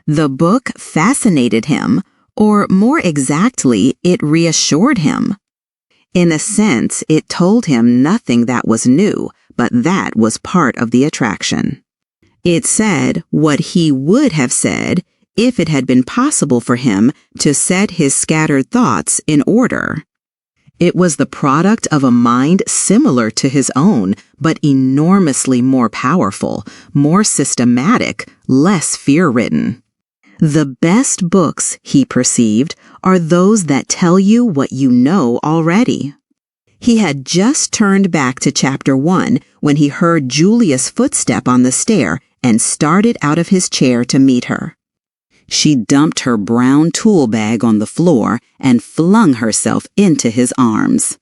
S2: The book fascinated him, or more exactly, it reassured him. In a sense, it told him nothing that was new, but that was part of the attraction. It said what he would have said if it had been possible for him to set his scattered thoughts in order. It was the product of a mind similar to his own, but enormously more powerful, more systematic, less fear-ridden. The best books, he perceived, are those that tell you what you know already. He had just turned back to chapter 1 when he heard Julia's footstep on the stair and started out of his chair to meet her. She dumped her brown tool bag on the floor and flung herself into his arms.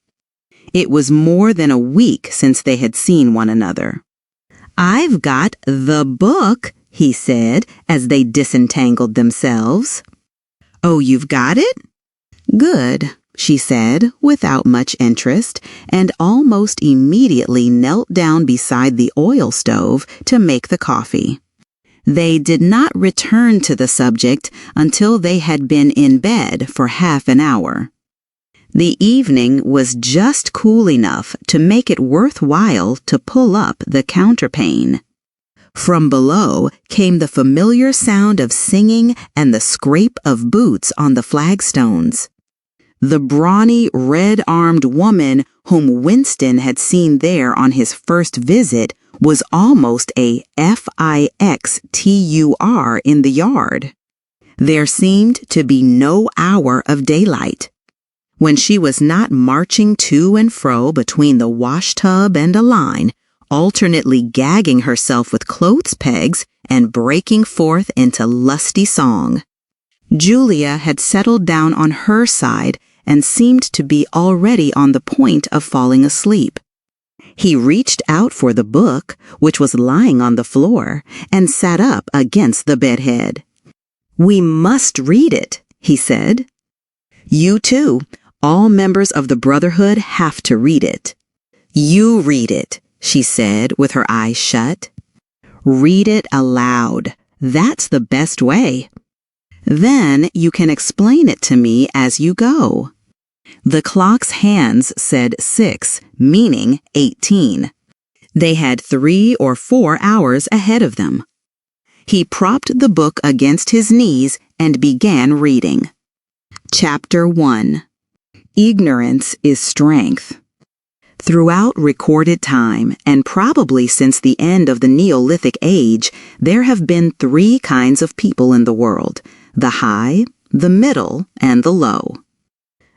S2: It was more than a week since they had seen one another. "I've got the book," he said as they disentangled themselves. "Oh, you've got it? Good," she said without much interest, and almost immediately knelt down beside the oil stove to make the coffee. They did not return to the subject until they had been in bed for half an hour. The evening was just cool enough to make it worthwhile to pull up the counterpane. From below came the familiar sound of singing and the scrape of boots on the flagstones. The brawny, red-armed woman whom Winston had seen there on his first visit was almost a fixtur in the yard. There seemed to be no hour of daylight. When she was not marching to and fro between the washtub and a line, alternately gagging herself with clothes pegs and breaking forth into lusty song. Julia had settled down on her side and seemed to be already on the point of falling asleep. He reached out for the book, which was lying on the floor, and sat up against the bedhead. "We must read it," he said. "You too. All members of the Brotherhood have to read it." "You read it," she said with her eyes shut. "Read it aloud. That's the best way. Then you can explain it to me as you go." The clock's hands said 6, meaning 18. They had 3 or 4 hours ahead of them. He propped the book against his knees and began reading. Chapter 1. Ignorance is Strength. Throughout recorded time, and probably since the end of the Neolithic Age, there have been 3 kinds of people in the world: the high, the middle, and the low.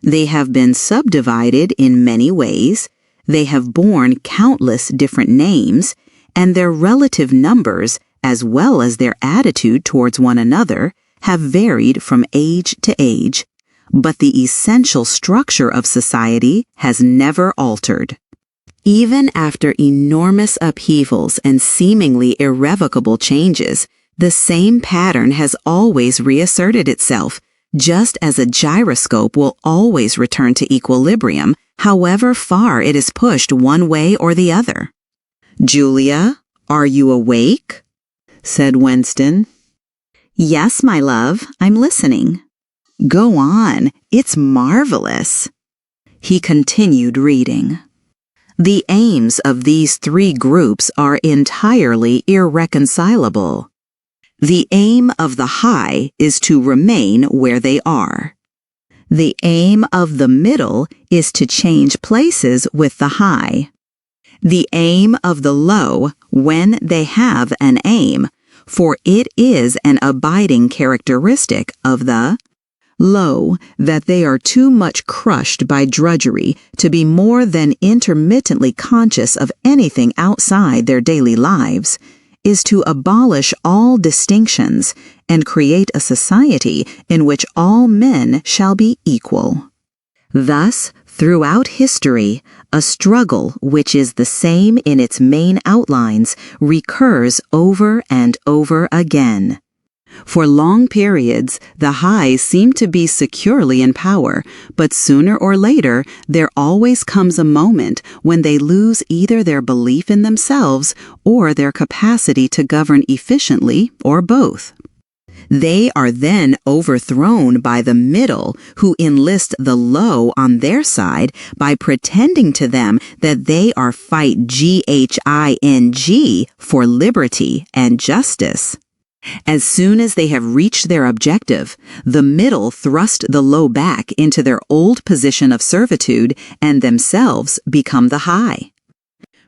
S2: They have been subdivided in many ways, they have borne countless different names, and their relative numbers, as well as their attitude towards one another, have varied from age to age, but the essential structure of society has never altered. Even after enormous upheavals and seemingly irrevocable changes, the same pattern has always reasserted itself, just as a gyroscope will always return to equilibrium, however far it is pushed one way or the other. "Julia, are you awake?" said Winston. "Yes, my love, I'm listening." "Go on, it's marvelous." He continued reading. The aims of these 3 groups are entirely irreconcilable. The aim of the high is to remain where they are. The aim of the middle is to change places with the high. The aim of the low, when they have an aim, for it is an abiding characteristic of the low, that they are too much crushed by drudgery to be more than intermittently conscious of anything outside their daily lives, is to abolish all distinctions and create a society in which all men shall be equal. Thus, throughout history, a struggle which is the same in its main outlines recurs over and over again. For long periods, the high seem to be securely in power, but sooner or later there always comes a moment when they lose either their belief in themselves or their capacity to govern efficiently, or both. They are then overthrown by the middle, who enlist the low on their side by pretending to them that they are fighting for liberty and justice. As soon as they have reached their objective, the middle thrust the low back into their old position of servitude and themselves become the high.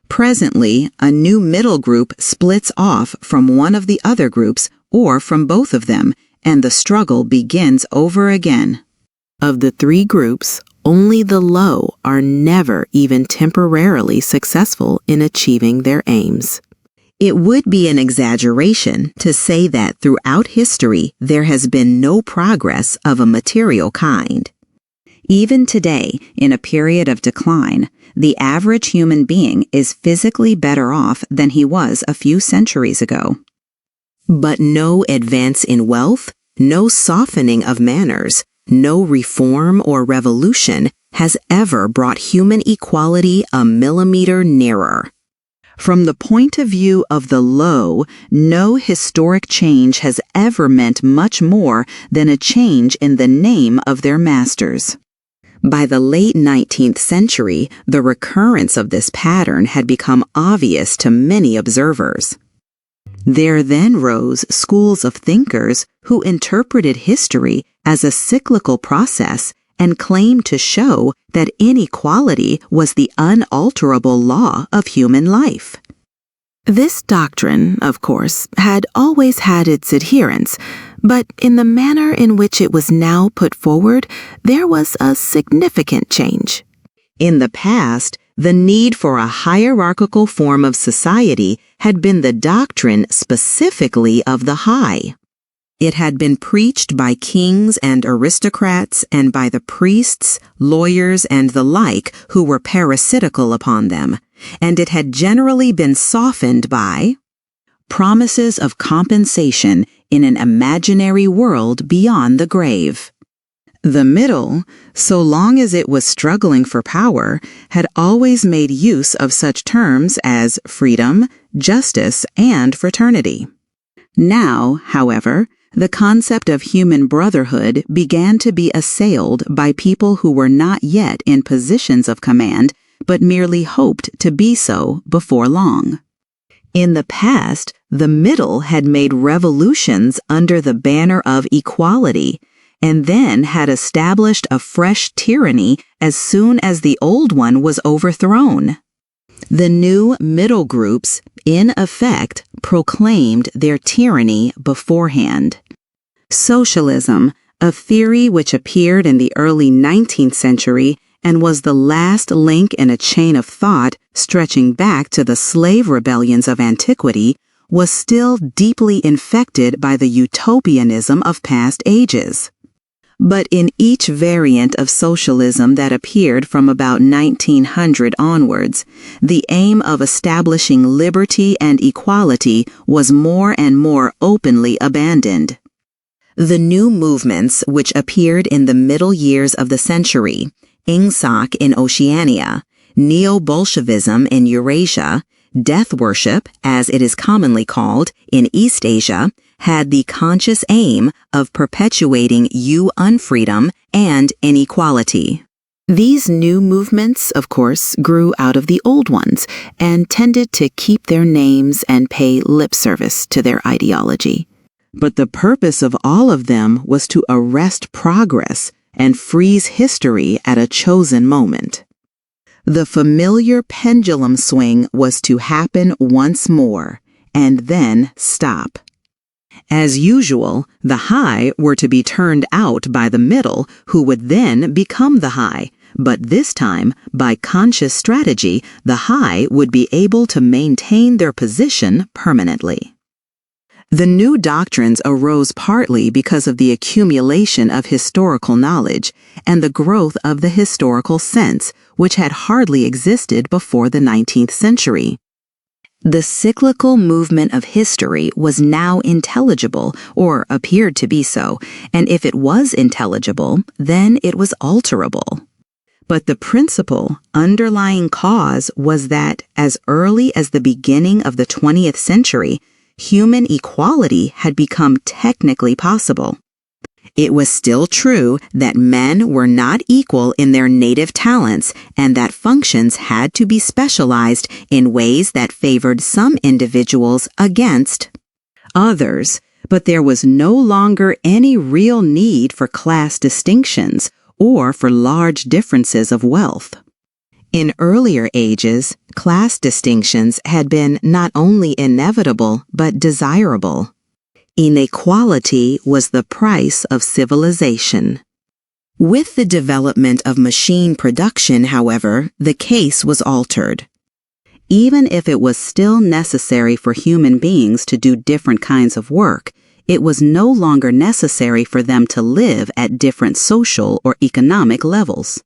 S2: Presently, a new middle group splits off from one of the other groups or from both of them, and the struggle begins over again.
S3: Of the three groups, only the low are never even temporarily successful in achieving their aims.
S2: It would be an exaggeration to say that throughout history there has been no progress of a material kind. Even today, in a period of decline, the average human being is physically better off than he was a few centuries ago. But no advance in wealth, no softening of manners, no reform or revolution has ever brought human equality a millimeter nearer. From the point of view of the low, no historic change has ever meant much more than a change in the name of their masters. By the late 19th century, the recurrence of this pattern had become obvious to many observers. There then rose schools of thinkers who interpreted history as a cyclical process and claimed to show that inequality was the unalterable law of human life.
S3: This doctrine, of course, had always had its adherents, but in the manner in which it was now put forward, there was a significant change.
S2: In the past, the need for a hierarchical form of society had been the doctrine specifically of the high. It had been preached by kings and aristocrats and by the priests, lawyers, and the like who were parasitical upon them, and it had generally been softened by promises of compensation in an imaginary world beyond the grave. The middle, so long as it was struggling for power, had always made use of such terms as freedom, justice, and fraternity. Now, however, the concept of human brotherhood began to be assailed by people who were not yet in positions of command, but merely hoped to be so before long. In the past, the middle had made revolutions under the banner of equality, and then had established a fresh tyranny as soon as the old one was overthrown. The new middle groups, in effect, proclaimed their tyranny beforehand. Socialism, a theory which appeared in the early 19th century and was the last link in a chain of thought stretching back to the slave rebellions of antiquity, was still deeply infected by the utopianism of past ages. But in each variant of socialism that appeared from about 1900 onwards, the aim of establishing liberty and equality was more and more openly abandoned. The new movements which appeared in the middle years of the century, Ingsoc in Oceania, Neo-Bolshevism in Eurasia, death worship, as it is commonly called, in East Asia, had the conscious aim of perpetuating unfreedom and inequality.
S3: These new movements, of course, grew out of the old ones and tended to keep their names and pay lip service to their ideology.
S2: But the purpose of all of them was to arrest progress and freeze history at a chosen moment. The familiar pendulum swing was to happen once more, and then stop. As usual, the high were to be turned out by the middle, who would then become the high, but this time, by conscious strategy, the high would be able to maintain their position permanently. The new doctrines arose partly because of the accumulation of historical knowledge and the growth of the historical sense, which had hardly existed before the 19th century. The cyclical movement of history was now intelligible, or appeared to be so, and if it was intelligible, then it was alterable. But the principal, underlying cause was that, as early as the beginning of the 20th century, human equality had become technically possible. It was still true that men were not equal in their native talents and that functions had to be specialized in ways that favored some individuals against others, but there was no longer any real need for class distinctions or for large differences of wealth. In earlier ages, class distinctions had been not only inevitable but desirable. Inequality was the price of civilization. With the development of machine production, however, the case was altered. Even if it was still necessary for human beings to do different kinds of work, it was no longer necessary for them to live at different social or economic levels.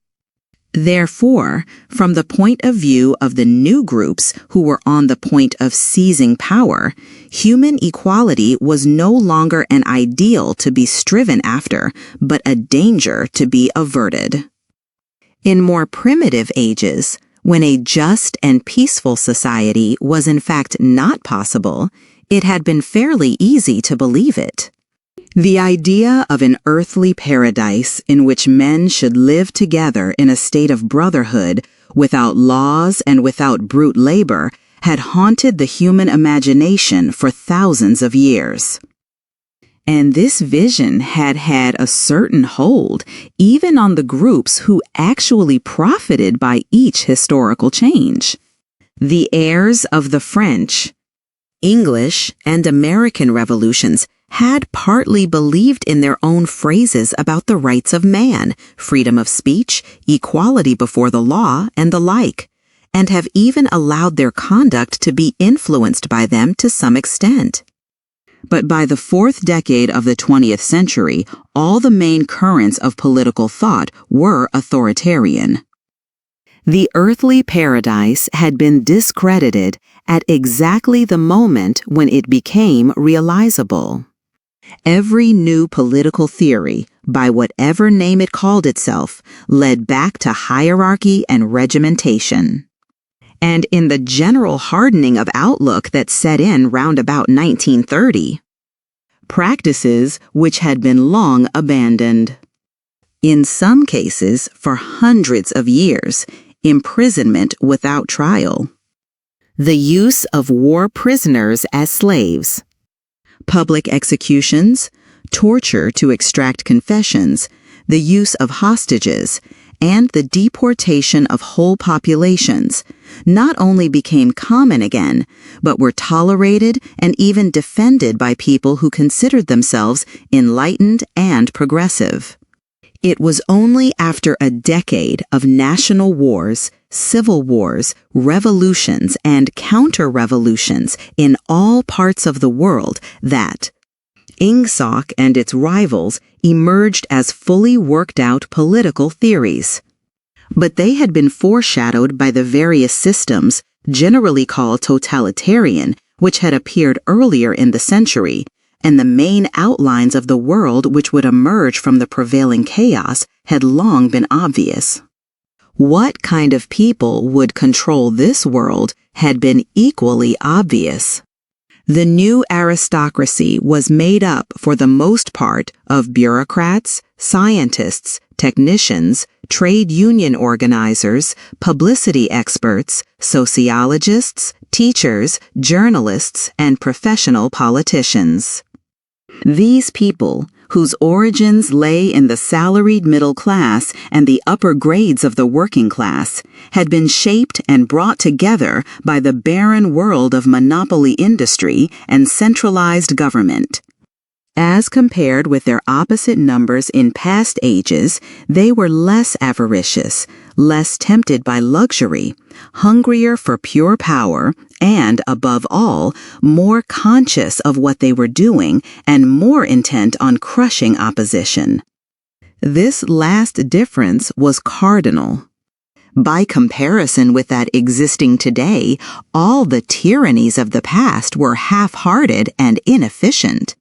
S2: Therefore, from the point of view of the new groups who were on the point of seizing power, human equality was no longer an ideal to be striven after, but a danger to be averted. In more primitive ages, when a just and peaceful society was in fact not possible, it had been fairly easy to believe it. The idea of an earthly paradise in which men should live together in a state of brotherhood, without laws and without brute labor, had haunted the human imagination for thousands of years. And this vision had had a certain hold even on the groups who actually profited by each historical change. The heirs of the French, English, and American revolutions had partly believed in their own phrases about the rights of man, freedom of speech, equality before the law, and the like, and have even allowed their conduct to be influenced by them to some extent. But by the fourth decade of the 20th century, all the main currents of political thought were authoritarian.
S3: The earthly paradise had been discredited at exactly the moment when it became realizable.
S2: Every new political theory, by whatever name it called itself, led back to hierarchy and regimentation. And in the general hardening of outlook that set in round about 1930, practices which had been long abandoned. In some cases, for hundreds of years, imprisonment without trial.
S3: The use of war prisoners as slaves.
S2: Public executions, torture to extract confessions, the use of hostages, and the deportation of whole populations not only became common again, but were tolerated and even defended by people who considered themselves enlightened and progressive. It was only after a decade of national wars, civil wars, revolutions, and counter-revolutions in all parts of the world that Ingsoc and its rivals emerged as fully worked-out political theories. But they had been foreshadowed by the various systems, generally called totalitarian, which had appeared earlier in the century, and the main outlines of the world which would emerge from the prevailing chaos had long been obvious. What kind of people would control this world had been equally obvious. The new aristocracy was made up for the most part of bureaucrats, scientists, technicians, trade union organizers, publicity experts, sociologists, teachers, journalists, and professional politicians. These people, whose origins lay in the salaried middle class and the upper grades of the working class, had been shaped and brought together by the barren world of monopoly industry and centralized government. As compared with their opposite numbers in past ages, they were less avaricious, less tempted by luxury, hungrier for pure power, and, above all, more conscious of what they were doing and more intent on crushing opposition. This last difference was cardinal. By comparison with that existing today, all the tyrannies of the past were half-hearted and inefficient.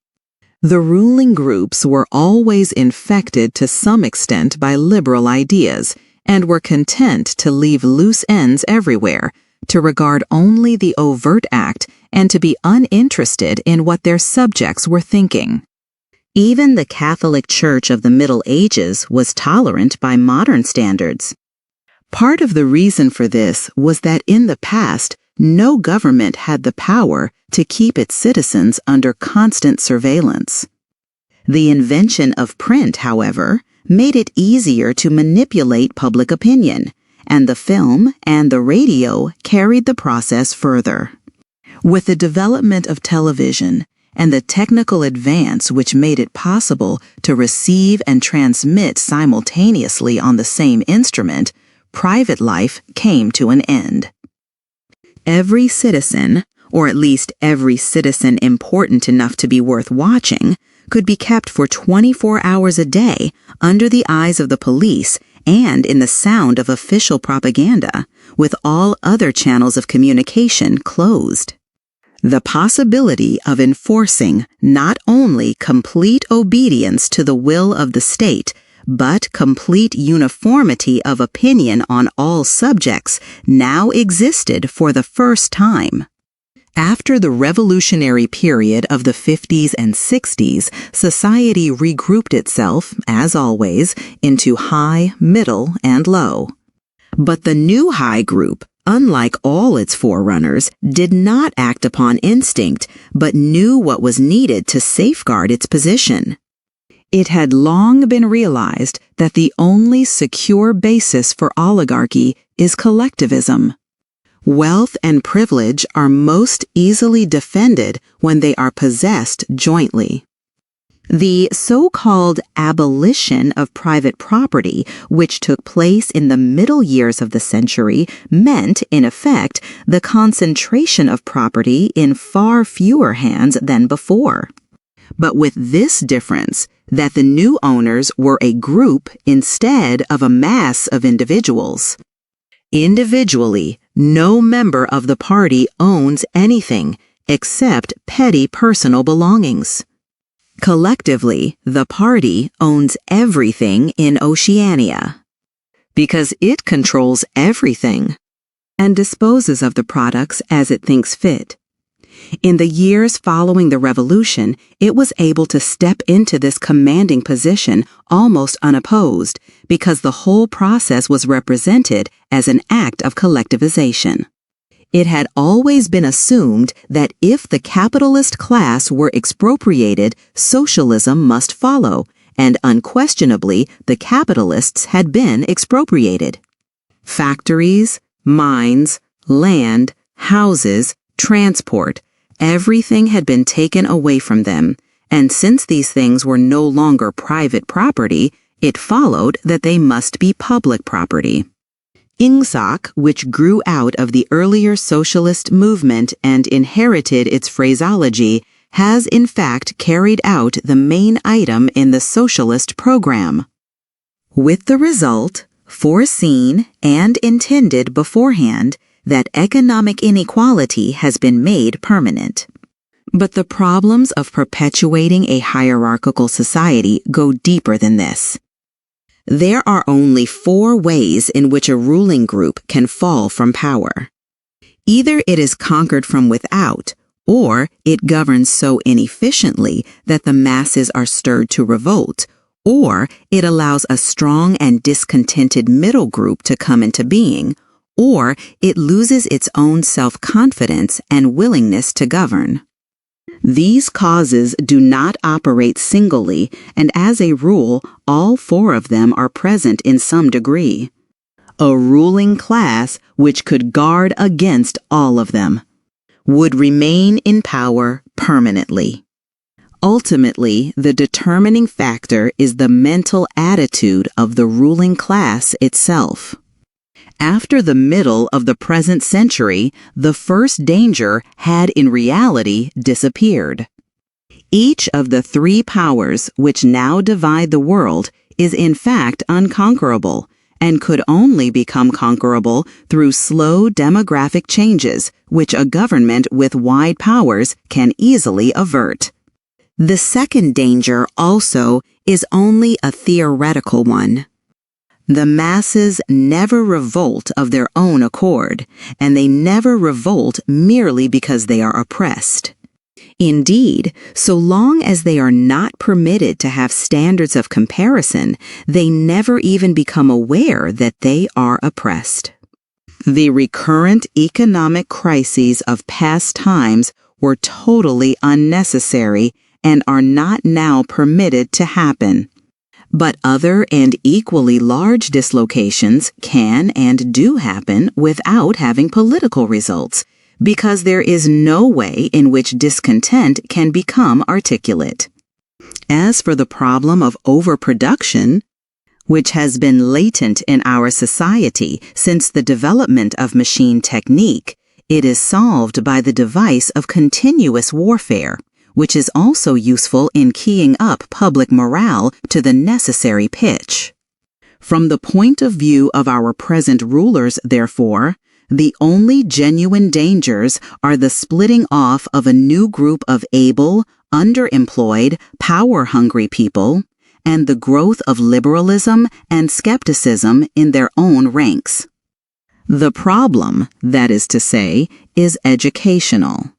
S2: The ruling groups were always infected to some extent by liberal ideas and were content to leave loose ends everywhere, to regard only the overt act and to be uninterested in what their subjects were thinking. Even the Catholic Church of the Middle Ages was tolerant by modern standards. Part of the reason for this was that in the past, no government had the power to keep its citizens under constant surveillance. The invention of print, however, made it easier to manipulate public opinion, and the film and the radio carried the process further. With the development of television and the technical advance which made it possible to receive and transmit simultaneously on the same instrument, private life came to an end. Every citizen, or at least every citizen important enough to be worth watching, could be kept for 24 hours a day under the eyes of the police and in the sound of official propaganda, with all other channels of communication closed. The possibility of enforcing not only complete obedience to the will of the state, but complete uniformity of opinion on all subjects now existed for the first time. After the revolutionary period of the 50s and 60s, society regrouped itself, as always, into high, middle, and low. But the new high group, unlike all its forerunners, did not act upon instinct, but knew what was needed to safeguard its position. It had long been realized that the only secure basis for oligarchy is collectivism. Wealth and privilege are most easily defended when they are possessed jointly. The so-called abolition of private property, which took place in the middle years of the century, meant, in effect, the concentration of property in far fewer hands than before. But with this difference, that the new owners were a group instead of a mass of individuals. Individually, no member of the party owns anything except petty personal belongings. Collectively, the party owns everything in Oceania, because it controls everything and disposes of the products as it thinks fit. In the years following the revolution, it was able to step into this commanding position almost unopposed because the whole process was represented as an act of collectivization. It had always been assumed that if the capitalist class were expropriated, socialism must follow, and unquestionably the capitalists had been expropriated. Factories, mines, land, houses, transport, everything had been taken away from them, and since these things were no longer private property, it followed that they must be public property. Ingsoc, which grew out of the earlier socialist movement and inherited its phraseology, has in fact carried out the main item in the socialist program. With the result, foreseen and intended beforehand, that economic inequality has been made permanent. But the problems of perpetuating a hierarchical society go deeper than this. There are only 4 ways in which a ruling group can fall from power. Either it is conquered from without, or it governs so inefficiently that the masses are stirred to revolt, or it allows a strong and discontented middle group to come into being, or it loses its own self-confidence and willingness to govern. These causes do not operate singly, and as a rule, all 4 of them are present in some degree. A ruling class which could guard against all of them would remain in power permanently. Ultimately, the determining factor is the mental attitude of the ruling class itself. After the middle of the present century, the first danger had in reality disappeared. Each of the 3 powers which now divide the world is in fact unconquerable and could only become conquerable through slow demographic changes which a government with wide powers can easily avert. The second danger also is only a theoretical one. The masses never revolt of their own accord, and they never revolt merely because they are oppressed. Indeed, so long as they are not permitted to have standards of comparison, they never even become aware that they are oppressed. The recurrent economic crises of past times were totally unnecessary and are not now permitted to happen. But other and equally large dislocations can and do happen without having political results, because there is no way in which discontent can become articulate. As for the problem of overproduction, which has been latent in our society since the development of machine technique, it is solved by the device of continuous warfare, which is also useful in keying up public morale to the necessary pitch. From the point of view of our present rulers, therefore, the only genuine dangers are the splitting off of a new group of able, underemployed, power-hungry people, and the growth of liberalism and skepticism in their own ranks. The problem, that is to say, is educational.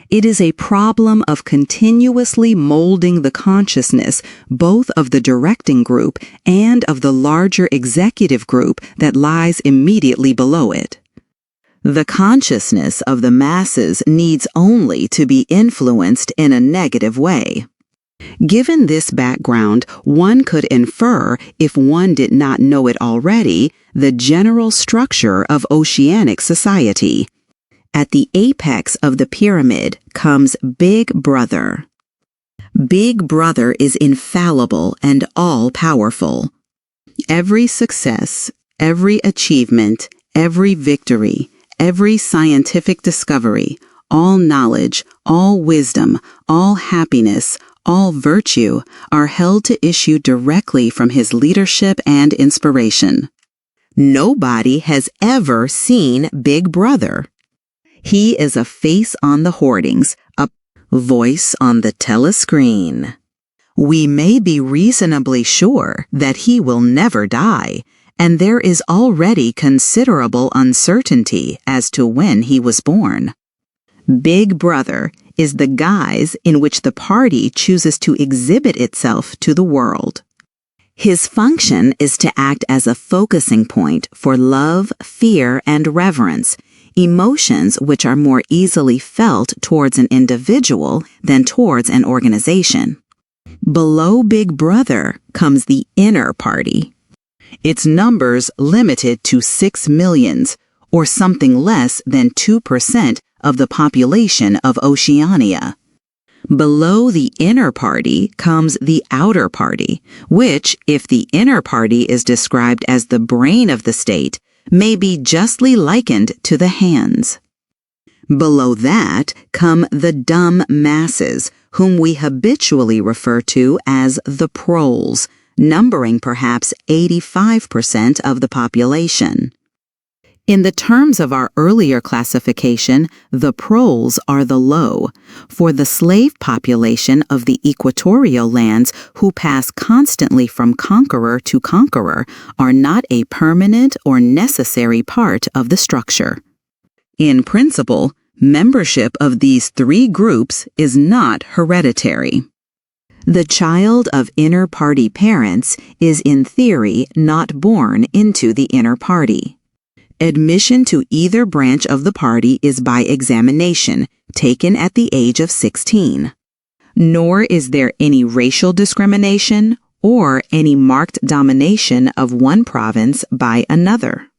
S2: It is a problem of continuously molding the consciousness both of the directing group and of the larger executive group that lies immediately below it. The consciousness of the masses needs only to be influenced in a negative way. Given this background, one could infer, if one did not know it already, the general structure of oceanic society. At the apex of the pyramid comes Big Brother. Big Brother is infallible and all-powerful. Every success, every achievement, every victory, every scientific discovery, all knowledge, all wisdom, all happiness, all virtue are held to issue directly from his leadership and inspiration. Nobody has ever seen Big Brother. He is a face on the hoardings, a voice on the telescreen. We may be reasonably sure that he will never die, and there is already considerable uncertainty as to when he was born. Big Brother is the guise in which the party chooses to exhibit itself to the world. His function is to act as a focusing point for love, fear, and reverence, emotions which are more easily felt towards an individual than towards an organization. Below Big Brother comes the inner party. Its numbers limited to 6 millions, or something less than 2% of the population of Oceania. Below the inner party comes the outer party, which, if the inner party is described as the brain of the state, may be justly likened to the hands. Below that come the dumb masses, whom we habitually refer to as the proles, numbering perhaps 85% of the population. In the terms of our earlier classification, the proles are the low, for the slave population of the equatorial lands who pass constantly from conqueror to conqueror are not a permanent or necessary part of the structure. In principle, membership of these three groups is not hereditary. The child of inner party parents is in theory not born into the inner party. Admission to either branch of the party is by examination, taken at the age of 16. Nor is there any racial discrimination or any marked domination of one province by another.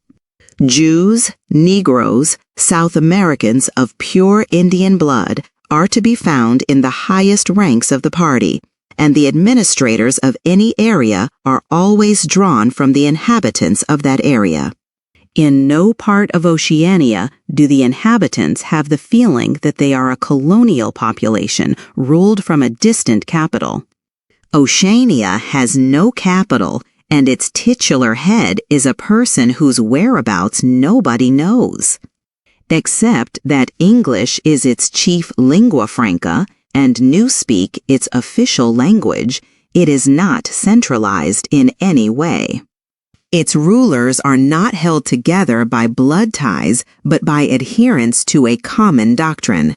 S2: Jews, Negroes, South Americans of pure Indian blood are to be found in the highest ranks of the party, and the administrators of any area are always drawn from the inhabitants of that area. In no part of Oceania do the inhabitants have the feeling that they are a colonial population ruled from a distant capital. Oceania has no capital, and its titular head is a person whose whereabouts nobody knows. Except that English is its chief lingua franca and Newspeak its official language, it is not centralized in any way. Its rulers are not held together by blood ties, but by adherence to a common doctrine.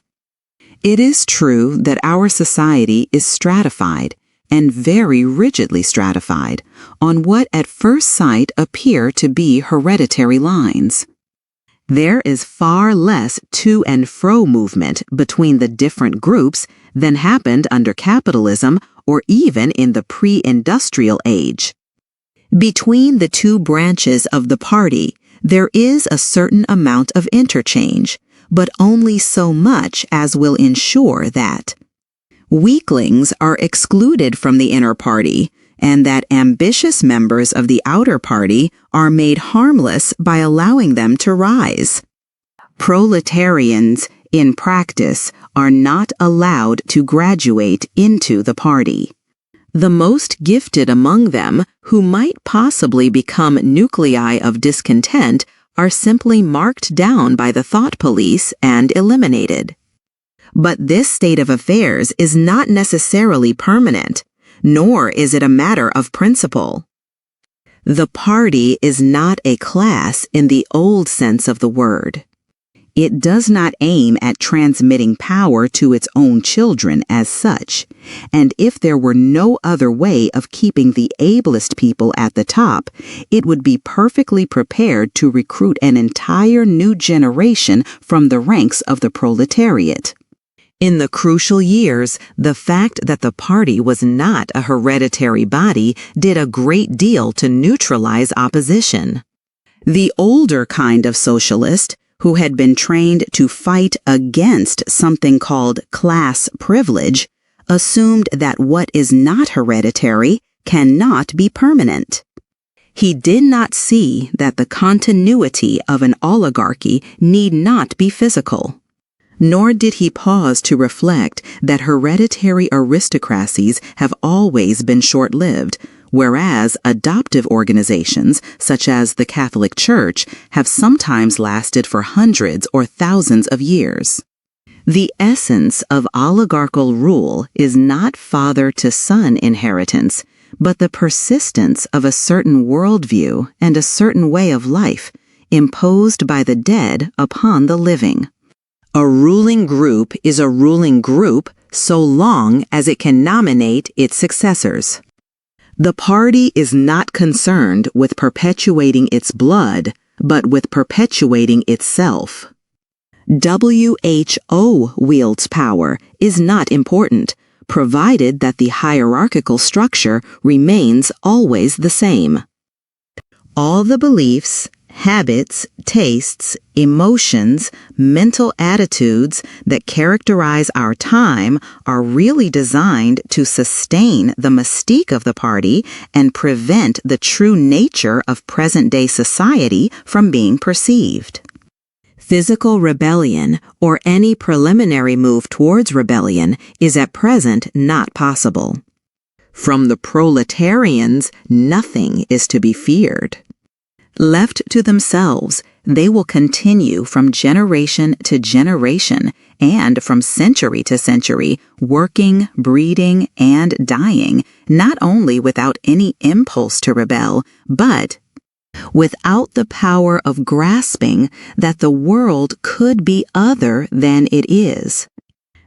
S2: It is true that our society is stratified, and very rigidly stratified, on what at first sight appear to be hereditary lines. There is far less to and fro movement between the different groups than happened under capitalism or even in the pre-industrial age. Between the two branches of the party, there is a certain amount of interchange, but only so much as will ensure that weaklings are excluded from the inner party, and that ambitious members of the outer party are made harmless by allowing them to rise. Proletarians, in practice, are not allowed to graduate into the party. The most gifted among them, who might possibly become nuclei of discontent, are simply marked down by the thought police and eliminated. But this state of affairs is not necessarily permanent, nor is it a matter of principle. The party is not a class in the old sense of the word. It does not aim at transmitting power to its own children as such, and if there were no other way of keeping the ablest people at the top, it would be perfectly prepared to recruit an entire new generation from the ranks of the proletariat. In the crucial years, the fact that the party was not a hereditary body did a great deal to neutralize opposition. The older kind of socialist, who had been trained to fight against something called class privilege, assumed that what is not hereditary cannot be permanent. He did not see that the continuity of an oligarchy need not be physical. Nor did he pause to reflect that hereditary aristocracies have always been short-lived, whereas adoptive organizations, such as the Catholic Church, have sometimes lasted for hundreds or thousands of years. The essence of oligarchical rule is not father-to-son inheritance, but the persistence of a certain worldview and a certain way of life, imposed by the dead upon the living. A ruling group is a ruling group so long as it can nominate its successors. The party is not concerned with perpetuating its blood, but with perpetuating itself. WHO wields power is not important, provided that the hierarchical structure remains always the same. All the beliefs, habits, tastes, emotions, mental attitudes that characterize our time are really designed to sustain the mystique of the party and prevent the true nature of present-day society from being perceived. Physical rebellion, or any preliminary move towards rebellion, is at present not possible. From the proletarians, nothing is to be feared. Left to themselves, they will continue from generation to generation and from century to century, working, breeding, and dying, not only without any impulse to rebel, but without the power of grasping that the world could be other than it is.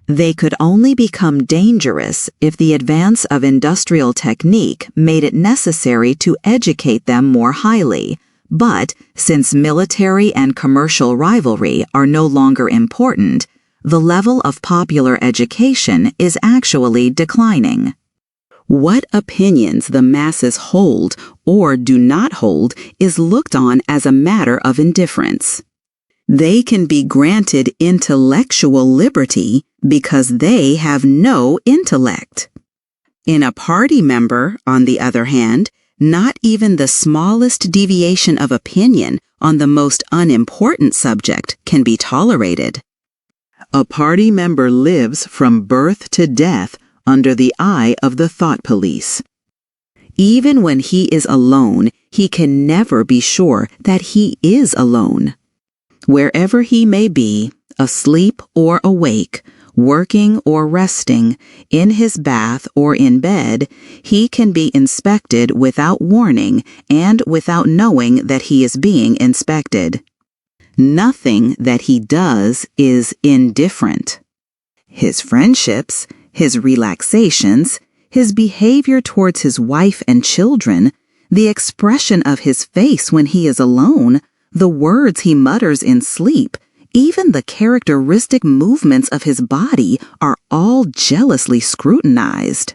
S2: They could only become dangerous if the advance of industrial technique made it necessary to educate them more highly. But, since military and commercial rivalry are no longer important, the level of popular education is actually declining. What opinions the masses hold or do not hold is looked on as a matter of indifference. They can be granted intellectual liberty because they have no intellect. In a party member, on the other hand, not even the smallest deviation of opinion on the most unimportant subject can be tolerated. A party member lives from birth to death under the eye of the thought police. Even when he is alone, he can never be sure that he is alone. Wherever he may be, asleep or awake, working or resting, in his bath or in bed, he can be inspected without warning and without knowing that he is being inspected. Nothing that he does is indifferent. His friendships, his relaxations, his behavior towards his wife and children, the expression of his face when he is alone, the words he mutters in sleep, even the characteristic movements of his body are all jealously scrutinized.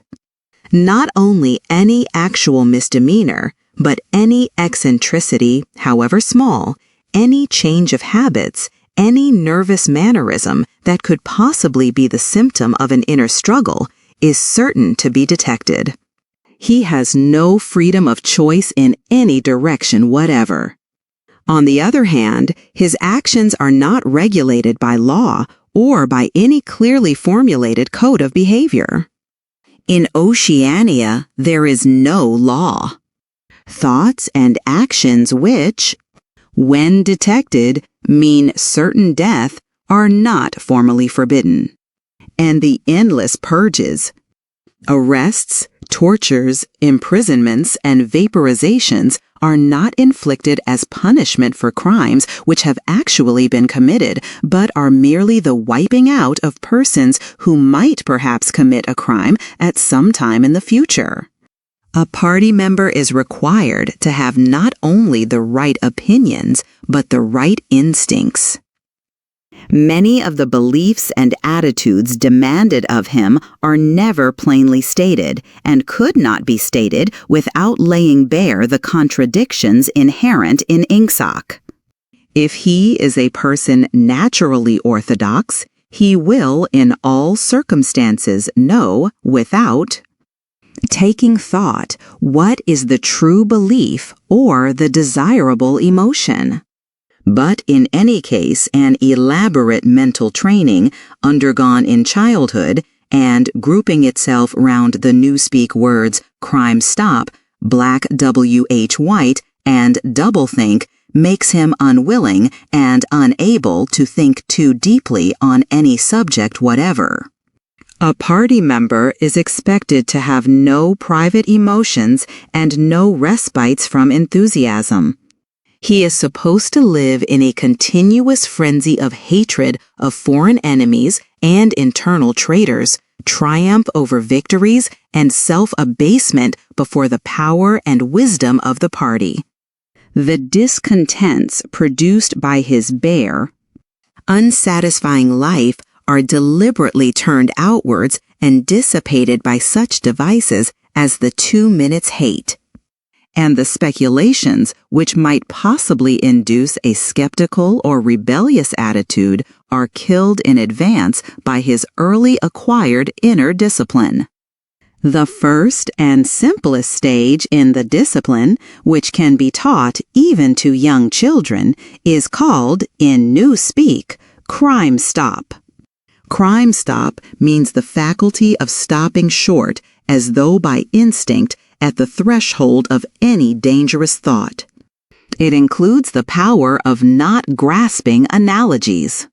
S2: Not only any actual misdemeanor, but any eccentricity, however small, any change of habits, any nervous mannerism that could possibly be the symptom of an inner struggle is certain to be detected. He has no freedom of choice in any direction whatever. On the other hand, his actions are not regulated by law or by any clearly formulated code of behavior. In Oceania, there is no law. Thoughts and actions which, when detected, mean certain death are not formally forbidden. And the endless purges, arrests, tortures, imprisonments, and vaporizations are not inflicted as punishment for crimes which have actually been committed, but are merely the wiping out of persons who might perhaps commit a crime at some time in the future. A party member is required to have not only the right opinions, but the right instincts.
S3: Many of the beliefs and attitudes demanded of him are never plainly stated and could not be stated without laying bare the contradictions inherent in Ingsoc.
S2: If he is a person naturally orthodox, he will in all circumstances know without taking thought what is the true belief or the desirable emotion. But in any case, an elaborate mental training undergone in childhood and grouping itself round the newspeak words crime stop, black WH white, and doublethink makes him unwilling and unable to think too deeply on any subject whatever. A party member is expected to have no private emotions and no respites from enthusiasm. He is supposed to live in a continuous frenzy of hatred of foreign enemies and internal traitors, triumph over victories, and self-abasement before the power and wisdom of the party. The discontents produced by his bare, unsatisfying life are deliberately turned outwards and dissipated by such devices as the 2 minutes hate. And the speculations which might possibly induce a skeptical or rebellious attitude are killed in advance by his early acquired inner discipline. The first and simplest stage in the discipline, which can be taught even to young children, is called, in newspeak, crime stop. Crime stop means the faculty of stopping short as though by instinct at the threshold of any dangerous thought. It includes the power of not grasping analogies,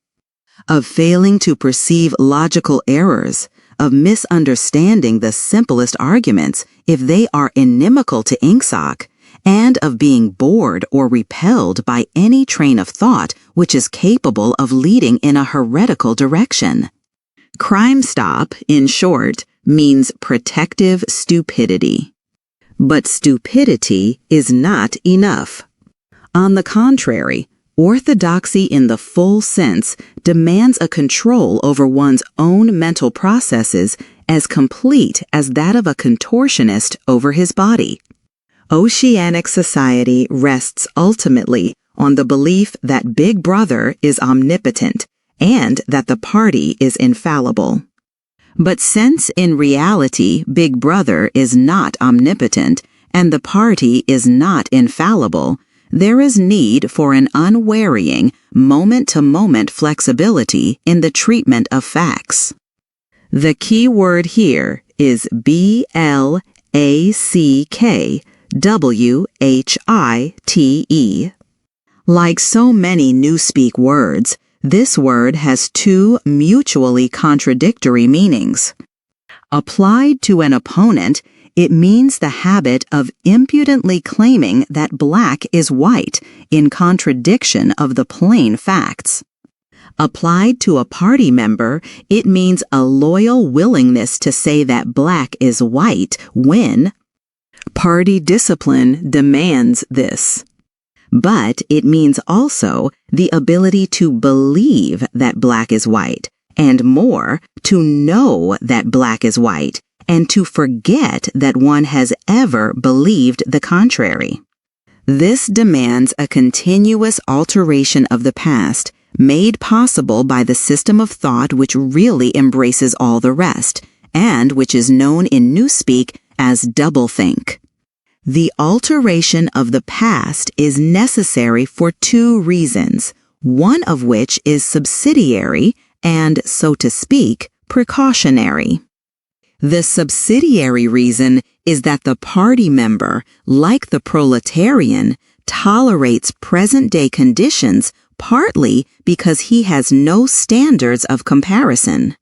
S2: of failing to perceive logical errors, of misunderstanding the simplest arguments if they are inimical to Ingsoc, and of being bored or repelled by any train of thought which is capable of leading in a heretical direction. Crime stop, in short, means protective stupidity. But stupidity is not enough. On the contrary, orthodoxy in the full sense demands a control over one's own mental processes as complete as that of a contortionist over his body. Oceanic society rests ultimately on the belief that Big Brother is omnipotent and that the party is infallible. But since in reality Big Brother is not omnipotent and the party is not infallible, there is need for an unvarying, moment-to-moment flexibility in the treatment of facts. The key word here is BLACKWHITE. Like so many newspeak words, this word has 2 mutually contradictory meanings. Applied to an opponent, it means the habit of impudently claiming that black is white in contradiction of the plain facts. Applied to a party member, it means a loyal willingness to say that black is white when party discipline demands this. but it means also the ability to believe that black is white, and more, to know that black is white, and to forget that one has ever believed the contrary. This demands a continuous alteration of the past, made possible by the system of thought which really embraces all the rest, and which is known in newspeak as doublethink. The alteration of the past is necessary for two reasons, one of which is subsidiary and, so to speak, precautionary. The subsidiary reason is that the party member, like the proletarian, tolerates present-day conditions partly because he has no standards of comparison.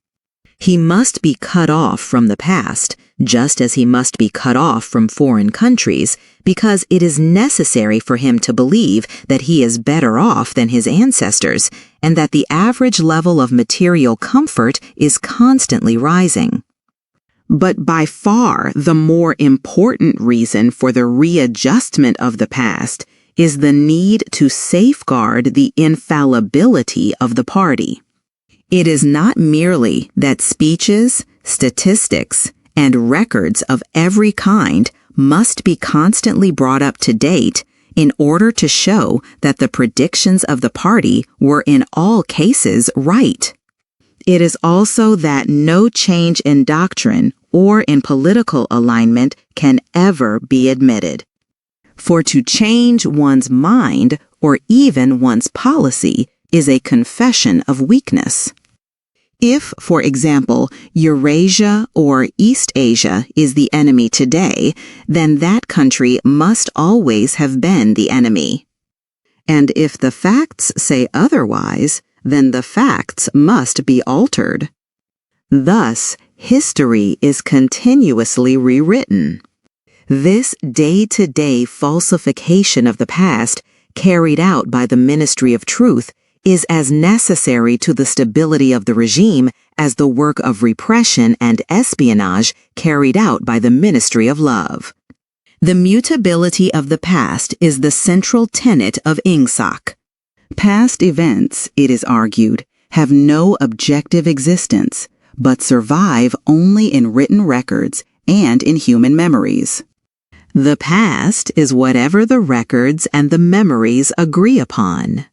S2: He must be cut off from the past, just as he must be cut off from foreign countries, because it is necessary for him to believe that he is better off than his ancestors, and that the average level of material comfort is constantly rising. But by far the more important reason for the readjustment of the past is the need to safeguard the infallibility of the party. It is not merely that speeches, statistics, and records of every kind must be constantly brought up to date in order to show that the predictions of the party were in all cases right. It is also that no change in doctrine or in political alignment can ever be admitted. For to change one's mind or even one's policy is a confession of weakness. If, for example, Eurasia or East Asia is the enemy today, then that country must always have been the enemy. And if the facts say otherwise, then the facts must be altered. Thus, history is continuously rewritten. This day-to-day falsification of the past, carried out by the Ministry of Truth, is as necessary to the stability of the regime as the work of repression and espionage carried out by the Ministry of Love. The mutability of the past is the central tenet of Ingsoc. Past events, it is argued, have no objective existence, but survive only in written records and in human memories. The past is whatever the records and the memories agree upon.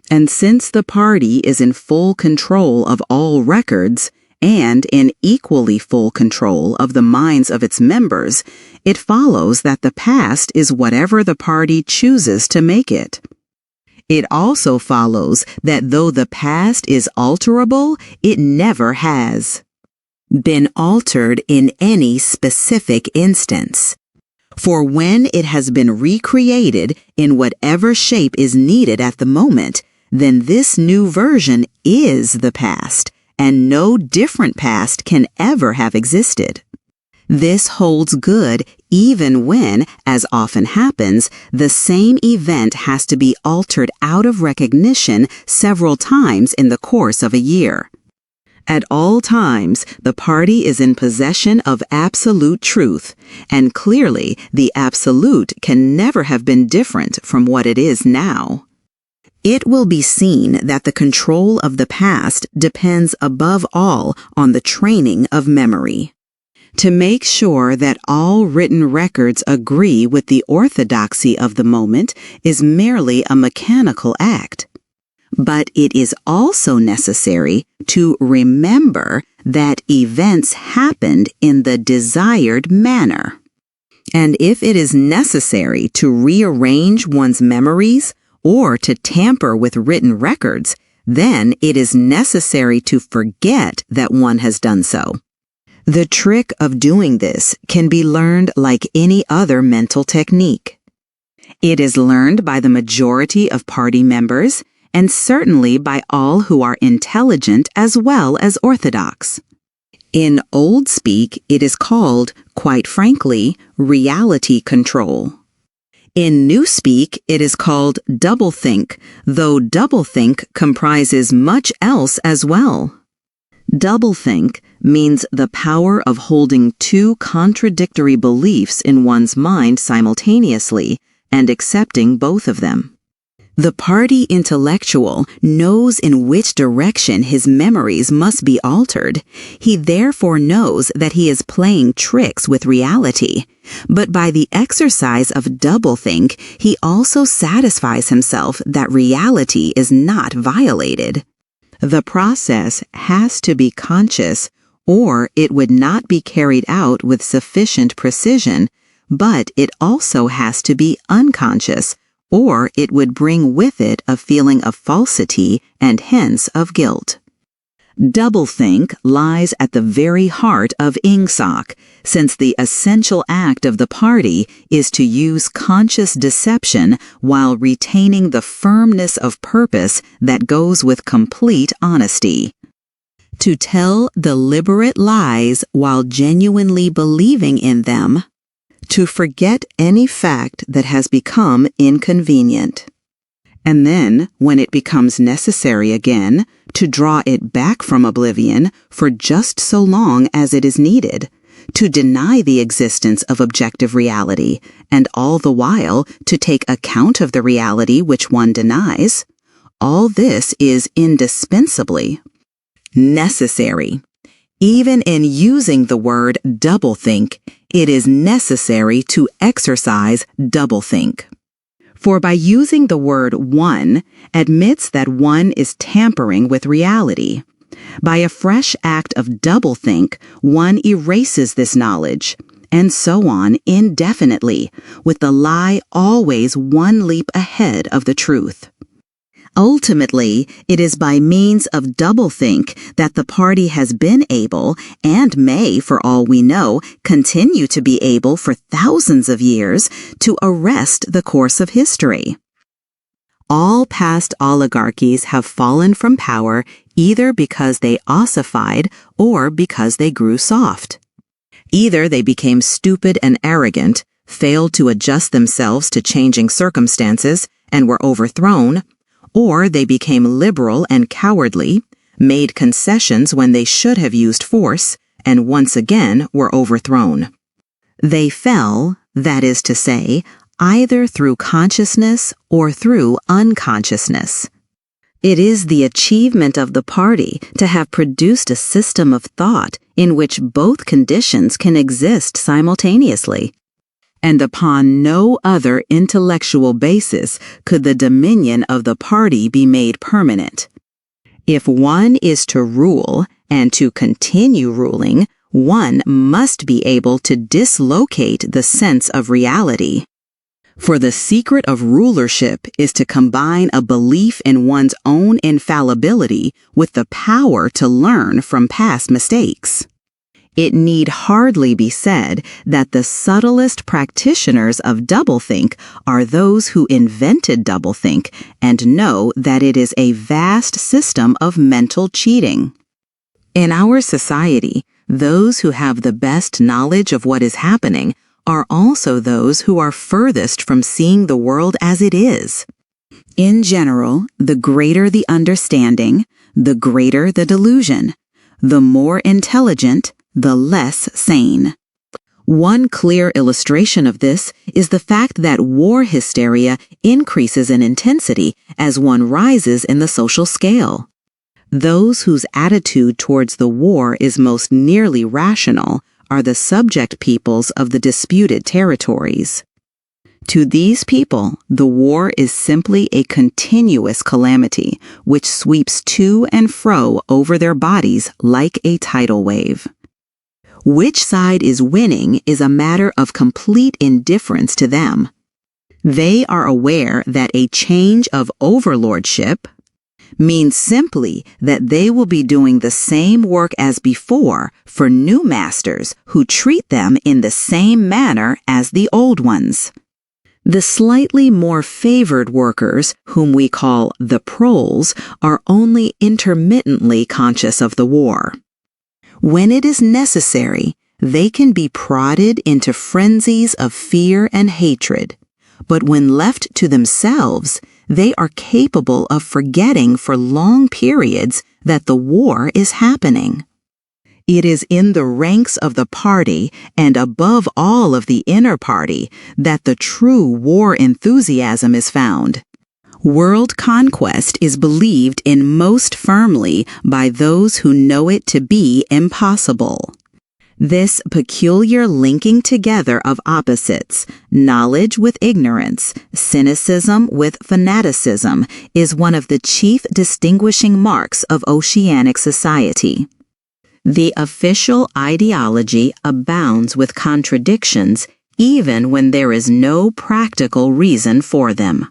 S2: And since the party is in full control of all records and in equally full control of the minds of its members, it follows that the past is whatever the party chooses to make it. It also follows that though the past is alterable, it never has been altered in any specific instance. For when it has been recreated in whatever shape is needed at the moment, then this new version is the past, and no different past can ever have existed. This holds good even when, as often happens, the same event has to be altered out of recognition several times in the course of a year. At all times, the party is in possession of absolute truth, and clearly the absolute can never have been different from what it is now. It will be seen that the control of the past depends above all on the training of memory. To make sure that all written records agree with the orthodoxy of the moment is merely a mechanical act. But it is also necessary to remember that events happened in the desired manner. And if it is necessary to rearrange one's memories or to tamper with written records, then it is necessary to forget that one has done so. The trick of doing this can be learned like any other mental technique. It is learned by the majority of party members, and certainly by all who are intelligent as well as orthodox. In old speak, it is called, quite frankly, reality control. In new speak, it is called doublethink, though doublethink comprises much else as well. Doublethink means the power of holding two contradictory beliefs in one's mind simultaneously, and accepting both of them. The party intellectual knows in which direction his memories must be altered. He therefore knows that he is playing tricks with reality. But by the exercise of doublethink, he also satisfies himself that reality is not violated. The process has to be conscious, or it would not be carried out with sufficient precision, but it also has to be unconscious, or it would bring with it a feeling of falsity and hence of guilt. Doublethink lies at the very heart of ingsoc, since the essential act of the party is to use conscious deception while retaining the firmness of purpose that goes with complete honesty. To tell deliberate lies while genuinely believing in them. To forget any fact that has become inconvenient. And then, when it becomes necessary again, to draw it back from oblivion for just so long as it is needed, to deny the existence of objective reality, and all the while to take account of the reality which one denies, all this is indispensably necessary. Even in using the word doublethink, it is necessary to exercise doublethink. For by using the word one admits that one is tampering with reality. By a fresh act of doublethink, one erases this knowledge, and so on indefinitely, with the lie always one leap ahead of the truth. Ultimately, it is by means of doublethink that the party has been able, and may, for all we know, continue to be able for thousands of years, to arrest the course of history. All past oligarchies have fallen from power either because they ossified or because they grew soft. Either they became stupid and arrogant, failed to adjust themselves to changing circumstances, and were overthrown, or they became liberal and cowardly, made concessions when they should have used force, and once again were overthrown. They fell, that is to say, either through consciousness or through unconsciousness. It is the achievement of the party to have produced a system of thought in which both conditions can exist simultaneously. And upon no other intellectual basis could the dominion of the party be made permanent. If one is to rule and to continue ruling, one must be able to dislocate the sense of reality. For the secret of rulership is to combine a belief in one's own infallibility with the power to learn from past mistakes. It need hardly be said that the subtlest practitioners of doublethink are those who invented doublethink and know that it is a vast system of mental cheating. In our society, those who have the best knowledge of what is happening are also those who are furthest from seeing the world as it is. In general, the greater the understanding, the greater the delusion. The more intelligent, the less sane. One clear illustration of this is the fact that war hysteria increases in intensity as one rises in the social scale. Those whose attitude towards the war is most nearly rational are the subject peoples of the disputed territories. To these people, the war is simply a continuous calamity which sweeps to and fro over their bodies like a tidal wave. Which side is winning is a matter of complete indifference to them. They are aware that a change of overlordship means simply that they will be doing the same work as before for new masters who treat them in the same manner as the old ones. The slightly more favored workers, whom we call the proles, are only intermittently conscious of the war. When it is necessary, they can be prodded into frenzies of fear and hatred, but when left to themselves, they are capable of forgetting for long periods that the war is happening. It is in the ranks of the party and above all of the inner party that the true war enthusiasm is found. World conquest is believed in most firmly by those who know it to be impossible. This peculiar linking together of opposites, knowledge with ignorance, cynicism with fanaticism, is one of the chief distinguishing marks of oceanic society. The official ideology abounds with contradictions even when there is no practical reason for them.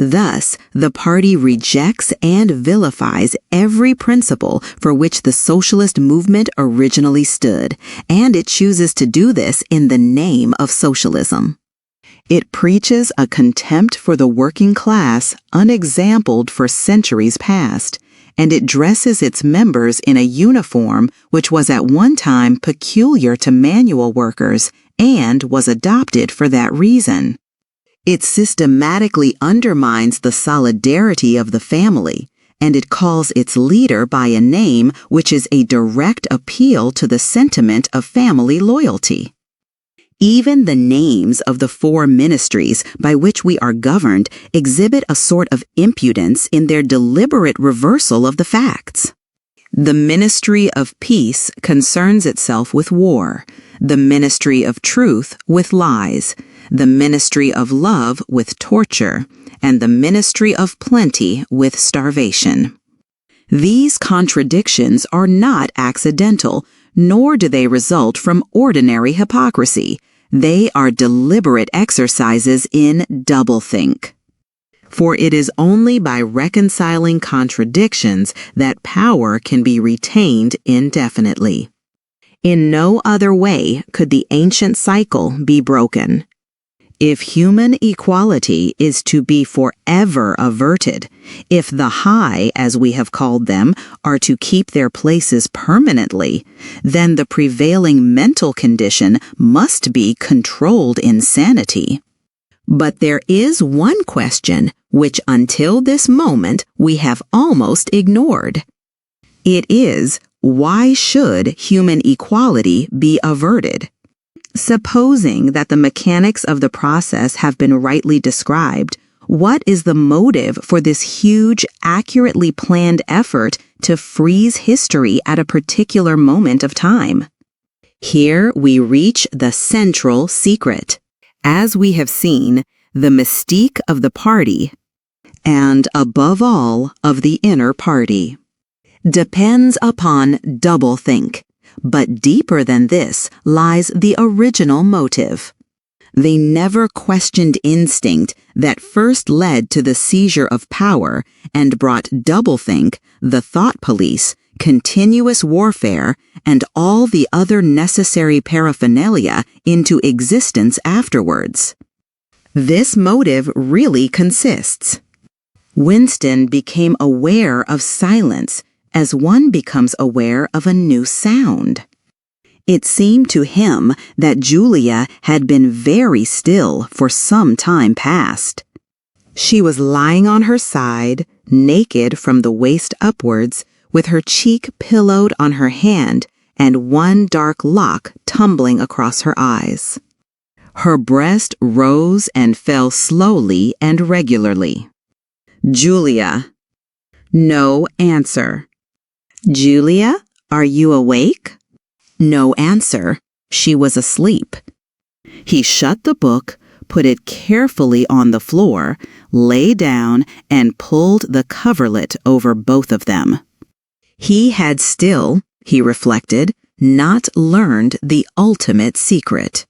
S2: Thus, the party rejects and vilifies every principle for which the socialist movement originally stood, and it chooses to do this in the name of socialism. It preaches a contempt for the working class unexampled for centuries past, and it dresses its members in a uniform which was at one time peculiar to manual workers and was adopted for that reason. It systematically undermines the solidarity of the family, and it calls its leader by a name which is a direct appeal to the sentiment of family loyalty. Even the names of the four ministries by which we are governed exhibit a sort of impudence in their deliberate reversal of the facts. The Ministry of Peace concerns itself with war, the Ministry of Truth with lies, the Ministry of Love with torture, and the Ministry of Plenty with starvation. These contradictions are not accidental, nor do they result from ordinary hypocrisy. They are deliberate exercises in doublethink. For it is only by reconciling contradictions that power can be retained indefinitely. In no other way could the ancient cycle be broken. If human equality is to be forever averted, if the high, as we have called them, are to keep their places permanently, then the prevailing mental condition must be controlled insanity. But there is one question which until this moment we have almost ignored. It is, why should human equality be averted? Supposing that the mechanics of the process have been rightly described, what is the motive for this huge, accurately planned effort to freeze history at a particular moment of time? Here we reach the central secret. As we have seen, the mystique of the party, and above all of the inner party, depends upon doublethink. But deeper than this lies the original motive. The never-questioned instinct that first led to the seizure of power and brought doublethink, the thought police, continuous warfare, and all the other necessary paraphernalia into existence afterwards. This motive really consists. Winston became aware of silence as one becomes aware of a new sound. It seemed to him that Julia had been very still for some time past. She was lying on her side, naked from the waist upwards, with her cheek pillowed on her hand and one dark lock tumbling across her eyes. Her breast rose and fell slowly and regularly. Julia. No answer. Julia, are you awake? No answer. She was asleep. He shut the book, put it carefully on the floor, lay down, and pulled the coverlet over both of them. He had still, he reflected, not learned the ultimate secret.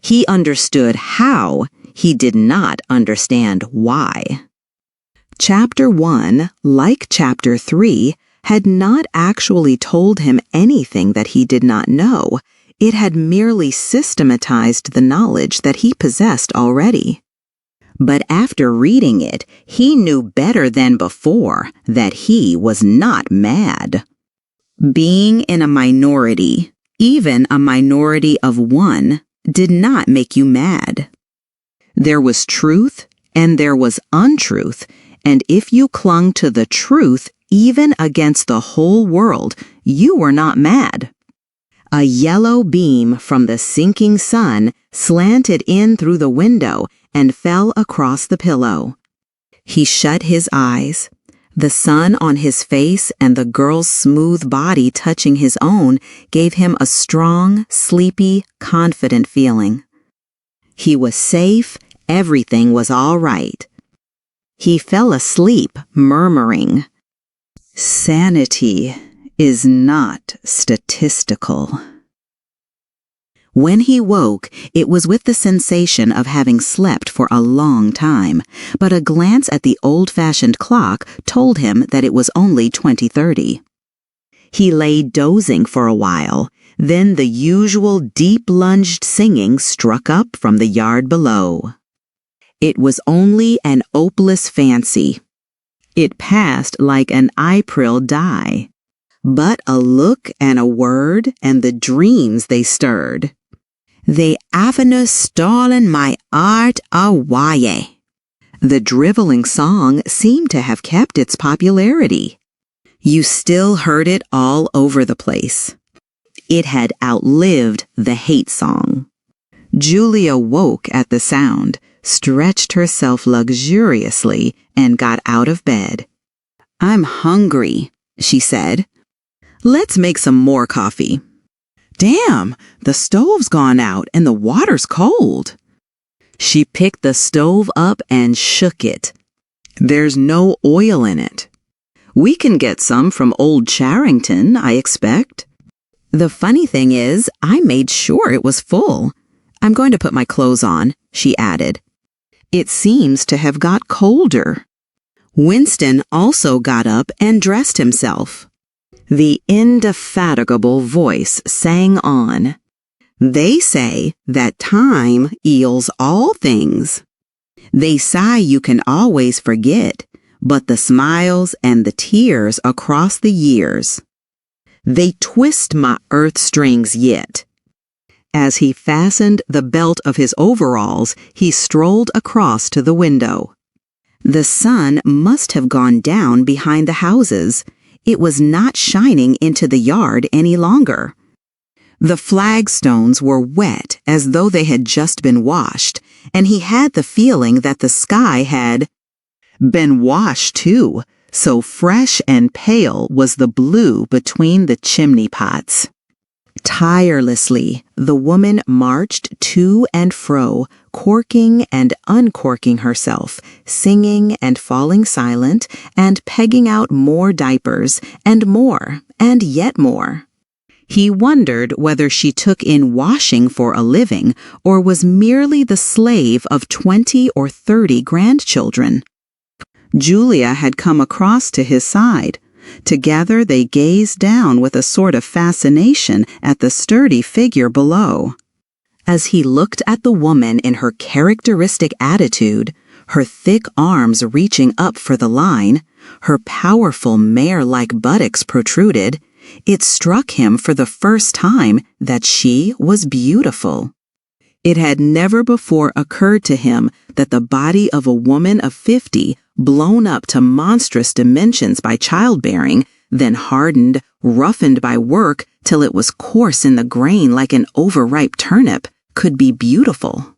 S2: He understood how, he did not understand why. Chapter 1, like Chapter 3, had not actually told him anything that he did not know. It had merely systematized the knowledge that he possessed already. But after reading it, he knew better than before that he was not mad. Being in a minority, even a minority of one, did not make you mad. There was truth and there was untruth, and if you clung to the truth even against the whole world, you were not mad. A yellow beam from the sinking sun slanted in through the window and fell across the pillow. He shut his eyes. The sun on his face and the girl's smooth body touching his own gave him a strong, sleepy, confident feeling. He was safe, everything was all right. He fell asleep, murmuring, "Sanity is not statistical." When he woke, it was with the sensation of having slept for a long time, but a glance at the old-fashioned clock told him that it was only 20:30. He lay dozing for a while, then the usual deep-lunged singing struck up from the yard below. It was only an opeless fancy. It passed like an April die, but a look and a word and the dreams they stirred. They avenue stolen my art away. The driveling song seemed to have kept its popularity. You still heard it all over the place. It had outlived the hate song. Julia woke at the sound, stretched herself luxuriously, and got out of bed. "I'm hungry," she said. "Let's make some more coffee." "Damn, the stove's gone out and the water's cold." She picked the stove up and shook it. "There's no oil in it." "We can get some from old Charrington, I expect." "The funny thing is, I made sure it was full. I'm going to put my clothes on," she added. "It seems to have got colder." Winston also got up and dressed himself. The indefatigable voice sang on. "They say that time heals all things. They say you can always forget, but the smiles and the tears across the years. They twist my earth strings yet." As he fastened the belt of his overalls, he strolled across to the window. The sun must have gone down behind the houses. It was not shining into the yard any longer. The flagstones were wet as though they had just been washed, and he had the feeling that the sky had been washed too, so fresh and pale was the blue between the chimney pots. Tirelessly, the woman marched to and fro, corking and uncorking herself, singing and falling silent, and pegging out more diapers, and more, and yet more. He wondered whether she took in washing for a living, or was merely the slave of 20 or 30 grandchildren. Julia had come across to his side. Together they gazed down with a sort of fascination at the sturdy figure below. As he looked at the woman in her characteristic attitude, her thick arms reaching up for the line, her powerful mare-like buttocks protruded, it struck him for the first time that she was beautiful. It had never before occurred to him that the body of a woman of 50, blown up to monstrous dimensions by childbearing, then hardened, roughened by work till it was coarse in the grain like an overripe turnip, could be beautiful.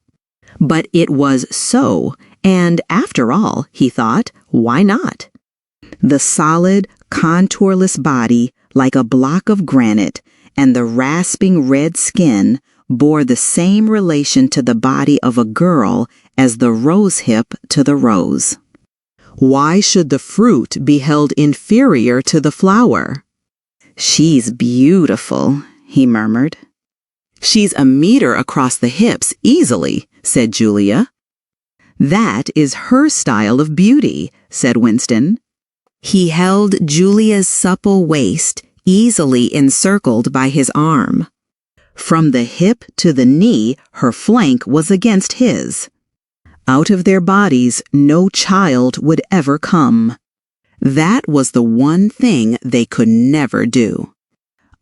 S2: But it was so, and after all, he thought, why not? The solid, contourless body, like a block of granite, and the rasping red skin bore the same relation to the body of a girl as the rose hip to the rose. Why should the fruit be held inferior to the flower? "She's beautiful," he murmured. "She's a meter across the hips easily," said Julia. "That is her style of beauty," said Winston. He held Julia's supple waist, easily encircled by his arm. From the hip to the knee, her flank was against his. Out of their bodies, no child would ever come. That was the one thing they could never do.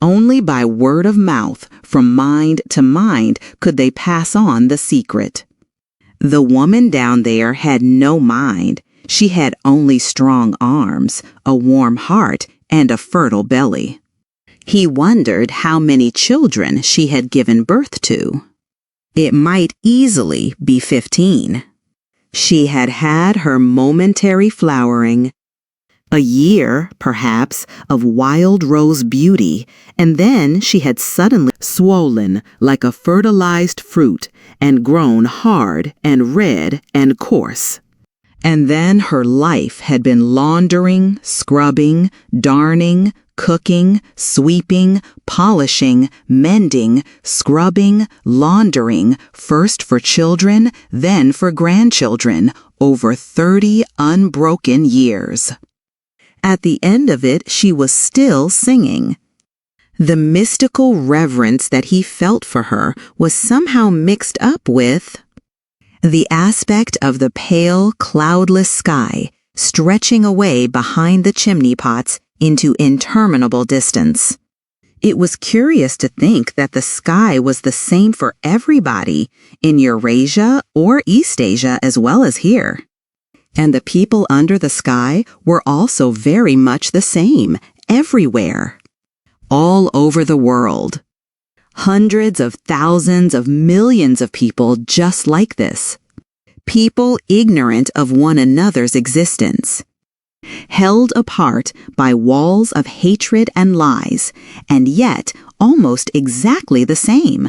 S2: Only by word of mouth, from mind to mind, could they pass on the secret. The woman down there had no mind. She had only strong arms, a warm heart, and a fertile belly. He wondered how many children she had given birth to. It might easily be 15. She had had her momentary flowering, a year, perhaps, of wild rose beauty, and then she had suddenly swollen like a fertilized fruit and grown hard and red and coarse. And then her life had been laundering, scrubbing, darning, cooking, sweeping, polishing, mending, scrubbing, laundering, first for children, then for grandchildren, over 30 unbroken years. At the end of it, she was still singing. The mystical reverence that he felt for her was somehow mixed up with the aspect of the pale, cloudless sky stretching away behind the chimney pots into interminable distance. It was curious to think that the sky was the same for everybody in Eurasia or East Asia as well as here. And the people under the sky were also very much the same, everywhere, all over the world. Hundreds of thousands of millions of people just like this. People ignorant of one another's existence. Held apart by walls of hatred and lies, and yet almost exactly the same.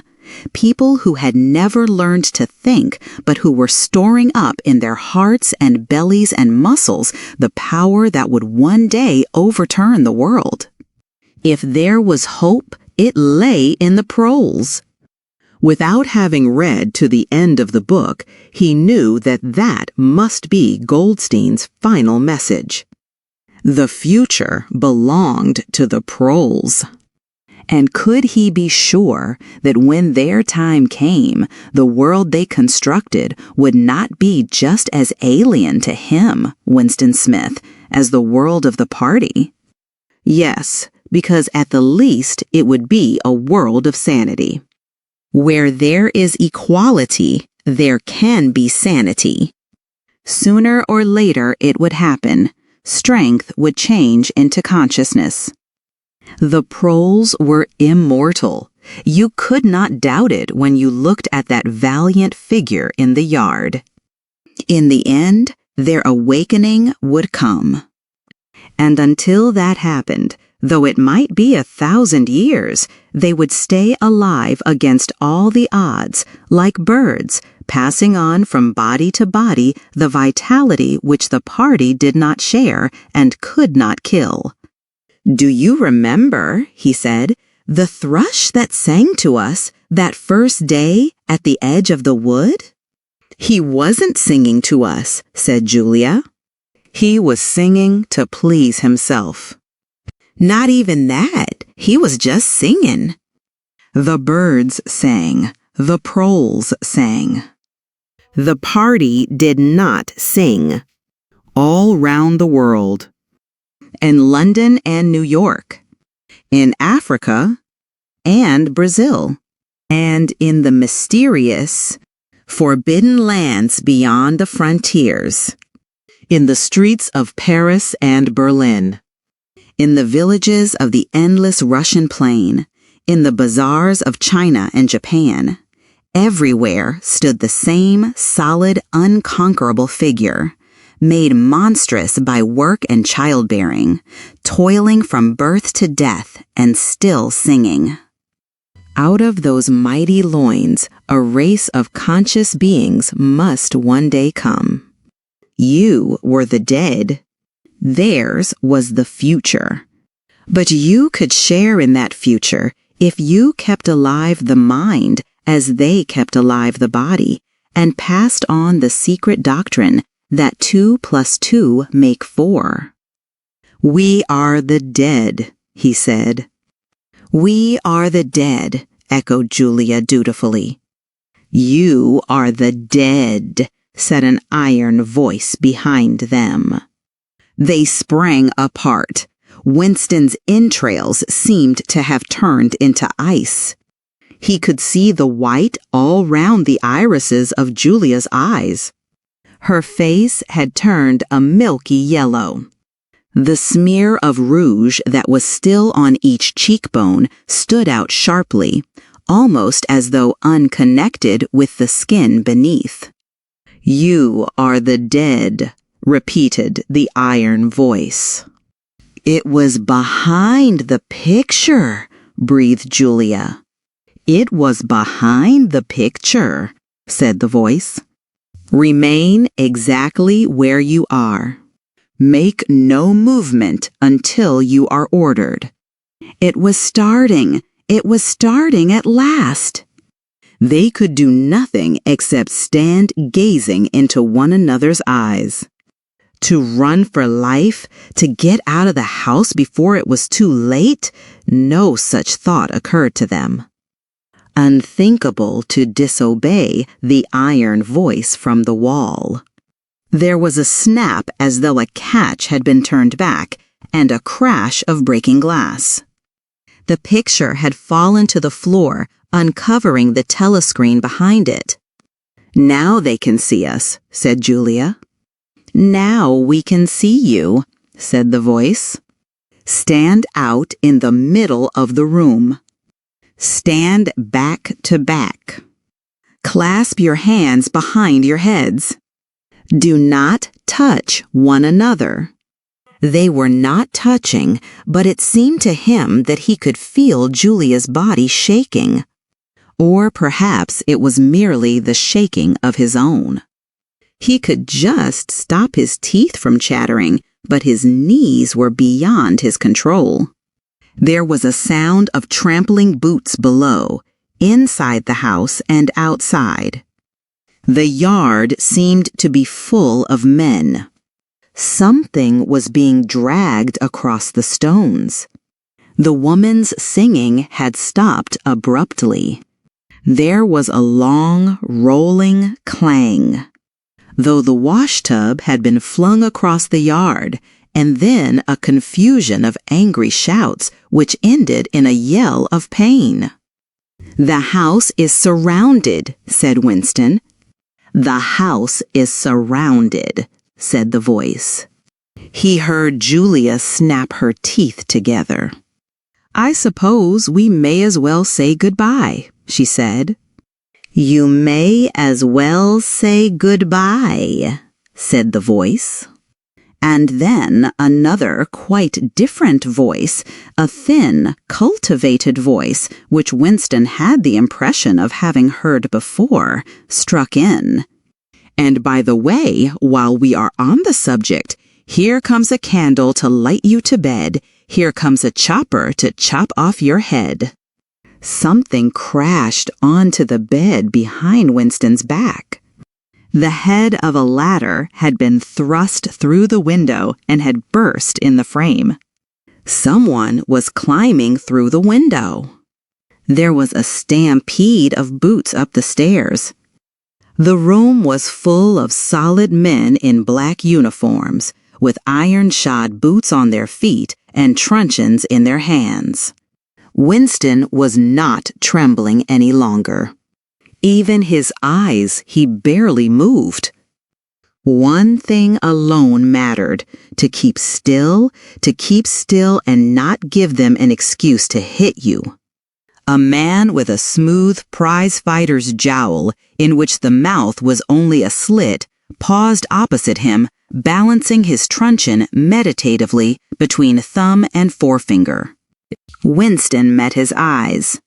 S2: People who had never learned to think, but who were storing up in their hearts and bellies and muscles the power that would one day overturn the world. If there was hope, it lay in the proles. Without having read to the end of the book, he knew that that must be Goldstein's final message. The future belonged to the proles. And could he be sure that when their time came, the world they constructed would not be just as alien to him, Winston Smith, as the world of the party? Yes, because at the least it would be a world of sanity. Where there is equality, there can be sanity. Sooner or later it would happen. Strength would change into consciousness. The proles were immortal. You could not doubt it when you looked at that valiant figure in the yard. In the end, their awakening would come. And until that happened, though it might be 1,000 years, they would stay alive against all the odds, like birds, passing on from body to body the vitality which the party did not share and could not kill. "Do you remember," he said, "the thrush that sang to us that first day at the edge of the wood?" "He wasn't singing to us," said Julia. "He was singing to please himself." "Not even that. He was just singing." The birds sang. The proles sang. The party did not sing. All round the world. In London and New York. In Africa and Brazil. And in the mysterious, forbidden lands beyond the frontiers. In the streets of Paris and Berlin. In the villages of the endless Russian plain, in the bazaars of China and Japan, everywhere stood the same solid, unconquerable figure, made monstrous by work and childbearing, toiling from birth to death and still singing. Out of those mighty loins, a race of conscious beings must one day come. You were the dead. Theirs was the future. But you could share in that future if you kept alive the mind as they kept alive the body and passed on the secret doctrine that 2 + 2 make 4. "We are the dead," he said. "We are the dead," echoed Julia dutifully. "You are the dead," said an iron voice behind them. They sprang apart. Winston's entrails seemed to have turned into ice. He could see the white all round the irises of Julia's eyes. Her face had turned a milky yellow. The smear of rouge that was still on each cheekbone stood out sharply, almost as though unconnected with the skin beneath. "You are the dead," repeated the iron voice. "It was behind the picture," breathed Julia. "It was behind the picture," said the voice. "Remain exactly where you are. Make no movement until you are ordered." It was starting at last. They could do nothing except stand gazing into one another's eyes. To run for life, to get out of the house before it was too late, no such thought occurred to them. Unthinkable to disobey the iron voice from the wall. There was a snap as though a catch had been turned back, and a crash of breaking glass. The picture had fallen to the floor, uncovering the telescreen behind it. "Now they can see us," said Julia. "Now we can see you," said the voice. "Stand out in the middle of the room. Stand back to back. Clasp your hands behind your heads. Do not touch one another." They were not touching, but it seemed to him that he could feel Julia's body shaking. Or perhaps it was merely the shaking of his own. He could just stop his teeth from chattering, but his knees were beyond his control. There was a sound of trampling boots below, inside the house and outside. The yard seemed to be full of men. Something was being dragged across the stones. The woman's singing had stopped abruptly. There was a long, rolling clang, though the washtub had been flung across the yard, and then a confusion of angry shouts which ended in a yell of pain. "The house is surrounded," said Winston. "The house is surrounded," said the voice. He heard Julia snap her teeth together. "I suppose we may as well say goodbye," she said. "You may as well say goodbye," said the voice. And then another quite different voice, a thin, cultivated voice, which Winston had the impression of having heard before, struck in. "And by the way, while we are on the subject, here comes a candle to light you to bed. Here comes a chopper to chop off your head." Something crashed onto the bed behind Winston's back. The head of a ladder had been thrust through the window and had burst in the frame. Someone was climbing through the window. There was a stampede of boots up the stairs. The room was full of solid men in black uniforms, with iron-shod boots on their feet and truncheons in their hands. Winston was not trembling any longer. Even his eyes he barely moved. One thing alone mattered, to keep still and not give them an excuse to hit you. A man with a smooth prize-fighter's jowl, in which the mouth was only a slit, paused opposite him, balancing his truncheon meditatively between thumb and forefinger. Winston met his eyes.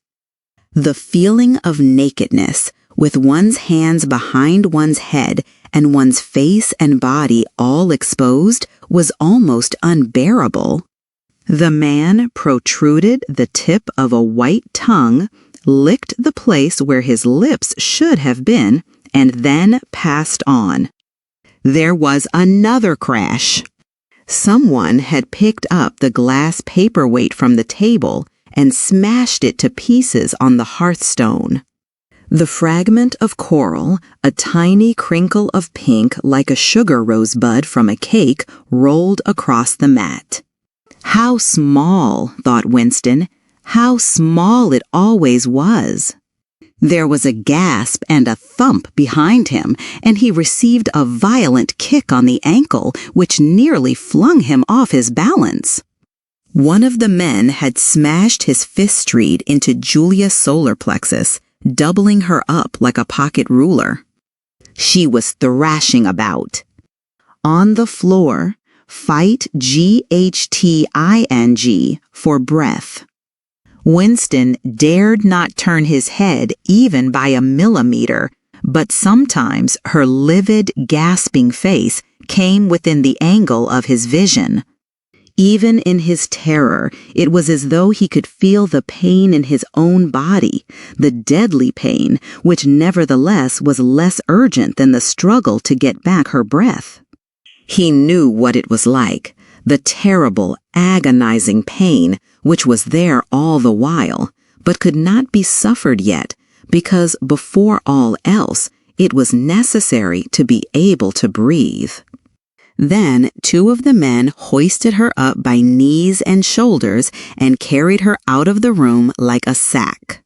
S2: The feeling of nakedness, with one's hands behind one's head and one's face and body all exposed, was almost unbearable. The man protruded the tip of a white tongue, licked the place where his lips should have been, and then passed on. There was another crash. Someone had picked up the glass paperweight from the table and smashed it to pieces on the hearthstone. The fragment of coral, a tiny crinkle of pink like a sugar rosebud from a cake, rolled across the mat. How small, thought Winston, how small it always was. There was a gasp and a thump behind him, and he received a violent kick on the ankle, which nearly flung him off his balance. One of the men had smashed his fist reed into Julia's solar plexus, doubling her up like a pocket ruler. She was thrashing about. On the floor, fight GHTING for breath. Winston dared not turn his head even by a millimeter, but sometimes her livid, gasping face came within the angle of his vision. Even in his terror, it was as though he could feel the pain in his own body, the deadly pain, which nevertheless was less urgent than the struggle to get back her breath. He knew what it was like, the terrible, agonizing pain, which was there all the while, but could not be suffered yet, because before all else, it was necessary to be able to breathe. Then 2 of the men hoisted her up by knees and shoulders and carried her out of the room like a sack.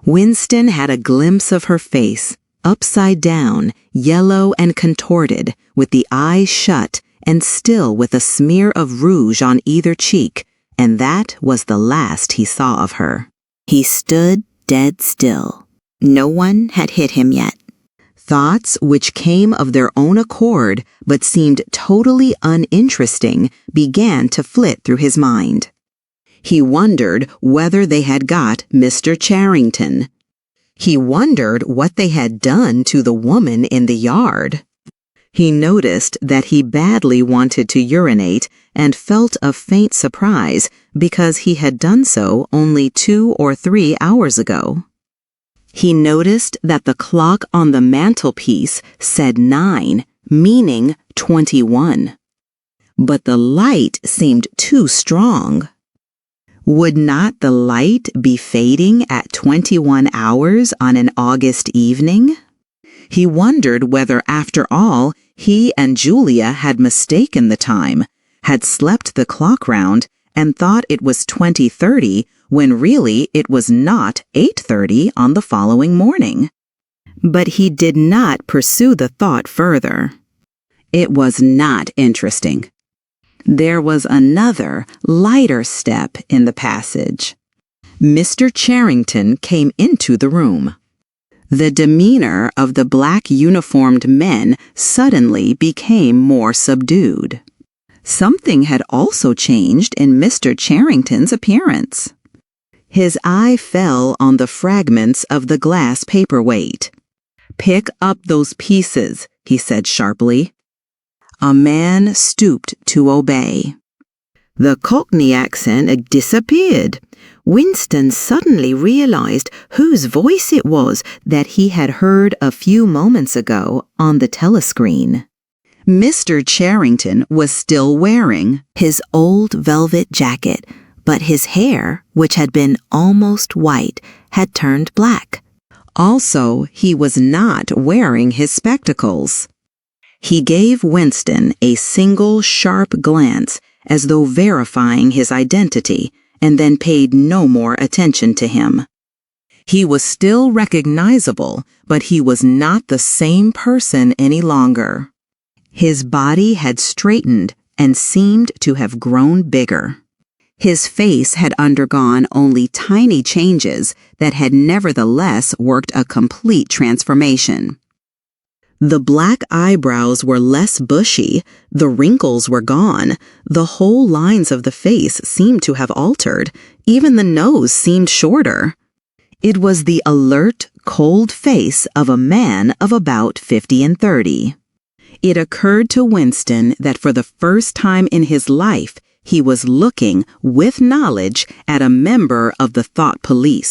S2: Winston had a glimpse of her face, upside down, yellow and contorted, with the eyes shut and still with a smear of rouge on either cheek, and that was the last he saw of her.
S3: He stood dead still. No one had hit him yet.
S2: Thoughts which came of their own accord but seemed totally uninteresting began to flit through his mind. He wondered whether they had got Mr. Charrington. He wondered what they had done to the woman in the yard. He noticed that he badly wanted to urinate and felt a faint surprise because he had done so only 2 or 3 hours ago. He noticed that the clock on the mantelpiece said 9, meaning 21. But the light seemed too strong. Would not the light be fading at 21 hours on an August evening? He wondered whether, after all, he and Julia had mistaken the time, had slept the clock round, and thought it was 20:30 when really it was not 8:30 on the following morning. But he did not pursue the thought further. It was not interesting. There was another, lighter step in the passage. Mr. Charrington came into the room. The demeanor of the black-uniformed men suddenly became more subdued. Something had also changed in Mr. Charrington's appearance. His eye fell on the fragments of the glass paperweight. "Pick up those pieces," he said sharply. A man stooped to obey. The Cockney accent disappeared. Winston suddenly realized whose voice it was that he had heard a few moments ago on the telescreen. Mr. Charrington was still wearing
S3: His old velvet jacket, but his hair, which had been almost white, had turned black.
S2: Also, he was not wearing his spectacles. He gave Winston a single sharp glance as though verifying his identity, and then paid no more attention to him. He was still recognizable, but he was not the same person any longer. His body had straightened and seemed to have grown bigger. His face had undergone only tiny changes that had nevertheless worked a complete transformation. The black eyebrows were less bushy, the wrinkles were gone, the whole lines of the face seemed to have altered, even the nose seemed shorter. It was the alert, cold face of a man of about 50 and 30. It occurred to Winston that for the first time in his life, he was looking, with knowledge, at a member of the thought police.